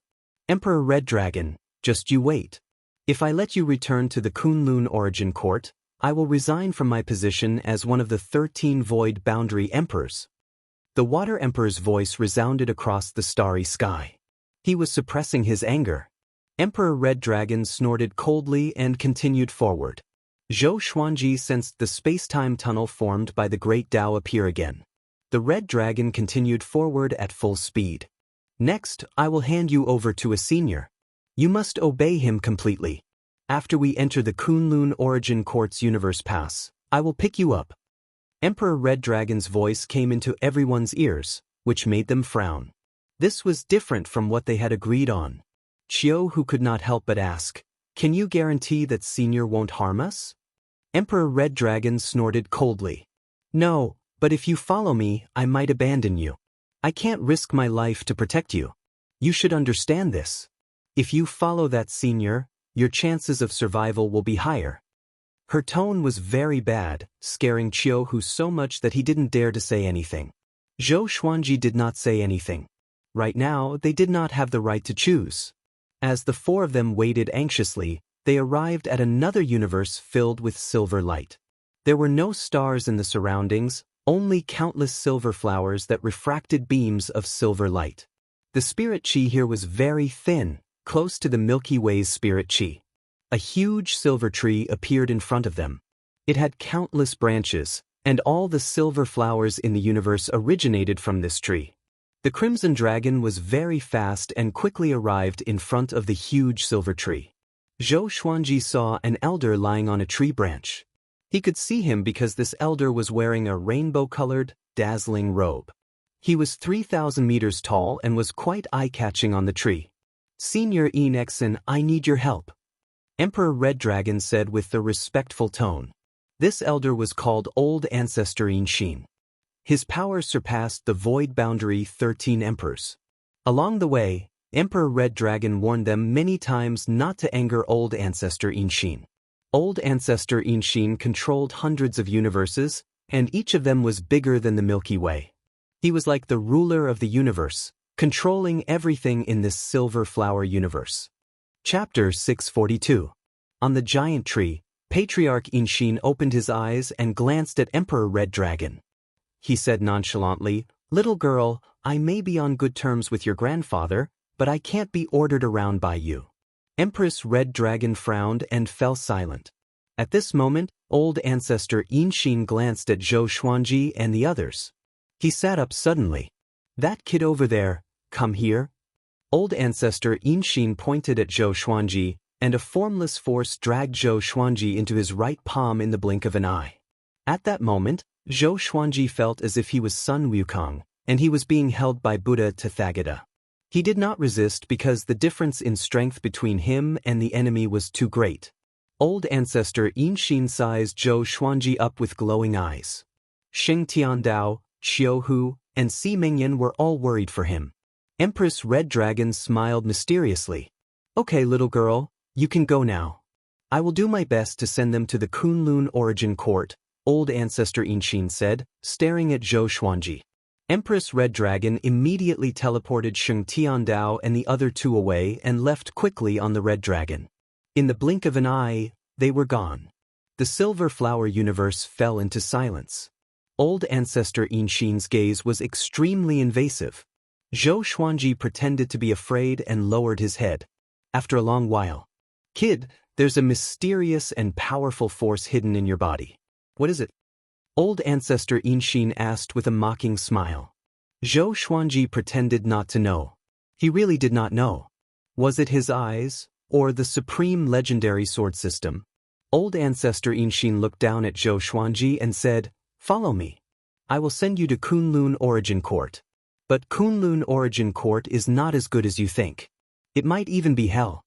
Emperor Red Dragon, just you wait. If I let you return to the Kunlun Origin Court, I will resign from my position as one of the 13 Void Boundary Emperors. The Water Emperor's voice resounded across the starry sky. He was suppressing his anger. Emperor Red Dragon snorted coldly and continued forward. Zhou Xuanji sensed the space-time tunnel formed by the Great Tao appear again. The Red Dragon continued forward at full speed. Next, I will hand you over to a senior. You must obey him completely. After we enter the Kunlun Origin Court's Universe Pass, I will pick you up. Emperor Red Dragon's voice came into everyone's ears, which made them frown. This was different from what they had agreed on. Qiu, who could not help but ask, "Can you guarantee that Senior won't harm us?" Emperor Red Dragon snorted coldly. "No, but if you follow me, I might abandon you. I can't risk my life to protect you. You should understand this. If you follow that Senior, your chances of survival will be higher." Her tone was very bad, scaring Qiu so much that he didn't dare to say anything. Zhou Xuanji did not say anything. Right now, they did not have the right to choose. As the four of them waited anxiously, they arrived at another universe filled with silver light. There were no stars in the surroundings, only countless silver flowers that refracted beams of silver light. The spirit chi here was very thin, close to the Milky Way's spirit chi. A huge silver tree appeared in front of them. It had countless branches, and all the silver flowers in the universe originated from this tree. The Crimson Dragon was very fast and quickly arrived in front of the huge silver tree. Zhou Xuanji saw an elder lying on a tree branch. He could see him because this elder was wearing a rainbow-colored, dazzling robe. He was 3,000 meters tall and was quite eye-catching on the tree. "Senior Enexon, I need your help," Emperor Red Dragon said with the respectful tone. This elder was called Old Ancestor Inshin. His powers surpassed the Void Boundary 13 Emperors. Along the way, Emperor Red Dragon warned them many times not to anger Old Ancestor Inshin. Old Ancestor Inshin controlled hundreds of universes, and each of them was bigger than the Milky Way. He was like the ruler of the universe, controlling everything in this silver flower universe. Chapter 642. On the giant tree, Patriarch Inshin opened his eyes and glanced at Emperor Red Dragon. He said nonchalantly, "Little girl, I may be on good terms with your grandfather, but I can't be ordered around by you. Empress Red Dragon frowned and fell silent. At this moment, old ancestor Yinshin glanced at Zhou Xuanji and the others. He sat up suddenly. "That kid over there, come here." Old ancestor Yinshin pointed at Zhou Xuanji, and a formless force dragged Zhou Xuanji into his right palm in the blink of an eye. At that moment, Zhou Xuanji felt as if he was Sun Wukong, and he was being held by Buddha Tathagata. He did not resist because the difference in strength between him and the enemy was too great. Old ancestor Yinshin sized Zhou Xuanji up with glowing eyes. Sheng Tiandao, Qiu Hu, and Si Mingyan were all worried for him. Empress Red Dragon smiled mysteriously. "Okay, little girl, you can go now. I will do my best to send them to the Kunlun Origin Court," old ancestor Yinshin said, staring at Zhou Xuanji. Empress Red Dragon immediately teleported Sheng Tiandao and the other two away and left quickly on the Red Dragon. In the blink of an eye, they were gone. The Silver Flower universe fell into silence. Old ancestor Yinshin's gaze was extremely invasive. Zhou Xuanji pretended to be afraid and lowered his head. After a long while, "Kid, there's a mysterious and powerful force hidden in your body. What is it?" Old ancestor Yinshin asked with a mocking smile. Zhou Xuanji pretended not to know. He really did not know. Was it his eyes, or the supreme legendary sword system? Old ancestor Yinshin looked down at Zhou Xuanji and said, "Follow me. I will send you to Kunlun Origin Court. But Kunlun Origin Court is not as good as you think. It might even be hell."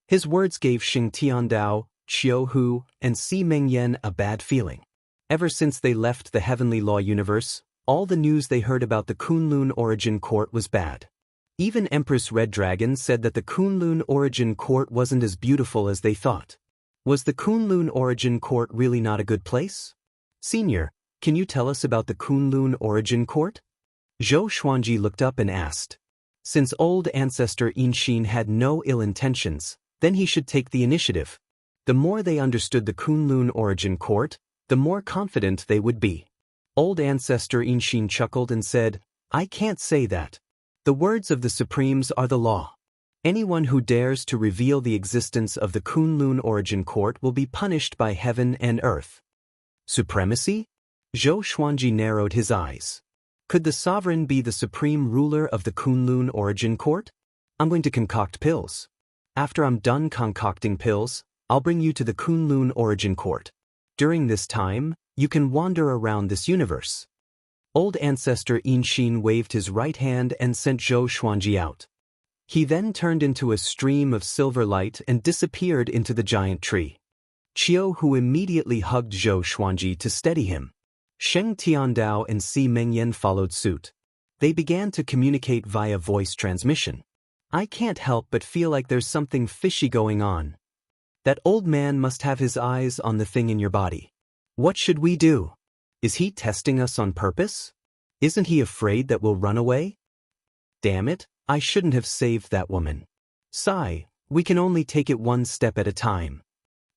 His words gave Sheng Tiandao, Qiu Hu, and Si Mingyan a bad feeling. Ever since they left the Heavenly Law universe, all the news they heard about the Kunlun Origin Court was bad. Even Empress Red Dragon said that the Kunlun Origin Court wasn't as beautiful as they thought. Was the Kunlun Origin Court really not a good place? "Senior, can you tell us about the Kunlun Origin Court?" Zhou Xuanji looked up and asked. Since old ancestor Yinshin had no ill intentions, then he should take the initiative. The more they understood the Kunlun Origin Court, the more confident they would be. Old ancestor Yinshin chuckled and said, "I can't say that. The words of the Supremes are the law. Anyone who dares to reveal the existence of the Kunlun Origin Court will be punished by heaven and earth." Supremacy? Zhou Xuanji narrowed his eyes. Could the sovereign be the supreme ruler of the Kunlun Origin Court? "I'm going to concoct pills. After I'm done concocting pills, I'll bring you to the Kunlun Origin Court. During this time, you can wander around this universe." Old ancestor Yinshin waved his right hand and sent Zhou Xuanji out. He then turned into a stream of silver light and disappeared into the giant tree. Qiu Hu immediately hugged Zhou Xuanji to steady him. Sheng Tiandao and Si Mingyan followed suit. They began to communicate via voice transmission. "I can't help but feel like there's something fishy going on. That old man must have his eyes on the thing in your body. What should we do? Is he testing us on purpose? Isn't he afraid that we'll run away? Damn it, I shouldn't have saved that woman. Sigh, we can only take it one step at a time."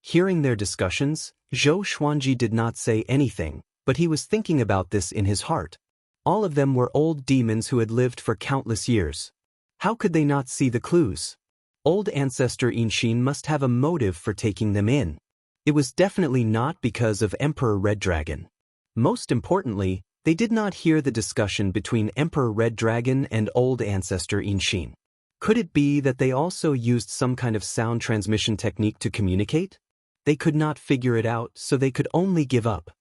Hearing their discussions, Zhou Xuanji did not say anything, but he was thinking about this in his heart. All of them were old demons who had lived for countless years. How could they not see the clues? Old ancestor Yinshin must have a motive for taking them in. It was definitely not because of Emperor Red Dragon. Most importantly, they did not hear the discussion between Emperor Red Dragon and old ancestor Yinshin. Could it be that they also used some kind of sound transmission technique to communicate? They could not figure it out, so they could only give up.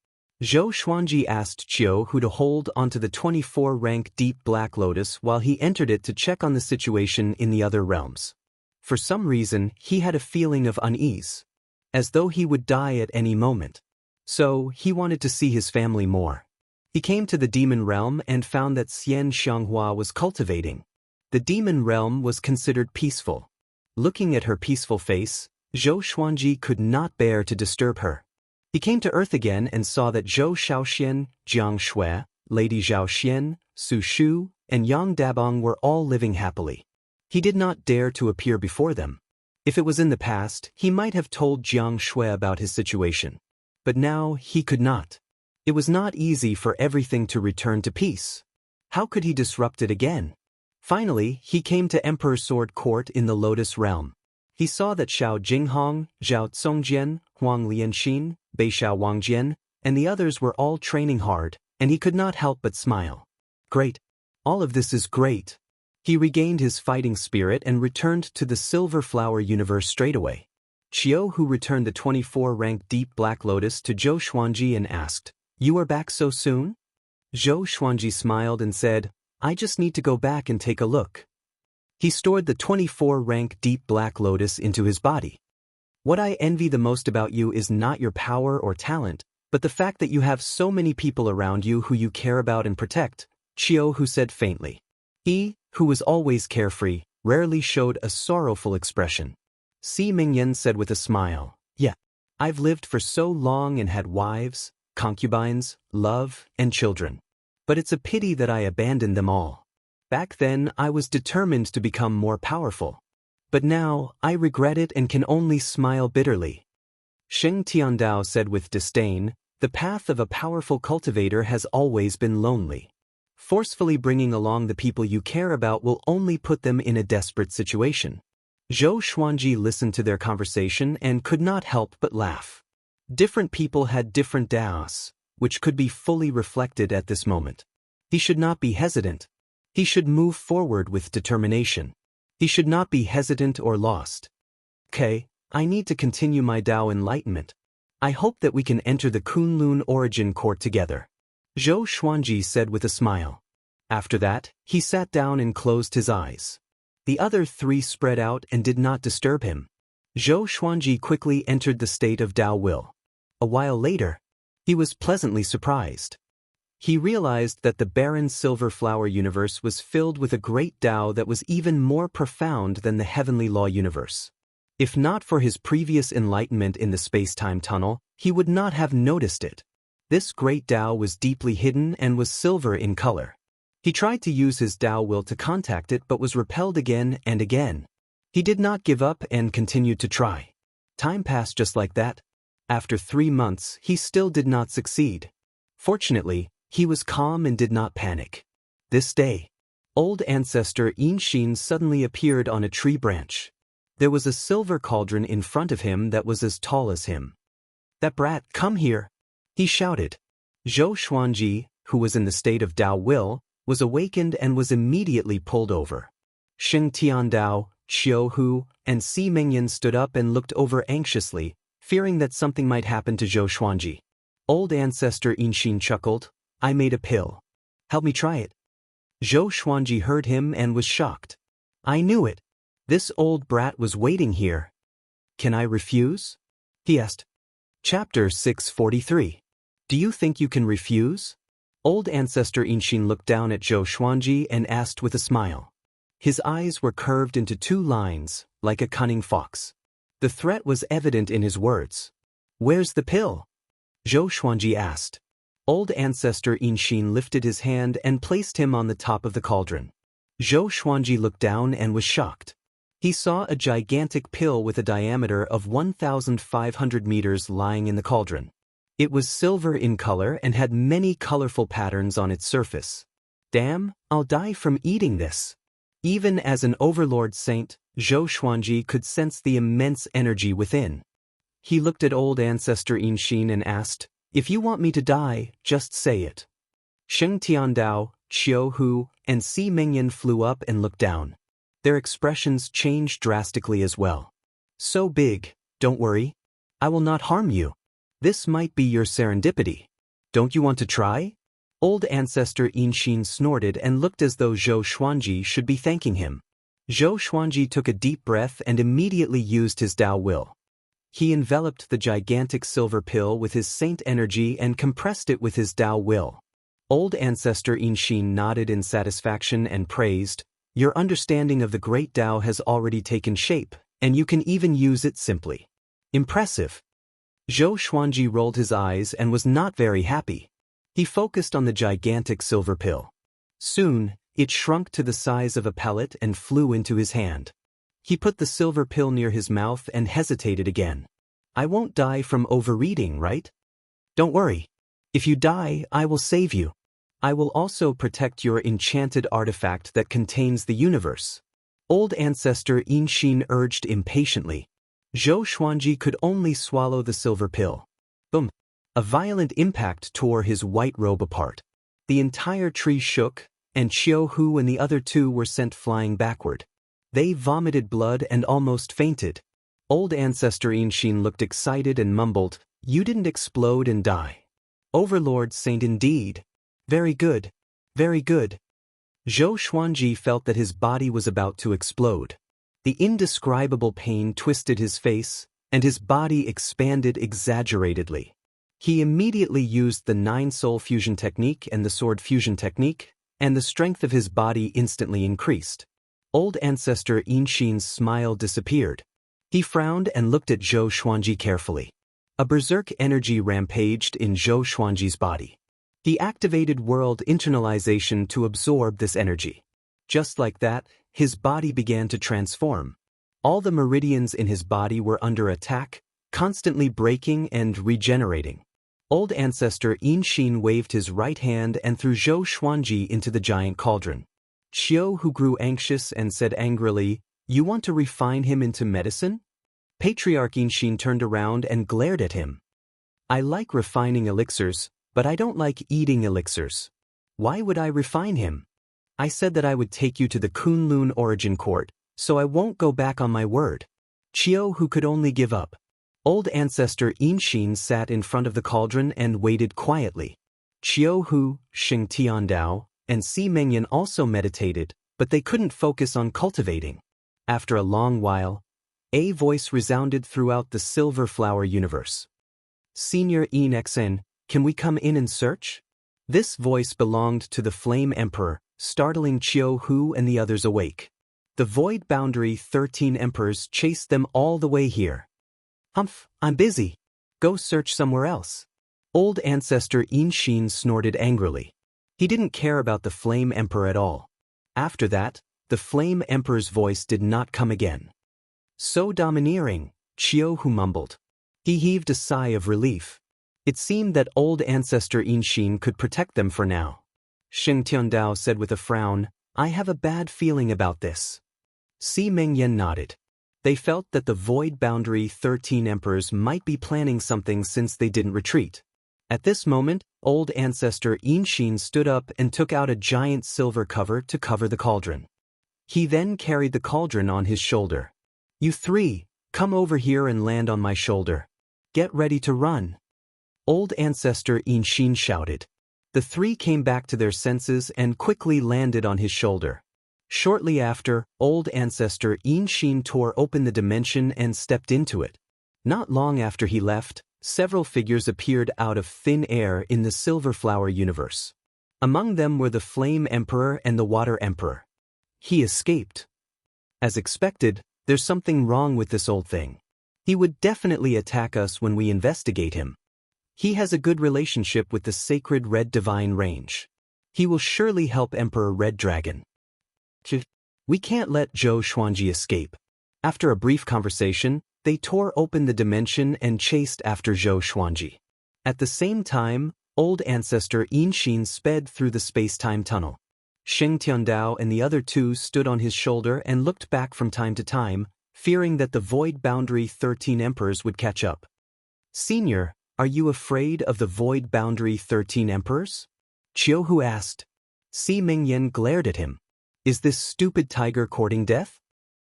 Zhou Xuanji asked Qiu Hu to hold onto the 24-rank Deep Black Lotus while he entered it to check on the situation in the other realms. For some reason, he had a feeling of unease, as though he would die at any moment. So, he wanted to see his family more. He came to the demon realm and found that Xian Xianghua was cultivating. The demon realm was considered peaceful. Looking at her peaceful face, Zhou Xuanji could not bear to disturb her. He came to Earth again and saw that Zhou Shaoxian, Jiang Shui, Lady Zhao Xian, Su Shu, and Yang Dabong were all living happily. He did not dare to appear before them. If it was in the past, he might have told Jiang Shui about his situation. But now, he could not. It was not easy for everything to return to peace. How could he disrupt it again? Finally, he came to Emperor Sword Court in the Lotus Realm. He saw that Xiao Jinghong, Zhao Congjian, Huang Lianxin, Beishao Wangjian, and the others were all training hard, and he could not help but smile. Great. All of this is great. He regained his fighting spirit and returned to the Silver Flower universe straightaway. Qiu Hu returned the 24-rank Deep Black Lotus to Zhou Xuanji and asked, "You are back so soon?" Zhou Xuanji smiled and said, "I just need to go back and take a look." He stored the 24-rank Deep Black Lotus into his body. "What I envy the most about you is not your power or talent, but the fact that you have so many people around you who you care about and protect," Qiu Hu said faintly. He, who was always carefree, rarely showed a sorrowful expression. Si Mingyan said with a smile, "Yeah, I've lived for so long and had wives, concubines, love, and children. But it's a pity that I abandoned them all. Back then I was determined to become more powerful. But now I regret it and can only smile bitterly." Sheng Tiandao said with disdain, "The path of a powerful cultivator has always been lonely. Forcefully bringing along the people you care about will only put them in a desperate situation." Zhou Xuanji listened to their conversation and could not help but laugh. Different people had different daos, which could be fully reflected at this moment. He should not be hesitant. He should move forward with determination. He should not be hesitant or lost. "Okay, I need to continue my Dao enlightenment. I hope that we can enter the Kunlun origin court together," Zhou Xuanji said with a smile. After that, he sat down and closed his eyes. The other three spread out and did not disturb him. Zhou Xuanji quickly entered the state of Dao will. A while later, he was pleasantly surprised. He realized that the barren Silver Flower universe was filled with a great Dao that was even more profound than the heavenly law universe. If not for his previous enlightenment in the space-time tunnel, he would not have noticed it. This great Dao was deeply hidden and was silver in color. He tried to use his Dao will to contact it but was repelled again and again. He did not give up and continued to try. Time passed just like that. After 3 months, he still did not succeed. Fortunately, he was calm and did not panic. This day, old ancestor Yinshin suddenly appeared on a tree branch. There was a silver cauldron in front of him that was as tall as him. "That brat, come here!" he shouted. Zhou Xuanji, who was in the state of Dao will, was awakened and was immediately pulled over. Sheng Tiandao, Qiu Hu, and Si Mingyan stood up and looked over anxiously, fearing that something might happen to Zhou Xuanji. Old ancestor Yinshin chuckled, "I made a pill. Help me try it." Zhou Xuanji heard him and was shocked. "I knew it. This old brat was waiting here. Can I refuse?" he asked. Chapter 643. Do you think you can refuse? Old ancestor Yinshin looked down at Zhou Xuanji and asked with a smile. His eyes were curved into 2 lines, like a cunning fox. The threat was evident in his words. "Where's the pill?" Zhou Xuanji asked. Old ancestor Yinshin lifted his hand and placed him on the top of the cauldron. Zhou Xuanji looked down and was shocked. He saw a gigantic pill with a diameter of 1,500 meters lying in the cauldron. It was silver in color and had many colorful patterns on its surface. "Damn, I'll die from eating this." Even as an overlord saint, Zhou Xuanji could sense the immense energy within. He looked at old ancestor Yinshin and asked, "If you want me to die, just say it." Sheng Tiandao, Qiu Hu, and Si Mingyan flew up and looked down. Their expressions changed drastically as well. "So big, don't worry. I will not harm you. This might be your serendipity. Don't you want to try?" Old ancestor Yinshin snorted and looked as though Zhou Xuanji should be thanking him. Zhou Xuanji took a deep breath and immediately used his Dao will. He enveloped the gigantic silver pill with his saint energy and compressed it with his Dao will. Old ancestor Yinshin nodded in satisfaction and praised, "Your understanding of the great Dao has already taken shape, and you can even use it simply. Impressive." Zhou Xuanji rolled his eyes and was not very happy. He focused on the gigantic silver pill. Soon, it shrunk to the size of a pellet and flew into his hand. He put the silver pill near his mouth and hesitated again. "I won't die from overeating, right?" "Don't worry. If you die, I will save you. I will also protect your enchanted artifact that contains the universe." Old ancestor Inshin urged impatiently. Zhou Xuanji could only swallow the silver pill. Boom! A violent impact tore his white robe apart. The entire tree shook, and Qiu Hu and the other two were sent flying backward. They vomited blood and almost fainted. Old ancestor Inshin looked excited and mumbled, "You didn't explode and die. Overlord Saint indeed. Very good. Very good." Zhou Xuanji felt that his body was about to explode. The indescribable pain twisted his face, and his body expanded exaggeratedly. He immediately used the 9-soul fusion technique and the sword fusion technique, and the strength of his body instantly increased. Old ancestor Inshin's smile disappeared. He frowned and looked at Zhou Xuanji carefully. A berserk energy rampaged in Zhou Xuanji's body. He activated world internalization to absorb this energy. Just like that, his body began to transform. All the meridians in his body were under attack, constantly breaking and regenerating. Old ancestor Inshin waved his right hand and threw Zhou Xuanji into the giant cauldron. Qiu Hu grew anxious and said angrily, "You want to refine him into medicine?" Patriarch Inshin turned around and glared at him. "I like refining elixirs, but I don't like eating elixirs. Why would I refine him? I said that I would take you to the Kunlun Origin Court, so I won't go back on my word." Qiu Hu could only give up. Old ancestor Inshin sat in front of the cauldron and waited quietly. Qiu Hu, Xing Tiandao, and Si Mengyan also meditated, but they couldn't focus on cultivating. After a long while, a voice resounded throughout the Silver Flower universe. "Senior Enxen, can we come in and search?" This voice belonged to the Flame Emperor, startling Qiu Hu and the others awake. The Void Boundary 13 Emperors chased them all the way here. "Humph, I'm busy. Go search somewhere else." Old ancestor Inshin snorted angrily. He didn't care about the Flame Emperor at all. After that, the Flame Emperor's voice did not come again. "So domineering," Qiu Hu mumbled. He heaved a sigh of relief. It seemed that old ancestor Inshin could protect them for now. Xing Tiandao said with a frown, "I have a bad feeling about this." Si Mengyan nodded. They felt that the Void Boundary 13 Emperors might be planning something since they didn't retreat. At this moment, old ancestor Inshin stood up and took out a giant silver cover to cover the cauldron. He then carried the cauldron on his shoulder. "You three, come over here and land on my shoulder. Get ready to run." Old ancestor Inshin shouted. The three came back to their senses and quickly landed on his shoulder. Shortly after, old ancestor Inshin tore open the dimension and stepped into it. Not long after he left, several figures appeared out of thin air in the Silver Flower universe. Among them were the Flame Emperor and the Water Emperor. He escaped. As expected, there's something wrong with this old thing. He would definitely attack us when we investigate him. He has a good relationship with the sacred Red Divine Range. He will surely help Emperor Red Dragon. We can't let Zhou Xuanji escape. After a brief conversation, they tore open the dimension and chased after Zhou Xuanji. At the same time, old ancestor Inshin sped through the space-time tunnel. Xing Tiandao and the other two stood on his shoulder and looked back from time to time, fearing that the Void Boundary 13 Emperors would catch up. "Senior, are you afraid of the Void Boundary 13 Emperors?" Qiu Hu asked. Si Mengyan glared at him. "Is this stupid tiger courting death?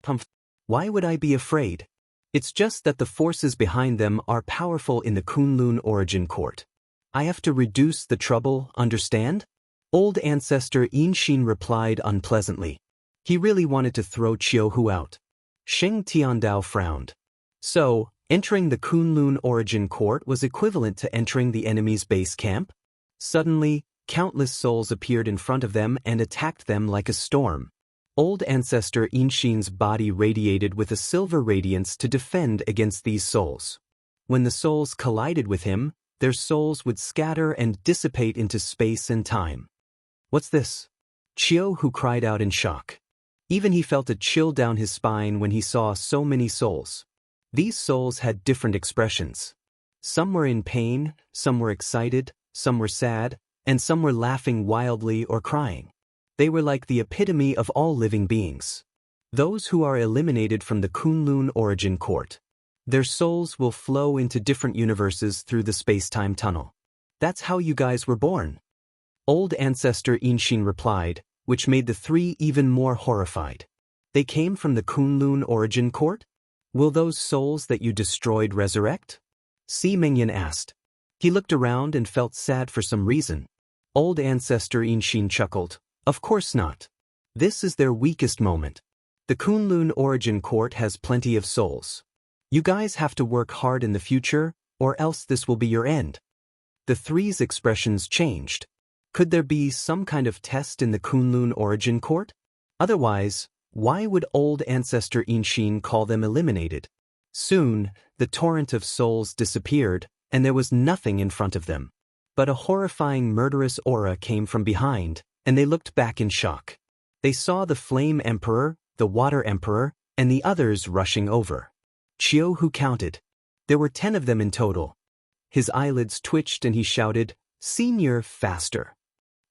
Humph. Why would I be afraid? It's just that the forces behind them are powerful in the Kunlun Origin Court. I have to reduce the trouble, understand?" Old ancestor Inshin replied unpleasantly. He really wanted to throw Qiu Hu out. Xing Tiandao frowned. So, entering the Kunlun Origin Court was equivalent to entering the enemy's base camp? Suddenly, countless souls appeared in front of them and attacked them like a storm. Old ancestor Inshin's body radiated with a silver radiance to defend against these souls. When the souls collided with him, their souls would scatter and dissipate into space and time. "What's this?" Qiu Hu cried out in shock. Even he felt a chill down his spine when he saw so many souls. These souls had different expressions. Some were in pain, some were excited, some were sad, and some were laughing wildly or crying. They were like the epitome of all living beings. Those who are eliminated from the Kunlun origin court. Their souls will flow into different universes through the space-time tunnel. That's how you guys were born. Old ancestor Inshin replied, which made the three even more horrified. They came from the Kunlun origin court? Will those souls that you destroyed resurrect? Si Mingyan asked. He looked around and felt sad for some reason. Old ancestor Inshin chuckled. Of course not. This is their weakest moment. The Kunlun origin court has plenty of souls. You guys have to work hard in the future, or else this will be your end. The three's expressions changed. Could there be some kind of test in the Kunlun origin court? Otherwise, why would old ancestor Inshin call them eliminated? Soon, the torrent of souls disappeared, and there was nothing in front of them. But a horrifying murderous aura came from behind, and they looked back in shock. They saw the Flame Emperor, the Water Emperor, and the others rushing over. Chiyohu counted. There were 10 of them in total. His eyelids twitched and he shouted, "Senior, faster."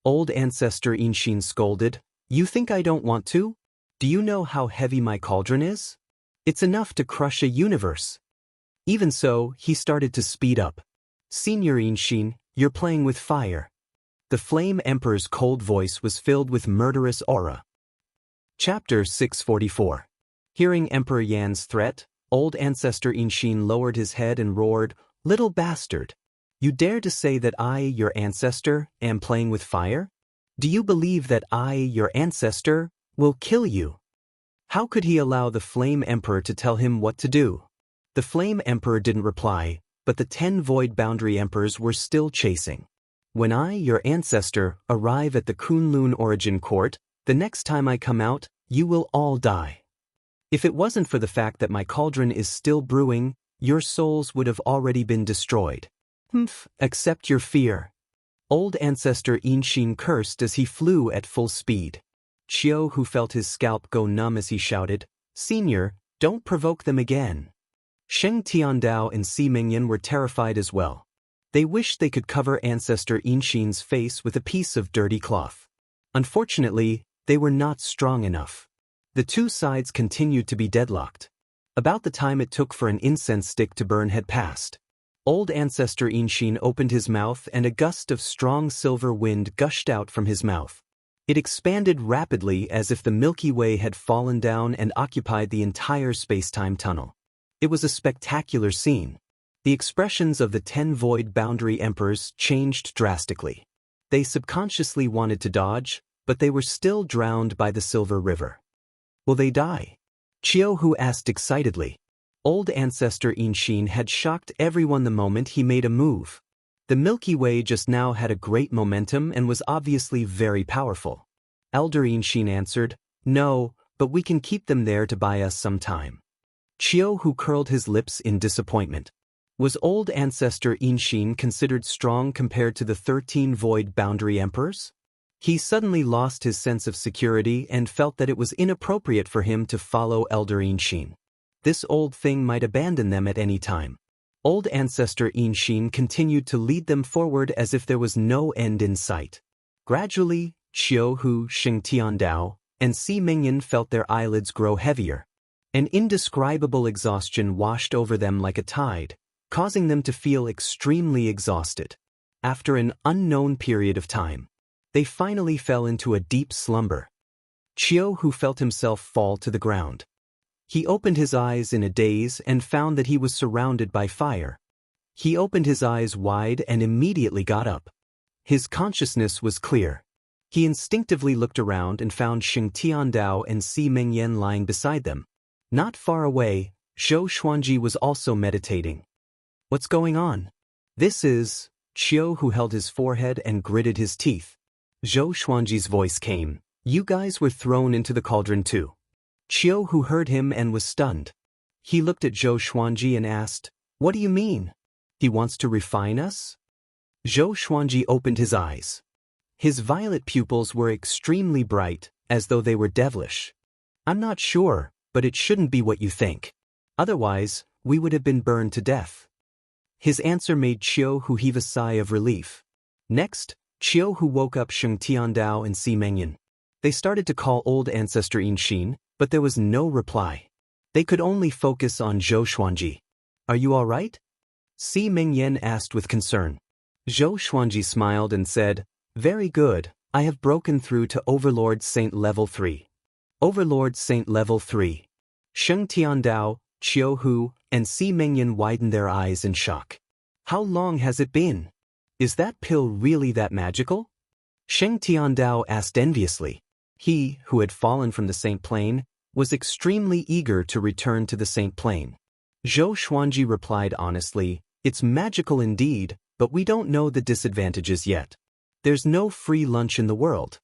Old ancestor Inshin scolded, "You think I don't want to? Do you know how heavy my cauldron is? It's enough to crush a universe." Even so, he started to speed up. "Senior Inshin, you're playing with fire." The Flame Emperor's cold voice was filled with murderous aura. Chapter 644. Hearing Emperor Yan's threat, old ancestor Inshin lowered his head and roared, "Little bastard! You dare to say that I, your ancestor, am playing with fire? Do you believe that I, your ancestor, will kill you?" How could he allow the Flame Emperor to tell him what to do? The Flame Emperor didn't reply, but the 10 Void Boundary Emperors were still chasing. "When I, your ancestor, arrive at the Kunlun origin court, the next time I come out, you will all die. If it wasn't for the fact that my cauldron is still brewing, your souls would have already been destroyed. Accept your fear." Old ancestor Inshin cursed as he flew at full speed. Chiyohu felt his scalp go numb as he shouted, "Senior, don't provoke them again." Sheng Tiandao and Si Mingyan were terrified as well. They wished they could cover ancestor Inshin's face with a piece of dirty cloth. Unfortunately, they were not strong enough. The two sides continued to be deadlocked. About the time it took for an incense stick to burn had passed. Old ancestor Inshin opened his mouth and a gust of strong silver wind gushed out from his mouth. It expanded rapidly as if the Milky Way had fallen down and occupied the entire space-time tunnel. It was a spectacular scene. The expressions of the 10 Void Boundary Emperors changed drastically. They subconsciously wanted to dodge, but they were still drowned by the Silver River. "Will they die?" Chiyohu asked excitedly. Old ancestor Inshin had shocked everyone the moment he made a move. The Milky Way just now had a great momentum and was obviously very powerful. Elder Inshin answered, "No, but we can keep them there to buy us some time." Chiyohu curled his lips in disappointment. Was old ancestor Inshin considered strong compared to the 13 Void Boundary Emperors? He suddenly lost his sense of security and felt that it was inappropriate for him to follow Elder Inshin. This old thing might abandon them at any time. Old ancestor Inshin continued to lead them forward as if there was no end in sight. Gradually, Chiyohu, Sheng Tiandao, and Si Mingyan felt their eyelids grow heavier. An indescribable exhaustion washed over them like a tide, causing them to feel extremely exhausted. After an unknown period of time, they finally fell into a deep slumber. Chiyohu felt himself fall to the ground. He opened his eyes in a daze and found that he was surrounded by fire. He opened his eyes wide and immediately got up. His consciousness was clear. He instinctively looked around and found Sheng Tiandao and Si Mingyan lying beside them. Not far away, Zhou Xuanji was also meditating. "What's going on?" "This is..." Chiyohu held his forehead and gritted his teeth. Zhou Xuanji's voice came, "You guys were thrown into the cauldron too." Chiyohu heard him and was stunned. He looked at Zhou Xuanji and asked, "What do you mean? He wants to refine us?" Zhou Xuanji opened his eyes. His violet pupils were extremely bright, as though they were devilish. "I'm not sure, but it shouldn't be what you think. Otherwise, we would have been burned to death." His answer made Chiyohu heave a sigh of relief. Next, Chiyohu woke up Sheng Tiandao and Si Mingyan. They started to call old ancestor Inshin, But there was no reply. They could only focus on Zhou Xuanji. Are you all right? Si Mingyan asked with concern. Zhou Xuanji smiled and said, very good, I have broken through to Overlord Saint Level 3. Overlord Saint Level 3. Sheng Tiandao, Qiu Hu, and Si Mingyan widened their eyes in shock. How long has it been? Is that pill really that magical? Sheng Tiandao asked enviously. He, who had fallen from the Saint Plane, was extremely eager to return to the Saint Plane. Zhou Xuanji replied honestly, it's magical indeed, but we don't know the disadvantages yet. There's no free lunch in the world.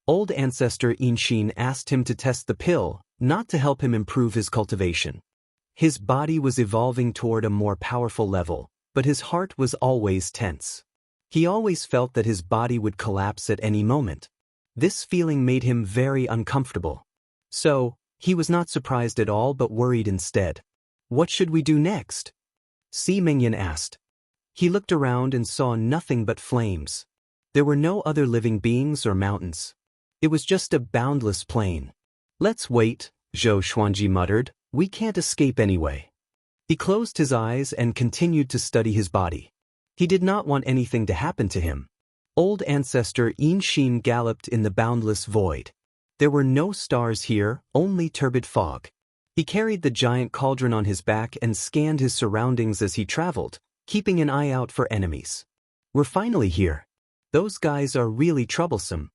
Old ancestor Yinxin asked him to test the pill, not to help him improve his cultivation. His body was evolving toward a more powerful level, but his heart was always tense. He always felt that his body would collapse at any moment. This feeling made him very uncomfortable. So, he was not surprised at all but worried instead. What should we do next? Si Mingyan asked. He looked around and saw nothing but flames. There were no other living beings or mountains. It was just a boundless plain. Let's wait, Zhou Xuanji muttered, we can't escape anyway. He closed his eyes and continued to study his body. He did not want anything to happen to him. Old ancestor Yinxin galloped in the boundless void. There were no stars here, only turbid fog. He carried the giant cauldron on his back and scanned his surroundings as he traveled, keeping an eye out for enemies. We're finally here. Those guys are really troublesome.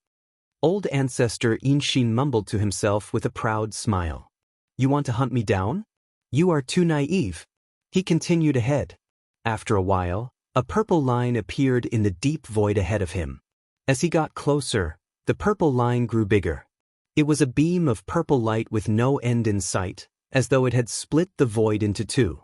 Old ancestor Yinxin mumbled to himself with a proud smile. You want to hunt me down? You are too naive. He continued ahead. After a while, a purple line appeared in the deep void ahead of him. As he got closer, the purple line grew bigger. It was a beam of purple light with no end in sight, as though it had split the void into two.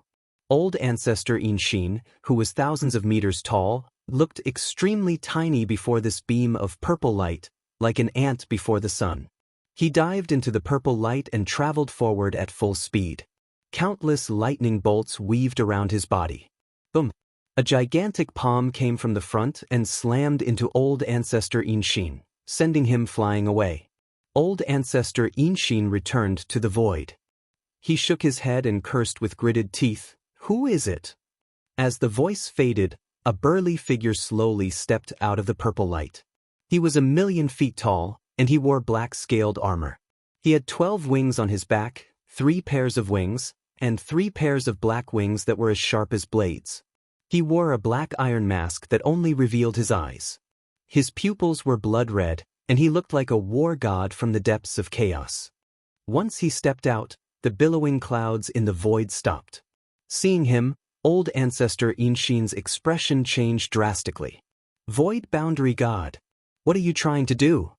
Old ancestor Yinxin, who was thousands of meters tall, looked extremely tiny before this beam of purple light, like an ant before the sun. He dived into the purple light and traveled forward at full speed. Countless lightning bolts weaved around his body. Boom! A gigantic palm came from the front and slammed into old ancestor Yinxin, sending him flying away. Old ancestor Yinxin returned to the void. He shook his head and cursed with gritted teeth, who is it? As the voice faded, a burly figure slowly stepped out of the purple light. He was 1,000,000 feet tall, and he wore black scaled armor. He had 12 wings on his back, 3 pairs of wings, and 3 pairs of black wings that were as sharp as blades. He wore a black iron mask that only revealed his eyes. His pupils were blood red, and he looked like a war god from the depths of chaos. Once he stepped out, the billowing clouds in the void stopped. Seeing him, old ancestor Yinxin's expression changed drastically. Void boundary god, what are you trying to do?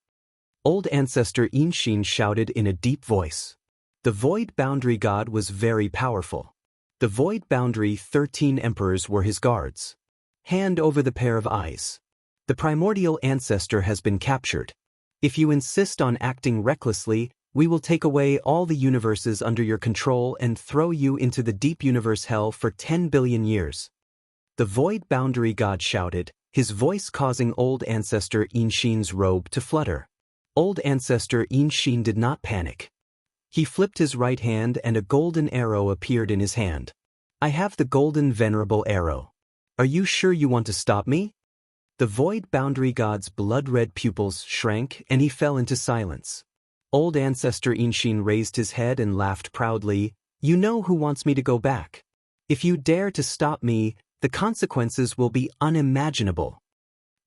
Old ancestor Yinxin shouted in a deep voice. The void boundary god was very powerful. The void boundary 13 emperors were his guards. Hand over the pair of eyes. The primordial ancestor has been captured. If you insist on acting recklessly, we will take away all the universes under your control and throw you into the deep universe hell for 10 billion years. The void boundary god shouted, his voice causing old ancestor Yinxin's robe to flutter. Old ancestor Yinxin did not panic. He flipped his right hand and a golden arrow appeared in his hand. I have the golden venerable arrow. Are you sure you want to stop me? The void boundary god's blood-red pupils shrank and he fell into silence. Old ancestor Yinxin raised his head and laughed proudly. You know who wants me to go back. If you dare to stop me, the consequences will be unimaginable.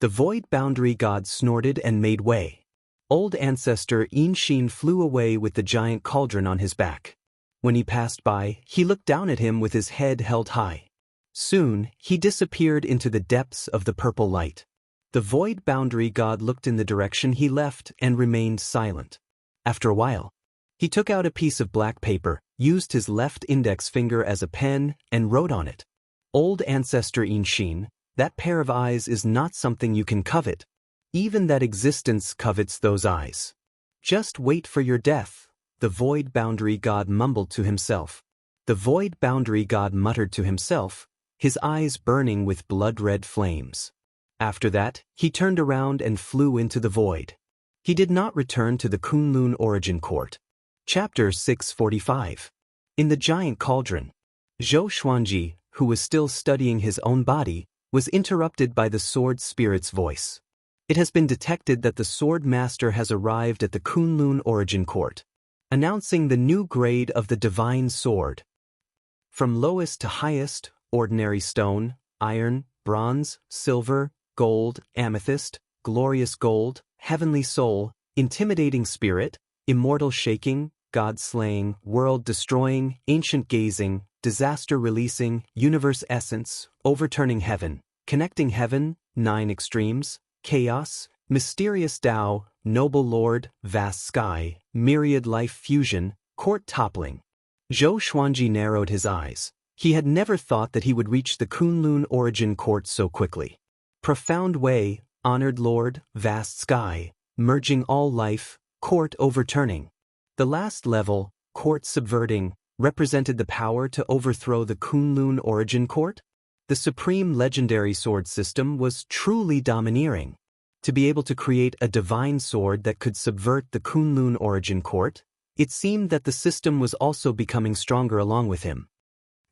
The void boundary god snorted and made way. Old ancestor Yinxin flew away with the giant cauldron on his back. When he passed by, he looked down at him with his head held high. Soon, he disappeared into the depths of the purple light. The void boundary god looked in the direction he left and remained silent. After a while, he took out a piece of black paper, used his left index finger as a pen, and wrote on it. Old ancestor Yinxin, that pair of eyes is not something you can covet. Even that existence covets those eyes. Just wait for your death, the void boundary god mumbled to himself. The void boundary god muttered to himself, his eyes burning with blood-red flames. After that, he turned around and flew into the void. He did not return to the Kunlun origin court. Chapter 645. In the giant cauldron. Zhou Xuanji, who was still studying his own body, was interrupted by the sword spirit's voice. It has been detected that the sword master has arrived at the Kunlun Origin Court, announcing the new grade of the divine sword. From lowest to highest, ordinary stone, iron, bronze, silver, gold, amethyst, glorious gold, heavenly soul, intimidating spirit, immortal shaking, God-slaying, world-destroying, ancient gazing, disaster-releasing, universe essence, overturning heaven, connecting heaven, 9 extremes, chaos, mysterious Tao, noble lord, vast sky, myriad life fusion, court toppling. Zhou Xuanji narrowed his eyes. He had never thought that he would reach the Kunlun Origin Court so quickly. Profound way, honored lord, vast sky, merging all life, court overturning. The last level, court subverting, represented the power to overthrow the Kunlun Origin Court. The supreme legendary sword system was truly domineering. To be able to create a divine sword that could subvert the Kunlun Origin Court, it seemed that the system was also becoming stronger along with him.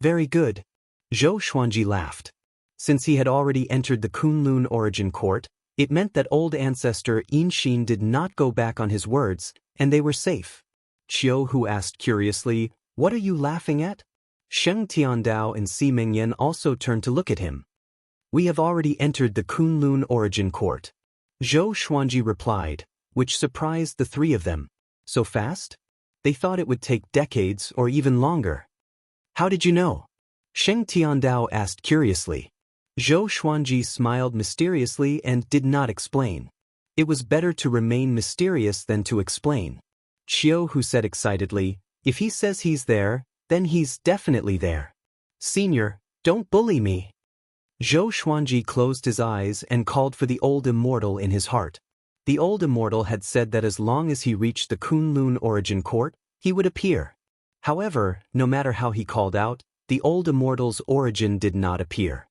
Very good. Zhou Xuanji laughed. Since he had already entered the Kunlun Origin Court, it meant that old ancestor Yinxin did not go back on his words, and they were safe. Qiu Hu asked curiously, "What are you laughing at?" Sheng Tiandao and Si Mengyan also turned to look at him. "We have already entered the Kunlun Origin Court," Zhou Xuanji replied, which surprised the three of them. So fast? They thought it would take decades or even longer. "How did you know?" Sheng Tiandao asked curiously. Zhou Xuanji smiled mysteriously and did not explain. It was better to remain mysterious than to explain. Qiu Hu said excitedly, "If he says he's there, then he's definitely there. Senior, don't bully me." Zhou Xuanji closed his eyes and called for the old immortal in his heart. The old immortal had said that as long as he reached the Kunlun Origin Court, he would appear. However, no matter how he called out, the old immortal's origin did not appear.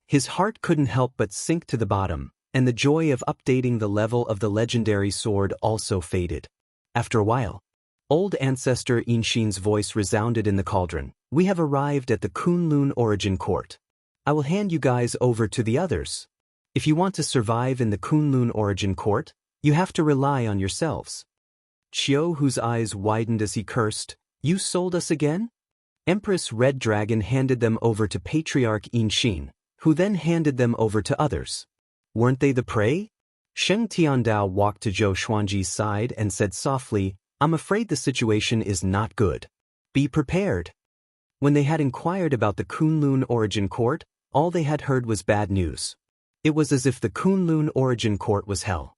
His heart couldn't help but sink to the bottom, and the joy of updating the level of the legendary sword also faded. After a while, old ancestor Yinxin's voice resounded in the cauldron. "We have arrived at the Kunlun Origin Court. I will hand you guys over to the others. If you want to survive in the Kunlun Origin Court, you have to rely on yourselves." Qiu Hu's eyes widened as he cursed, "You sold us again?" Empress Red Dragon handed them over to Patriarch Yinxin, who then handed them over to others. Weren't they the prey? Sheng Tiandao walked to Zhou Xuanji's side and said softly, "I'm afraid the situation is not good. Be prepared." When they had inquired about the Kunlun Origin Court, all they had heard was bad news. It was as if the Kunlun Origin Court was hell.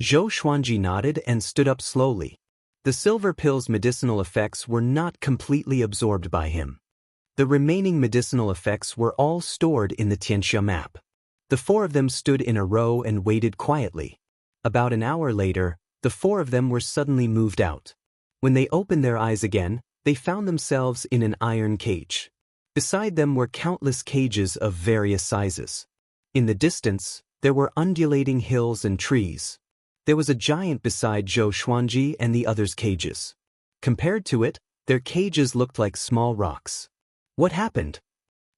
Zhou Xuanji nodded and stood up slowly. The silver pill's medicinal effects were not completely absorbed by him. The remaining medicinal effects were all stored in the Tianxia map. The 4 of them stood in a row and waited quietly. About an hour later, the 4 of them were suddenly moved out. When they opened their eyes again, they found themselves in an iron cage. Beside them were countless cages of various sizes. In the distance, there were undulating hills and trees. There was a giant beside Zhou Xuanji and the others' cages. Compared to it, their cages looked like small rocks. What happened?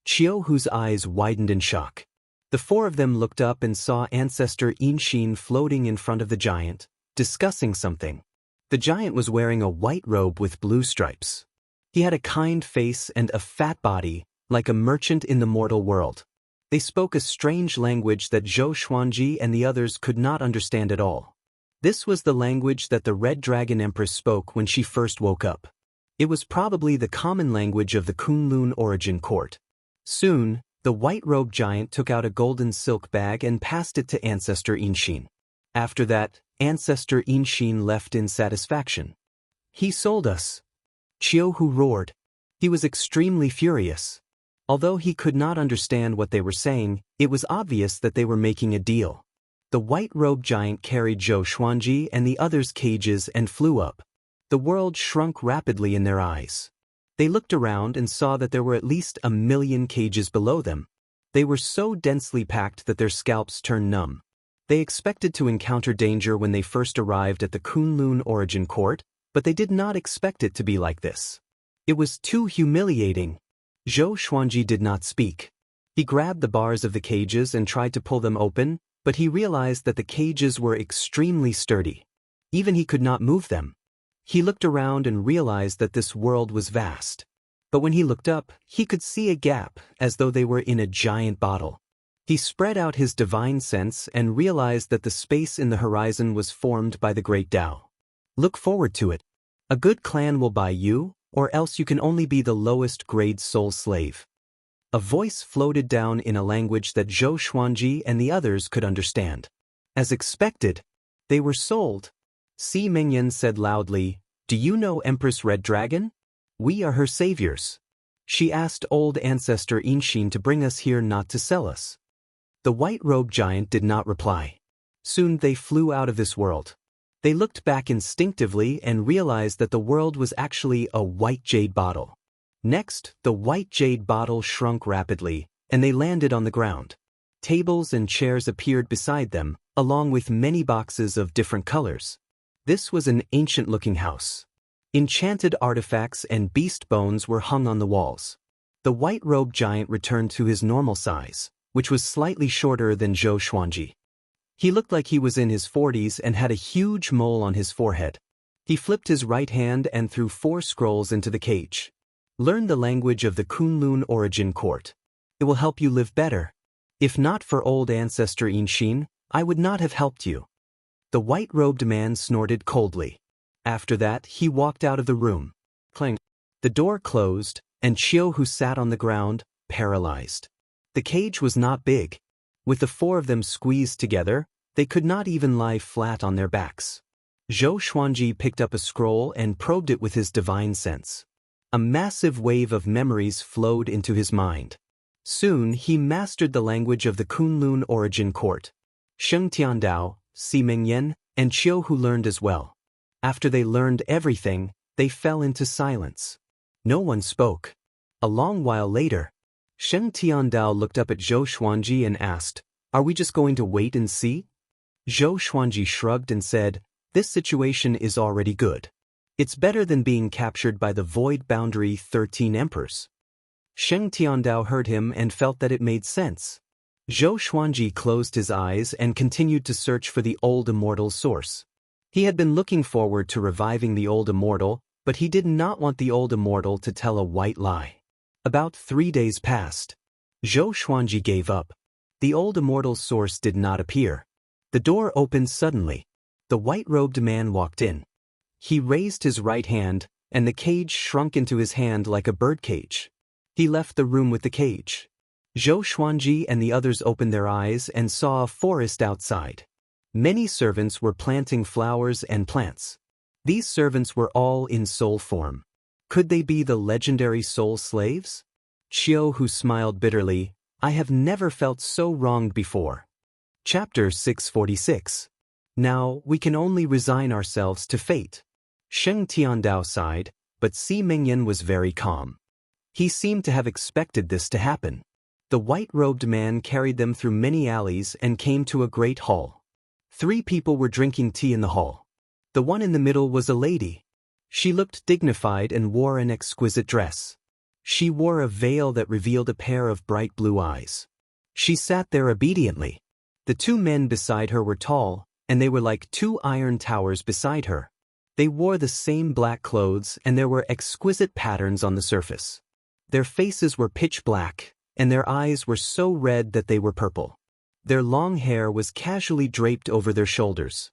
Qiu Hu's eyes widened in shock. The 4 of them looked up and saw ancestor Yinxin floating in front of the giant, discussing something. The giant was wearing a white robe with blue stripes. He had a kind face and a fat body, like a merchant in the mortal world. They spoke a strange language that Zhou Xuanji and the others could not understand at all. This was the language that the Red Dragon Empress spoke when she first woke up. It was probably the common language of the Kunlun Origin Court. Soon, the white-robed giant took out a golden silk bag and passed it to Ancestor Yinxin. After that, Ancestor Yinxin left in satisfaction. "He sold us!" Qiu Hu roared. He was extremely furious. Although he could not understand what they were saying, it was obvious that they were making a deal. The white-robed giant carried Zhou Xuanji and the others' cages and flew up. The world shrunk rapidly in their eyes. They looked around and saw that there were at least 1,000,000 cages below them. They were so densely packed that their scalps turned numb. They expected to encounter danger when they first arrived at the Kunlun Origin Court, But they did not expect it to be like this. It was too humiliating. Zhou Xuanji did not speak. He grabbed the bars of the cages and tried to pull them open, but he realized that the cages were extremely sturdy. Even he could not move them. He looked around and realized that this world was vast. But when he looked up, he could see a gap, as though they were in a giant bottle. He spread out his divine sense and realized that the space in the horizon was formed by the great Tao. Look forward to it. A good clan will buy you, or else you can only be the lowest grade soul slave. A voice floated down in a language that Zhou Xuanji and the others could understand. As expected, they were sold. Si Mingyan said loudly, "Do you know Empress Red Dragon? We are her saviors. She asked old ancestor Inshin to bring us here not to sell us." The white-robed giant did not reply. Soon they flew out of this world. They looked back instinctively and realized that the world was actually a white jade bottle. Next, the white jade bottle shrunk rapidly, and they landed on the ground. Tables and chairs appeared beside them, along with many boxes of different colors. This was an ancient-looking house. Enchanted artifacts and beast bones were hung on the walls. The white-robed giant returned to his normal size, which was slightly shorter than Zhou Xuanji. He looked like he was in his 40s and had a huge mole on his forehead. He flipped his right hand and threw 4 scrolls into the cage. Learn the language of the Kunlun Origin Court. It will help you live better. If not for old ancestor Inshin, I would not have helped you. The white-robed man snorted coldly. After that, he walked out of the room. Clang. The door closed, and Chiu, who sat on the ground, paralyzed. The cage was not big. With the 4 of them squeezed together, they could not even lie flat on their backs. Zhou Xuanji picked up a scroll and probed it with his divine sense. A massive wave of memories flowed into his mind. Soon he mastered the language of the Kunlun Origin Court. Sheng Tiandao, Si Mingyan, and Chiu, who learned as well. After they learned everything, they fell into silence. No one spoke. A long while later, Sheng Tiandao looked up at Zhou Xuanji and asked, "Are we just going to wait and see?" Zhou Xuanji shrugged and said, "This situation is already good. It's better than being captured by the void boundary 13 emperors." Sheng Tiandao heard him and felt that it made sense. Zhou Xuanji closed his eyes and continued to search for the old immortal's source. He had been looking forward to reviving the old immortal, but he did not want the old immortal to tell a white lie. About 3 days passed. Zhou Xuanji gave up. The old immortal's source did not appear. The door opened suddenly. The white-robed man walked in. He raised his right hand, and the cage shrunk into his hand like a birdcage. He left the room with the cage. Zhou Xuanji and the others opened their eyes and saw a forest outside. Many servants were planting flowers and plants. These servants were all in soul form. Could they be the legendary soul slaves? Chiu, who smiled bitterly, "I have never felt so wronged before." Chapter 646. Now we can only resign ourselves to fate. Sheng Tiandao sighed, but Si Mingyan was very calm. He seemed to have expected this to happen. The white-robed man carried them through many alleys and came to a great hall. 3 people were drinking tea in the hall. The one in the middle was a lady. She looked dignified and wore an exquisite dress. She wore a veil that revealed a pair of bright blue eyes. She sat there obediently. The 2 men beside her were tall, and they were like 2 iron towers beside her. They wore the same black clothes, and there were exquisite patterns on the surface. Their faces were pitch black, and their eyes were so red that they were purple. Their long hair was casually draped over their shoulders.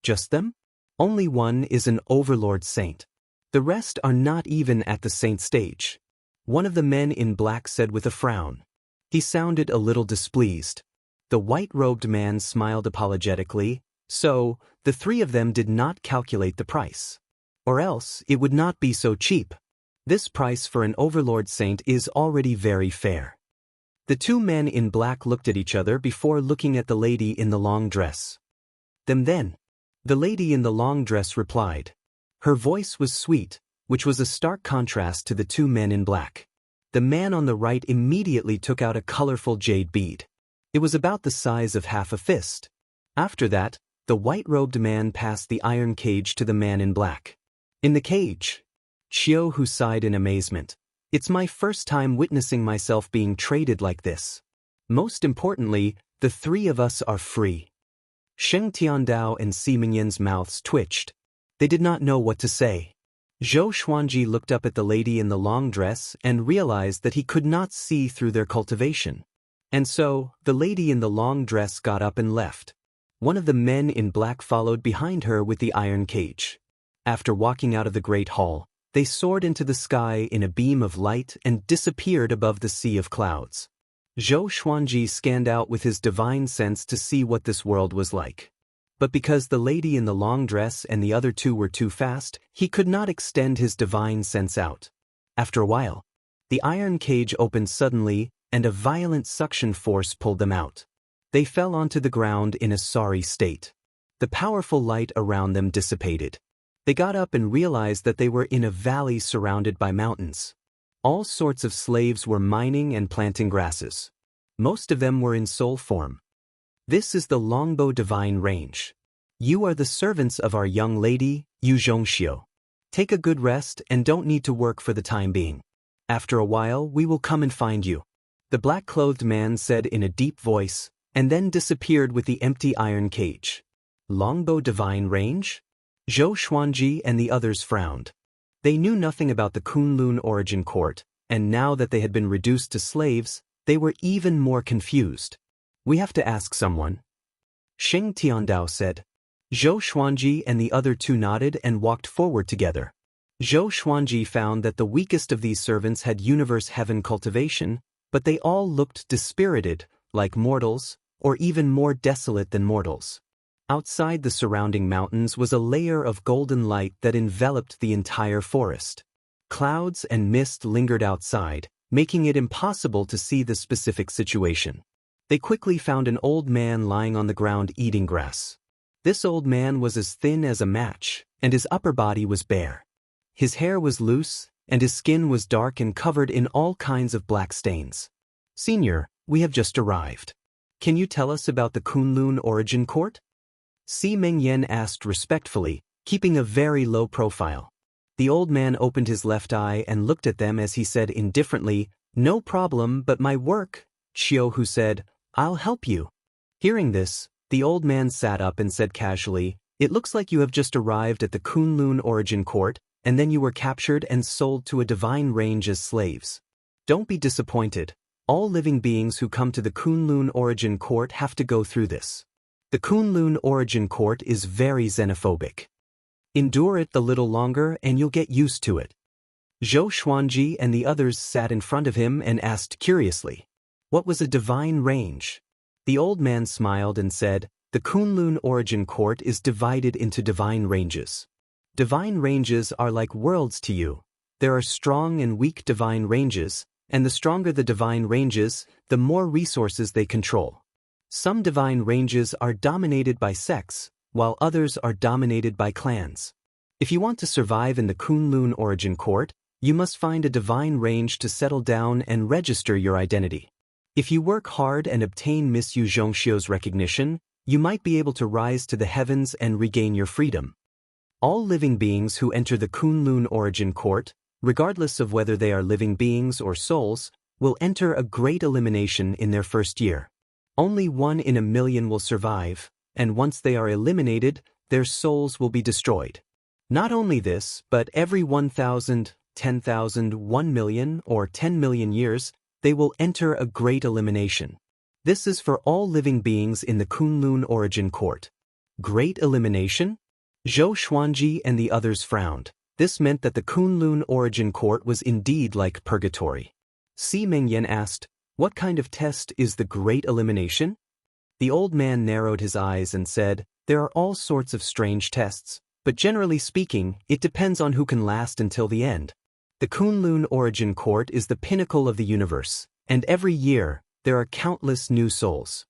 Just them? Only one is an overlord saint. The rest are not even at the saint stage. One of the men in black said with a frown. He sounded a little displeased. The white-robed man smiled apologetically, so the 3 of them did not calculate the price. Or else it would not be so cheap. This price for an overlord saint is already very fair. The 2 men in black looked at each other before looking at the lady in the long dress. Then, the lady in the long dress replied. Her voice was sweet, which was a stark contrast to the 2 men in black. The man on the right immediately took out a colorful jade bead. It was about the size of half a fist. After that, the white-robed man passed the iron cage to the man in black. In the cage. Chiu Hu sighed in amazement. It's my first time witnessing myself being traded like this. Most importantly, the three of us are free. Sheng Tiandao and Si Mingyan's mouths twitched. They did not know what to say. Zhou Xuanji looked up at the lady in the long dress and realized that he could not see through their cultivation. And so, the lady in the long dress got up and left. One of the men in black followed behind her with the iron cage. After walking out of the great hall, they soared into the sky in a beam of light and disappeared above the sea of clouds. Zhou Xuanji scanned out with his divine sense to see what this world was like. But because the lady in the long dress and the other two were too fast, he could not extend his divine sense out. After a while, the iron cage opened suddenly, and a violent suction force pulled them out. They fell onto the ground in a sorry state. The powerful light around them dissipated. They got up and realized that they were in a valley surrounded by mountains. All sorts of slaves were mining and planting grasses. Most of them were in soul form. This is the Longbow Divine Range. You are the servants of our young lady, Yu Zhongxiu. Take a good rest and don't need to work for the time being. After a while we will come and find you. The black-clothed man said in a deep voice, and then disappeared with the empty iron cage. Longbow Divine Range? Zhou Xuanji and the others frowned. They knew nothing about the Kunlun Origin Court, and now that they had been reduced to slaves, they were even more confused. We have to ask someone. Sheng Tiandao said. Zhou Xuanji and the other two nodded and walked forward together. Zhou Xuanji found that the weakest of these servants had universe heaven cultivation, but they all looked dispirited, like mortals, or even more desolate than mortals. Outside the surrounding mountains was a layer of golden light that enveloped the entire forest. Clouds and mist lingered outside, making it impossible to see the specific situation. They quickly found an old man lying on the ground eating grass. This old man was as thin as a match, and his upper body was bare. His hair was loose, and his skin was dark and covered in all kinds of black stains. Senior, we have just arrived. Can you tell us about the Kunlun Origin Court? Si Mingyan asked respectfully, keeping a very low profile. The old man opened his left eye and looked at them as he said indifferently, "No problem, but my work." Chiu Hu said, "I'll help you." Hearing this, the old man sat up and said casually, "It looks like you have just arrived at the Kunlun Origin Court, and then you were captured and sold to a divine range as slaves. Don't be disappointed. All living beings who come to the Kunlun Origin Court have to go through this. The Kunlun Origin Court is very xenophobic. Endure it a little longer and you'll get used to it." Zhou Xuanji and the others sat in front of him and asked curiously, "What was a divine range?" The old man smiled and said, "The Kunlun Origin Court is divided into divine ranges. Divine ranges are like worlds to you. There are strong and weak divine ranges, and the stronger the divine ranges, the more resources they control. Some divine ranges are dominated by sects, while others are dominated by clans. If you want to survive in the Kunlun Origin Court, you must find a divine range to settle down and register your identity. If you work hard and obtain Miss Yu Zhongxiu's recognition, you might be able to rise to the heavens and regain your freedom. All living beings who enter the Kunlun Origin Court, regardless of whether they are living beings or souls, will enter a great elimination in their first year. Only 1 in a million will survive, and once they are eliminated, their souls will be destroyed. Not only this, but every 1,000, 10,000, 1 million, or 10 million years, they will enter a great elimination. This is for all living beings in the Kunlun Origin Court. Great elimination? Zhou Xuanji and the others frowned. This meant that the Kunlun Origin Court was indeed like purgatory. Si Mingyan asked, "What kind of test is the Great Elimination?" The old man narrowed his eyes and said, "There are all sorts of strange tests, but generally speaking, it depends on who can last until the end. The Kunlun Origin Court is the pinnacle of the universe, and every year, there are countless new souls.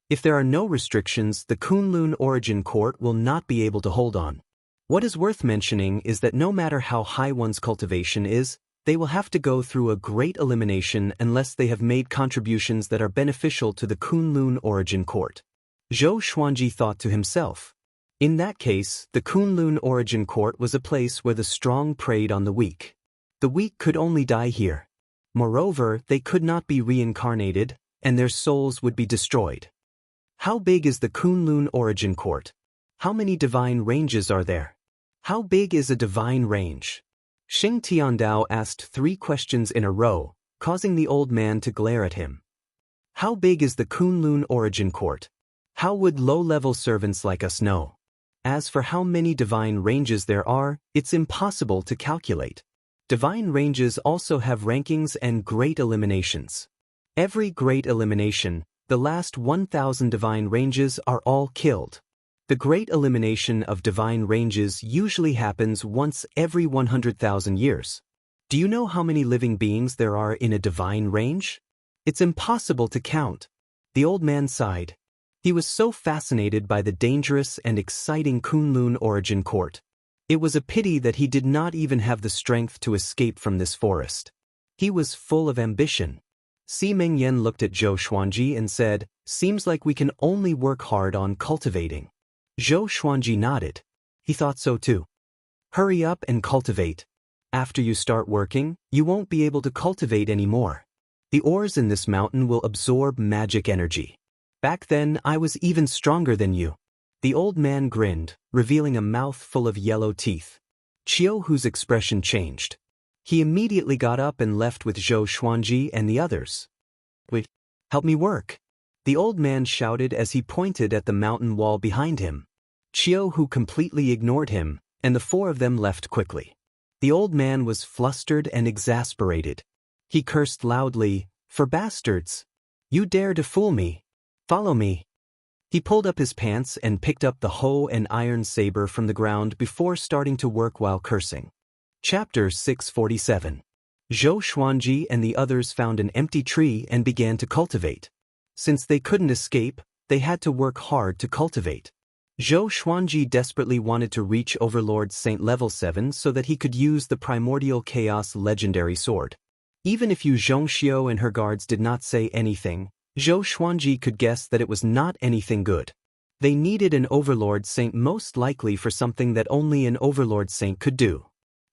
If there are no restrictions, the Kunlun Origin Court will not be able to hold on. What is worth mentioning is that no matter how high one's cultivation is, they will have to go through a great elimination unless they have made contributions that are beneficial to the Kunlun Origin Court." Zhou Xuanji thought to himself, In that case, the Kunlun Origin Court was a place where the strong preyed on the weak. The weak could only die here. Moreover, they could not be reincarnated, and their souls would be destroyed. How big is the Kunlun Origin Court? How many divine ranges are there? How big is a divine range? Xing Tiandao asked 3 questions in a row, causing the old man to glare at him. How big is the Kunlun Origin Court? How would low-level servants like us know? As for how many divine ranges there are, it's impossible to calculate. Divine ranges also have rankings and great eliminations. Every great elimination, the last 1,000 divine ranges are all killed. The great elimination of divine ranges usually happens once every 100,000 years. Do you know how many living beings there are in a divine range? It's impossible to count. The old man sighed. He was so fascinated by the dangerous and exciting Kunlun Origin Court. It was a pity that he did not even have the strength to escape from this forest. He was full of ambition. Si Mengyan looked at Zhou Xuanji and said, "Seems like we can only work hard on cultivating." Zhou Xuanji nodded. He thought so too. Hurry up and cultivate. After you start working, you won't be able to cultivate anymore. The ores in this mountain will absorb magic energy. Back then, I was even stronger than you. The old man grinned, revealing a mouth full of yellow teeth. Qiu Hu's expression changed. He immediately got up and left with Zhou Xuanji and the others. "Wait, help me work," the old man shouted as he pointed at the mountain wall behind him. Qiu Hu completely ignored him, and the 4 of them left quickly. The old man was flustered and exasperated. He cursed loudly, "For bastards! You dare to fool me! Follow me." He pulled up his pants and picked up the hoe and iron saber from the ground before starting to work while cursing. Chapter 647. Zhou Xuanji and the others found an empty tree and began to cultivate. Since they couldn't escape, they had to work hard to cultivate. Zhou Xuanji desperately wanted to reach Overlord Saint level 7 so that he could use the Primordial Chaos legendary sword. Even if Yu Zhongxiu and her guards did not say anything, Zhou Xuanji could guess that it was not anything good. They needed an Overlord Saint most likely for something that only an Overlord Saint could do.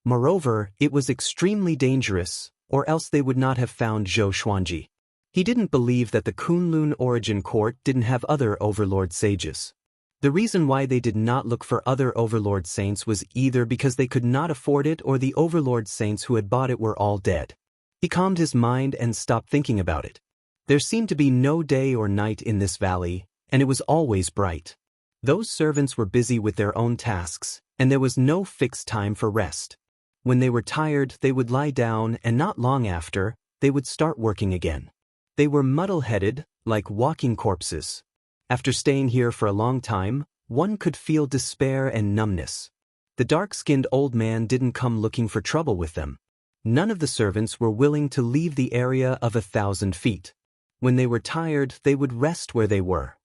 Moreover, it was extremely dangerous, or else they would not have found Zhou Xuanji. He didn't believe that the Kunlun Origin Court didn't have other Overlord Sages. The reason why they did not look for other Overlord Saints was either because they could not afford it or the Overlord Saints who had bought it were all dead. He calmed his mind and stopped thinking about it. There seemed to be no day or night in this valley, and it was always bright. Those servants were busy with their own tasks, and there was no fixed time for rest. When they were tired, they would lie down, and not long after, they would start working again. They were muddle-headed, like walking corpses. After staying here for a long time, one could feel despair and numbness. The dark-skinned old man didn't come looking for trouble with them. None of the servants were willing to leave the area of 1,000 feet. When they were tired, they would rest where they were.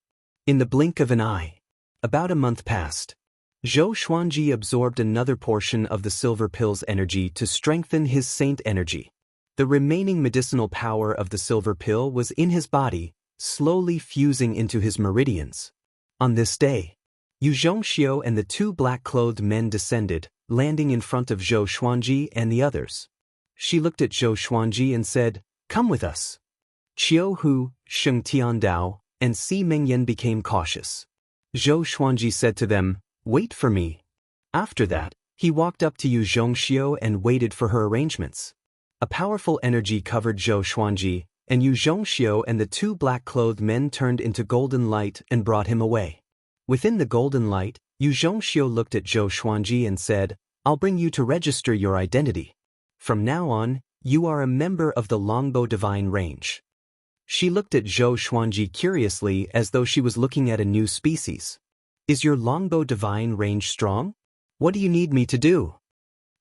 In the blink of an eye. About a month passed. Zhou Xuanji absorbed another portion of the silver pill's energy to strengthen his saint energy. The remaining medicinal power of the silver pill was in his body, slowly fusing into his meridians. On this day, Yu Zhongxiu and the 2 black-clothed men descended, landing in front of Zhou Xuanji and the others. She looked at Zhou Xuanji and said, "Come with us." Qiu Hu, Sheng Tiandao, and Si Mengyan became cautious. Zhou Xuanji said to them, "Wait for me." After that, he walked up to Yu Zhongxiu and waited for her arrangements. A powerful energy covered Zhou Xuanji, and Yu Zhongxiu and the 2 black-clothed men turned into golden light and brought him away. Within the golden light, Yu Zhongxiu looked at Zhou Xuanji and said, "I'll bring you to register your identity. From now on, you are a member of the Longbow Divine Range." She looked at Zhou Xuanji curiously as though she was looking at a new species. "Is your Longbow Divine Range strong? What do you need me to do?"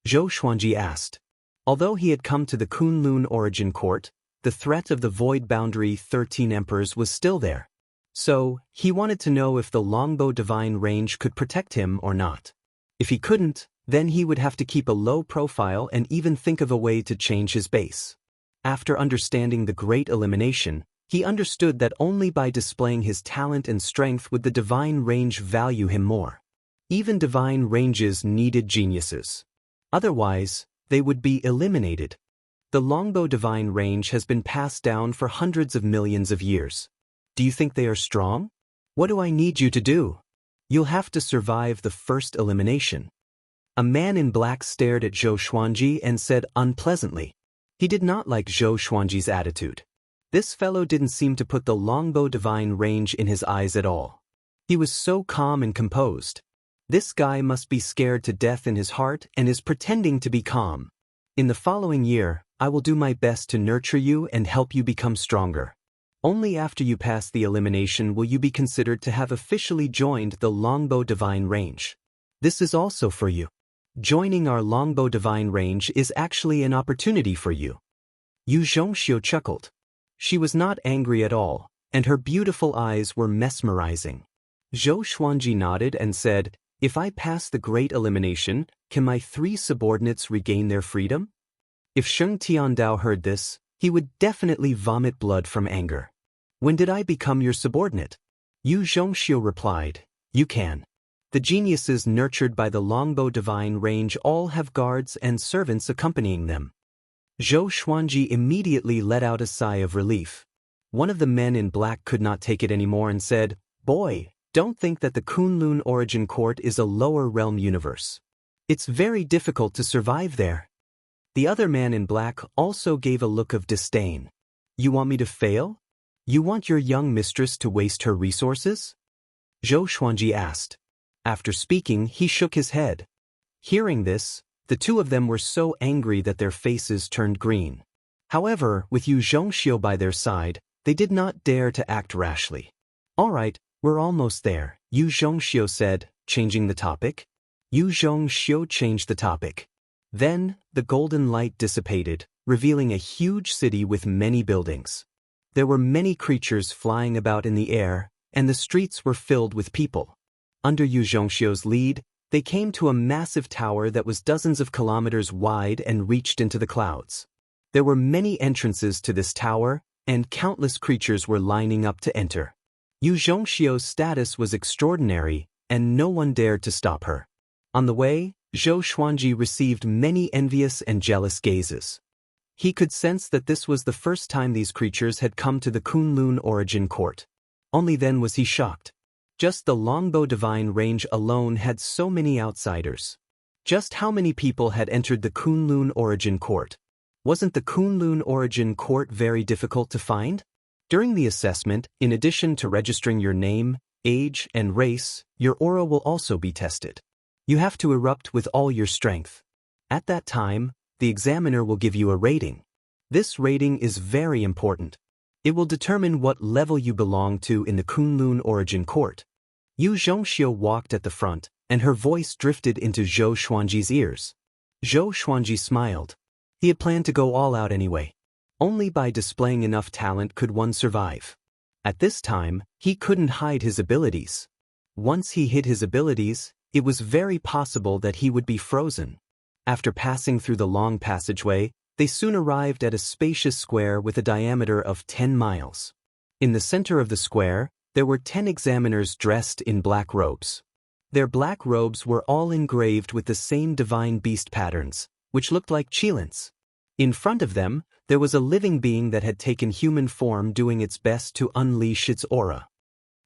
Zhou Xuanji asked. Although he had come to the Kunlun Origin Court, the threat of the Void Boundary 13 Emperors was still there. So, he wanted to know if the Longbow Divine Range could protect him or not. If he couldn't, then he would have to keep a low profile and even think of a way to change his base. After understanding the Great Elimination, he understood that only by displaying his talent and strength would the Divine Range value him more. Even divine ranges needed geniuses. Otherwise, they would be eliminated. The longbow divine range has been passed down for hundreds of millions of years. Do you think they are strong? What do I need you to do? You'll have to survive the first elimination. A man in black stared at Zhou Xuanji and said unpleasantly. He did not like Zhou Xuanji's attitude. This fellow didn't seem to put the longbow divine range in his eyes at all. He was so calm and composed. This guy must be scared to death in his heart and is pretending to be calm. In the following year, I will do my best to nurture you and help you become stronger. Only after you pass the elimination will you be considered to have officially joined the longbow divine range. This is also for you. Joining our longbow divine range is actually an opportunity for you. Yu Zhongxiu chuckled. She was not angry at all, and her beautiful eyes were mesmerizing. Zhou Xuanji nodded and said, "If I pass the great elimination, can my 3 subordinates regain their freedom?" If Sheng Tiandao heard this, he would definitely vomit blood from anger. "When did I become your subordinate?" Yu Zhongxiu replied, "You can. The geniuses nurtured by the longbow divine range all have guards and servants accompanying them." Zhou Xuanji immediately let out a sigh of relief. One of the men in black could not take it anymore and said, "Boy, don't think that the Kunlun Origin Court is a lower realm universe. It's very difficult to survive there." The other man in black also gave a look of disdain. "You want me to fail? You want your young mistress to waste her resources?" Zhou Xuanji asked. After speaking, he shook his head. Hearing this, the two of them were so angry that their faces turned green. However, with Yu Zhongxiu by their side, they did not dare to act rashly. "All right, we're almost there," Yu Zhongxiu said, changing the topic. Yu Zhongxiu changed the topic. Then, the golden light dissipated, revealing a huge city with many buildings. There were many creatures flying about in the air, and the streets were filled with people. Under Yu Zhongxiu's lead, they came to a massive tower that was dozens of kilometers wide and reached into the clouds. There were many entrances to this tower, and countless creatures were lining up to enter. Yu Zhongxiu's status was extraordinary, and no one dared to stop her. On the way, Zhou Xuanji received many envious and jealous gazes. He could sense that this was the first time these creatures had come to the Kunlun Origin Court. Only then was he shocked. Just the longbow divine range alone had so many outsiders. Just how many people had entered the Kunlun Origin Court? Wasn't the Kunlun Origin Court very difficult to find? During the assessment, in addition to registering your name, age, and race, your aura will also be tested. You have to erupt with all your strength. At that time, the examiner will give you a rating. This rating is very important. It will determine what level you belong to in the Kunlun Origin Court. Yu Zhongxiu walked at the front, and her voice drifted into Zhou Xuanji's ears. Zhou Xuanji smiled. He had planned to go all out anyway. Only by displaying enough talent could one survive. At this time, he couldn't hide his abilities. Once he hid his abilities, it was very possible that he would be frozen. After passing through the long passageway, they soon arrived at a spacious square with a diameter of 10 miles. In the center of the square, there were 10 examiners dressed in black robes. Their black robes were all engraved with the same divine beast patterns, which looked like Qilins. In front of them, there was a living being that had taken human form doing its best to unleash its aura.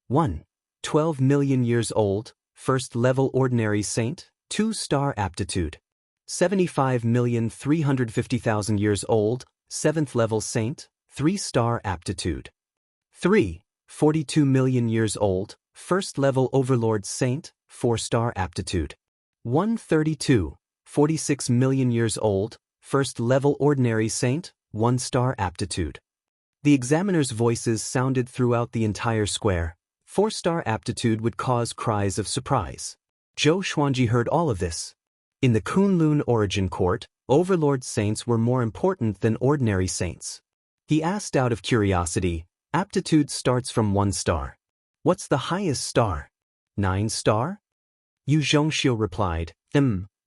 1. 12 million years old, first level ordinary saint, 2-star aptitude. 75,350,000 years old, 7th level saint, 3-star aptitude. 3. 42 million years old, first level overlord saint, 4-star aptitude. 132, 46 million years old, first level ordinary saint, 1-star aptitude. The examiner's voices sounded throughout the entire square. 4-star aptitude would cause cries of surprise. Zhou Xuanji heard all of this. In the Kunlun Origin Court, overlord saints were more important than ordinary saints. He asked out of curiosity, aptitude starts from 1 star. What's the highest star? 9-star? Yu Zhongxiu replied,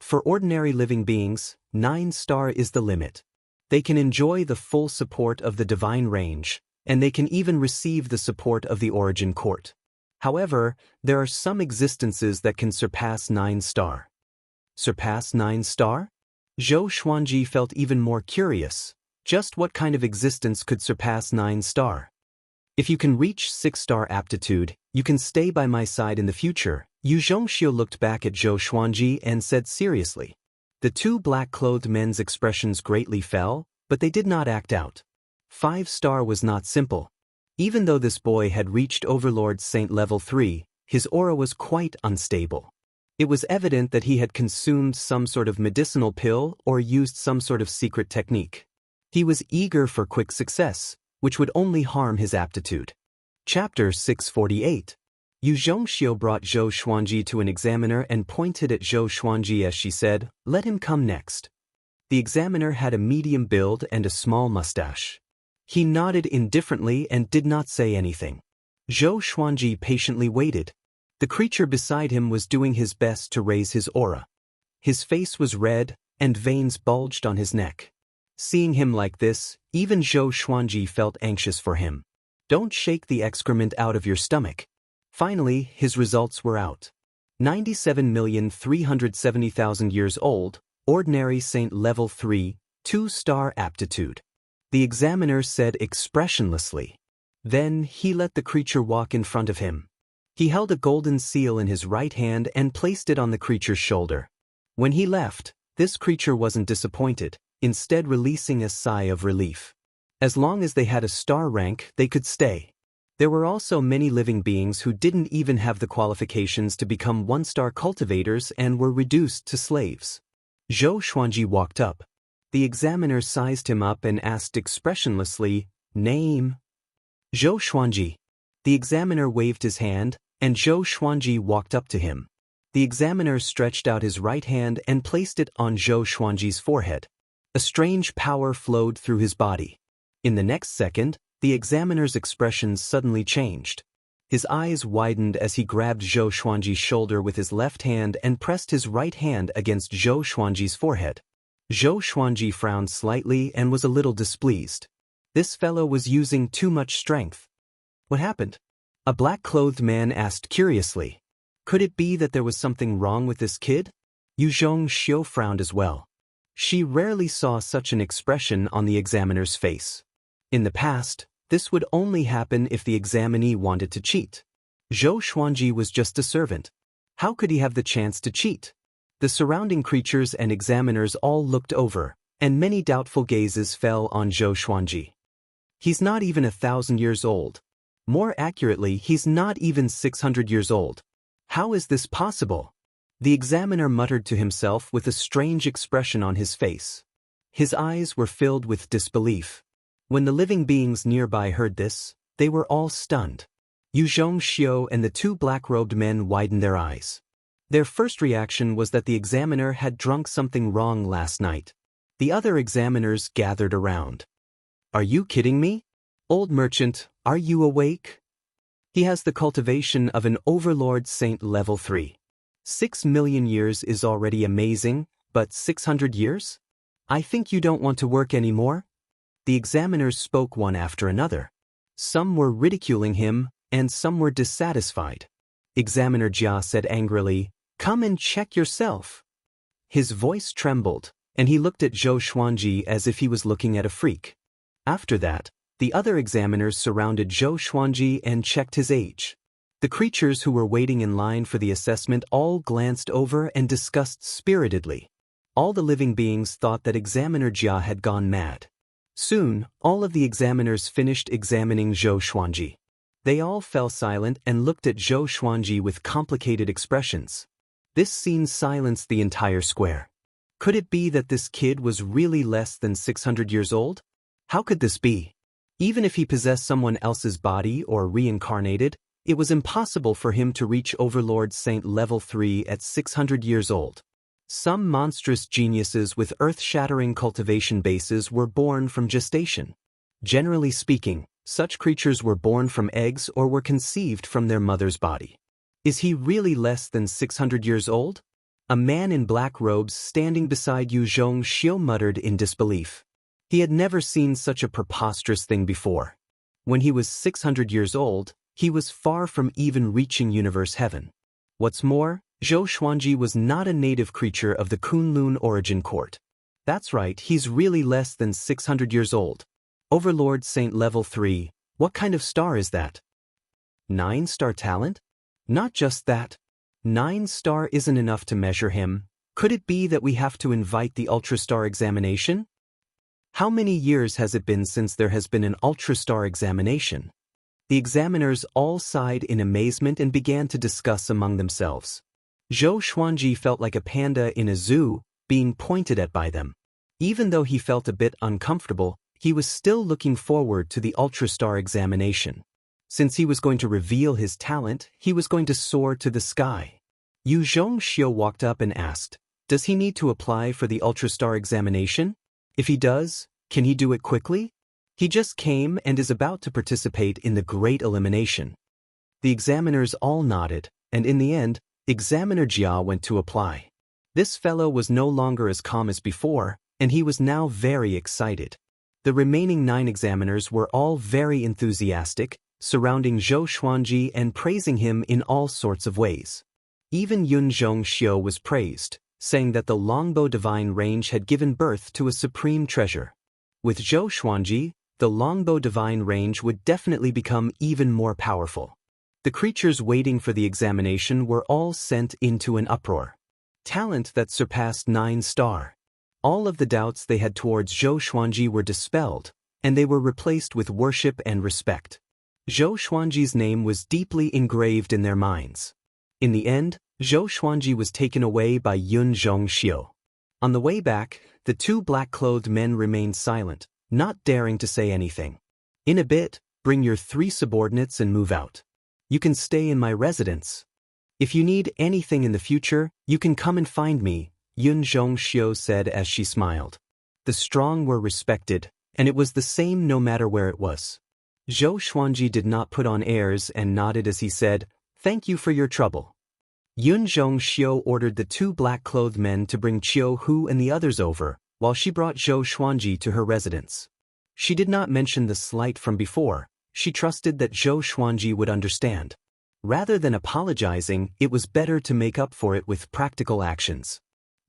For ordinary living beings, 9-star is the limit. They can enjoy the full support of the divine range, and they can even receive the support of the Origin Court. However, there are some existences that can surpass 9-star. Surpass 9-star? Zhou Xuanji felt even more curious. Just what kind of existence could surpass 9-star? If you can reach 6-star aptitude, you can stay by my side in the future. Yu Zhongxiu looked back at Zhou Xuanji and said seriously. The two black-clothed men's expressions greatly fell, but they did not act out. 5-star was not simple. Even though this boy had reached Overlord Saint level 3, his aura was quite unstable. It was evident that he had consumed some sort of medicinal pill or used some sort of secret technique. He was eager for quick success, which would only harm his aptitude. Chapter 648. Yu Zhongxiu brought Zhou Xuanji to an examiner and pointed at Zhou Xuanji as she said, "Let him come next." The examiner had a medium build and a small mustache. He nodded indifferently and did not say anything. Zhou Xuanji patiently waited. The creature beside him was doing his best to raise his aura. His face was red, and veins bulged on his neck. Seeing him like this, even Zhou Xuanji felt anxious for him. Don't shake the excrement out of your stomach. Finally, his results were out. 97,370,000 years old, ordinary Saint level 3, 2-star aptitude. The examiner said expressionlessly. Then he let the creature walk in front of him. He held a golden seal in his right hand and placed it on the creature's shoulder. When he left, this creature wasn't disappointed, instead releasing a sigh of relief. As long as they had a star rank, they could stay. There were also many living beings who didn't even have the qualifications to become 1-star cultivators and were reduced to slaves. Zhou Xuanji walked up. The examiner sized him up and asked expressionlessly, "Name?" Zhou Xuanji. The examiner waved his hand, and Zhou Xuanji walked up to him. The examiner stretched out his right hand and placed it on Zhou Xuanji's forehead. A strange power flowed through his body. In the next second, the examiner's expression suddenly changed. His eyes widened as he grabbed Zhou Xuanji's shoulder with his left hand and pressed his right hand against Zhou Xuanji's forehead. Zhou Xuanji frowned slightly and was a little displeased. This fellow was using too much strength. What happened? A black-clothed man asked curiously. Could it be that there was something wrong with this kid? Yu Zhongxiu frowned as well. She rarely saw such an expression on the examiner's face. In the past, this would only happen if the examinee wanted to cheat. Zhou Xuanji was just a servant. How could he have the chance to cheat? The surrounding creatures and examiners all looked over, and many doubtful gazes fell on Zhou Xuanji. He's not even 1,000 years old. More accurately, he's not even 600 years old. How is this possible? The examiner muttered to himself with a strange expression on his face. His eyes were filled with disbelief. When the living beings nearby heard this, they were all stunned. Yu Zhongxiu and the two black-robed men widened their eyes. Their first reaction was that the examiner had drunk something wrong last night. The other examiners gathered around. Are you kidding me? Old merchant, are you awake? He has the cultivation of an Overlord Saint level 3. 6 million years is already amazing, but 600 years? I think you don't want to work anymore? The examiners spoke one after another. Some were ridiculing him, and some were dissatisfied. Examiner Jia said angrily, "Come and check yourself." His voice trembled, and he looked at Zhou Xuanji as if he was looking at a freak. After that, the other examiners surrounded Zhou Xuanji and checked his age. The creatures who were waiting in line for the assessment all glanced over and discussed spiritedly. All the living beings thought that Examiner Jia had gone mad. Soon, all of the examiners finished examining Zhou Xuanji. They all fell silent and looked at Zhou Xuanji with complicated expressions. This scene silenced the entire square. Could it be that this kid was really less than 600 years old? How could this be? Even if he possessed someone else's body or reincarnated, it was impossible for him to reach Overlord Saint level 3 at 600 years old. Some monstrous geniuses with earth-shattering cultivation bases were born from gestation. Generally speaking, such creatures were born from eggs or were conceived from their mother's body. Is he really less than 600 years old? A man in black robes standing beside Yu Zhongxiu muttered in disbelief. He had never seen such a preposterous thing before. When he was 600 years old, He was far from even reaching universe heaven. What's more, Zhou Xuanji was not a native creature of the Kunlun origin court. That's right, he's really less than 600 years old. Overlord Saint Level 3, what kind of star is that? 9-star talent? Not just that. 9-star isn't enough to measure him. Could it be that we have to invite the Ultrastar examination? How many years has it been since there has been an Ultrastar examination? The examiners all sighed in amazement and began to discuss among themselves. Zhou Xuanji felt like a panda in a zoo, being pointed at by them. Even though he felt a bit uncomfortable, he was still looking forward to the Ultrastar examination. Since he was going to reveal his talent, he was going to soar to the sky. Yu Zhongxiu walked up and asked, "Does he need to apply for the Ultrastar examination? If he does, can he do it quickly? He just came and is about to participate in the Great Elimination." The examiners all nodded, and in the end, Examiner Jia went to apply. This fellow was no longer as calm as before, and he was now very excited. The remaining 9 examiners were all very enthusiastic, surrounding Zhou Xuanji and praising him in all sorts of ways. Even Yun Zhongxiu was praised, saying that the Longbow Divine Range had given birth to a supreme treasure. With Zhou Xuanji, the Longbow Divine Range would definitely become even more powerful. The creatures waiting for the examination were all sent into an uproar. Talent that surpassed 9-star. All of the doubts they had towards Zhou Xuanji were dispelled, and they were replaced with worship and respect. Zhou Xuanji's name was deeply engraved in their minds. In the end, Zhou Xuanji was taken away by Yun Zhongxiu. On the way back, the 2 black-clothed men remained silent, not daring to say anything. "In a bit, bring your 3 subordinates and move out. You can stay in my residence. If you need anything in the future, you can come and find me," Yun Zhongxiu said as she smiled. The strong were respected, and it was the same no matter where it was. Zhou Xuanji did not put on airs and nodded as he said, "Thank you for your trouble." Yun Zhongxiu ordered the 2 black-clothed men to bring Qiu Hu and the others over, while she brought Zhou Xuanji to her residence. She did not mention the slight from before. She trusted that Zhou Xuanji would understand. Rather than apologizing, it was better to make up for it with practical actions.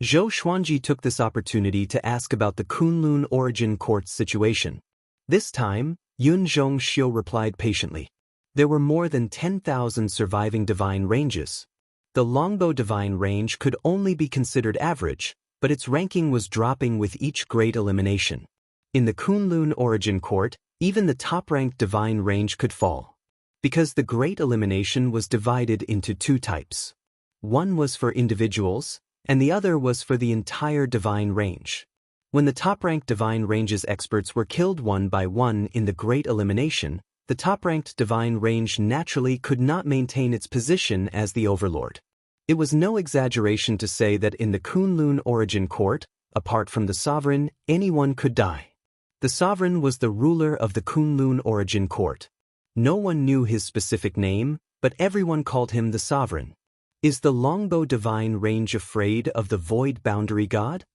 Zhou Xuanji took this opportunity to ask about the Kunlun origin court's situation. This time, Yun Zhongxiu replied patiently. There were more than 10,000 surviving divine ranges. The Longbow Divine Range could only be considered average, but its ranking was dropping with each great elimination. In the Kunlun origin court, even the top-ranked divine range could fall. Because the great elimination was divided into 2 types. One was for individuals, and the other was for the entire divine range. When the top-ranked divine range's experts were killed one by one in the great elimination, the top-ranked divine range naturally could not maintain its position as the overlord. It was no exaggeration to say that in the Kunlun origin court, apart from the sovereign, anyone could die. The sovereign was the ruler of the Kunlun origin court. No one knew his specific name, but everyone called him the sovereign. Is the Longbow Divine Range afraid of the Void Boundary God?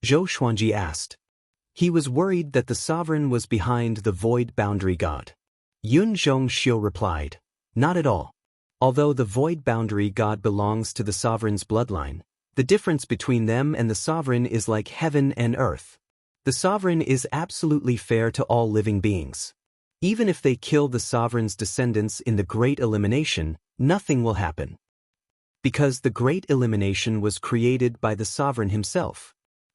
Zhou Xuanji asked. He was worried that the sovereign was behind the Void Boundary God. Yun Zhongxiu replied, "Not at all. Although the Void Boundary God belongs to the sovereign's bloodline, the difference between them and the sovereign is like heaven and earth. The sovereign is absolutely fair to all living beings. Even if they kill the sovereign's descendants in the Great Elimination, nothing will happen. Because the Great Elimination was created by the sovereign himself."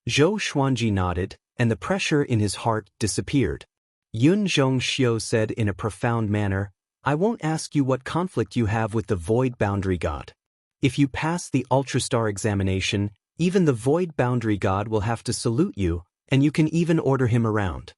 Zhou Xuanji nodded, and the pressure in his heart disappeared. Yun Zhongxiu said in a profound manner, "I won't ask you what conflict you have with the Void Boundary God. If you pass the Ultrastar examination, even the Void Boundary God will have to salute you, and you can even order him around."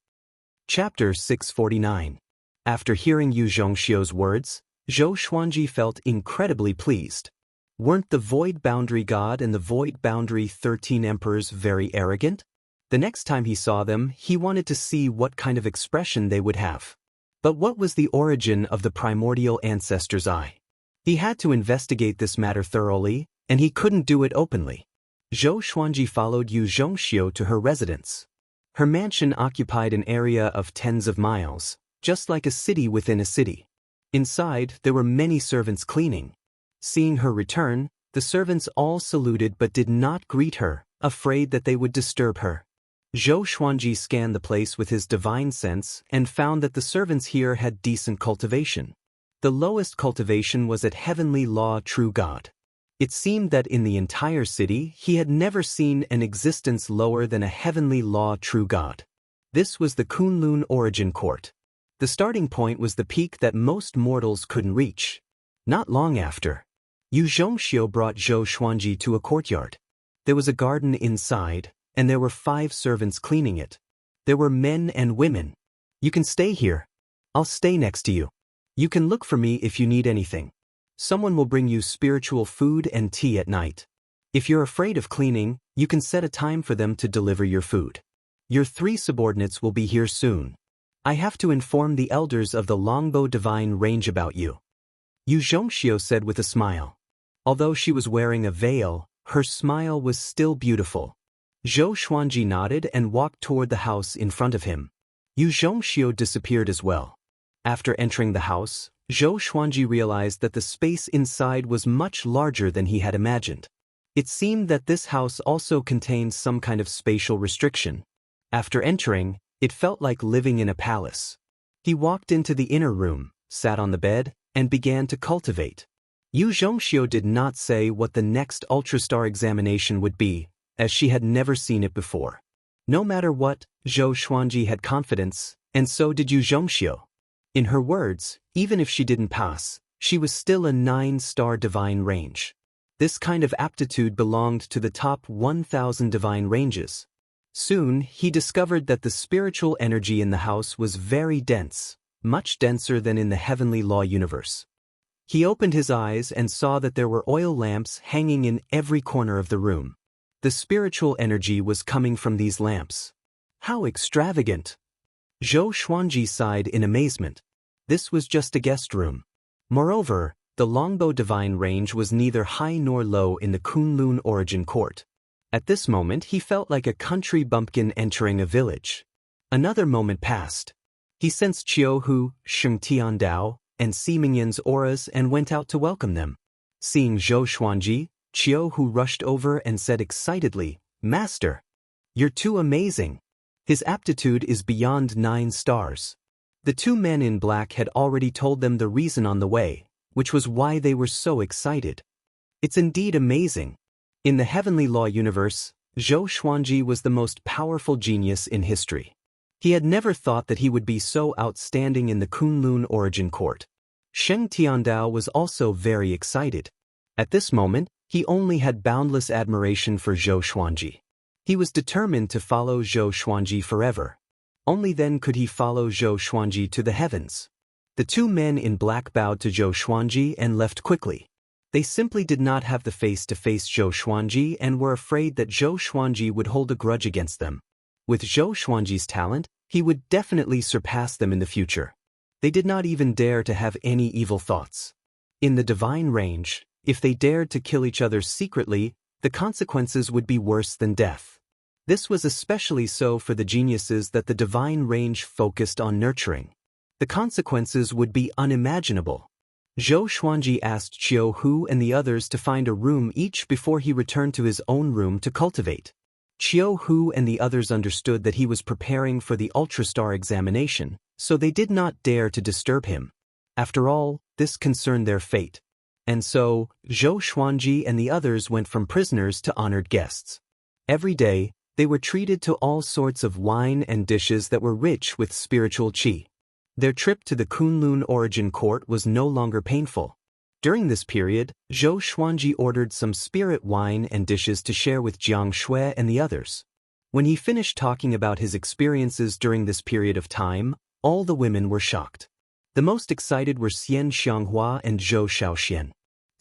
Chapter 649. After hearing Yu Zhongxiu's words, Zhou Xuanji felt incredibly pleased. Weren't the Void Boundary God and the Void Boundary 13 Emperors very arrogant? The next time he saw them, he wanted to see what kind of expression they would have. But what was the origin of the primordial ancestor's eye? He had to investigate this matter thoroughly, and he couldn't do it openly. Zhou Xuanji followed Yu Zhongxiu to her residence. Her mansion occupied an area of tens of miles, just like a city within a city. Inside, there were many servants cleaning. Seeing her return, the servants all saluted but did not greet her, afraid that they would disturb her. Zhou Xuanji scanned the place with his divine sense and found that the servants here had decent cultivation. The lowest cultivation was at Heavenly Law True God. It seemed that in the entire city he had never seen an existence lower than a Heavenly Law True God. This was the Kunlun Origin Court. The starting point was the peak that most mortals couldn't reach. Not long after, Yu Zhongxiu brought Zhou Xuanji to a courtyard. There was a garden inside, and there were 5 servants cleaning it. There were men and women. You can stay here. I'll stay next to you. You can look for me if you need anything. Someone will bring you spiritual food and tea at night. If you're afraid of cleaning, you can set a time for them to deliver your food. Your 3 subordinates will be here soon. I have to inform the elders of the Longbow Divine Range about you. Yu Zhongxiu said with a smile. Although she was wearing a veil, her smile was still beautiful. Zhou Xuanji nodded and walked toward the house in front of him. Yu Zhongxiu disappeared as well. After entering the house, Zhou Xuanji realized that the space inside was much larger than he had imagined. It seemed that this house also contained some kind of spatial restriction. After entering, it felt like living in a palace. He walked into the inner room, sat on the bed, and began to cultivate. Yu Zhongxiu did not say what the next Ultrastar examination would be, as she had never seen it before. No matter what, Zhou Xuanji had confidence, and so did Yu Zhongxiu. In her words, even if she didn't pass, she was still a 9-star divine range. This kind of aptitude belonged to the top 1,000 divine ranges. Soon, he discovered that the spiritual energy in the house was very dense, much denser than in the Heavenly Law universe. He opened his eyes and saw that there were oil lamps hanging in every corner of the room. The spiritual energy was coming from these lamps. How extravagant! Zhou Xuanji sighed in amazement. This was just a guest room. Moreover, the Longbow Divine Range was neither high nor low in the Kunlun Origin Court. At this moment he felt like a country bumpkin entering a village. Another moment passed. He sensed Qiu Hu, Sheng Tiandao, and Simingyan's auras and went out to welcome them. Seeing Zhou Xuanji, Qiu Hu rushed over and said excitedly, "Master! You're too amazing! His aptitude is beyond 9 stars." The 2 men in black had already told them the reason on the way, which was why they were so excited. It's indeed amazing. In the Heavenly Law universe, Zhou Xuanji was the most powerful genius in history. He had never thought that he would be so outstanding in the Kunlun Origin Court. Sheng Tiandao was also very excited. At this moment, he only had boundless admiration for Zhou Xuanji. He was determined to follow Zhou Xuanji forever. Only then could he follow Zhou Xuanji to the heavens. The 2 men in black bowed to Zhou Xuanji and left quickly. They simply did not have the face to face Zhou Xuanji and were afraid that Zhou Xuanji would hold a grudge against them. With Zhou Xuanji's talent, he would definitely surpass them in the future. They did not even dare to have any evil thoughts. In the divine range, if they dared to kill each other secretly, the consequences would be worse than death. This was especially so for the geniuses that the divine range focused on nurturing. The consequences would be unimaginable. Zhou Xuanji asked Qiu Hu and the others to find a room each before he returned to his own room to cultivate. Qiu Hu and the others understood that he was preparing for the Ultrastar examination, so they did not dare to disturb him. After all, this concerned their fate. And so, Zhou Xuanji and the others went from prisoners to honored guests. Every day, they were treated to all sorts of wine and dishes that were rich with spiritual qi. Their trip to the Kunlun Origin Court was no longer painful. During this period, Zhou Xuanji ordered some spirit wine and dishes to share with Jiang Shui and the others. When he finished talking about his experiences during this period of time, all the women were shocked. The most excited were Xian Xianghua and Zhou Shaoxian.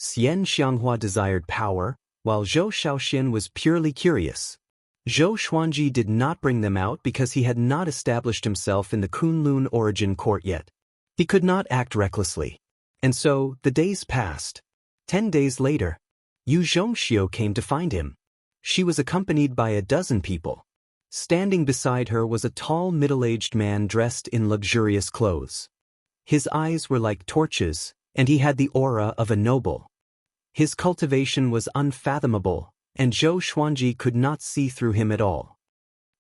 Xian Xianghua desired power, while Zhou Shaoxian was purely curious. Zhou Xuanji did not bring them out because he had not established himself in the Kunlun Origin Court yet. He could not act recklessly. And so, the days passed. 10 days later, Yu Zhongxiu came to find him. She was accompanied by a dozen people. Standing beside her was a tall middle-aged man dressed in luxurious clothes. His eyes were like torches, and he had the aura of a noble. His cultivation was unfathomable, and Zhou Xuanji could not see through him at all.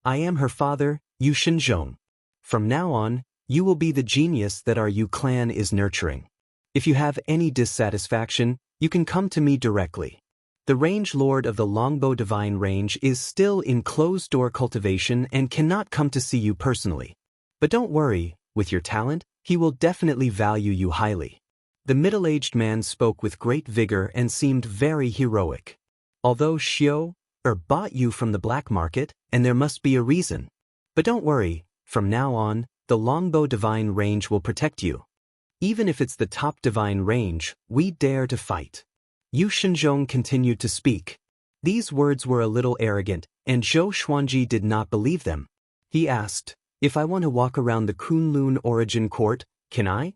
I am her father, Yu Shenzhong. From now on, you will be the genius that our Yu clan is nurturing. If you have any dissatisfaction, you can come to me directly. The range lord of the Longbow Divine Range is still in closed-door cultivation and cannot come to see you personally. But don't worry, with your talent, he will definitely value you highly. The middle-aged man spoke with great vigor and seemed very heroic. Although bought you from the black market, and there must be a reason. But don't worry, from now on, the Longbow Divine Range will protect you. Even if it's the top divine range, we dare to fight. Yu Shenzhong continued to speak. These words were a little arrogant, and Zhou Xuanji did not believe them. He asked, if I want to walk around the Kunlun Origin Court, can I?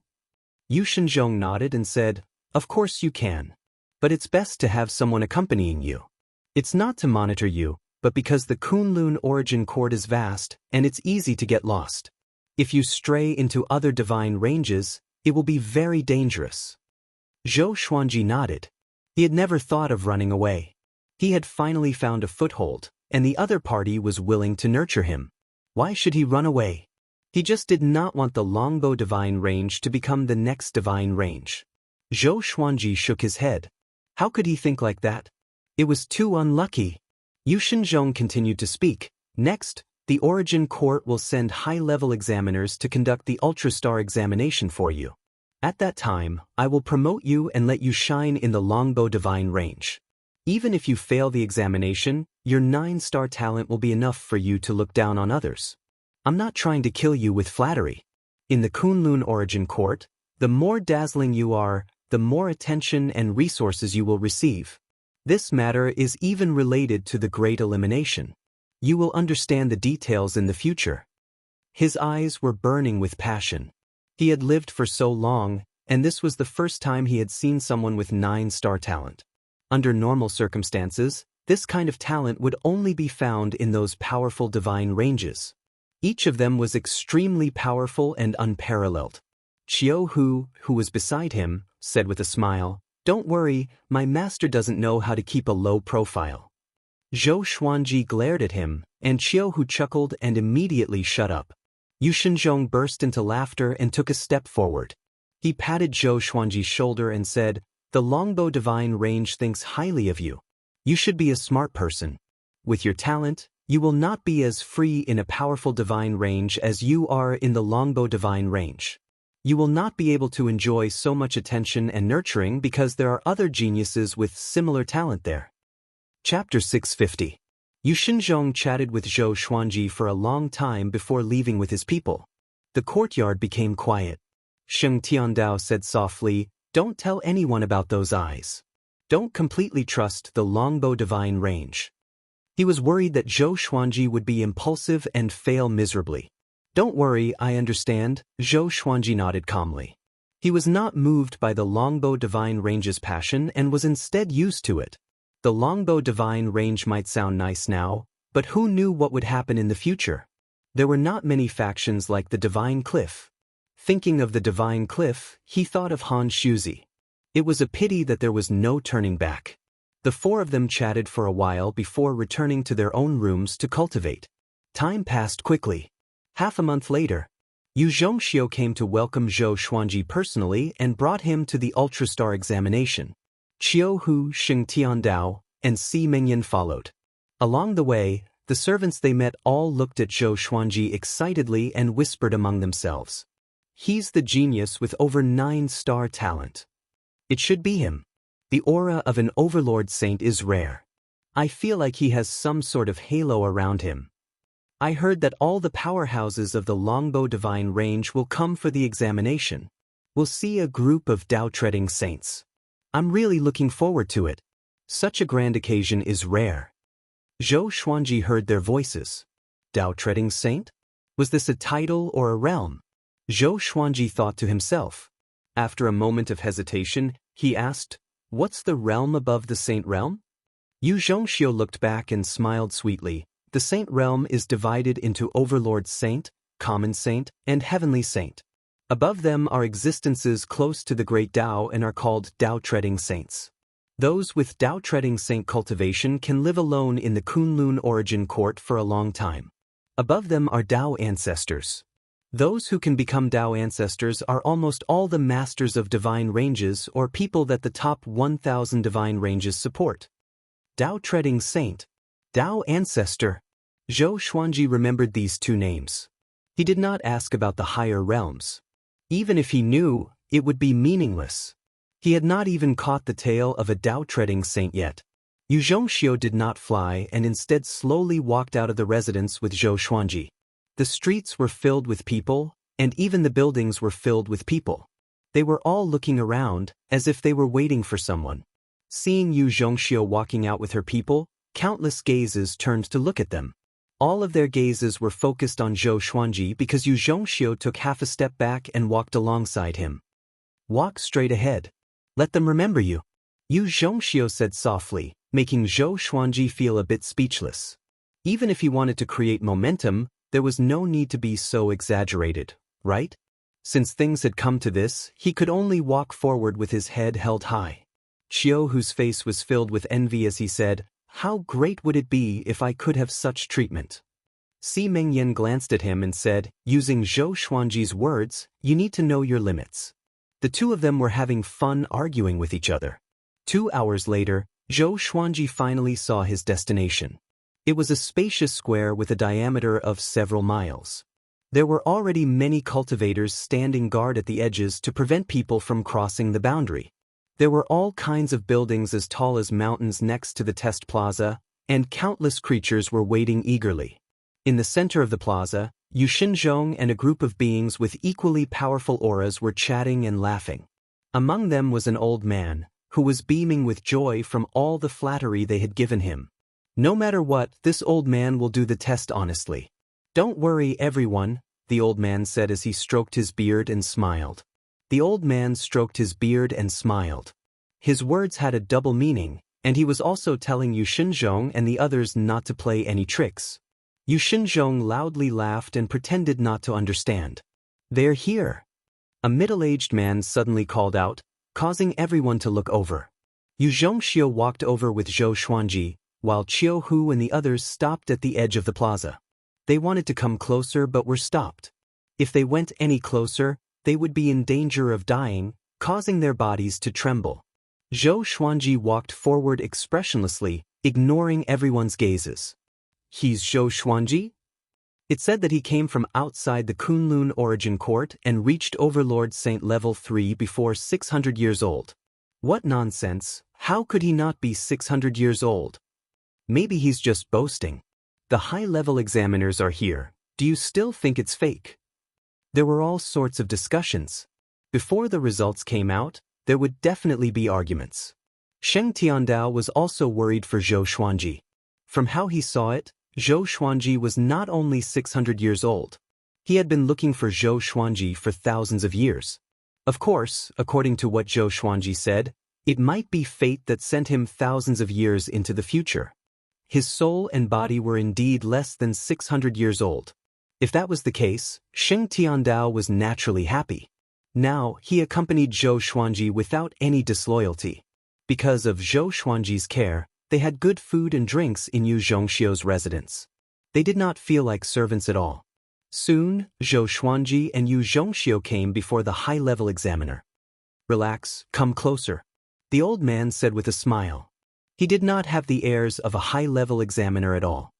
Yu Shenzhong nodded and said, of course you can. But it's best to have someone accompanying you. It's not to monitor you, but because the Kunlun Origin Court is vast, and it's easy to get lost. If you stray into other divine ranges, it will be very dangerous. Zhou Xuanji nodded. He had never thought of running away. He had finally found a foothold, and the other party was willing to nurture him. Why should he run away? He just did not want the Longbow Divine Range to become the next divine range. Zhou Xuanji shook his head. How could he think like that? It was too unlucky. Yu Shenzhong continued to speak. Next, the Origin Court will send high-level examiners to conduct the Ultrastar examination for you. At that time, I will promote you and let you shine in the Longbow Divine Range. Even if you fail the examination, your 9-star talent will be enough for you to look down on others. I'm not trying to kill you with flattery. In the Kunlun Origin Court, the more dazzling you are, the more attention and resources you will receive. This matter is even related to the Great Elimination. You will understand the details in the future. His eyes were burning with passion. He had lived for so long, and this was the first time he had seen someone with 9-star talent. Under normal circumstances, this kind of talent would only be found in those powerful divine ranges. Each of them was extremely powerful and unparalleled. Qiu Hu, who was beside him, said with a smile, "Don't worry, my master doesn't know how to keep a low profile." Zhou Xuanji glared at him, and Qiu Hu chuckled and immediately shut up. Yu Shenzhong burst into laughter and took a step forward. He patted Zhou Xuanji's shoulder and said, "The Longbow Divine Range thinks highly of you. You should be a smart person. With your talent, you will not be as free in a powerful divine range as you are in the Longbow Divine Range. You will not be able to enjoy so much attention and nurturing because there are other geniuses with similar talent there." Chapter 650. Yu Shenzhong chatted with Zhou Xuanji for a long time before leaving with his people. The courtyard became quiet. Sheng Tiandao said softly, "Don't tell anyone about those eyes. Don't completely trust the Longbow Divine Range." He was worried that Zhou Xuanji would be impulsive and fail miserably. "Don't worry, I understand," Zhou Xuanji nodded calmly. He was not moved by the Longbow Divine Range's passion and was instead used to it. The Longbow Divine Range might sound nice now, but who knew what would happen in the future? There were not many factions like the Divine Cliff. Thinking of the Divine Cliff, he thought of Han Shuzi. It was a pity that there was no turning back. The four of them chatted for a while before returning to their own rooms to cultivate. Time passed quickly. Half a month later, Yu Zhongxiu came to welcome Zhou Xuanji personally and brought him to the Ultrastar examination. Qiu Hu, Sheng Tiandao, and Si Mengyan followed. Along the way, the servants they met all looked at Zhou Xuanji excitedly and whispered among themselves. "He's the genius with over 9-star talent. It should be him. The aura of an overlord saint is rare. I feel like he has some sort of halo around him. I heard that all the powerhouses of the Longbow Divine Range will come for the examination. We'll see a group of Dao-treading saints. I'm really looking forward to it. Such a grand occasion is rare." Zhou Xuanji heard their voices. Dao-treading saint? Was this a title or a realm? Zhou Xuanji thought to himself. After a moment of hesitation, he asked, "What's the realm above the saint realm?" Yu Zhongxiu looked back and smiled sweetly. The saint realm is divided into Overlord Saint, Common Saint, and Heavenly Saint. Above them are existences close to the great Tao and are called Tao-treading saints. Those with Tao-treading saint cultivation can live alone in the Kunlun origin court for a long time. Above them are Tao ancestors. Those who can become Tao ancestors are almost all the masters of divine ranges or people that the top 1,000 divine ranges support. Tao-treading saint, Tao ancestor. Zhou Xuanji remembered these two names. He did not ask about the higher realms. Even if he knew, it would be meaningless. He had not even caught the tail of a Tao-treading saint yet. Yu Zhongxiu did not fly and instead slowly walked out of the residence with Zhou Xuanji. The streets were filled with people, and even the buildings were filled with people. They were all looking around, as if they were waiting for someone. Seeing Yu Zhongxiu walking out with her people, countless gazes turned to look at them. All of their gazes were focused on Zhou Xuanji because Yu Zhongxiu took half a step back and walked alongside him. Walk straight ahead. Let them remember you. Yu Zhongxiu said softly, making Zhou Xuanji feel a bit speechless. Even if he wanted to create momentum, there was no need to be so exaggerated, right? Since things had come to this, he could only walk forward with his head held high. Qiu, whose face was filled with envy as he said, "How great would it be if I could have such treatment?" Si Mengyan glanced at him and said, using Zhou Xuanji's words, "You need to know your limits." The two of them were having fun arguing with each other. 2 hours later, Zhou Xuanji finally saw his destination. It was a spacious square with a diameter of several miles. There were already many cultivators standing guard at the edges to prevent people from crossing the boundary. There were all kinds of buildings as tall as mountains next to the test plaza, and countless creatures were waiting eagerly. In the center of the plaza, Yu Xinzhong and a group of beings with equally powerful auras were chatting and laughing. Among them was an old man, who was beaming with joy from all the flattery they had given him. No matter what, this old man will do the test honestly. Don't worry, everyone, the old man said as he stroked his beard and smiled. The old man stroked his beard and smiled. His words had a double meaning, and he was also telling Yu Xinzhong and the others not to play any tricks. Yu Xinzhong loudly laughed and pretended not to understand. "They're here." A middle-aged man suddenly called out, causing everyone to look over. Yu Zhongxiu walked over with Zhou Xuanji, while Qiu Hu and the others stopped at the edge of the plaza. They wanted to come closer but were stopped. If they went any closer, they would be in danger of dying, causing their bodies to tremble. Zhou Xuanji walked forward expressionlessly, ignoring everyone's gazes. "He's Zhou Xuanji?" It said that he came from outside the Kunlun origin court and reached Overlord Saint level 3 before 600 years old. What nonsense, how could he not be 600 years old? Maybe he's just boasting. The high-level examiners are here. Do you still think it's fake? There were all sorts of discussions. Before the results came out, there would definitely be arguments. Sheng Tiandao was also worried for Zhou Xuanji. From how he saw it, Zhou Xuanji was not only 600 years old. He had been looking for Zhou Xuanji for thousands of years. Of course, according to what Zhou Xuanji said, it might be fate that sent him thousands of years into the future. His soul and body were indeed less than 600 years old. If that was the case, Sheng Tiandao was naturally happy. Now, he accompanied Zhou Xuanji without any disloyalty. Because of Zhou Xuanji's care, they had good food and drinks in Yu Zhongxiu's residence. They did not feel like servants at all. Soon, Zhou Xuanji and Yu Zhongxiu came before the high-level examiner. "Relax, come closer," the old man said with a smile. He did not have the airs of a high-level examiner at all.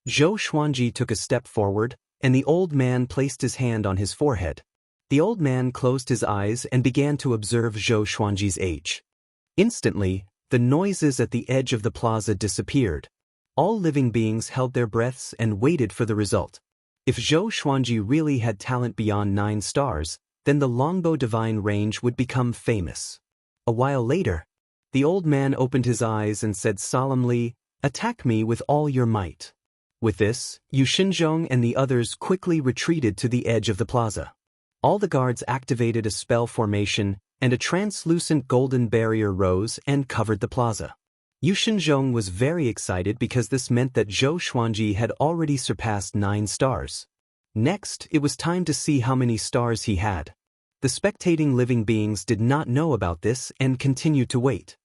Zhou Xuanji took a step forward, and the old man placed his hand on his forehead. The old man closed his eyes and began to observe Zhou Xuanji's age. Instantly, the noises at the edge of the plaza disappeared. All living beings held their breaths and waited for the result. If Zhou Xuanji really had talent beyond 9 stars, then the longbow divine range would become famous. A while later, the old man opened his eyes and said solemnly, "Attack me with all your might." With this, Yu Xinzhong and the others quickly retreated to the edge of the plaza. All the guards activated a spell formation, and a translucent golden barrier rose and covered the plaza. Yu Xinzhong was very excited because this meant that Zhou Xuanji had already surpassed 9 stars. Next, it was time to see how many stars he had. The spectating living beings did not know about this and continued to wait.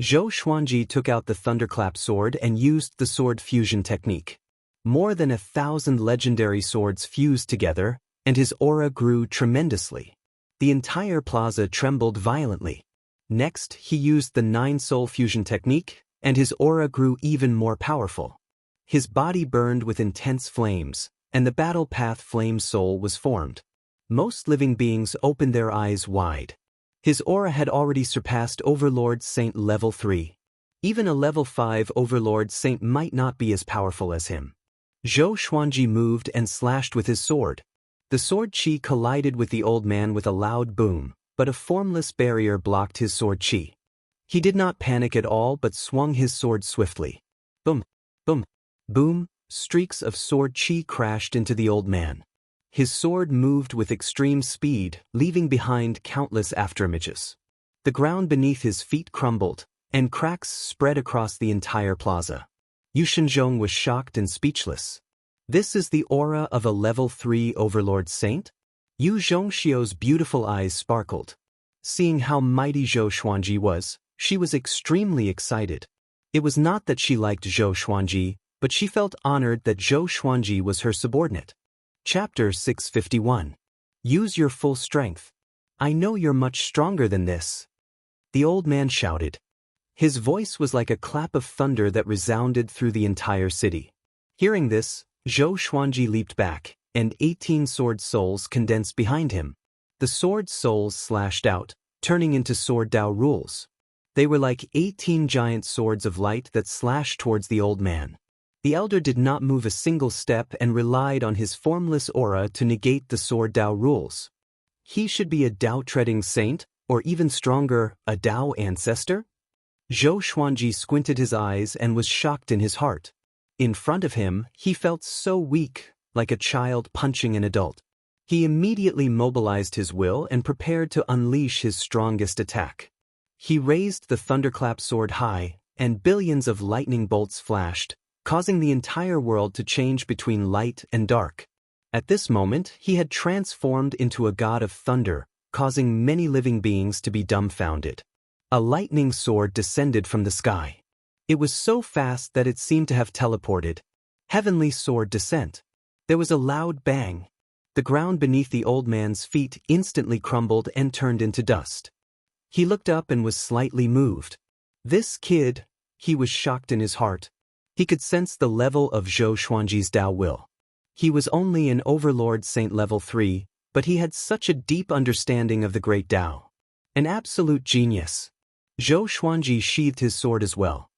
Zhou Xuanji took out the thunderclap sword and used the sword fusion technique. More than 1,000 legendary swords fused together, and his aura grew tremendously. The entire plaza trembled violently. Next, he used the 9-soul fusion technique, and his aura grew even more powerful. His body burned with intense flames, and the battle path flame soul was formed. Most living beings opened their eyes wide. His aura had already surpassed Overlord Saint level 3. Even a level 5 Overlord Saint might not be as powerful as him. Zhou Xuanji moved and slashed with his sword. The sword chi collided with the old man with a loud boom, but a formless barrier blocked his sword chi. He did not panic at all but swung his sword swiftly. Boom, boom, boom, streaks of sword chi crashed into the old man. His sword moved with extreme speed, leaving behind countless afterimages. The ground beneath his feet crumbled, and cracks spread across the entire plaza. Yu Shenzhong was shocked and speechless. This is the aura of a level 3 Overlord Saint? Yu Zhongxiu's beautiful eyes sparkled. Seeing how mighty Zhou Xuanji was, she was extremely excited. It was not that she liked Zhou Xuanji, but she felt honored that Zhou Xuanji was her subordinate. Chapter 651. Use your full strength. I know you're much stronger than this. The old man shouted. His voice was like a clap of thunder that resounded through the entire city. Hearing this, Zhou Xuanji leaped back, and 18 sword souls condensed behind him. The sword souls slashed out, turning into sword Dao rules. They were like 18 giant swords of light that slashed towards the old man. The elder did not move a single step and relied on his formless aura to negate the sword Dao rules. He should be a Dao-treading saint, or even stronger, a Dao ancestor? Zhou Xuanji squinted his eyes and was shocked in his heart. In front of him, he felt so weak, like a child punching an adult. He immediately mobilized his will and prepared to unleash his strongest attack. He raised the thunderclap sword high, and billions of lightning bolts flashed, causing the entire world to change between light and dark. At this moment, he had transformed into a god of thunder, causing many living beings to be dumbfounded. A lightning sword descended from the sky. It was so fast that it seemed to have teleported. Heavenly sword descent. There was a loud bang. The ground beneath the old man's feet instantly crumbled and turned into dust. He looked up and was slightly moved. This kid, he was shocked in his heart. He could sense the level of Zhou Xuanji's Dao will. He was only an Overlord Saint level 3, but he had such a deep understanding of the great Dao. An absolute genius. Zhou Xuanji sheathed his sword as well.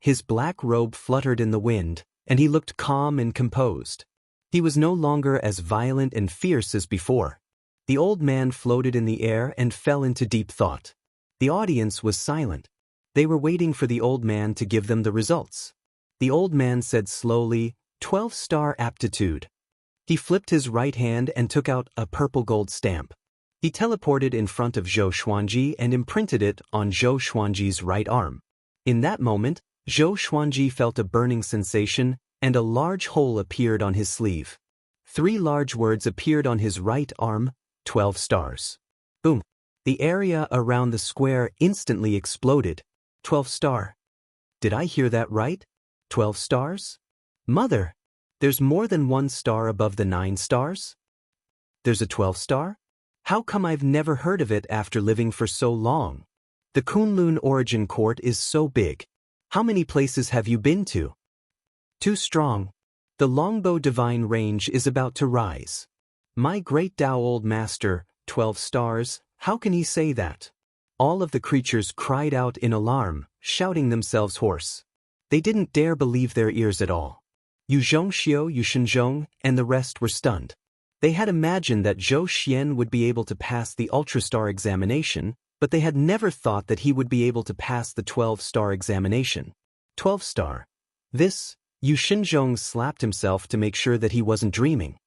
His black robe fluttered in the wind, and he looked calm and composed. He was no longer as violent and fierce as before. The old man floated in the air and fell into deep thought. The audience was silent. They were waiting for the old man to give them the results. The old man said slowly, 12-star aptitude. He flipped his right hand and took out a purple gold stamp. He teleported in front of Zhou Xuanji and imprinted it on Zhou Xuanji's right arm. In that moment, Zhou Xuanji felt a burning sensation, and a large hole appeared on his sleeve. 3 large words appeared on his right arm, 12 stars. Boom. The area around the square instantly exploded. 12 star. Did I hear that right? 12 stars? Mother, there's more than 1 star above the 9 stars? There's a 12 star? How come I've never heard of it after living for so long? The Kunlun Origin Court is so big. How many places have you been to? Too strong. The Longbow Divine Range is about to rise. My great Dao Old Master, 12 stars, how can he say that? All of the creatures cried out in alarm, shouting themselves hoarse. They didn't dare believe their ears at all. Yu Zhongxiu, Yu Shenzhong, and the rest were stunned. They had imagined that Zhou Xian would be able to pass the Ultrastar examination, but they had never thought that he would be able to pass the 12-star examination. 12-star. This, Yu Shenzhong slapped himself to make sure that he wasn't dreaming.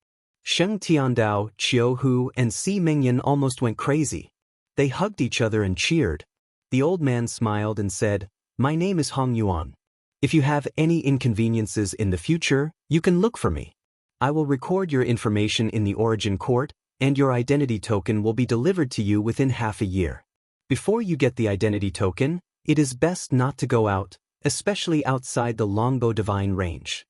Sheng Tiandao, Qiu Hu, and Si Mingyan almost went crazy. They hugged each other and cheered. The old man smiled and said, "My name is Hong Yuan. If you have any inconveniences in the future, you can look for me. I will record your information in the Origin Court, and your identity token will be delivered to you within half a year. Before you get the identity token, it is best not to go out, especially outside the longbow divine range.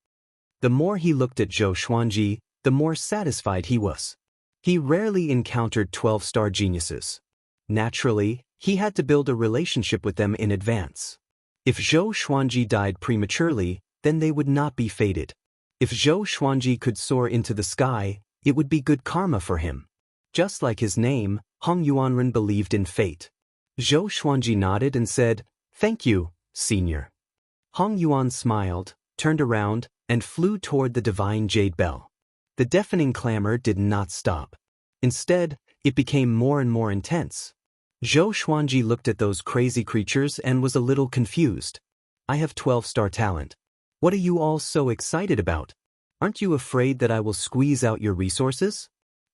The more he looked at Zhou Xuanji, the more satisfied he was. He rarely encountered 12-star geniuses. Naturally, he had to build a relationship with them in advance. If Zhou Xuanji died prematurely, then they would not be fated. If Zhou Xuanji could soar into the sky, it would be good karma for him. Just like his name, Hong Yuanren believed in fate. Zhou Xuanji nodded and said, "Thank you, senior." Hong Yuan smiled, turned around, and flew toward the divine jade bell. The deafening clamor did not stop. Instead, it became more and more intense. Zhou Xuanji looked at those crazy creatures and was a little confused. "I have 12-star talent. What are you all so excited about? Aren't you afraid that I will squeeze out your resources?"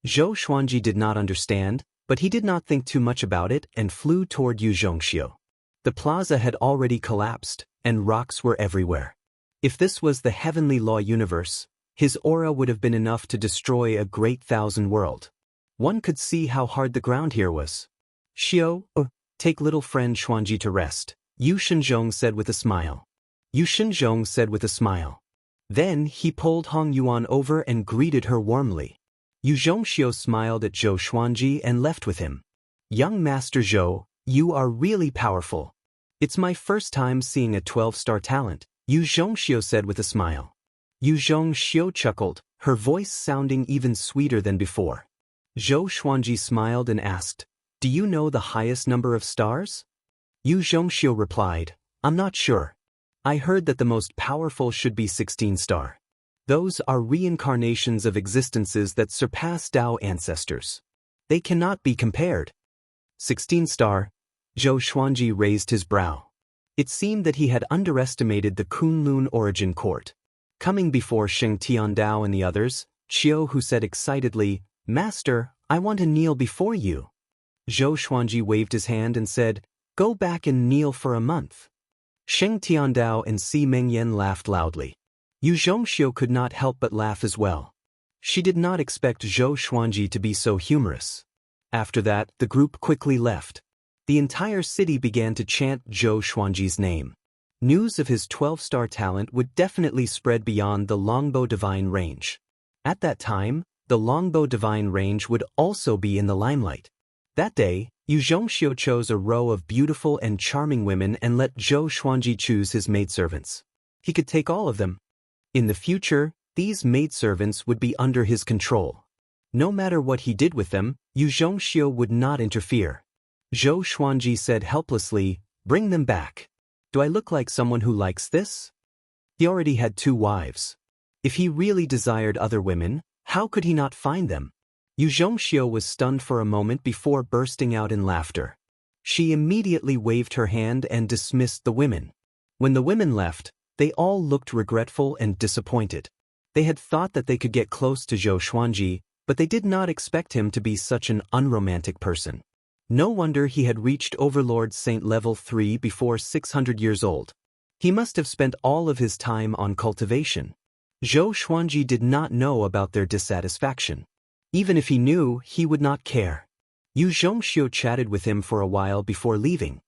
Zhou Xuanji did not understand, but he did not think too much about it and flew toward Yu Zhongxiu. The plaza had already collapsed, and rocks were everywhere. If this was the heavenly law universe, his aura would have been enough to destroy a great thousand world. One could see how hard the ground here was. "Xiao, take little friend Xuanji to rest," Yu Shenzhong said with a smile. Yu Shenzhong said with a smile. Then he pulled Hong Yuan over and greeted her warmly. Yu Zhongxiu smiled at Zhou Xuanji and left with him. "Young Master Zhou, you are really powerful. It's my first time seeing a 12-star talent," Yu Zhongxiu said with a smile. Yu Zhongxiu chuckled, her voice sounding even sweeter than before. Zhou Xuanji smiled and asked, "Do you know the highest number of stars?" Yu Zhongxiu replied, "I'm not sure. I heard that the most powerful should be 16-star. Those are reincarnations of existences that surpass Tao ancestors. They cannot be compared." 16-star, Zhou Xuanji raised his brow. It seemed that he had underestimated the Kunlun origin court. Coming before Sheng Tiandao and the others, Qiu Hu said excitedly, "Master, I want to kneel before you." Zhou Xuanji waved his hand and said, "Go back and kneel for a month." Sheng Tiandao and Si Mengyan laughed loudly. Yu Zhongxiu could not help but laugh as well. She did not expect Zhou Xuanji to be so humorous. After that, the group quickly left. The entire city began to chant Zhou Xuanji's name. News of his 12-star talent would definitely spread beyond the Longbow Divine Range. At that time, the Longbow Divine Range would also be in the limelight. That day, Yu Zhongxiu chose a row of beautiful and charming women and let Zhou Xuanji choose his maidservants. He could take all of them. In the future, these maidservants would be under his control. No matter what he did with them, Yu Zhongxiu would not interfere. Zhou Xuanji said helplessly, "Bring them back. Do I look like someone who likes this?" He already had 2 wives. If he really desired other women, how could he not find them? Yu Zhongxiu was stunned for a moment before bursting out in laughter. She immediately waved her hand and dismissed the women. When the women left, they all looked regretful and disappointed. They had thought that they could get close to Zhou Xuanji, but they did not expect him to be such an unromantic person. No wonder he had reached Overlord Saint level 3 before 600 years old. He must have spent all of his time on cultivation. Zhou Xuanji did not know about their dissatisfaction. Even if he knew, he would not care. Yu Zhongxiu chatted with him for a while before leaving.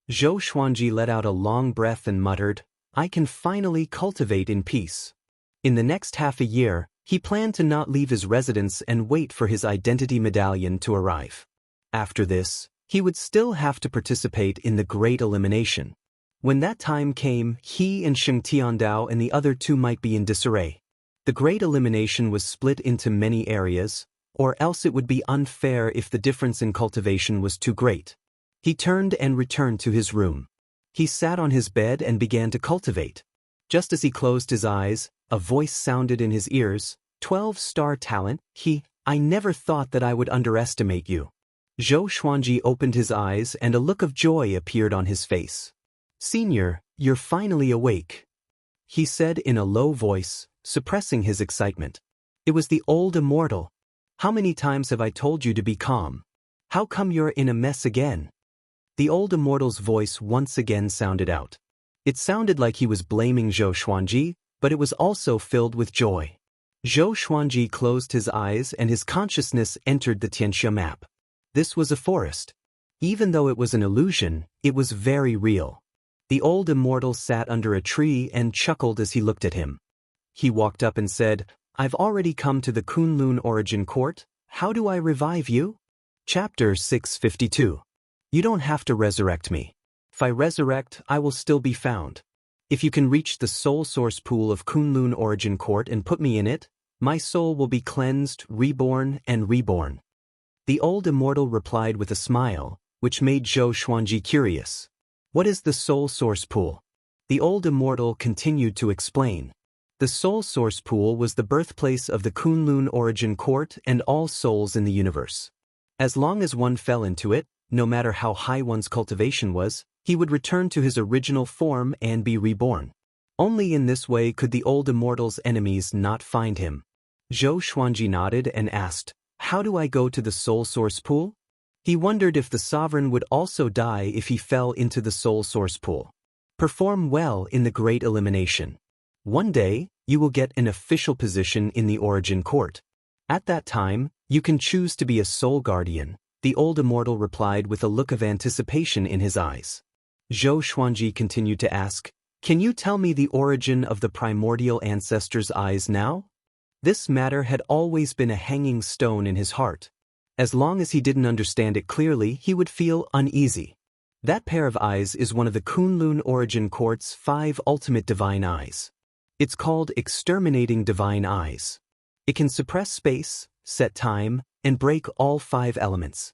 Zhou Xuanji let out a long breath and muttered, "I can finally cultivate in peace." In the next half a year, he planned to not leave his residence and wait for his identity medallion to arrive. After this, he would still have to participate in the Great Elimination. When that time came, he and Sheng Tiandao and the other 2 might be in disarray. The Great Elimination was split into many areas, or else it would be unfair if the difference in cultivation was too great. He turned and returned to his room. He sat on his bed and began to cultivate. Just as he closed his eyes, a voice sounded in his ears, 12-star talent, I never thought that I would underestimate you." Zhou Xuanji opened his eyes and a look of joy appeared on his face. "Senior, you're finally awake," he said in a low voice, suppressing his excitement. "It was the old immortal. How many times have I told you to be calm? How come you're in a mess again?" The old immortal's voice once again sounded out. It sounded like he was blaming Zhou Xuanji, but it was also filled with joy. Zhou Xuanji closed his eyes and his consciousness entered the Tianxia map. This was a forest. Even though it was an illusion, it was very real. The old immortal sat under a tree and chuckled as he looked at him. He walked up and said, "I've already come to the Kunlun origin court. How do I revive you?" Chapter 652. You don't have to resurrect me. If I resurrect, I will still be found. If you can reach the soul source pool of Kunlun origin court and put me in it, my soul will be cleansed, reborn, and reborn. The old immortal replied with a smile, which made Zhou Xuanji curious. What is the soul source pool? The old immortal continued to explain. The soul source pool was the birthplace of the Kunlun origin court and all souls in the universe. As long as one fell into it, no matter how high one's cultivation was, he would return to his original form and be reborn. Only in this way could the old immortal's enemies not find him. Zhou Xuanji nodded and asked, "How do I go to the soul source pool?" He wondered if the sovereign would also die if he fell into the soul source pool. Perform well in the great elimination. One day, you will get an official position in the origin court. At that time, you can choose to be a soul guardian, the old immortal replied with a look of anticipation in his eyes. Zhou Xuanji continued to ask, "Can you tell me the origin of the primordial ancestor's eyes now?" This matter had always been a hanging stone in his heart. As long as he didn't understand it clearly, he would feel uneasy. That pair of eyes is one of the Kunlun origin court's 5 ultimate divine eyes. It's called exterminating divine eyes. It can suppress space, set time, and break all 5 elements.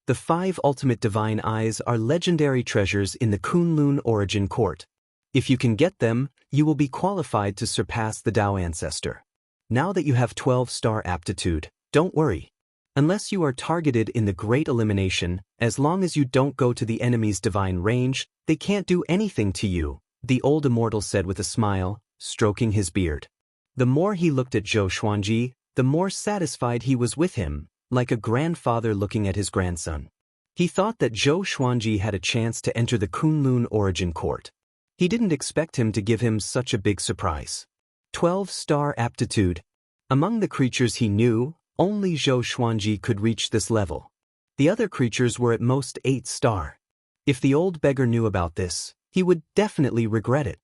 The 5 ultimate divine eyes are legendary treasures in the Kunlun origin court. If you can get them, you will be qualified to surpass the Tao ancestor. Now that you have 12-star aptitude, don't worry. Unless you are targeted in the great elimination, as long as you don't go to the enemy's divine range, they can't do anything to you, the old immortal said with a smile, stroking his beard. The more he looked at Zhou Xuanji, the more satisfied he was with him, like a grandfather looking at his grandson. He thought that Zhou Xuanji had a chance to enter the Kunlun origin court. He didn't expect him to give him such a big surprise. 12-star aptitude. Among the creatures he knew, only Zhou Xuanji could reach this level. The other creatures were at most 8-star. If the old beggar knew about this, he would definitely regret it.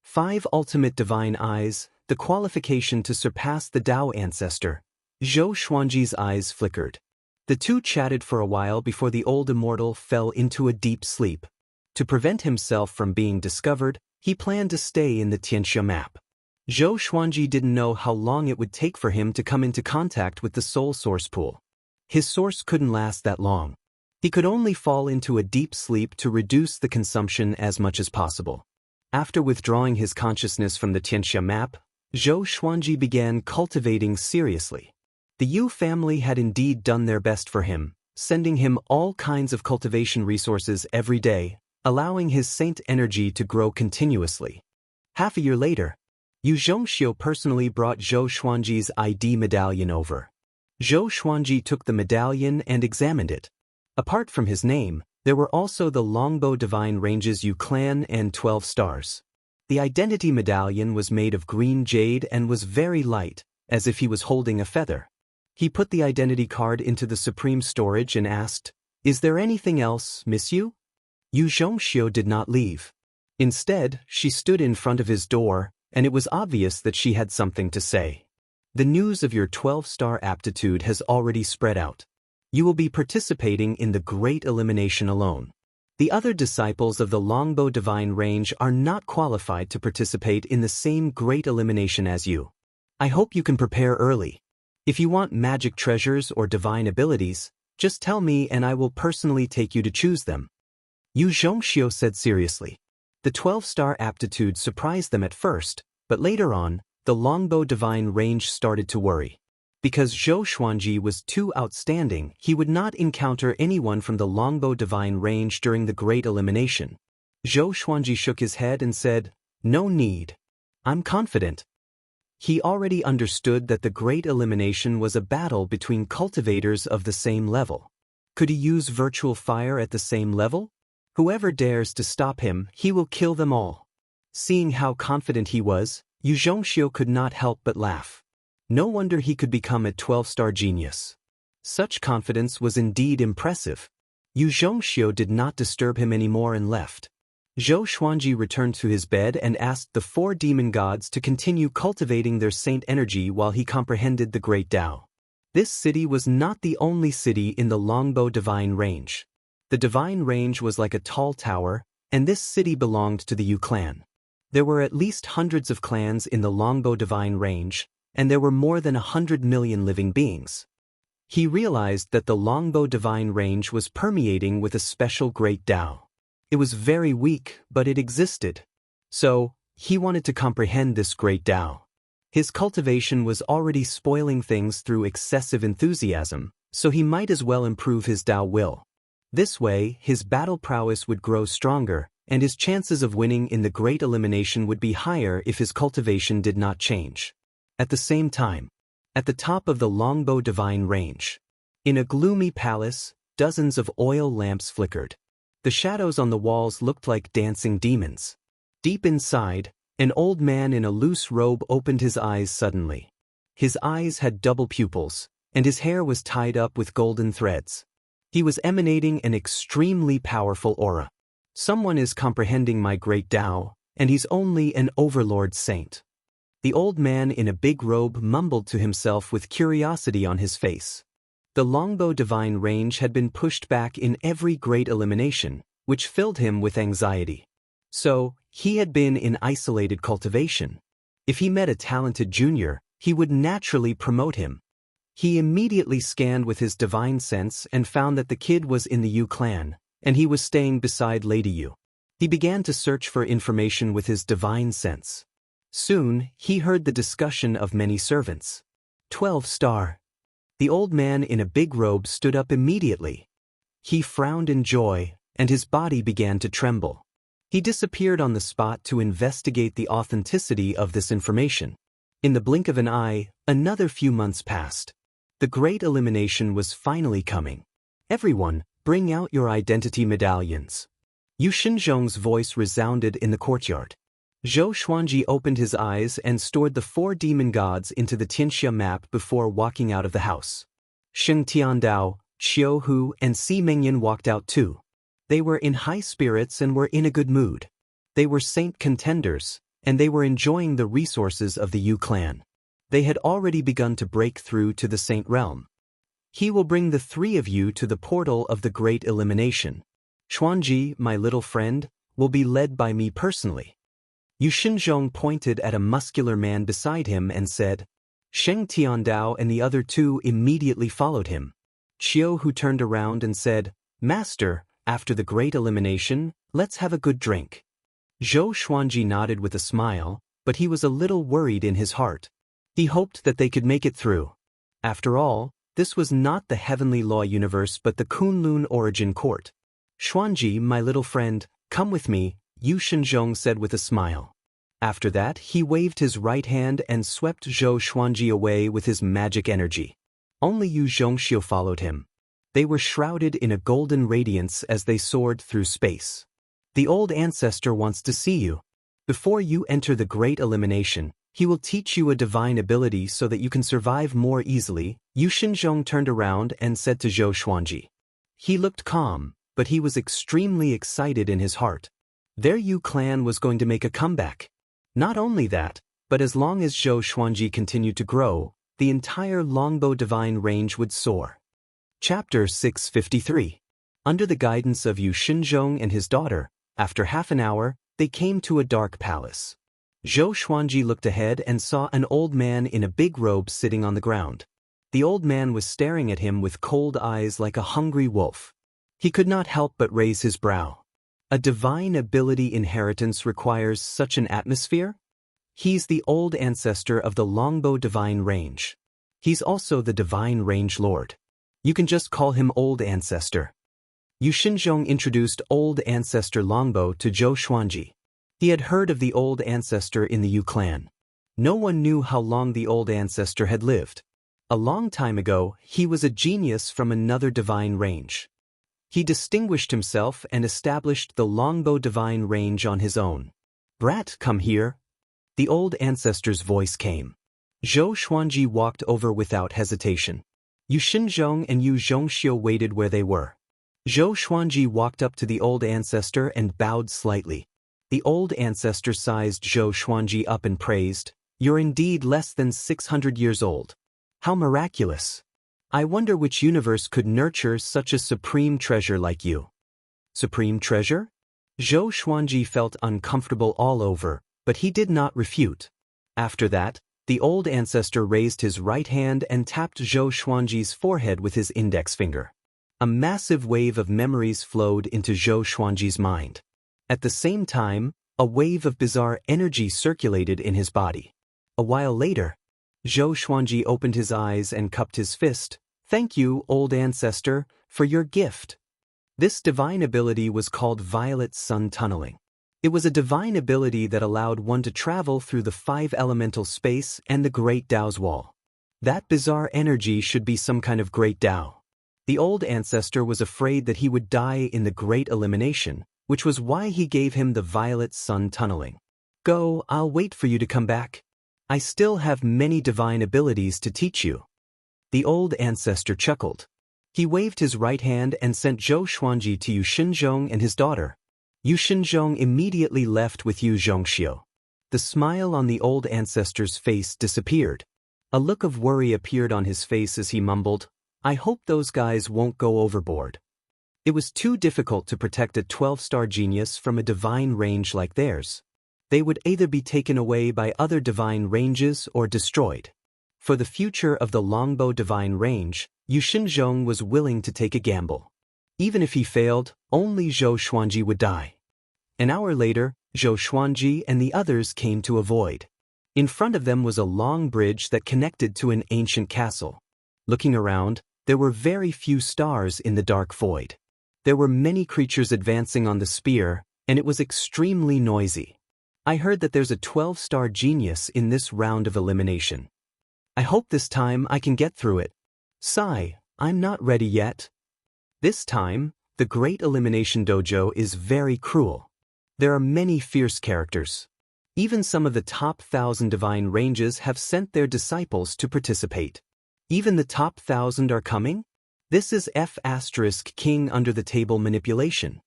5 ultimate divine eyes, the qualification to surpass the Tao ancestor. Zhou Xuanji's eyes flickered. The two chatted for a while before the old immortal fell into a deep sleep. To prevent himself from being discovered, he planned to stay in the Tianxia map. Zhou Xuanji didn't know how long it would take for him to come into contact with the soul source pool. His source couldn't last that long. He could only fall into a deep sleep to reduce the consumption as much as possible. After withdrawing his consciousness from the Tianxia map, Zhou Xuanji began cultivating seriously. The Yu family had indeed done their best for him, sending him all kinds of cultivation resources every day, allowing his saint energy to grow continuously. Half a year later, Yu Zhongxiu personally brought Zhou Xuanji's ID medallion over. Zhou Xuanji took the medallion and examined it. Apart from his name, there were also the Longbow Divine Ranges Yu clan and 12 stars. The identity medallion was made of green jade and was very light, as if he was holding a feather. He put the identity card into the supreme storage and asked, "Is there anything else, Miss Yu?" Yu Zhongxiu did not leave. Instead, she stood in front of his door, and it was obvious that she had something to say. "The news of your 12-star aptitude has already spread out. You will be participating in the Great Elimination alone. The other disciples of the Longbow Divine Range are not qualified to participate in the same Great Elimination as you. I hope you can prepare early. If you want magic treasures or divine abilities, just tell me and I will personally take you to choose them." Yu Zhongxiu said seriously. The 12-star aptitude surprised them at first, but later on, the Longbow Divine Range started to worry. Because Zhou Xuanji was too outstanding, he would not encounter anyone from the Longbow Divine Range during the Great Elimination. Zhou Xuanji shook his head and said, "No need. I'm confident." He already understood that the Great Elimination was a battle between cultivators of the same level. Could he use virtual fire at the same level? Whoever dares to stop him, he will kill them all. Seeing how confident he was, Yu Zhongxiu could not help but laugh. No wonder he could become a 12-star genius. Such confidence was indeed impressive. Yu Zhongxiu did not disturb him anymore and left. Zhou Xuanji returned to his bed and asked the 4 demon gods to continue cultivating their saint energy while he comprehended the great Tao. This city was not the only city in the Longbo Divine Range. The Divine Range was like a tall tower, and this city belonged to the Yu clan. There were at least hundreds of clans in the Longbo Divine Range, and there were more than 100 million living beings. He realized that the Longbo Divine Range was permeating with a special great Tao. It was very weak, but it existed. So, he wanted to comprehend this great Tao. His cultivation was already spoiling things through excessive enthusiasm, so he might as well improve his Tao will. This way, his battle prowess would grow stronger, and his chances of winning in the Great Elimination would be higher if his cultivation did not change. At the same time, at the top of the Longbo Divine Range, in a gloomy palace, dozens of oil lamps flickered. The shadows on the walls looked like dancing demons. Deep inside, an old man in a loose robe opened his eyes suddenly. His eyes had double pupils, and his hair was tied up with golden threads. He was emanating an extremely powerful aura. Someone is comprehending my great Tao, and he's only an overlord saint. The old man in a big robe mumbled to himself with curiosity on his face. The Longbo Divine Range had been pushed back in every great elimination, which filled him with anxiety. So, he had been in isolated cultivation. If he met a talented junior, he would naturally promote him. He immediately scanned with his divine sense and found that the kid was in the Yu clan, and he was staying beside Lady Yu. He began to search for information with his divine sense. Soon, he heard the discussion of many servants. 12-star. The old man in a big robe stood up immediately. He frowned in joy, and his body began to tremble. He disappeared on the spot to investigate the authenticity of this information. In the blink of an eye, another few months passed. The Great Elimination was finally coming. Everyone, bring out your identity medallions. Yu Xinzhong's voice resounded in the courtyard. Zhou Xuanji opened his eyes and stored the 4 demon gods into the Tianxia map before walking out of the house. Sheng Tiandao, Xiu Hu, and Si Mengyan walked out too. They were in high spirits and were in a good mood. They were saint contenders, and they were enjoying the resources of the Yu clan. They had already begun to break through to the saint realm. He will bring the 3 of you to the portal of the Great Elimination. Xuanji, my little friend, will be led by me personally. Yu Xinzhong pointed at a muscular man beside him and said. Sheng Tiandao and the other 2 immediately followed him. Xiu Hu turned around and said, Master, after the Great Elimination, let's have a good drink. Zhou Xuanji nodded with a smile, but he was a little worried in his heart. He hoped that they could make it through. After all, this was not the heavenly law universe but the Kunlun origin court. Xuanji, my little friend, come with me, Yu Xinzhong said with a smile. After that, he waved his right hand and swept Zhou Xuanji away with his magic energy. Only Yu Zhongxiu followed him. They were shrouded in a golden radiance as they soared through space. The old ancestor wants to see you. Before you enter the Great Elimination, he will teach you a divine ability so that you can survive more easily. Yu Xinzhong turned around and said to Zhou Xuanji. He looked calm, but he was extremely excited in his heart. Their Yu clan was going to make a comeback. Not only that, but as long as Zhou Xuanji continued to grow, the entire Longbo Divine Range would soar. Chapter 653. Under the guidance of Yu Xinzhong and his daughter, after half an hour, they came to a dark palace. Zhou Xuanji looked ahead and saw an old man in a big robe sitting on the ground. The old man was staring at him with cold eyes like a hungry wolf. He could not help but raise his brow. A divine ability inheritance requires such an atmosphere? He's the old ancestor of the Longbo Divine Range. He's also the Divine Range Lord. You can just call him Old Ancestor. Yu Xinzhong introduced Old Ancestor Longbo to Zhou Xuanji. He had heard of the Old Ancestor in the Yu clan. No one knew how long the Old Ancestor had lived. A long time ago, he was a genius from another divine range. He distinguished himself and established the Longbo Divine Range on his own. Brat, come here. The old ancestor's voice came. Zhou Xuanji walked over without hesitation. Yu Xinzhong and Yu Zhongxiu waited where they were. Zhou Xuanji walked up to the old ancestor and bowed slightly. The old ancestor sized Zhou Xuanji up and praised, "You're indeed less than 600 years old. How miraculous! I wonder which universe could nurture such a supreme treasure like you." Supreme treasure? Zhou Xuanji felt uncomfortable all over, but he did not refute. After that, the old ancestor raised his right hand and tapped Zhou Xuanji's forehead with his index finger. A massive wave of memories flowed into Zhou Xuanji's mind. At the same time, a wave of bizarre energy circulated in his body. A while later, Zhou Xuanji opened his eyes and cupped his fist. "Thank you, old ancestor, for your gift." This divine ability was called Violet Sun Tunneling. It was a divine ability that allowed one to travel through the 5-elemental space and the Great Tao's wall. That bizarre energy should be some kind of Great Tao. The old ancestor was afraid that he would die in the Great Elimination, which was why he gave him the Violet Sun Tunneling. "Go, I'll wait for you to come back. I still have many divine abilities to teach you." The old ancestor chuckled. He waved his right hand and sent Zhou Xuanji to Yu Xinzhong and his daughter. Yu Xinzhong immediately left with Yu Zhongxiu. The smile on the old ancestor's face disappeared. A look of worry appeared on his face as he mumbled, "I hope those guys won't go overboard." It was too difficult to protect a 12-star genius from a divine range like theirs. They would either be taken away by other divine ranges or destroyed. For the future of the Longbow divine range, Yu Xinzhong was willing to take a gamble. Even if he failed, only Zhou Xuanji would die. An hour later, Zhou Xuanji and the others came to a void. In front of them was a long bridge that connected to an ancient castle. Looking around, there were very few stars in the dark void. There were many creatures advancing on the spear, and it was extremely noisy. "I heard that there's a 12-star genius in this round of elimination. I hope this time I can get through it. Sigh, I'm not ready yet." This time, the Great Elimination Dojo is very cruel. There are many fierce characters. Even some of the top 1,000 divine ranges have sent their disciples to participate. Even the top 1,000 are coming? This is King under the table manipulation.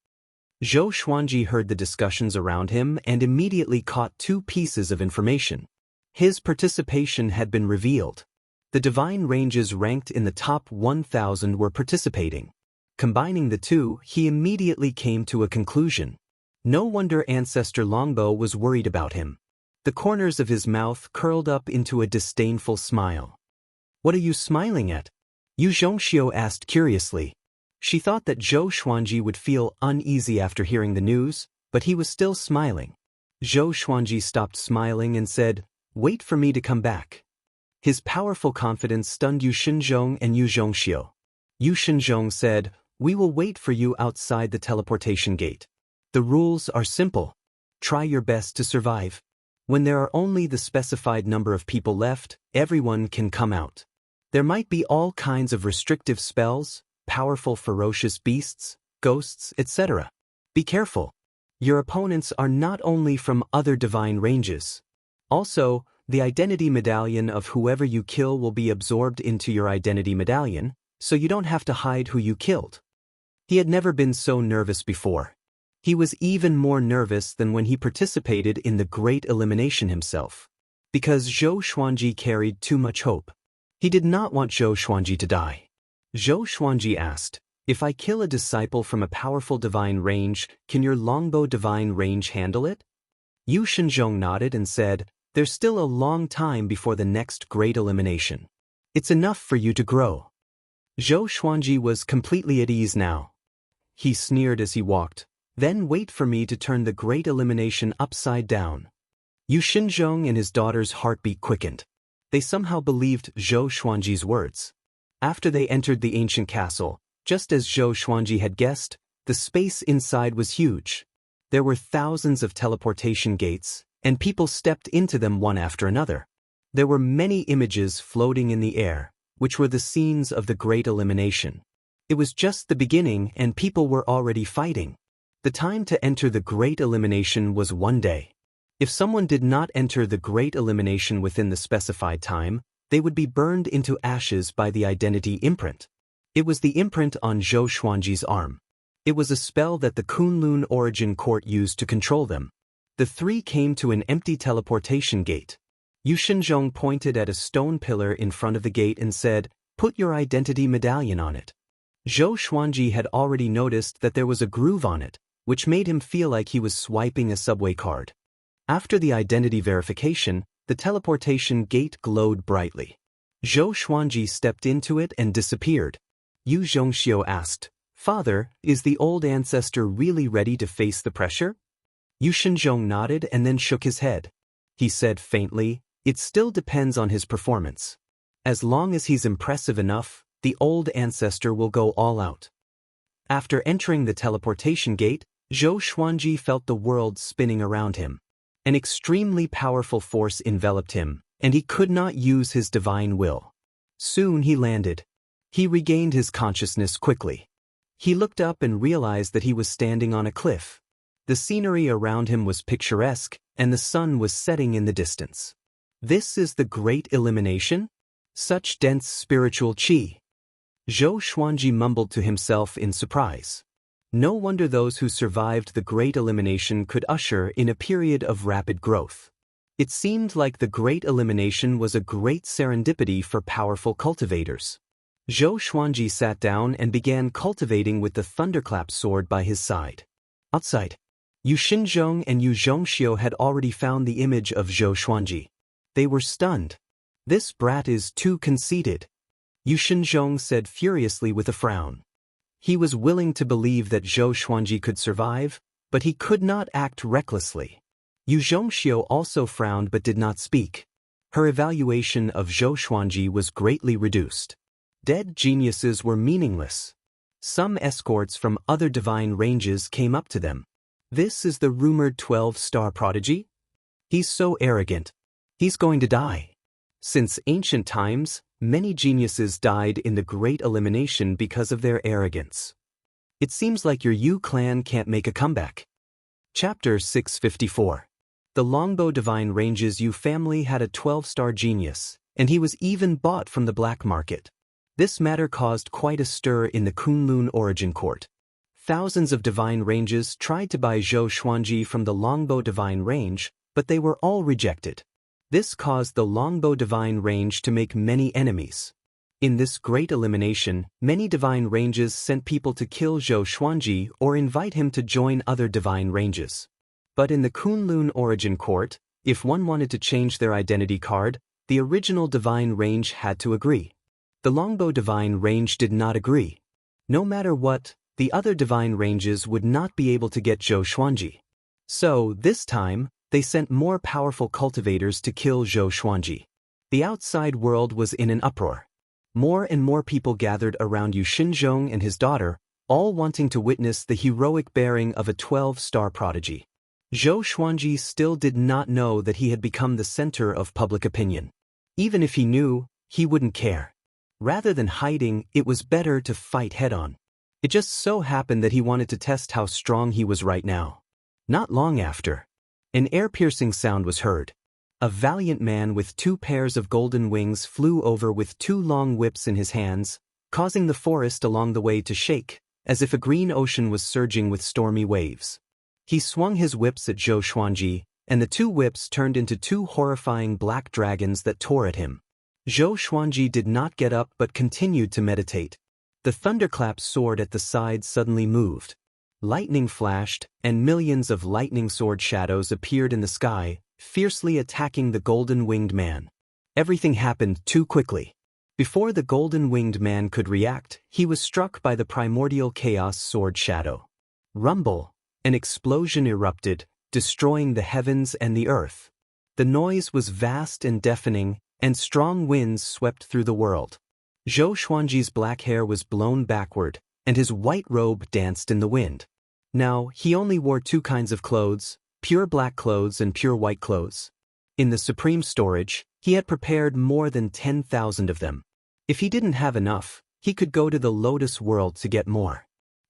Zhou Xuanji heard the discussions around him and immediately caught 2 pieces of information. His participation had been revealed. The divine ranges ranked in the top 1,000 were participating. Combining the two, he immediately came to a conclusion. No wonder Ancestor Longbow was worried about him. The corners of his mouth curled up into a disdainful smile. "What are you smiling at?" Yu Zhongxiu asked curiously. She thought that Zhou Xuanji would feel uneasy after hearing the news, but he was still smiling. Zhou Xuanji stopped smiling and said, "Wait for me to come back." His powerful confidence stunned Yu Xinzhong and Yu Zhongxiu. Yu Xinzhong said, "We will wait for you outside the teleportation gate. The rules are simple. Try your best to survive. When there are only the specified number of people left, everyone can come out. There might be all kinds of restrictive spells, powerful ferocious beasts, ghosts, etc. Be careful. Your opponents are not only from other divine ranges. Also, the identity medallion of whoever you kill will be absorbed into your identity medallion, so you don't have to hide who you killed." He had never been so nervous before. He was even more nervous than when he participated in the Great Elimination himself. Because Zhou Xuanji carried too much hope. He did not want Zhou Xuanji to die. Zhou Xuanji asked, "If I kill a disciple from a powerful divine range, can your Longbow divine range handle it?" Yu Xinzhong nodded and said, "There's still a long time before the next Great Elimination. It's enough for you to grow." Zhou Xuanji was completely at ease now. He sneered as he walked, "Then wait for me to turn the Great Elimination upside down." Yu Xinzhong and his daughter's heartbeat quickened. They somehow believed Zhou Xuanji's words. After they entered the ancient castle, just as Zhou Xuanji had guessed, the space inside was huge. There were thousands of teleportation gates, and people stepped into them one after another. There were many images floating in the air, which were the scenes of the Great Elimination. It was just the beginning and people were already fighting. The time to enter the Great Elimination was 1 day. If someone did not enter the Great Elimination within the specified time, they would be burned into ashes by the identity imprint. It was the imprint on Zhou Xuanji's arm. It was a spell that the Kunlun Origin Court used to control them. The three came to an empty teleportation gate. Yu Shinzhong pointed at a stone pillar in front of the gate and said, "Put your identity medallion on it." Zhou Xuanji had already noticed that there was a groove on it, which made him feel like he was swiping a subway card. After the identity verification, the teleportation gate glowed brightly. Zhou Xuanji stepped into it and disappeared. Yu Zhongxiu asked, "Father, is the old ancestor really ready to face the pressure?" Yu Shinzhong nodded and then shook his head. He said faintly, "It still depends on his performance. As long as he's impressive enough, the old ancestor will go all out." After entering the teleportation gate, Zhou Xuanji felt the world spinning around him. An extremely powerful force enveloped him, and he could not use his divine will. Soon he landed. He regained his consciousness quickly. He looked up and realized that he was standing on a cliff. The scenery around him was picturesque, and the sun was setting in the distance. This is the Great Elimination? Such dense spiritual qi. Zhou Xuanji mumbled to himself in surprise. No wonder those who survived the Great Elimination could usher in a period of rapid growth. It seemed like the Great Elimination was a great serendipity for powerful cultivators. Zhou Xuanji sat down and began cultivating with the thunderclap sword by his side. Outside, Yu Shinzhong and Yu Zhongxiu had already found the image of Zhou Xuanji. They were stunned. "This brat is too conceited," Yu Shinzhong said furiously with a frown. He was willing to believe that Zhou Xuanji could survive, but he could not act recklessly. Yu Zhongxiu also frowned but did not speak. Her evaluation of Zhou Xuanji was greatly reduced. Dead geniuses were meaningless. Some escorts from other divine ranges came up to them. "This is the rumored 12-star prodigy? He's so arrogant. He's going to die." Since ancient times, many geniuses died in the Great Elimination because of their arrogance. It seems like your Yu clan can't make a comeback. Chapter 654. The Longbow Divine Range's Yu family had a 12-star genius, and he was even bought from the black market. This matter caused quite a stir in the Kunlun Origin Court. Thousands of divine ranges tried to buy Zhou Xuanji from the Longbow Divine Range, but they were all rejected. This caused the Longbow Divine Range to make many enemies. In this Great Elimination, many divine ranges sent people to kill Zhou Xuanji or invite him to join other divine ranges. But in the Kunlun Origin Court, if one wanted to change their identity card, the original divine range had to agree. The Longbow Divine Range did not agree. No matter what, the other divine ranges would not be able to get Zhou Xuanji. So, this time, they sent more powerful cultivators to kill Zhou Xuanji. The outside world was in an uproar. More and more people gathered around Yu Shinzhong and his daughter, all wanting to witness the heroic bearing of a 12-star prodigy. Zhou Xuanji still did not know that he had become the center of public opinion. Even if he knew, he wouldn't care. Rather than hiding, it was better to fight head-on. It just so happened that he wanted to test how strong he was right now. Not long after, an ear-piercing sound was heard. A valiant man with 2 pairs of golden wings flew over with 2 long whips in his hands, causing the forest along the way to shake, as if a green ocean was surging with stormy waves. He swung his whips at Zhou Xuanji, and the 2 whips turned into 2 horrifying black dragons that tore at him. Zhou Xuanji did not get up but continued to meditate. The thunderclap sword at the side suddenly moved. Lightning flashed, and millions of lightning sword shadows appeared in the sky, fiercely attacking the golden-winged man. Everything happened too quickly. Before the golden-winged man could react, he was struck by the primordial chaos sword shadow. Rumble! An explosion erupted, destroying the heavens and the earth. The noise was vast and deafening, and strong winds swept through the world. Zhou Xuanji's black hair was blown backward, and his white robe danced in the wind. Now, he only wore 2 kinds of clothes, pure black clothes and pure white clothes. In the supreme storage, he had prepared more than 10,000 of them. If he didn't have enough, he could go to the Lotus World to get more.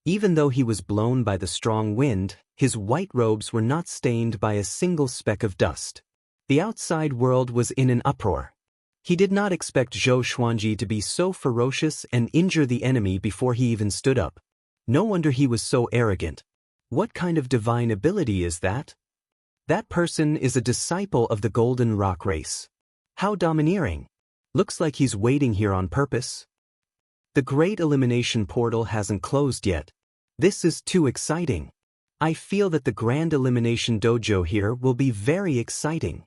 Even though he was blown by the strong wind, his white robes were not stained by a single speck of dust. The outside world was in an uproar. He did not expect Zhou Xuanji to be so ferocious and injure the enemy before he even stood up. No wonder he was so arrogant. What kind of divine ability is that? That person is a disciple of the Golden Rock race. How domineering. Looks like he's waiting here on purpose. The Great Elimination Portal hasn't closed yet. This is too exciting. I feel that the Grand Elimination Dojo here will be very exciting.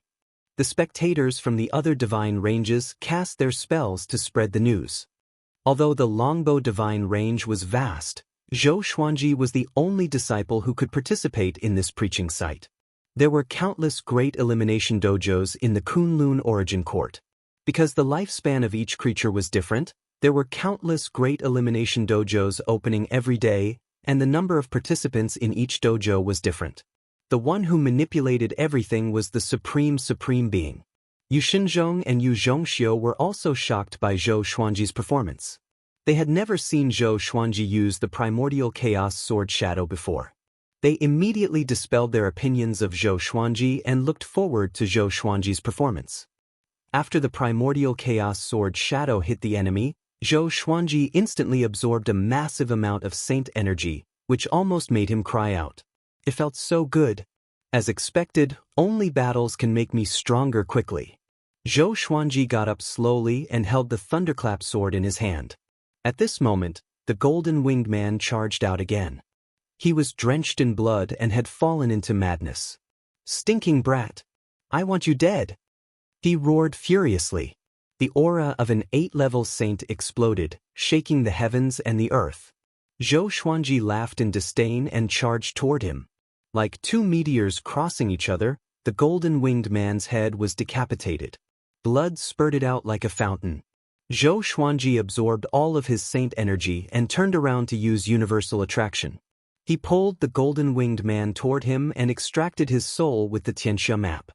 The spectators from the other divine ranges cast their spells to spread the news. Although the Longbow divine range was vast, Zhou Xuanji was the only disciple who could participate in this preaching site. There were countless Great Elimination Dojos in the Kunlun Origin Court. Because the lifespan of each creature was different, there were countless Great Elimination Dojos opening every day, and the number of participants in each dojo was different. The one who manipulated everything was the Supreme Being. Yu Xinzhong and Yu Zhongxiu were also shocked by Zhou Xuanji's performance. They had never seen Zhou Xuanji use the primordial chaos sword shadow before. They immediately dispelled their opinions of Zhou Xuanji and looked forward to Zhou Xuanji's performance. After the primordial chaos sword shadow hit the enemy, Zhou Xuanji instantly absorbed a massive amount of saint energy, which almost made him cry out. It felt so good. As expected, only battles can make me stronger quickly. Zhou Xuanji got up slowly and held the thunderclap sword in his hand. At this moment, the golden-winged man charged out again. He was drenched in blood and had fallen into madness. "Stinking brat! I want you dead!" He roared furiously. The aura of an 8-level saint exploded, shaking the heavens and the earth. Zhou Xuanji laughed in disdain and charged toward him. Like two meteors crossing each other, the golden-winged man's head was decapitated. Blood spurted out like a fountain. Zhou Xuanji absorbed all of his saint energy and turned around to use universal attraction. He pulled the golden-winged man toward him and extracted his soul with the Tianxia map.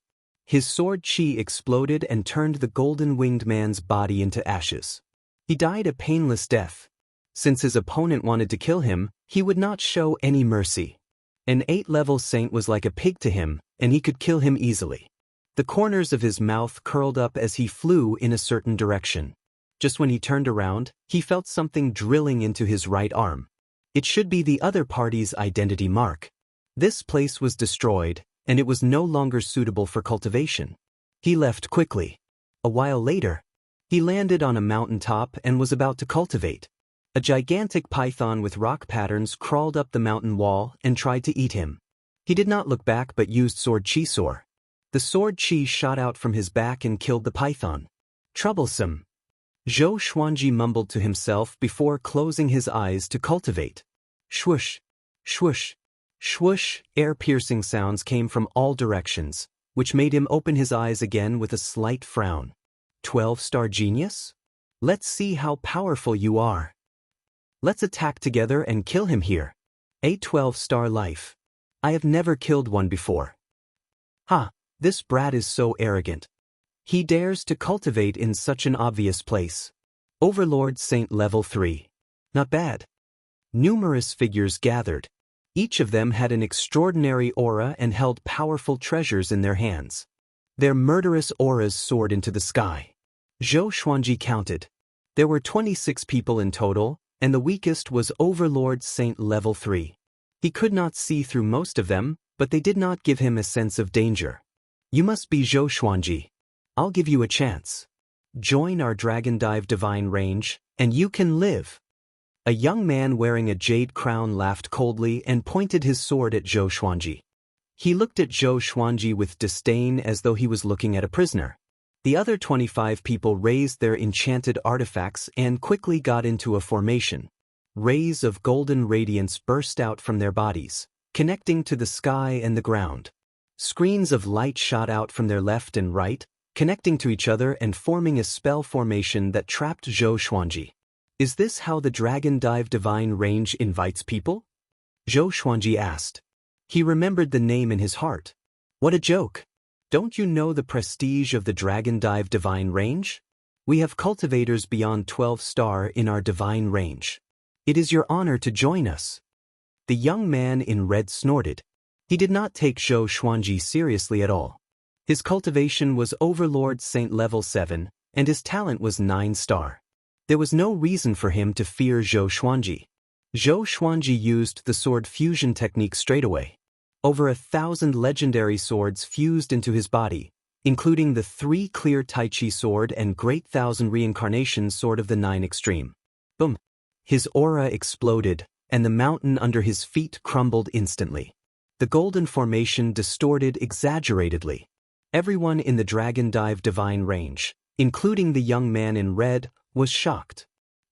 His sword qi exploded and turned the golden-winged man's body into ashes. He died a painless death. Since his opponent wanted to kill him, he would not show any mercy. An 8-level saint was like a pig to him, and he could kill him easily. The corners of his mouth curled up as he flew in a certain direction. Just when he turned around, he felt something drilling into his right arm. It should be the other party's identity mark. This place was destroyed, and it was no longer suitable for cultivation. He left quickly. A while later, he landed on a mountaintop and was about to cultivate. A gigantic python with rock patterns crawled up the mountain wall and tried to eat him. He did not look back but used sword chi soar. The sword chi shot out from his back and killed the python. Troublesome. Zhou Xuanji mumbled to himself before closing his eyes to cultivate. Swoosh, swoosh, swoosh, air-piercing sounds came from all directions, which made him open his eyes again with a slight frown. 12-star genius? Let's see how powerful you are. Let's attack together and kill him here. A 12-star life. I have never killed one before. Ha, this brat is so arrogant. He dares to cultivate in such an obvious place. Overlord Saint level 3. Not bad. Numerous figures gathered. Each of them had an extraordinary aura and held powerful treasures in their hands. Their murderous auras soared into the sky. Zhou Xuanji counted. There were 26 people in total, and the weakest was Overlord Saint level 3. He could not see through most of them, but they did not give him a sense of danger. You must be Zhou Xuanji. I'll give you a chance. Join our Dragon Dive Divine Range, and you can live. A young man wearing a jade crown laughed coldly and pointed his sword at Zhou Xuanji. He looked at Zhou Xuanji with disdain as though he was looking at a prisoner. The other 25 people raised their enchanted artifacts and quickly got into a formation. Rays of golden radiance burst out from their bodies, connecting to the sky and the ground. Screens of light shot out from their left and right, connecting to each other and forming a spell formation that trapped Zhou Xuanji. Is this how the Dragon Dive Divine Range invites people? Zhou Xuanji asked. He remembered the name in his heart. What a joke! Don't you know the prestige of the Dragon Dive Divine Range? We have cultivators beyond 12-star in our Divine Range. It is your honor to join us. The young man in red snorted. He did not take Zhou Xuanji seriously at all. His cultivation was Overlord Saint level 7, and his talent was 9-star. There was no reason for him to fear Zhou Xuanji. Zhou Xuanji used the sword fusion technique straight away. Over 1,000 legendary swords fused into his body, including the 3 clear Tai Chi sword and Great Thousand Reincarnation sword of the 9 extreme. Boom! His aura exploded, and the mountain under his feet crumbled instantly. The golden formation distorted exaggeratedly. Everyone in the Dragon Dive Divine range, including the young man in red, was shocked.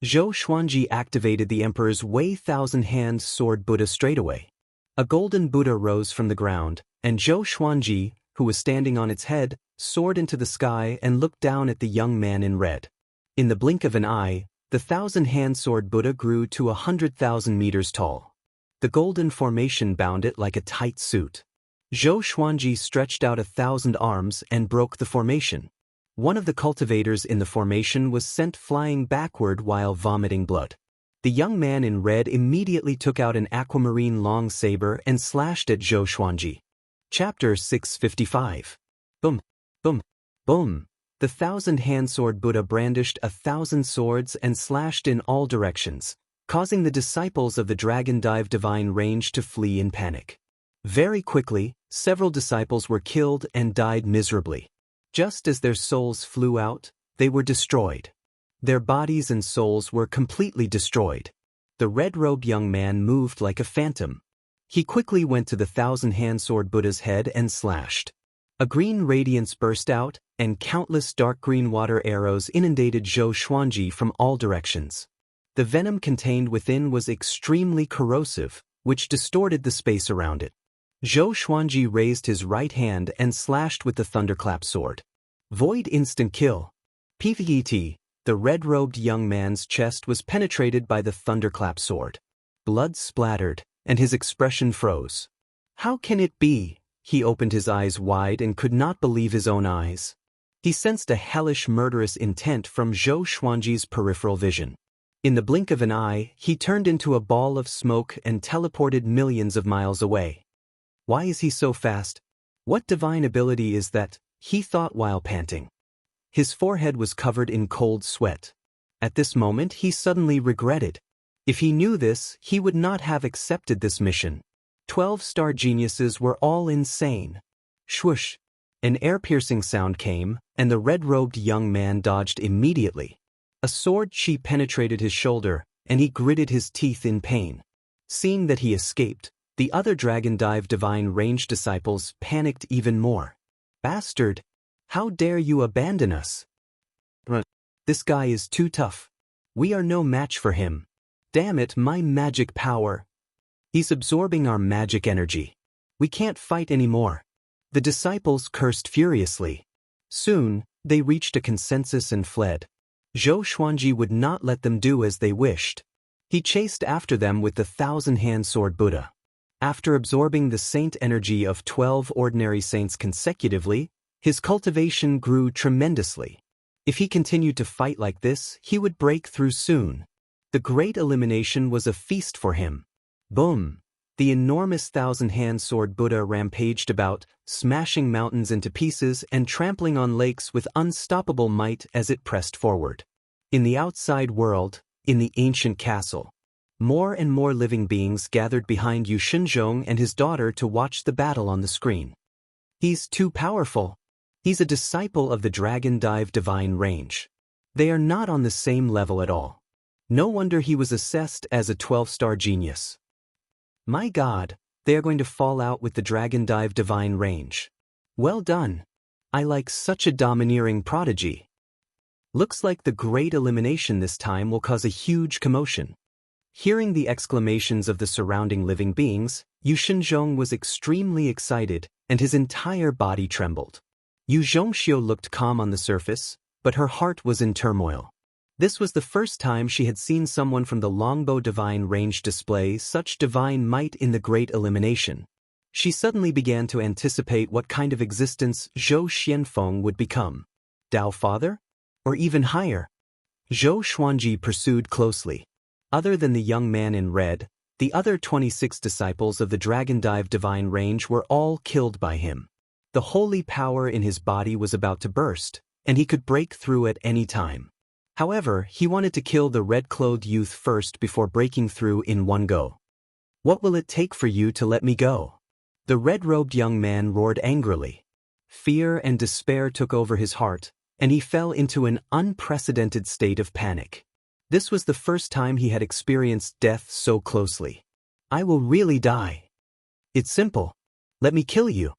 Zhou Xuanji activated the Emperor's Wei Thousand-Hand Sword Buddha straightaway. A golden Buddha rose from the ground, and Zhou Xuanji, who was standing on its head, soared into the sky and looked down at the young man in red. In the blink of an eye, the Thousand-Hand Sword Buddha grew to 100,000 meters tall. The golden formation bound it like a tight suit. Zhou Xuanji stretched out 1,000 arms and broke the formation. One of the cultivators in the formation was sent flying backward while vomiting blood. The young man in red immediately took out an aquamarine long saber and slashed at Zhou Xuanji. Chapter 655. Boom, boom, boom. The Thousand-Hand Sword Buddha brandished 1,000 swords and slashed in all directions, causing the disciples of the Dragon Dive Divine range to flee in panic. Very quickly, several disciples were killed and died miserably. Just as their souls flew out, they were destroyed. Their bodies and souls were completely destroyed. The red-robed young man moved like a phantom. He quickly went to the Thousand-Hand Sword Buddha's head and slashed. A green radiance burst out, and countless dark green water arrows inundated Zhou Xuanji from all directions. The venom contained within was extremely corrosive, which distorted the space around it. Zhou Xuanji raised his right hand and slashed with the thunderclap sword. Void instant kill. PvET. The red-robed young man's chest was penetrated by the thunderclap sword. Blood splattered, and his expression froze. How can it be? He opened his eyes wide and could not believe his own eyes. He sensed a hellish murderous intent from Zhou Xuanji's peripheral vision. In the blink of an eye, he turned into a ball of smoke and teleported millions of miles away. Why is he so fast? What divine ability is that? He thought while panting. His forehead was covered in cold sweat. At this moment he suddenly regretted. If he knew this, he would not have accepted this mission. 12-star geniuses were all insane. Swoosh! An air-piercing sound came, and the red-robed young man dodged immediately. A sword chi penetrated his shoulder, and he gritted his teeth in pain. Seeing that he escaped, the other Dragon Dive Divine range disciples panicked even more. Bastard! How dare you abandon us? This guy is too tough. We are no match for him. Damn it, my magic power. He's absorbing our magic energy. We can't fight anymore. The disciples cursed furiously. Soon, they reached a consensus and fled. Zhou Xuanji would not let them do as they wished. He chased after them with the Thousand-Hand Sword Buddha. After absorbing the saint energy of 12 ordinary saints consecutively, his cultivation grew tremendously. If he continued to fight like this, he would break through soon. The great elimination was a feast for him. Boom! The enormous Thousand-Hand Sword Buddha rampaged about, smashing mountains into pieces and trampling on lakes with unstoppable might as it pressed forward. In the outside world, in the ancient castle, more and more living beings gathered behind Yu Shenzhong and his daughter to watch the battle on the screen. He's too powerful. He's a disciple of the Dragon Dive Divine range. They are not on the same level at all. No wonder he was assessed as a 12-star genius. My God, they are going to fall out with the Dragon Dive Divine range. Well done. I like such a domineering prodigy. Looks like the great elimination this time will cause a huge commotion. Hearing the exclamations of the surrounding living beings, Yu Shenzhong was extremely excited, and his entire body trembled. Yu Zhongxiu looked calm on the surface, but her heart was in turmoil. This was the first time she had seen someone from the Longbow Divine range display such divine might in the Great Elimination. She suddenly began to anticipate what kind of existence Zhou Xianfeng would become. Dao Father? Or even higher? Zhou Xuanji pursued closely. Other than the young man in red, The other 26 disciples of the Dragon Dive Divine Range were all killed by him. The holy power in his body was about to burst, and he could break through at any time. However, he wanted to kill the red-clothed youth first before breaking through in one go. "What will it take for you to let me go?" The red-robed young man roared angrily. Fear and despair took over his heart, and he fell into an unprecedented state of panic. This was the first time he had experienced death so closely. "I will really die. It's simple. Let me kill you."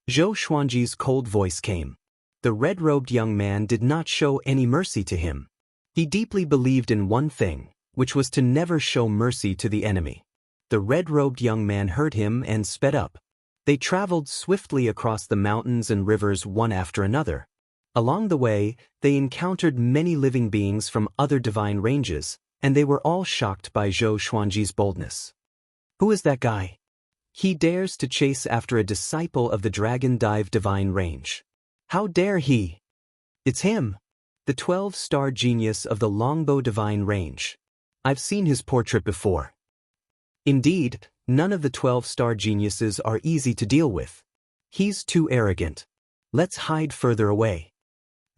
Zhou Xuanji's cold voice came. The red-robed young man did not show any mercy to him. He deeply believed in one thing, which was to never show mercy to the enemy. The red-robed young man heard him and sped up. They traveled swiftly across the mountains and rivers one after another. Along the way, they encountered many living beings from other divine ranges, and they were all shocked by Zhou Xuanji's boldness. "Who is that guy? He dares to chase after a disciple of the Dragon Dive Divine Range. How dare he? It's him, the 12-star genius of the Longbow Divine Range. I've seen his portrait before. Indeed, none of the 12-star geniuses are easy to deal with. He's too arrogant. Let's hide further away."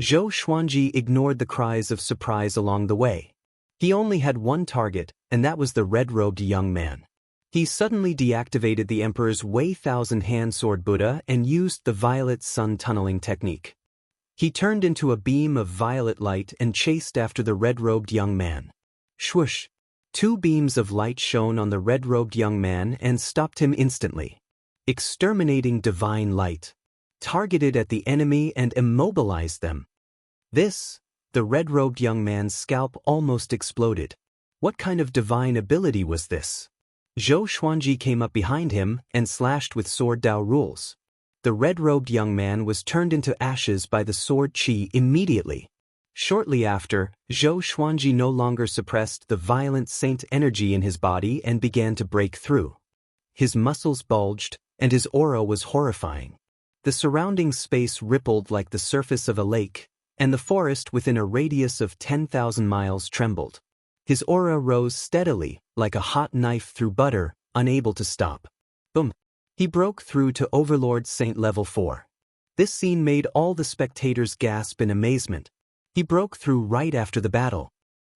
Zhou Xuanji ignored the cries of surprise along the way. He only had one target, and that was the red-robed young man. He suddenly deactivated the Emperor's Wei Thousand Hand Sword Buddha and used the violet sun tunneling technique. He turned into a beam of violet light and chased after the red-robed young man. Swoosh! 2 beams of light shone on the red-robed young man and stopped him instantly. Exterminating divine light. Targeted at the enemy and immobilized them. The red-robed young man's scalp almost exploded. What kind of divine ability was this? Zhou Xuanji came up behind him and slashed with sword Dao rules. The red-robed young man was turned into ashes by the sword Qi immediately. Shortly after, Zhou Xuanji no longer suppressed the violent saint energy in his body and began to break through. His muscles bulged, and his aura was horrifying. The surrounding space rippled like the surface of a lake, and the forest within a radius of 10,000 miles trembled. His aura rose steadily, like a hot knife through butter, unable to stop. Boom! He broke through to Overlord Saint Level 4. This scene made all the spectators gasp in amazement. He broke through right after the battle.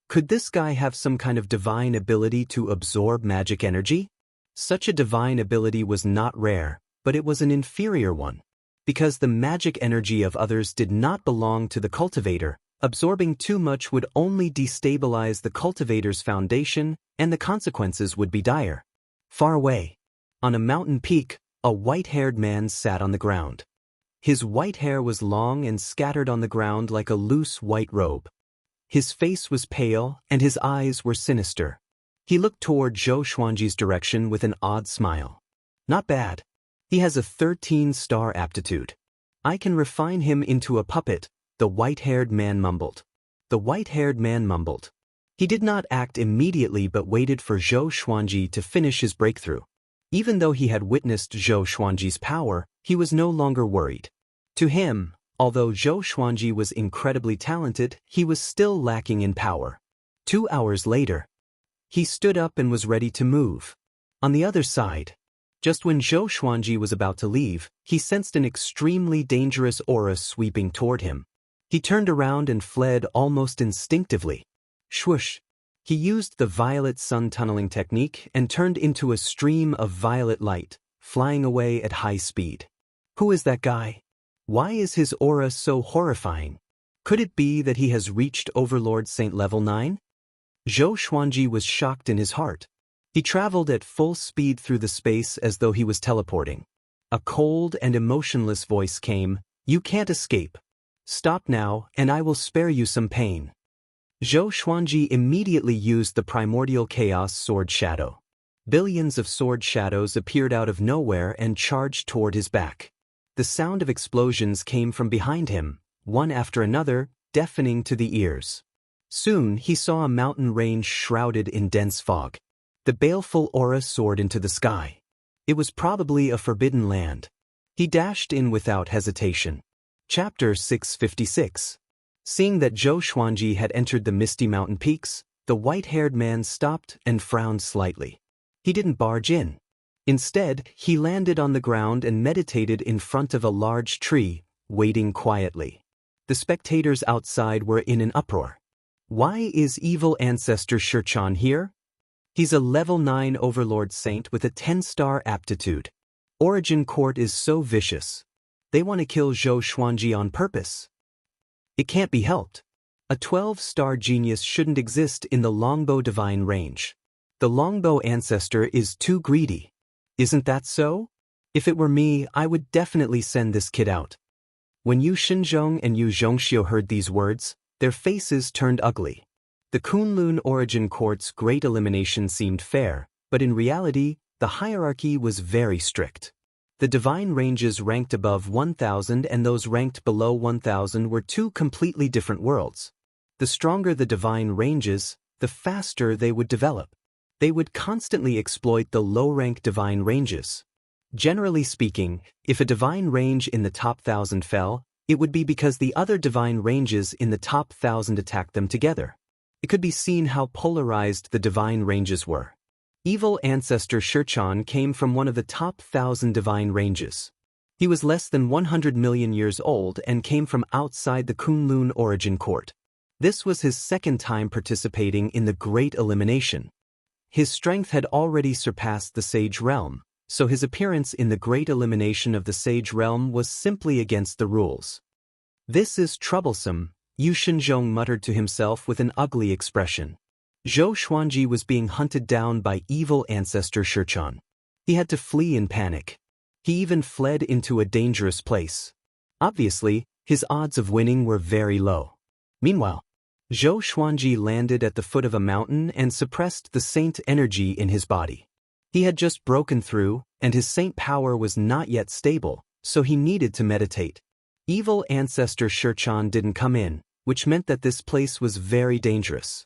Could this guy have some kind of divine ability to absorb magic energy? Such a divine ability was not rare, but it was an inferior one. Because the magic energy of others did not belong to the cultivator, absorbing too much would only destabilize the cultivator's foundation, and the consequences would be dire. Far away, on a mountain peak, a white-haired man sat on the ground. His white hair was long and scattered on the ground like a loose white robe. His face was pale, and his eyes were sinister. He looked toward Zhou Xuanji's direction with an odd smile. "Not bad. He has a 13-star aptitude. I can refine him into a puppet," the white-haired man mumbled. The white-haired man mumbled. He did not act immediately but waited for Zhou Xuanji to finish his breakthrough. Even though he had witnessed Zhou Xuanji's power, he was no longer worried. To him, although Zhou Xuanji was incredibly talented, he was still lacking in power. 2 hours later, he stood up and was ready to move. On the other side, just when Zhou Xuanji was about to leave, he sensed an extremely dangerous aura sweeping toward him. He turned around and fled almost instinctively. Swoosh! He used the violet sun tunneling technique and turned into a stream of violet light, flying away at high speed. Who is that guy? Why is his aura so horrifying? Could it be that he has reached Overlord Saint Level 9? Zhou Xuanji was shocked in his heart. He traveled at full speed through the space as though he was teleporting. A cold and emotionless voice came, "You can't escape. Stop now, and I will spare you some pain." Zhou Xuanji immediately used the primordial chaos sword shadow. Billions of sword shadows appeared out of nowhere and charged toward his back. The sound of explosions came from behind him, one after another, deafening to the ears. Soon he saw a mountain range shrouded in dense fog. The baleful aura soared into the sky. It was probably a forbidden land. He dashed in without hesitation. Chapter 656. Seeing that Zhou Xuanji had entered the misty mountain peaks, the white-haired man stopped and frowned slightly. He didn't barge in. Instead, he landed on the ground and meditated in front of a large tree, waiting quietly. The spectators outside were in an uproar. Why is evil ancestor Shurchan here? He's a level 9 overlord saint with a 10-star aptitude. Origin Court is so vicious. They want to kill Zhou Xuanji on purpose. It can't be helped. A 12-star genius shouldn't exist in the longbow divine range. The longbow ancestor is too greedy. Isn't that so? If it were me, I would definitely send this kid out. When Yu Xinzhong and Yu Zhongxiu heard these words, their faces turned ugly. The Kunlun Origin Court's great elimination seemed fair, but in reality, the hierarchy was very strict. The divine ranges ranked above 1,000 and those ranked below 1,000 were two completely different worlds. The stronger the divine ranges, the faster they would develop. They would constantly exploit the low-rank divine ranges. Generally speaking, if a divine range in the top 1,000 fell, it would be because the other divine ranges in the top 1,000 attacked them together. It could be seen how polarized the divine ranges were. Evil ancestor Shurchan came from one of the top 1,000 divine ranges. He was less than 100 million years old and came from outside the Kunlun Origin Court. This was his second time participating in the Great Elimination. His strength had already surpassed the Sage Realm, so his appearance in the Great Elimination of the Sage Realm was simply against the rules. This is troublesome, Yu Xinzhong muttered to himself with an ugly expression. Zhou Xuanji was being hunted down by evil ancestor Shurchan. He had to flee in panic. He even fled into a dangerous place. Obviously, his odds of winning were very low. Meanwhile, Zhou Xuanji landed at the foot of a mountain and suppressed the saint energy in his body. He had just broken through, and his saint power was not yet stable, so he needed to meditate. Evil ancestor Shurchan didn't come in, which meant that this place was very dangerous.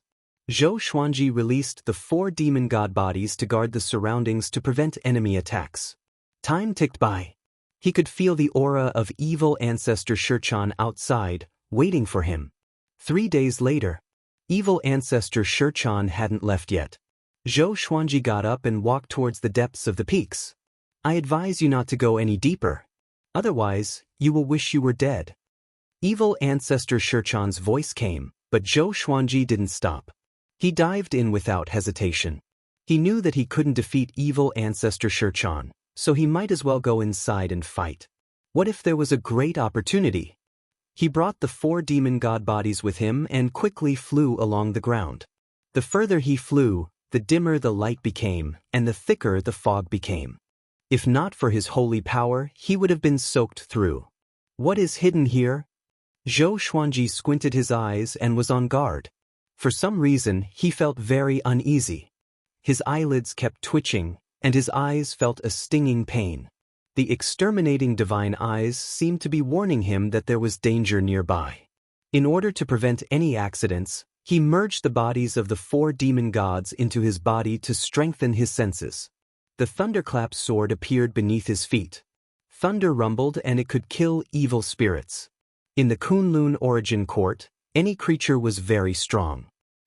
Zhou Xuanji released the 4 demon god bodies to guard the surroundings to prevent enemy attacks. Time ticked by. He could feel the aura of evil ancestor Shurchan outside, waiting for him. 3 days later, evil ancestor Shurchan hadn't left yet. Zhou Xuanji got up and walked towards the depths of the peaks. I advise you not to go any deeper. Otherwise, you will wish you were dead. Evil ancestor Shurchan's voice came, but Zhou Xuanji didn't stop. He dived in without hesitation. He knew that he couldn't defeat evil ancestor Shurchan, so he might as well go inside and fight. What if there was a great opportunity? He brought the 4 demon god bodies with him and quickly flew along the ground. The further he flew, the dimmer the light became, and the thicker the fog became. If not for his holy power, he would have been soaked through. What is hidden here? Zhou Xuanji squinted his eyes and was on guard. For some reason, he felt very uneasy. His eyelids kept twitching, and his eyes felt a stinging pain. The exterminating divine eyes seemed to be warning him that there was danger nearby. In order to prevent any accidents, he merged the bodies of the 4 demon gods into his body to strengthen his senses. The thunderclap sword appeared beneath his feet. Thunder rumbled and it could kill evil spirits. In the Kunlun Origin Court, any creature was very strong.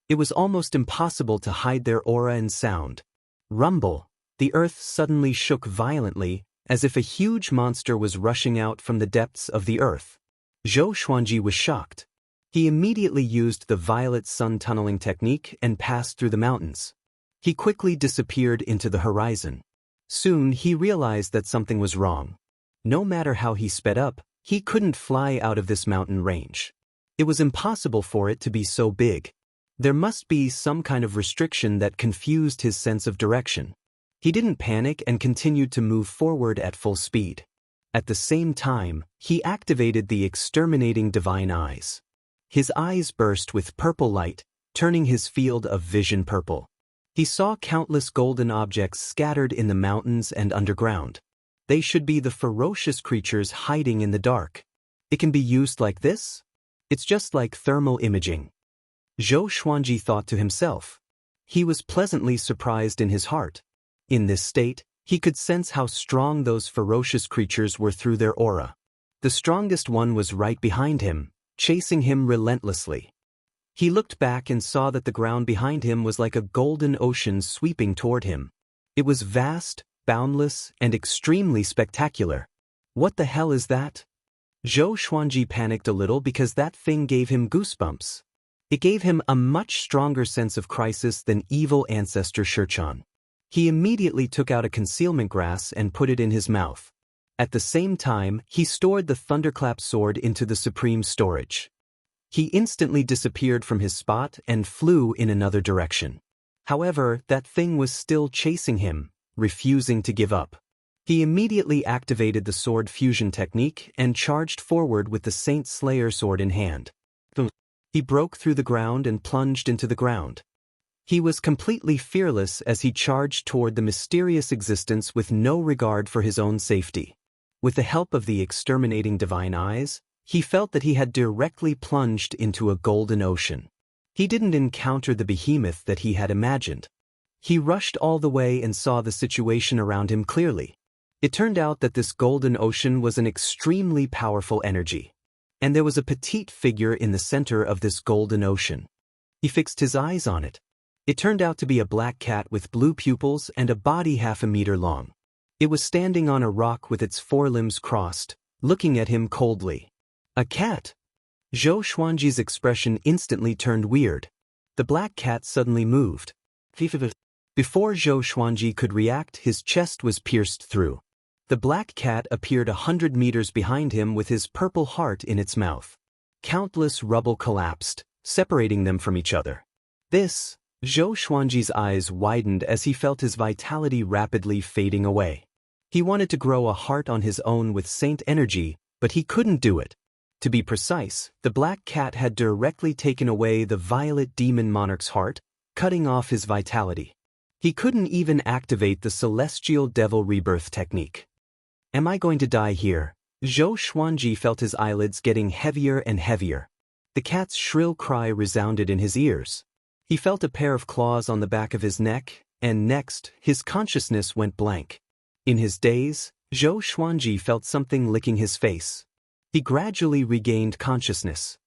It was almost impossible to hide their aura and sound. Rumble. The earth suddenly shook violently, as if a huge monster was rushing out from the depths of the earth. Zhou Xuanji was shocked. He immediately used the violet sun tunneling technique and passed through the mountains. He quickly disappeared into the horizon. Soon he realized that something was wrong. No matter how he sped up, he couldn't fly out of this mountain range. It was impossible for it to be so big. There must be some kind of restriction that confused his sense of direction. He didn't panic and continued to move forward at full speed. At the same time, he activated the exterminating divine eyes. His eyes burst with purple light, turning his field of vision purple. He saw countless golden objects scattered in the mountains and underground. They should be the ferocious creatures hiding in the dark. It can be used like this? It's just like thermal imaging. Zhou Xuanji thought to himself. He was pleasantly surprised in his heart. In this state, he could sense how strong those ferocious creatures were through their aura. The strongest one was right behind him, chasing him relentlessly. He looked back and saw that the ground behind him was like a golden ocean sweeping toward him. It was vast, boundless, and extremely spectacular. What the hell is that? Zhou Xuanji panicked a little because that thing gave him goosebumps. It gave him a much stronger sense of crisis than evil ancestor Shichan. He immediately took out a concealment grass and put it in his mouth. At the same time, he stored the thunderclap sword into the supreme storage. He instantly disappeared from his spot and flew in another direction. However, that thing was still chasing him, refusing to give up. He immediately activated the sword fusion technique and charged forward with the Saint Slayer sword in hand. He broke through the ground and plunged into the ground. He was completely fearless as he charged toward the mysterious existence with no regard for his own safety. With the help of the exterminating divine eyes, he felt that he had directly plunged into a golden ocean. He didn't encounter the behemoth that he had imagined. He rushed all the way and saw the situation around him clearly. It turned out that this golden ocean was an extremely powerful energy. And there was a petite figure in the center of this golden ocean. He fixed his eyes on it. It turned out to be a black cat with blue pupils and a body half a meter long. It was standing on a rock with its forelimbs crossed, looking at him coldly. A cat? Zhou Xuanji's expression instantly turned weird. The black cat suddenly moved. Before Zhou Xuanji could react, his chest was pierced through. The black cat appeared 100 meters behind him with his purple heart in its mouth. Countless rubble collapsed, separating them from each other. Zhou Xuanji's eyes widened as he felt his vitality rapidly fading away. He wanted to grow a heart on his own with saint energy, but he couldn't do it. To be precise, the black cat had directly taken away the violet demon monarch's heart, cutting off his vitality. He couldn't even activate the celestial devil rebirth technique. Am I going to die here? Zhou Xuanji felt his eyelids getting heavier and heavier. The cat's shrill cry resounded in his ears. He felt a pair of claws on the back of his neck, and next, his consciousness went blank. In his daze, Zhou Xuanji felt something licking his face. He gradually regained consciousness.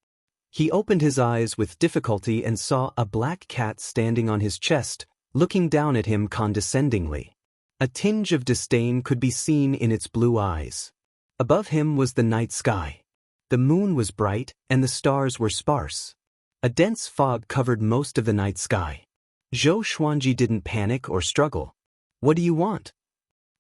He opened his eyes with difficulty and saw a black cat standing on his chest, looking down at him condescendingly. A tinge of disdain could be seen in its blue eyes. Above him was the night sky. The moon was bright, and the stars were sparse. A dense fog covered most of the night sky. Zhou Xuanji didn't panic or struggle. "What do you want?"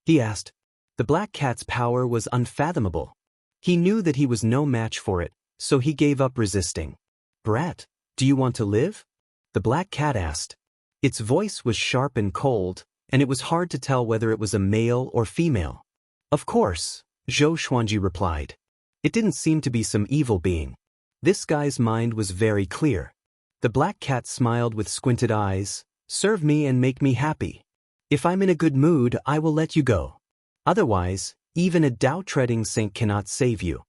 he asked. The black cat's power was unfathomable. He knew that he was no match for it, so he gave up resisting. "Brat, do you want to live?" the black cat asked. Its voice was sharp and cold, and it was hard to tell whether it was a male or female. "Of course," Zhou Xuanji replied. It didn't seem to be some evil being. This guy's mind was very clear. The black cat smiled with squinted eyes. "Serve me and make me happy. If I'm in a good mood, I will let you go. Otherwise, even a Tao-treading saint cannot save you."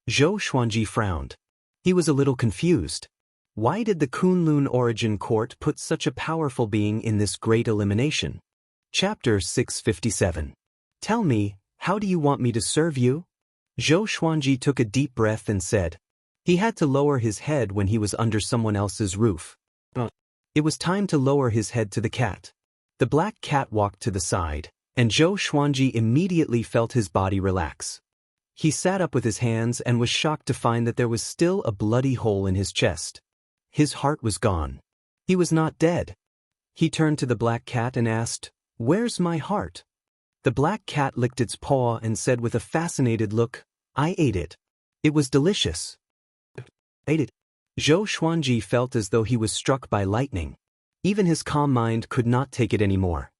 Zhou Xuanji frowned. He was a little confused. Why did the Kunlun Origin Court put such a powerful being in this great elimination? Chapter 657. Tell me, how do you want me to serve you? Zhou Xuanji took a deep breath and said. He had to lower his head when he was under someone else's roof. It was time to lower his head to the cat. The black cat walked to the side, and Zhou Xuanji immediately felt his body relax. He sat up with his hands and was shocked to find that there was still a bloody hole in his chest. His heart was gone. He was not dead. He turned to the black cat and asked, "Where's my heart?" The black cat licked its paw and said with a fascinated look, "I ate it. It was delicious." Ate it. Zhou Xuanji felt as though he was struck by lightning. Even his calm mind could not take it anymore.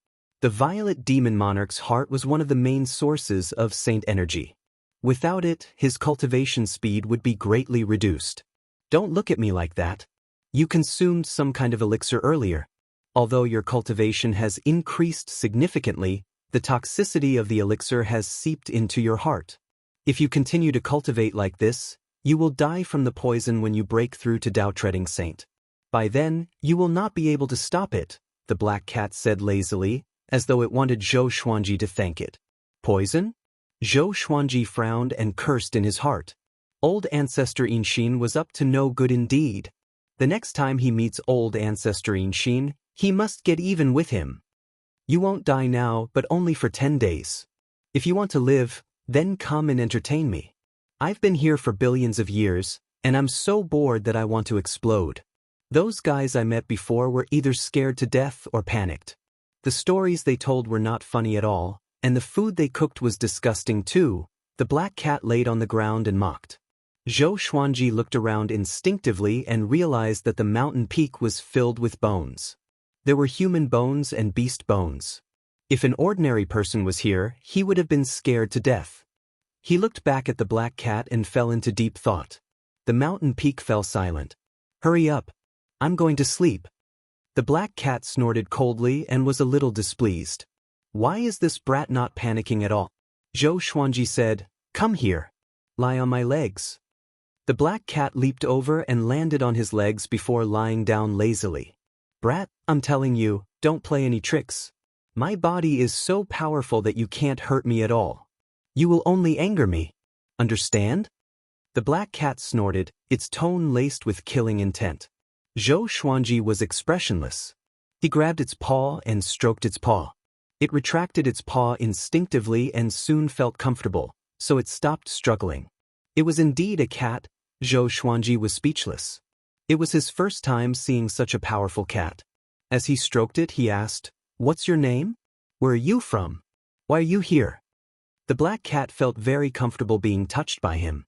The violet demon monarch's heart was one of the main sources of saint energy. Without it, his cultivation speed would be greatly reduced. Don't look at me like that. You consumed some kind of elixir earlier. Although your cultivation has increased significantly, the toxicity of the elixir has seeped into your heart. If you continue to cultivate like this, you will die from the poison when you break through to Tao-treading saint. By then, you will not be able to stop it, the black cat said lazily, as though it wanted Zhou Xuanji to thank it. Poison? Zhou Xuanji frowned and cursed in his heart. Old Ancestor Inshin was up to no good indeed. The next time he meets Old Ancestor Inshin, he must get even with him. You won't die now, but only for 10 days. If you want to live, then come and entertain me. I've been here for billions of years, and I'm so bored that I want to explode. Those guys I met before were either scared to death or panicked. The stories they told were not funny at all, and the food they cooked was disgusting too. The black cat laid on the ground and mocked. Zhou Xuanji looked around instinctively and realized that the mountain peak was filled with bones. There were human bones and beast bones. If an ordinary person was here, he would have been scared to death. He looked back at the black cat and fell into deep thought. The mountain peak fell silent. Hurry up. I'm going to sleep. The black cat snorted coldly and was a little displeased. Why is this brat not panicking at all? Zhou Xuanji said, Come here. Lie on my legs. The black cat leaped over and landed on his legs before lying down lazily. Brat, I'm telling you, don't play any tricks. My body is so powerful that you can't hurt me at all. You will only anger me. Understand? The black cat snorted, its tone laced with killing intent. Zhou Xuanji was expressionless. He grabbed its paw and stroked its paw. It retracted its paw instinctively and soon felt comfortable, so it stopped struggling. It was indeed a cat. Zhou Xuanji was speechless. It was his first time seeing such a powerful cat. As he stroked it, he asked, What's your name? Where are you from? Why are you here? The black cat felt very comfortable being touched by him.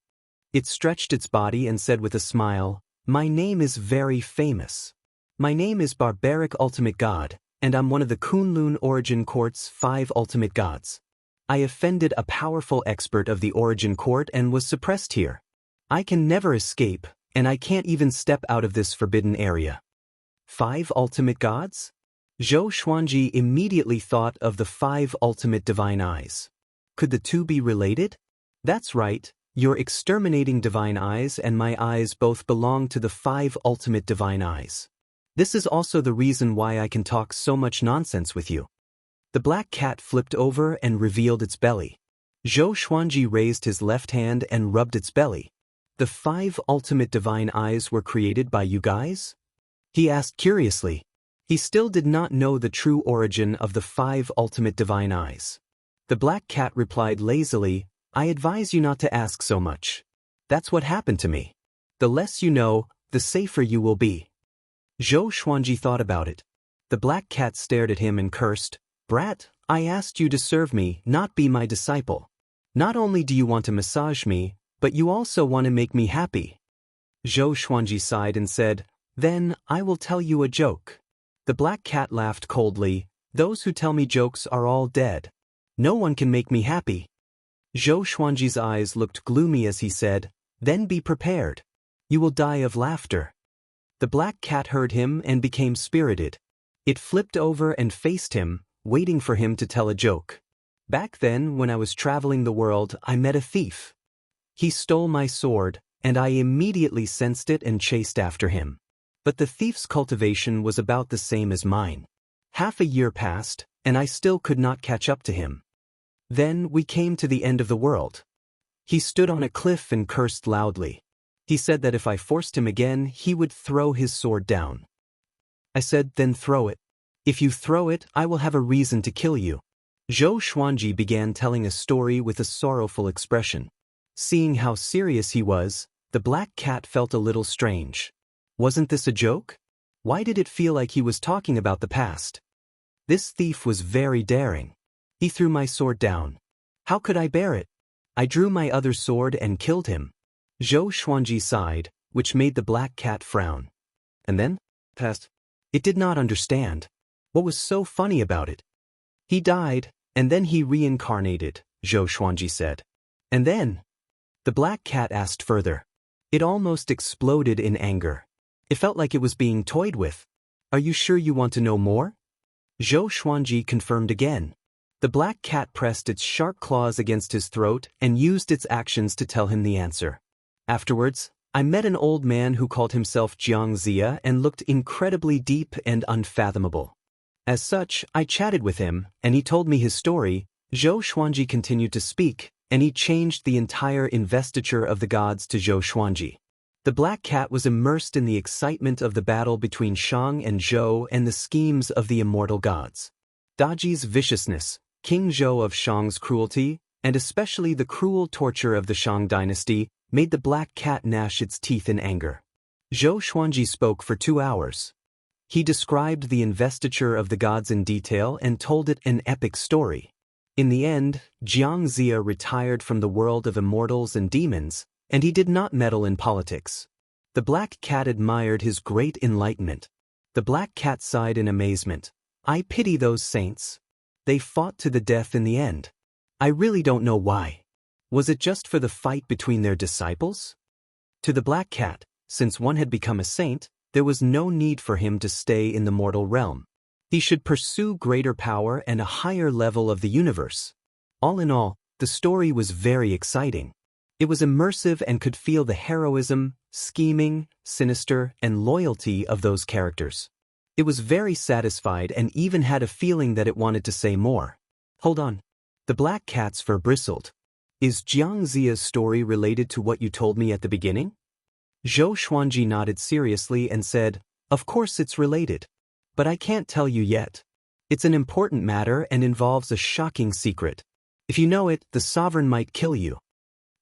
It stretched its body and said with a smile, My name is very famous. My name is Barbaric Ultimate God, and I'm one of the Kunlun Origin Court's 5 ultimate gods. I offended a powerful expert of the Origin Court and was suppressed here. I can never escape, and I can't even step out of this forbidden area. 5 ultimate gods? Zhou Xuanji immediately thought of the 5 ultimate divine eyes. Could the two be related? That's right, your exterminating divine eyes and my eyes both belong to the 5 ultimate divine eyes. This is also the reason why I can talk so much nonsense with you. The black cat flipped over and revealed its belly. Zhou Xuanji raised his left hand and rubbed its belly. The 5 ultimate divine eyes were created by you guys? He asked curiously. He still did not know the true origin of the 5 ultimate divine eyes. The black cat replied lazily, I advise you not to ask so much. That's what happened to me. The less you know, the safer you will be. Zhou Xuanji thought about it. The black cat stared at him and cursed, Brat, I asked you to serve me, not be my disciple. Not only do you want to massage me, but you also want to make me happy. Zhou Xuanji sighed and said, Then I will tell you a joke. The black cat laughed coldly, Those who tell me jokes are all dead. No one can make me happy. Zhou Xuanji's eyes looked gloomy as he said, Then be prepared. You will die of laughter. The black cat heard him and became spirited. It flipped over and faced him, waiting for him to tell a joke. Back then, when I was traveling the world, I met a thief. He stole my sword, and I immediately sensed it and chased after him. But the thief's cultivation was about the same as mine. Half a year passed, and I still could not catch up to him. Then we came to the end of the world. He stood on a cliff and cursed loudly. He said that if I forced him again, he would throw his sword down. I said, Then throw it. If you throw it, I will have a reason to kill you. Zhou Xuanji began telling a story with a sorrowful expression. Seeing how serious he was, the black cat felt a little strange. Wasn't this a joke? Why did it feel like he was talking about the past? This thief was very daring. He threw my sword down. How could I bear it? I drew my other sword and killed him. Zhou Xuanji sighed, which made the black cat frown. And then? Passed. It did not understand. What was so funny about it? He died, and then he reincarnated, Zhou Xuanji said. And then? The black cat asked further. It almost exploded in anger. It felt like it was being toyed with. Are you sure you want to know more? Zhou Xuanji confirmed again. The black cat pressed its sharp claws against his throat and used its actions to tell him the answer. Afterwards, I met an old man who called himself Jiang Zia and looked incredibly deep and unfathomable. As such, I chatted with him, and he told me his story. Zhou Xuanji continued to speak, and he changed the entire investiture of the gods to Zhou Xuanji. The black cat was immersed in the excitement of the battle between Shang and Zhou and the schemes of the immortal gods. Daji's viciousness, King Zhou of Shang's cruelty, and especially the cruel torture of the Shang dynasty, made the black cat gnash its teeth in anger. Zhou Xuanji spoke for 2 hours. He described the investiture of the gods in detail and told it an epic story. In the end, Jiang Zia retired from the world of immortals and demons, and he did not meddle in politics. The black cat admired his great enlightenment. The black cat sighed in amazement. I pity those saints. They fought to the death in the end. I really don't know why. Was it just for the fight between their disciples? To the black cat, since one had become a saint, there was no need for him to stay in the mortal realm. He should pursue greater power and a higher level of the universe. All in all, the story was very exciting. It was immersive and could feel the heroism, scheming, sinister, and loyalty of those characters. It was very satisfied and even had a feeling that it wanted to say more. Hold on. The black cat's fur bristled. Is Jiang Zia's story related to what you told me at the beginning? Zhou Xuanji nodded seriously and said, Of course it's related. But I can't tell you yet. It's an important matter and involves a shocking secret. If you know it, the sovereign might kill you.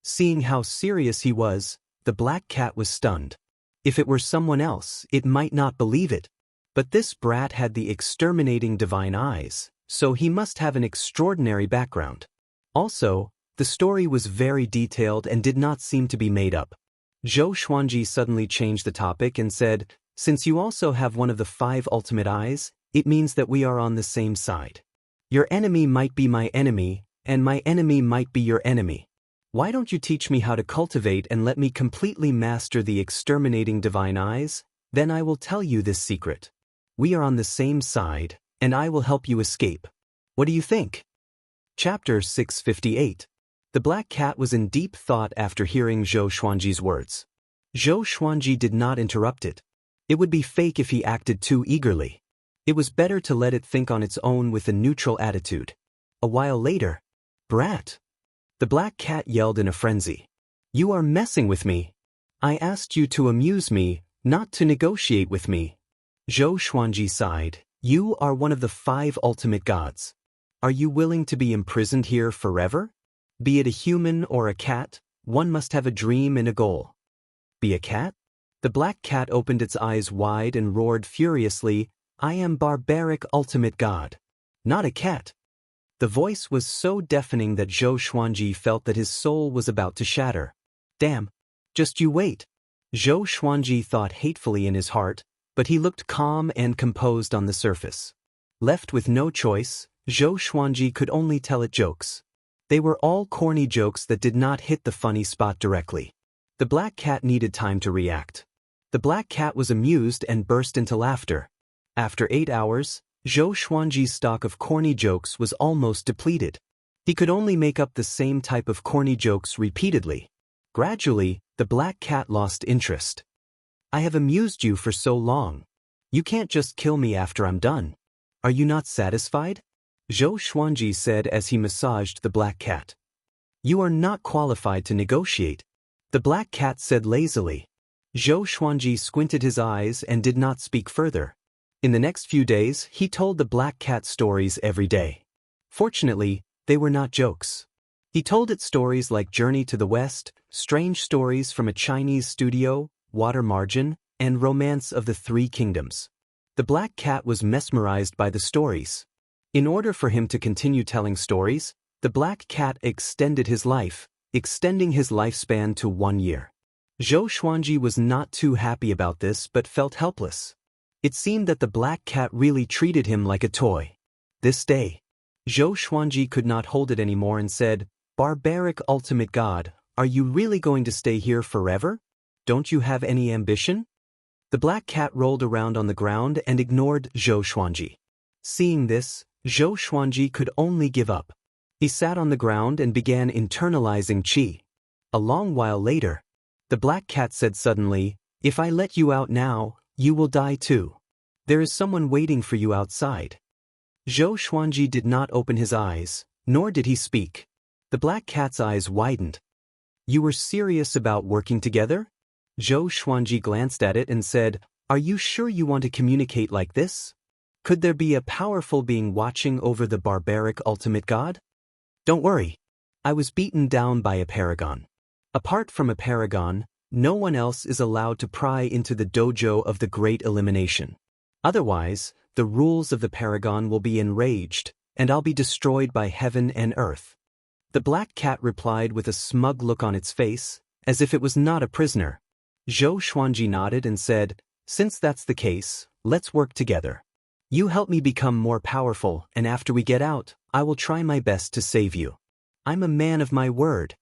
Seeing how serious he was, the black cat was stunned. If it were someone else, it might not believe it. But this brat had the exterminating divine eyes, so he must have an extraordinary background. Also, the story was very detailed and did not seem to be made up. Zhou Xuanji suddenly changed the topic and said, Since you also have one of the 5 ultimate eyes, it means that we are on the same side. Your enemy might be my enemy, and my enemy might be your enemy. Why don't you teach me how to cultivate and let me completely master the exterminating divine eyes? Then I will tell you this secret. We are on the same side, and I will help you escape. What do you think? Chapter 658. The black cat was in deep thought after hearing Zhou Xuanji's words. Zhou Xuanji did not interrupt it. It would be fake if he acted too eagerly. It was better to let it think on its own with a neutral attitude. A while later, Brat! The black cat yelled in a frenzy. You are messing with me. I asked you to amuse me, not to negotiate with me. Zhou Xuanji sighed. You are one of the 5 ultimate gods. Are you willing to be imprisoned here forever? Be it a human or a cat, one must have a dream and a goal. Be a cat? The black cat opened its eyes wide and roared furiously, I am barbaric ultimate god. Not a cat. The voice was so deafening that Zhou Xuanji felt that his soul was about to shatter. Damn. Just you wait. Zhou Xuanji thought hatefully in his heart, but he looked calm and composed on the surface. Left with no choice, Zhou Xuanji could only tell it jokes. They were all corny jokes that did not hit the funny spot directly. The black cat needed time to react. The black cat was amused and burst into laughter. After 8 hours, Zhou Xuanji's stock of corny jokes was almost depleted. He could only make up the same type of corny jokes repeatedly. Gradually, the black cat lost interest. I have amused you for so long. You can't just kill me after I'm done. Are you not satisfied? Zhou Xuanji said as he massaged the black cat. You are not qualified to negotiate. The black cat said lazily. Zhou Xuanji squinted his eyes and did not speak further. In the next few days, he told the black cat stories every day. Fortunately, they were not jokes. He told it stories like Journey to the West, Strange Stories from a Chinese Studio, Water Margin, and Romance of the 3 Kingdoms. The black cat was mesmerized by the stories. In order for him to continue telling stories, the black cat extended his life, extending his lifespan to 1 year. Zhou Xuanji was not too happy about this but felt helpless. It seemed that the black cat really treated him like a toy. This day, Zhou Xuanji could not hold it anymore and said, Barbaric ultimate god, are you really going to stay here forever? Don't you have any ambition? The black cat rolled around on the ground and ignored Zhou Xuanji. Seeing this, Zhou Xuanji could only give up. He sat on the ground and began internalizing qi. A long while later, the black cat said suddenly, If I let you out now, you will die too. There is someone waiting for you outside. Zhou Xuanji did not open his eyes, nor did he speak. The black cat's eyes widened. You were serious about working together? Zhou Xuanji glanced at it and said, Are you sure you want to communicate like this? Could there be a powerful being watching over the barbaric ultimate god? Don't worry. I was beaten down by a paragon. Apart from a paragon, no one else is allowed to pry into the dojo of the Great Elimination. Otherwise, the rules of the paragon will be enraged, and I'll be destroyed by heaven and earth. The black cat replied with a smug look on its face, as if it was not a prisoner. Zhou Xuanji nodded and said, "Since that's the case, let's work together. You help me become more powerful, and after we get out, I will try my best to save you. I'm a man of my word."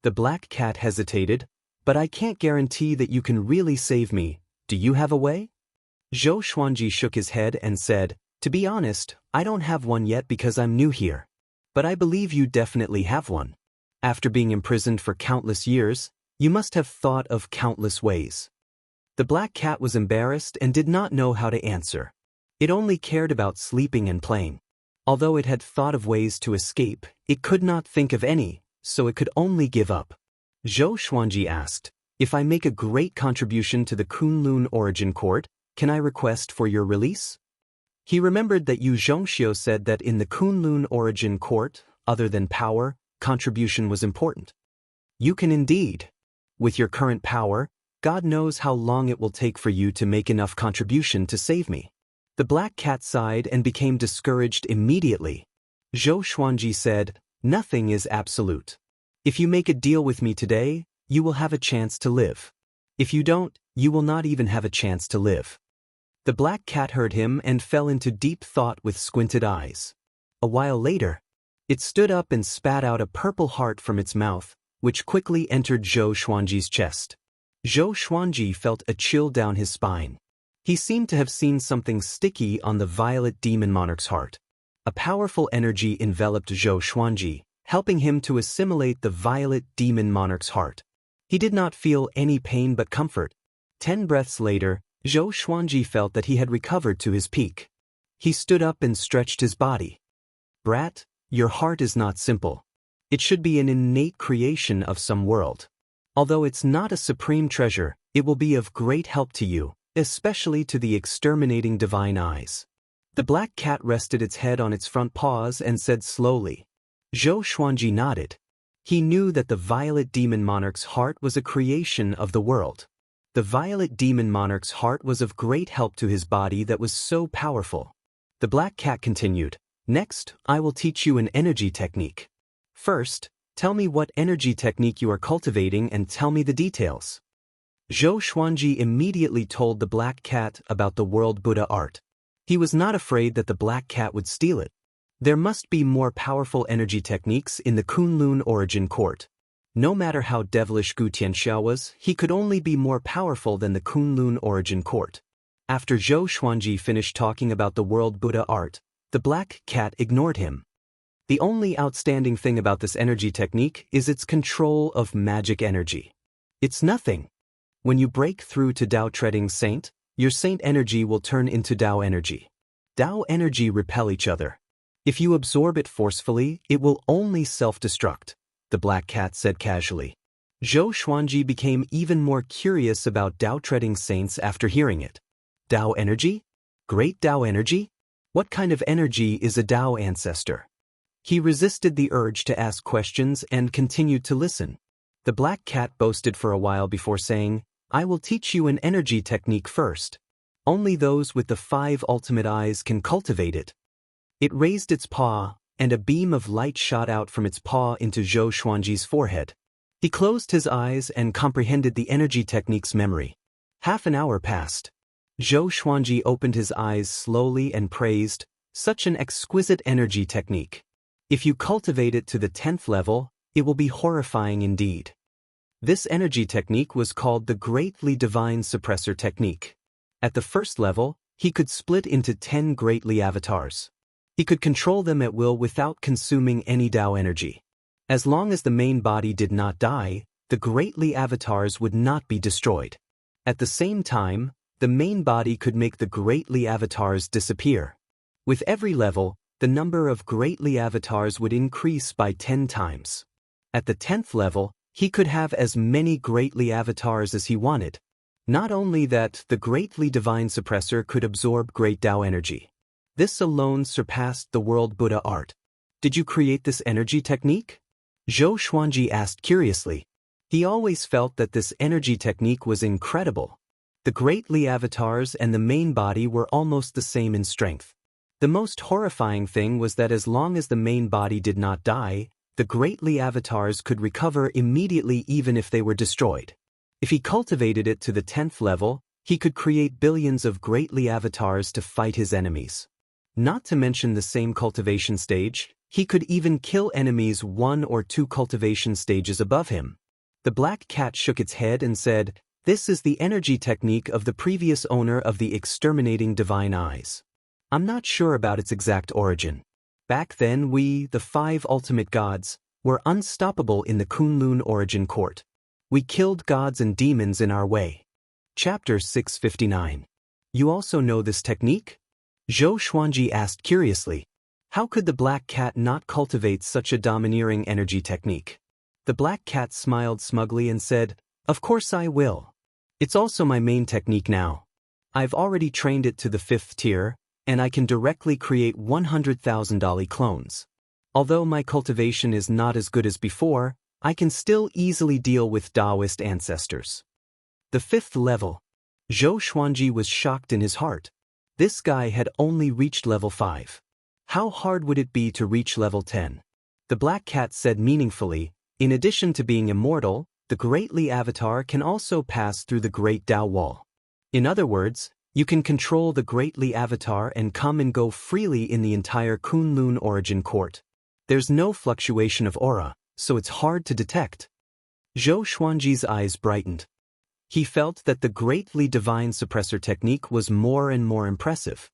The black cat hesitated, "But I can't guarantee that you can really save me. Do you have a way?" Zhou Xuanji shook his head and said, "To be honest, I don't have one yet because I'm new here. But I believe you definitely have one. After being imprisoned for countless years, you must have thought of countless ways." The black cat was embarrassed and did not know how to answer. It only cared about sleeping and playing. Although it had thought of ways to escape, it could not think of any, so it could only give up. Zhou Xuanji asked, "If I make a great contribution to the Kunlun Origin Court, can I request for your release?" He remembered that Yu Zhongxiu said that in the Kunlun Origin Court, other than power, contribution was important. "You can indeed. With your current power, God knows how long it will take for you to make enough contribution to save me." The black cat sighed and became discouraged immediately. Zhou Xuanji said, "Nothing is absolute. If you make a deal with me today, you will have a chance to live. If you don't, you will not even have a chance to live." The black cat heard him and fell into deep thought with squinted eyes. A while later, it stood up and spat out a purple heart from its mouth, which quickly entered Zhou Xuanji's chest. Zhou Xuanji felt a chill down his spine. He seemed to have seen something sticky on the violet demon monarch's heart. A powerful energy enveloped Zhou Xuanji, helping him to assimilate the violet demon monarch's heart. He did not feel any pain but comfort. 10 breaths later, Zhou Xuanji felt that he had recovered to his peak. He stood up and stretched his body. "Brat, your heart is not simple. It should be an innate creation of some world. Although it's not a supreme treasure, it will be of great help to you, especially to the exterminating divine eyes." The black cat rested its head on its front paws and said slowly. Zhou Xuanji nodded. He knew that the violet demon monarch's heart was a creation of the world. The violet demon monarch's heart was of great help to his body that was so powerful. The black cat continued, "Next, I will teach you an energy technique. First, tell me what energy technique you are cultivating and tell me the details." Zhou Xuanji immediately told the black cat about the world Buddha art. He was not afraid that the black cat would steal it. There must be more powerful energy techniques in the Kunlun Origin Court. No matter how devilish Gu Tianxiao was, he could only be more powerful than the Kunlun Origin Court. After Zhou Xuanji finished talking about the world Buddha art, the black cat ignored him. The only outstanding thing about this energy technique is its control of magic energy. It's nothing. When you break through to Dao Treading Saint, your saint energy will turn into Dao energy. Dao energy repel each other. If you absorb it forcefully, it will only self-destruct, the black cat said casually. Zhou Xuanji became even more curious about Dao Treading Saints after hearing it. Dao energy? Great Dao energy? What kind of energy is a Dao ancestor? He resisted the urge to ask questions and continued to listen. The black cat boasted for a while before saying, "I will teach you an energy technique first. Only those with the 5 ultimate eyes can cultivate it." It raised its paw, and a beam of light shot out from its paw into Zhou Xuanji's forehead. He closed his eyes and comprehended the energy technique's memory. Half an hour passed. Zhou Xuanji opened his eyes slowly and praised, "Such an exquisite energy technique. If you cultivate it to the 10th level, it will be horrifying indeed." This energy technique was called the Greatly Divine Suppressor Technique. At the first level, he could split into 10 Greatly avatars. He could control them at will without consuming any Dao energy. As long as the main body did not die, the Greatly avatars would not be destroyed. At the same time, the main body could make the Greatly avatars disappear. With every level, the number of Greatly avatars would increase by 10 times. At the 10th level, he could have as many Greatly avatars as he wanted. Not only that, the Greatly Divine Suppressor could absorb great Dao energy. This alone surpassed the world Buddha art. Did you create this energy technique? Zhou Xuanji asked curiously. He always felt that this energy technique was incredible. The great Li avatars and the main body were almost the same in strength. The most horrifying thing was that as long as the main body did not die, the great Li avatars could recover immediately even if they were destroyed. If he cultivated it to the 10th level, he could create billions of great Li avatars to fight his enemies. Not to mention the same cultivation stage, he could even kill enemies 1 or 2 cultivation stages above him. The black cat shook its head and said, "This is the energy technique of the previous owner of the exterminating divine eyes. I'm not sure about its exact origin. Back then we, the 5 ultimate gods, were unstoppable in the Kunlun origin court. We killed gods and demons in our way." Chapter 659. You also know this technique? Zhou Xuanji asked curiously. How could the black cat not cultivate such a domineering energy technique? The black cat smiled smugly and said, "Of course I will. It's also my main technique now. I've already trained it to the 5th tier, and I can directly create 100,000 Dali clones. Although my cultivation is not as good as before, I can still easily deal with Taoist ancestors." The 5th level. Zhou Xuanji was shocked in his heart. This guy had only reached level 5. How hard would it be to reach level 10? The black cat said meaningfully, "In addition to being immortal, the Great Li Avatar can also pass through the Great Tao Wall. In other words, you can control the Great Li Avatar and come and go freely in the entire Kunlun origin court. There's no fluctuation of aura, so it's hard to detect." Zhou Xuanji's eyes brightened. He felt that the Great Li Divine Suppressor technique was more and more impressive.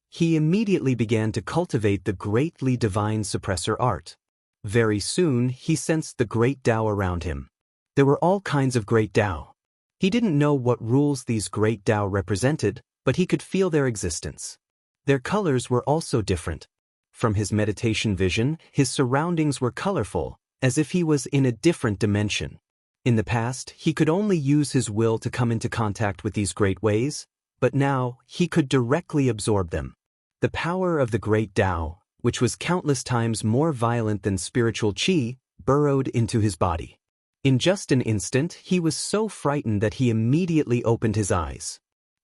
He immediately began to cultivate the Great Li Divine Suppressor art. Very soon, he sensed the Great Tao around him. There were all kinds of Great Tao. He didn't know what rules these Great Tao represented, but he could feel their existence. Their colors were also different. From his meditation vision, his surroundings were colorful, as if he was in a different dimension. In the past, he could only use his will to come into contact with these great ways, but now he could directly absorb them. The power of the Great Tao, which was countless times more violent than spiritual qi, burrowed into his body. In just an instant, he was so frightened that he immediately opened his eyes.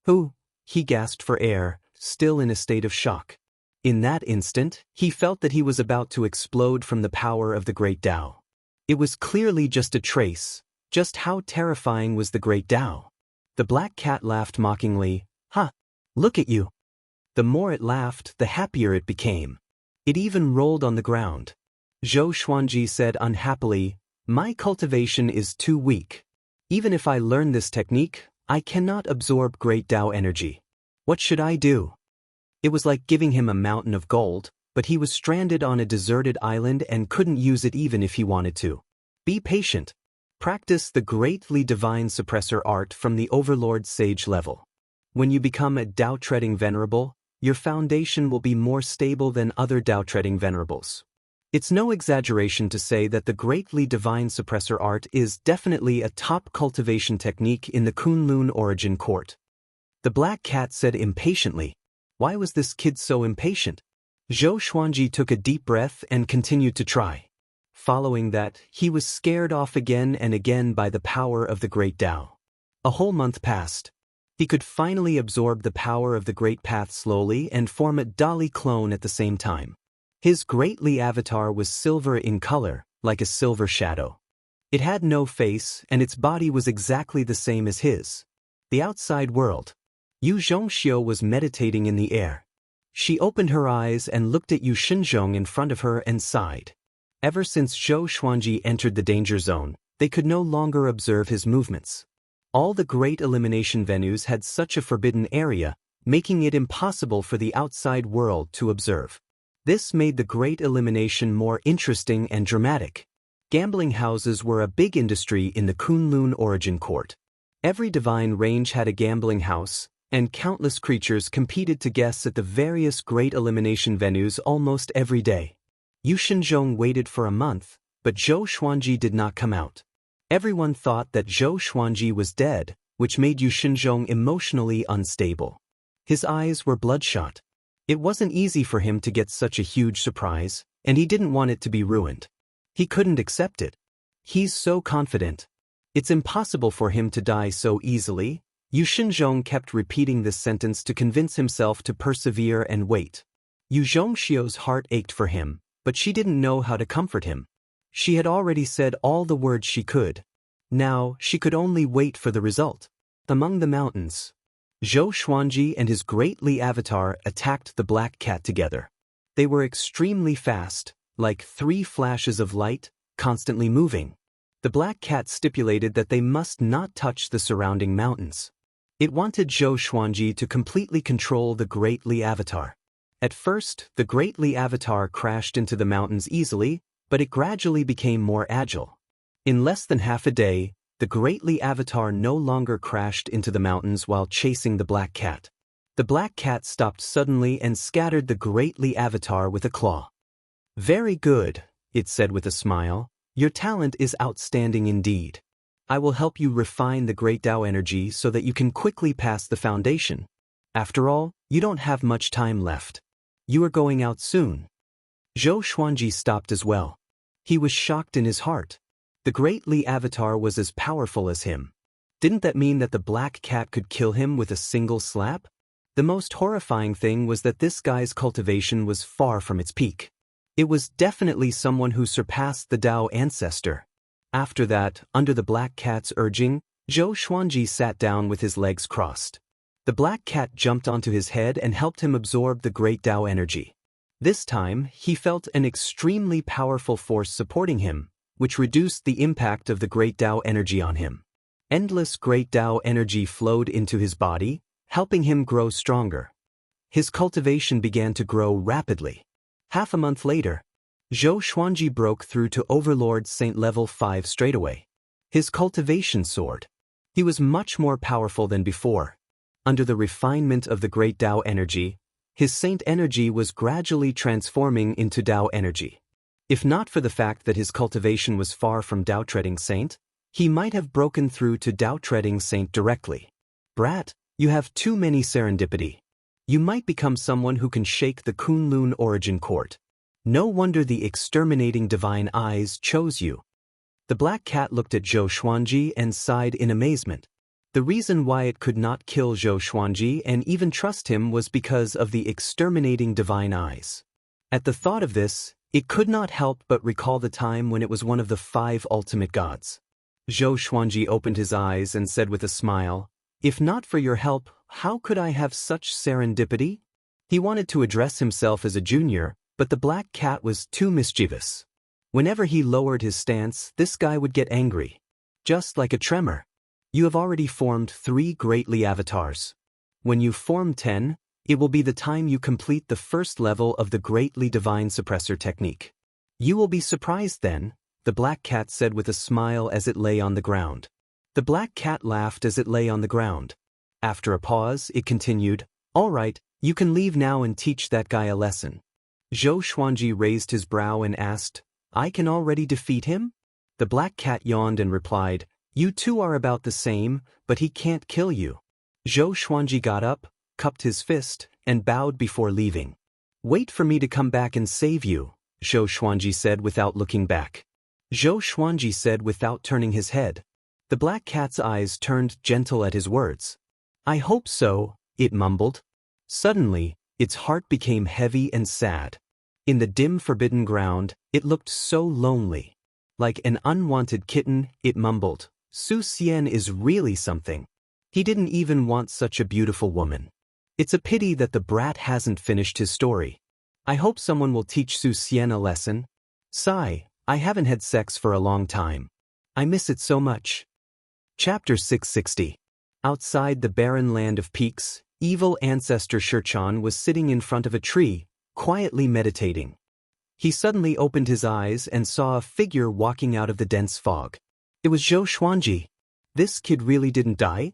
"Who?" he gasped for air, still in a state of shock. In that instant, he felt that he was about to explode from the power of the Great Tao. It was clearly just a trace. Just how terrifying was the Great Tao? The black cat laughed mockingly. "Ha! Look at you!" The more it laughed, the happier it became. It even rolled on the ground. Zhou Xuanji said unhappily, "My cultivation is too weak. Even if I learn this technique, I cannot absorb Great Tao energy. What should I do?" It was like giving him a mountain of gold, but he was stranded on a deserted island and couldn't use it even if he wanted to. Be patient. Practice the Great Li Divine Suppressor art from the Overlord Sage level. When you become a Tao-treading venerable, your foundation will be more stable than other Tao-treading venerables. It's no exaggeration to say that the Great Li Divine Suppressor art is definitely a top cultivation technique in the Kunlun origin court. The black cat said impatiently. Why was this kid so impatient? Zhou Xuanji took a deep breath and continued to try. Following that, he was scared off again and again by the power of the Great Tao. A whole month passed. He could finally absorb the power of the Great Path slowly and form a Dali clone at the same time. His Great Li avatar was silver in color, like a silver shadow. It had no face, and its body was exactly the same as his. The outside world. Yu Zhongxiu was meditating in the air. She opened her eyes and looked at Yu Shinzhong in front of her and sighed. Ever since Zhou Xuanji entered the danger zone, they could no longer observe his movements. All the great elimination venues had such a forbidden area, making it impossible for the outside world to observe. This made the great elimination more interesting and dramatic. Gambling houses were a big industry in the Kunlun origin court. Every divine range had a gambling house, and countless creatures competed to guess at the various great elimination venues almost every day. Yu Shinzhong waited for a month, but Zhou Xuanji did not come out. Everyone thought that Zhou Xuanji was dead, which made Yu Shinzhong emotionally unstable. His eyes were bloodshot. It wasn't easy for him to get such a huge surprise, and he didn't want it to be ruined. He couldn't accept it. He's so confident. It's impossible for him to die so easily. Yu Shenzhong kept repeating this sentence to convince himself to persevere and wait. Yu Zhongxiu's heart ached for him, but she didn't know how to comfort him. She had already said all the words she could. Now, she could only wait for the result. Among the mountains, Zhou Xuanji and his great Li avatar attacked the black cat together. They were extremely fast, like 3 flashes of light, constantly moving. The black cat stipulated that they must not touch the surrounding mountains. It wanted Zhou Xuanji to completely control the great Li avatar. At first, the great Li avatar crashed into the mountains easily, but it gradually became more agile. In less than half a day, the great Li avatar no longer crashed into the mountains while chasing the black cat. The black cat stopped suddenly and scattered the great Li avatar with a claw. "Very good," it said with a smile. "Your talent is outstanding indeed. I will help you refine the great Tao energy so that you can quickly pass the foundation. After all, you don't have much time left. You are going out soon." Zhou Xuanji stopped as well. He was shocked in his heart. The great Li avatar was as powerful as him. Didn't that mean that the black cat could kill him with a single slap? The most horrifying thing was that this guy's cultivation was far from its peak. It was definitely someone who surpassed the Tao ancestor. After that, under the black cat's urging, Zhou Xuanji sat down with his legs crossed. The black cat jumped onto his head and helped him absorb the great Tao energy. This time, he felt an extremely powerful force supporting him, which reduced the impact of the great Tao energy on him. Endless great Tao energy flowed into his body, helping him grow stronger. His cultivation began to grow rapidly. Half a month later, Zhou Xuanji broke through to Overlord Saint level 5 straightaway. His cultivation soared. He was much more powerful than before. Under the refinement of the great Tao energy, his Saint energy was gradually transforming into Tao energy. If not for the fact that his cultivation was far from Tao Treading Saint, he might have broken through to Tao Treading Saint directly. "Brat, you have too many serendipity. You might become someone who can shake the Kunlun origin court. No wonder the exterminating divine eyes chose you." The black cat looked at Zhou Xuanji and sighed in amazement. The reason why it could not kill Zhou Xuanji and even trust him was because of the exterminating divine eyes. At the thought of this, it could not help but recall the time when it was one of the 5 ultimate gods. Zhou Xuanji opened his eyes and said with a smile, "If not for your help, how could I have such serendipity?" He wanted to address himself as a junior, but the black cat was too mischievous. Whenever he lowered his stance, this guy would get angry. Just like a tremor. "You have already formed 3 great Li avatars. When you form 10, it will be the time you complete the first level of the Great Li Divine Suppressor technique. You will be surprised then," the black cat said with a smile as it lay on the ground. The black cat laughed as it lay on the ground. After a pause, it continued, "All right, you can leave now and teach that guy a lesson." Zhou Xuanji raised his brow and asked, "I can already defeat him?" The black cat yawned and replied, "You two are about the same, but he can't kill you." Zhou Xuanji got up, cupped his fist, and bowed before leaving. "Wait for me to come back and save you," Zhou Xuanji said without looking back. Zhou Xuanji said without turning his head. The black cat's eyes turned gentle at his words. "I hope so," it mumbled. Suddenly, its heart became heavy and sad. In the dim forbidden ground, it looked so lonely. Like an unwanted kitten, it mumbled, "Su Xian is really something. He didn't even want such a beautiful woman. It's a pity that the brat hasn't finished his story. I hope someone will teach Su Xian a lesson. Sigh, I haven't had sex for a long time. I miss it so much." Chapter 660. Outside the barren land of peaks, evil ancestor Shichan was sitting in front of a tree, quietly meditating. He suddenly opened his eyes and saw a figure walking out of the dense fog. It was Zhou Xuanji. This kid really didn't die?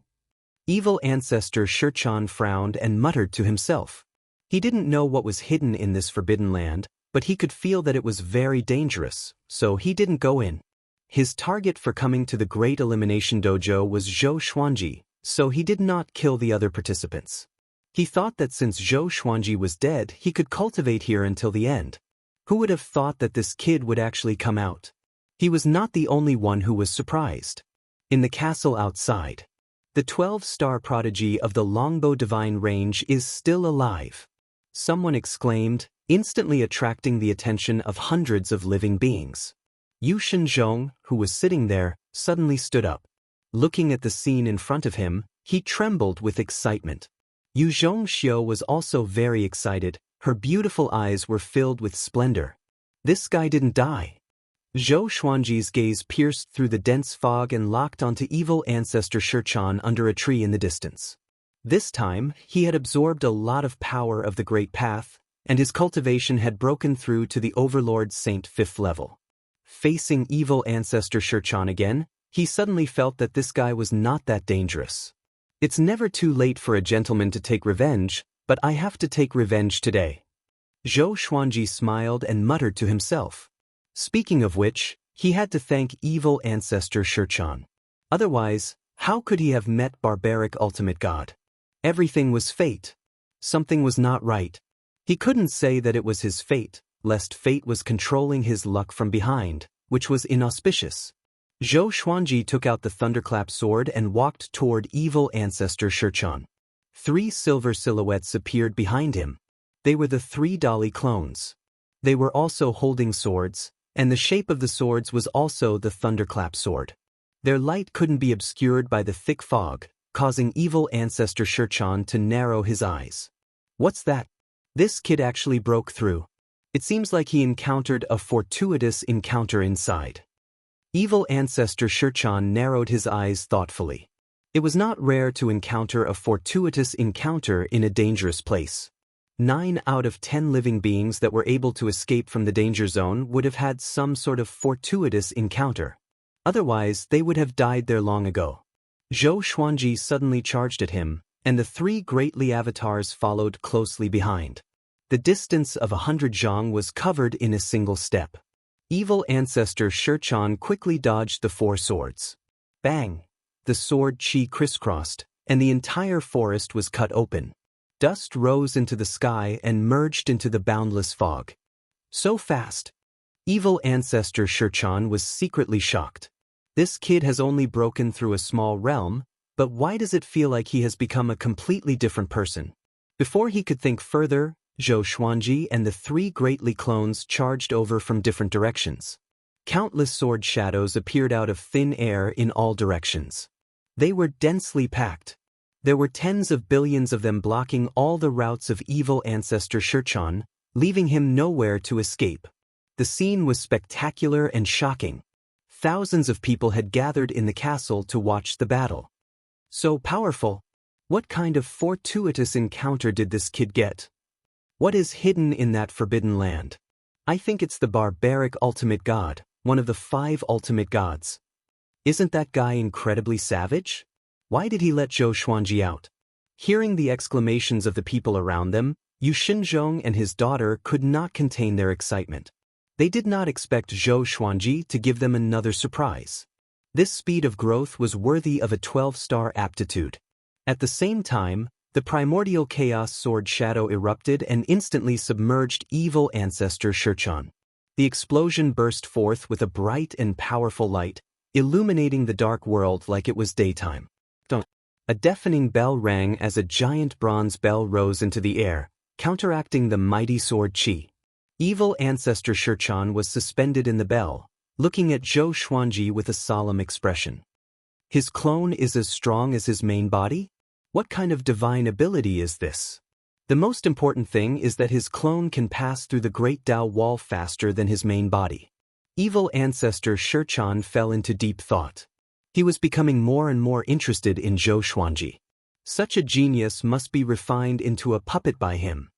Evil ancestor Shichan frowned and muttered to himself. He didn't know what was hidden in this forbidden land, but he could feel that it was very dangerous, so he didn't go in. His target for coming to the Great Elimination Dojo was Zhou Xuanji, so he did not kill the other participants. He thought that since Zhou Xuanji was dead, he could cultivate here until the end. Who would have thought that this kid would actually come out? He was not the only one who was surprised. In the castle outside, the 12-star prodigy of the Longbow Divine Range is still alive. Someone exclaimed, instantly attracting the attention of hundreds of living beings. Yu Shenzhong, who was sitting there, suddenly stood up. Looking at the scene in front of him, he trembled with excitement. Yu Zhongxiu was also very excited. Her beautiful eyes were filled with splendor. This guy didn't die. Zhou Xuanji's gaze pierced through the dense fog and locked onto evil ancestor Shichan under a tree in the distance. This time, he had absorbed a lot of power of the Great Path, and his cultivation had broken through to the Overlord Saint 5th level. Facing evil ancestor Shichan again, he suddenly felt that this guy was not that dangerous. It's never too late for a gentleman to take revenge, but I have to take revenge today. Zhou Xuanji smiled and muttered to himself. Speaking of which, he had to thank evil ancestor Shichan. Otherwise, how could he have met barbaric ultimate god? Everything was fate. Something was not right. He couldn't say that it was his fate, lest fate was controlling his luck from behind, which was inauspicious. Zhou Xuanji took out the thunderclap sword and walked toward evil ancestor Shichan. 3 silver silhouettes appeared behind him. They were the 3 Dali clones. They were also holding swords, and the shape of the swords was also the thunderclap sword. Their light couldn't be obscured by the thick fog, causing evil ancestor Shichan to narrow his eyes. What's that? This kid actually broke through. It seems like he encountered a fortuitous encounter inside. Evil ancestor Shichan narrowed his eyes thoughtfully. It was not rare to encounter a fortuitous encounter in a dangerous place. 9 out of 10 living beings that were able to escape from the danger zone would have had some sort of fortuitous encounter. Otherwise, they would have died there long ago. Zhou Xuanji suddenly charged at him, and the 3 greatly avatars followed closely behind. The distance of 100 zhang was covered in a single step. Evil ancestor Shichan quickly dodged the 4 swords. Bang! The sword chi crisscrossed, and the entire forest was cut open. Dust rose into the sky and merged into the boundless fog. So fast! Evil ancestor Shichan was secretly shocked. This kid has only broken through a small realm, but why does it feel like he has become a completely different person? Before he could think further, Zhou Xuanji and the 3 greatly clones charged over from different directions. Countless sword shadows appeared out of thin air in all directions. They were densely packed. There were tens of billions of them blocking all the routes of evil ancestor Shichan, leaving him nowhere to escape. The scene was spectacular and shocking. Thousands of people had gathered in the castle to watch the battle. So powerful. What kind of fortuitous encounter did this kid get? What is hidden in that forbidden land? I think it's the barbaric ultimate god, one of the 5 ultimate gods. Isn't that guy incredibly savage? Why did he let Zhou Xuanji out? Hearing the exclamations of the people around them, Yu Shenzhong and his daughter could not contain their excitement. They did not expect Zhou Xuanji to give them another surprise. This speed of growth was worthy of a 12-star aptitude. At the same time, the primordial chaos sword shadow erupted and instantly submerged evil ancestor Shichan. The explosion burst forth with a bright and powerful light, illuminating the dark world like it was daytime. A deafening bell rang as a giant bronze bell rose into the air, counteracting the mighty sword chi. Evil ancestor Shichan was suspended in the bell, looking at Zhou Xuanji with a solemn expression. His clone is as strong as his main body? What kind of divine ability is this? The most important thing is that his clone can pass through the Great Tao Wall faster than his main body. Evil ancestor Shichan fell into deep thought. He was becoming more and more interested in Zhou Xuanji. Such a genius must be refined into a puppet by him.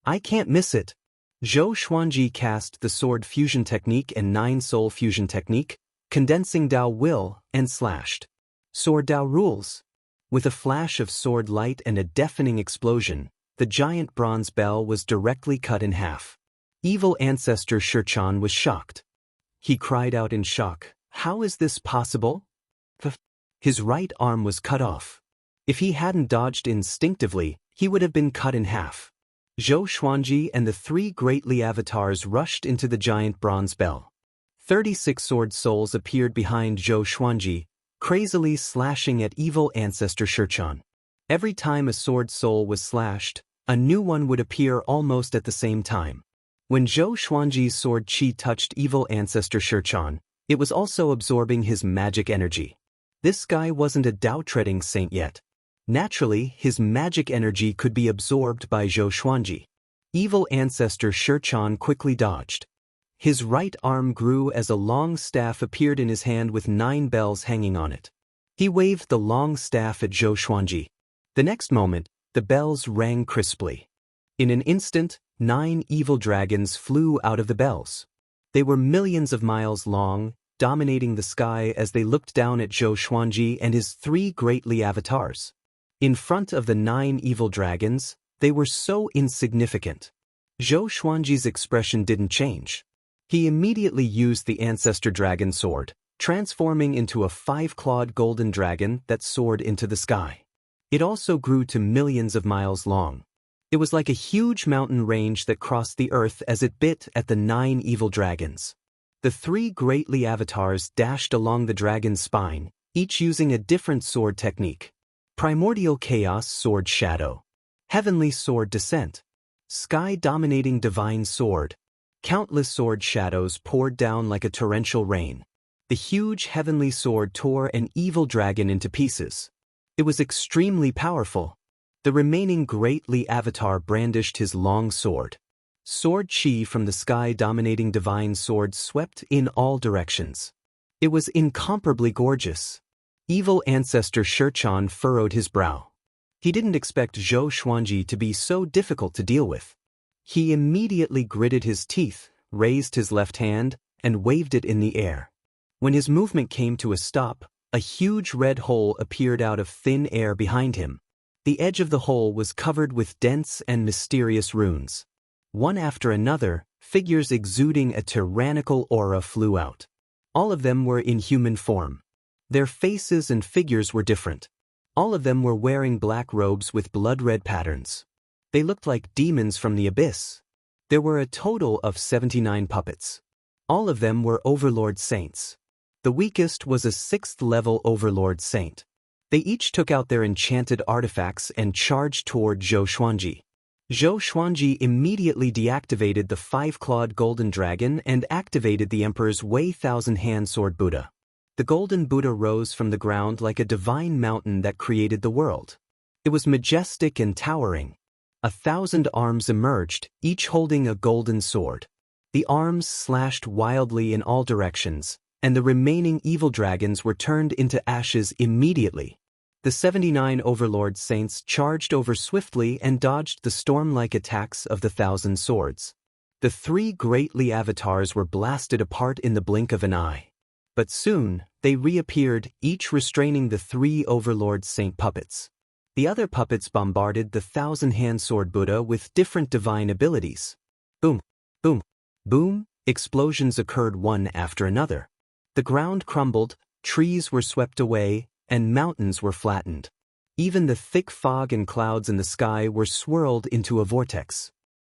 I can't miss it. Zhou Xuanji cast the Sword Fusion Technique and 9 Soul Fusion Technique, condensing Tao Will, and slashed. Sword Tao rules. With a flash of sword light and a deafening explosion, the giant bronze bell was directly cut in half. Evil ancestor Shichan was shocked. He cried out in shock, "How is this possible?" His right arm was cut off. If he hadn't dodged instinctively, he would have been cut in half. Zhou Xuanji and the three greatly avatars rushed into the giant bronze bell. 36 sword souls appeared behind Zhou Xuanji, crazily slashing at evil ancestor Shichan. Every time a sword soul was slashed, a new one would appear almost at the same time. When Zhou Xuanji's sword qi touched evil ancestor Shichan, it was also absorbing his magic energy. This guy wasn't a Dao-treading saint yet. Naturally, his magic energy could be absorbed by Zhou Xuanji. Evil ancestor Shichan quickly dodged. His right arm grew as a long staff appeared in his hand with 9 bells hanging on it. He waved the long staff at Zhou Xuanji. The next moment, the bells rang crisply. In an instant, 9 evil dragons flew out of the bells. They were millions of miles long, dominating the sky as they looked down at Zhou Xuanji and his 3 greatly avatars. In front of the 9 evil dragons, they were so insignificant. Zhou Xuanji's expression didn't change. He immediately used the ancestor dragon sword, transforming into a 5-clawed golden dragon that soared into the sky. It also grew to millions of miles long. It was like a huge mountain range that crossed the earth as it bit at the 9 evil dragons. The 3 greatly avatars dashed along the dragon's spine, each using a different sword technique. Primordial Chaos Sword Shadow. Heavenly Sword Descent. Sky-dominating Divine Sword. Countless sword shadows poured down like a torrential rain. The huge heavenly sword tore an evil dragon into pieces. It was extremely powerful. The remaining greatly avatar brandished his long sword. Sword chi from the sky-dominating divine sword swept in all directions. It was incomparably gorgeous. Evil ancestor Shichan furrowed his brow. He didn't expect Zhou Xuanji to be so difficult to deal with. He immediately gritted his teeth, raised his left hand, and waved it in the air. When his movement came to a stop, a huge red hole appeared out of thin air behind him. The edge of the hole was covered with dense and mysterious runes. One after another, figures exuding a tyrannical aura flew out. All of them were in human form. Their faces and figures were different. All of them were wearing black robes with blood-red patterns. They looked like demons from the abyss. There were a total of 79 puppets. All of them were Overlord Saints. The weakest was a 6th-level Overlord Saint. They each took out their enchanted artifacts and charged toward Zhou Xuanji. Zhou Xuanji immediately deactivated the 5-clawed golden dragon and activated the Emperor's Wei Thousand-Hand Sword Buddha. The golden Buddha rose from the ground like a divine mountain that created the world. It was majestic and towering. 1,000 arms emerged, each holding a golden sword. The arms slashed wildly in all directions, and the remaining evil dragons were turned into ashes immediately. The 79 Overlord Saints charged over swiftly and dodged the storm-like attacks of the 1,000 swords. The 3 greatly avatars were blasted apart in the blink of an eye. But soon, they reappeared, each restraining the 3 Overlord Saint puppets. The other puppets bombarded the 1,000-hand sword Buddha with different divine abilities. Boom, boom, boom, explosions occurred one after another. The ground crumbled, trees were swept away, and mountains were flattened. Even the thick fog and clouds in the sky were swirled into a vortex.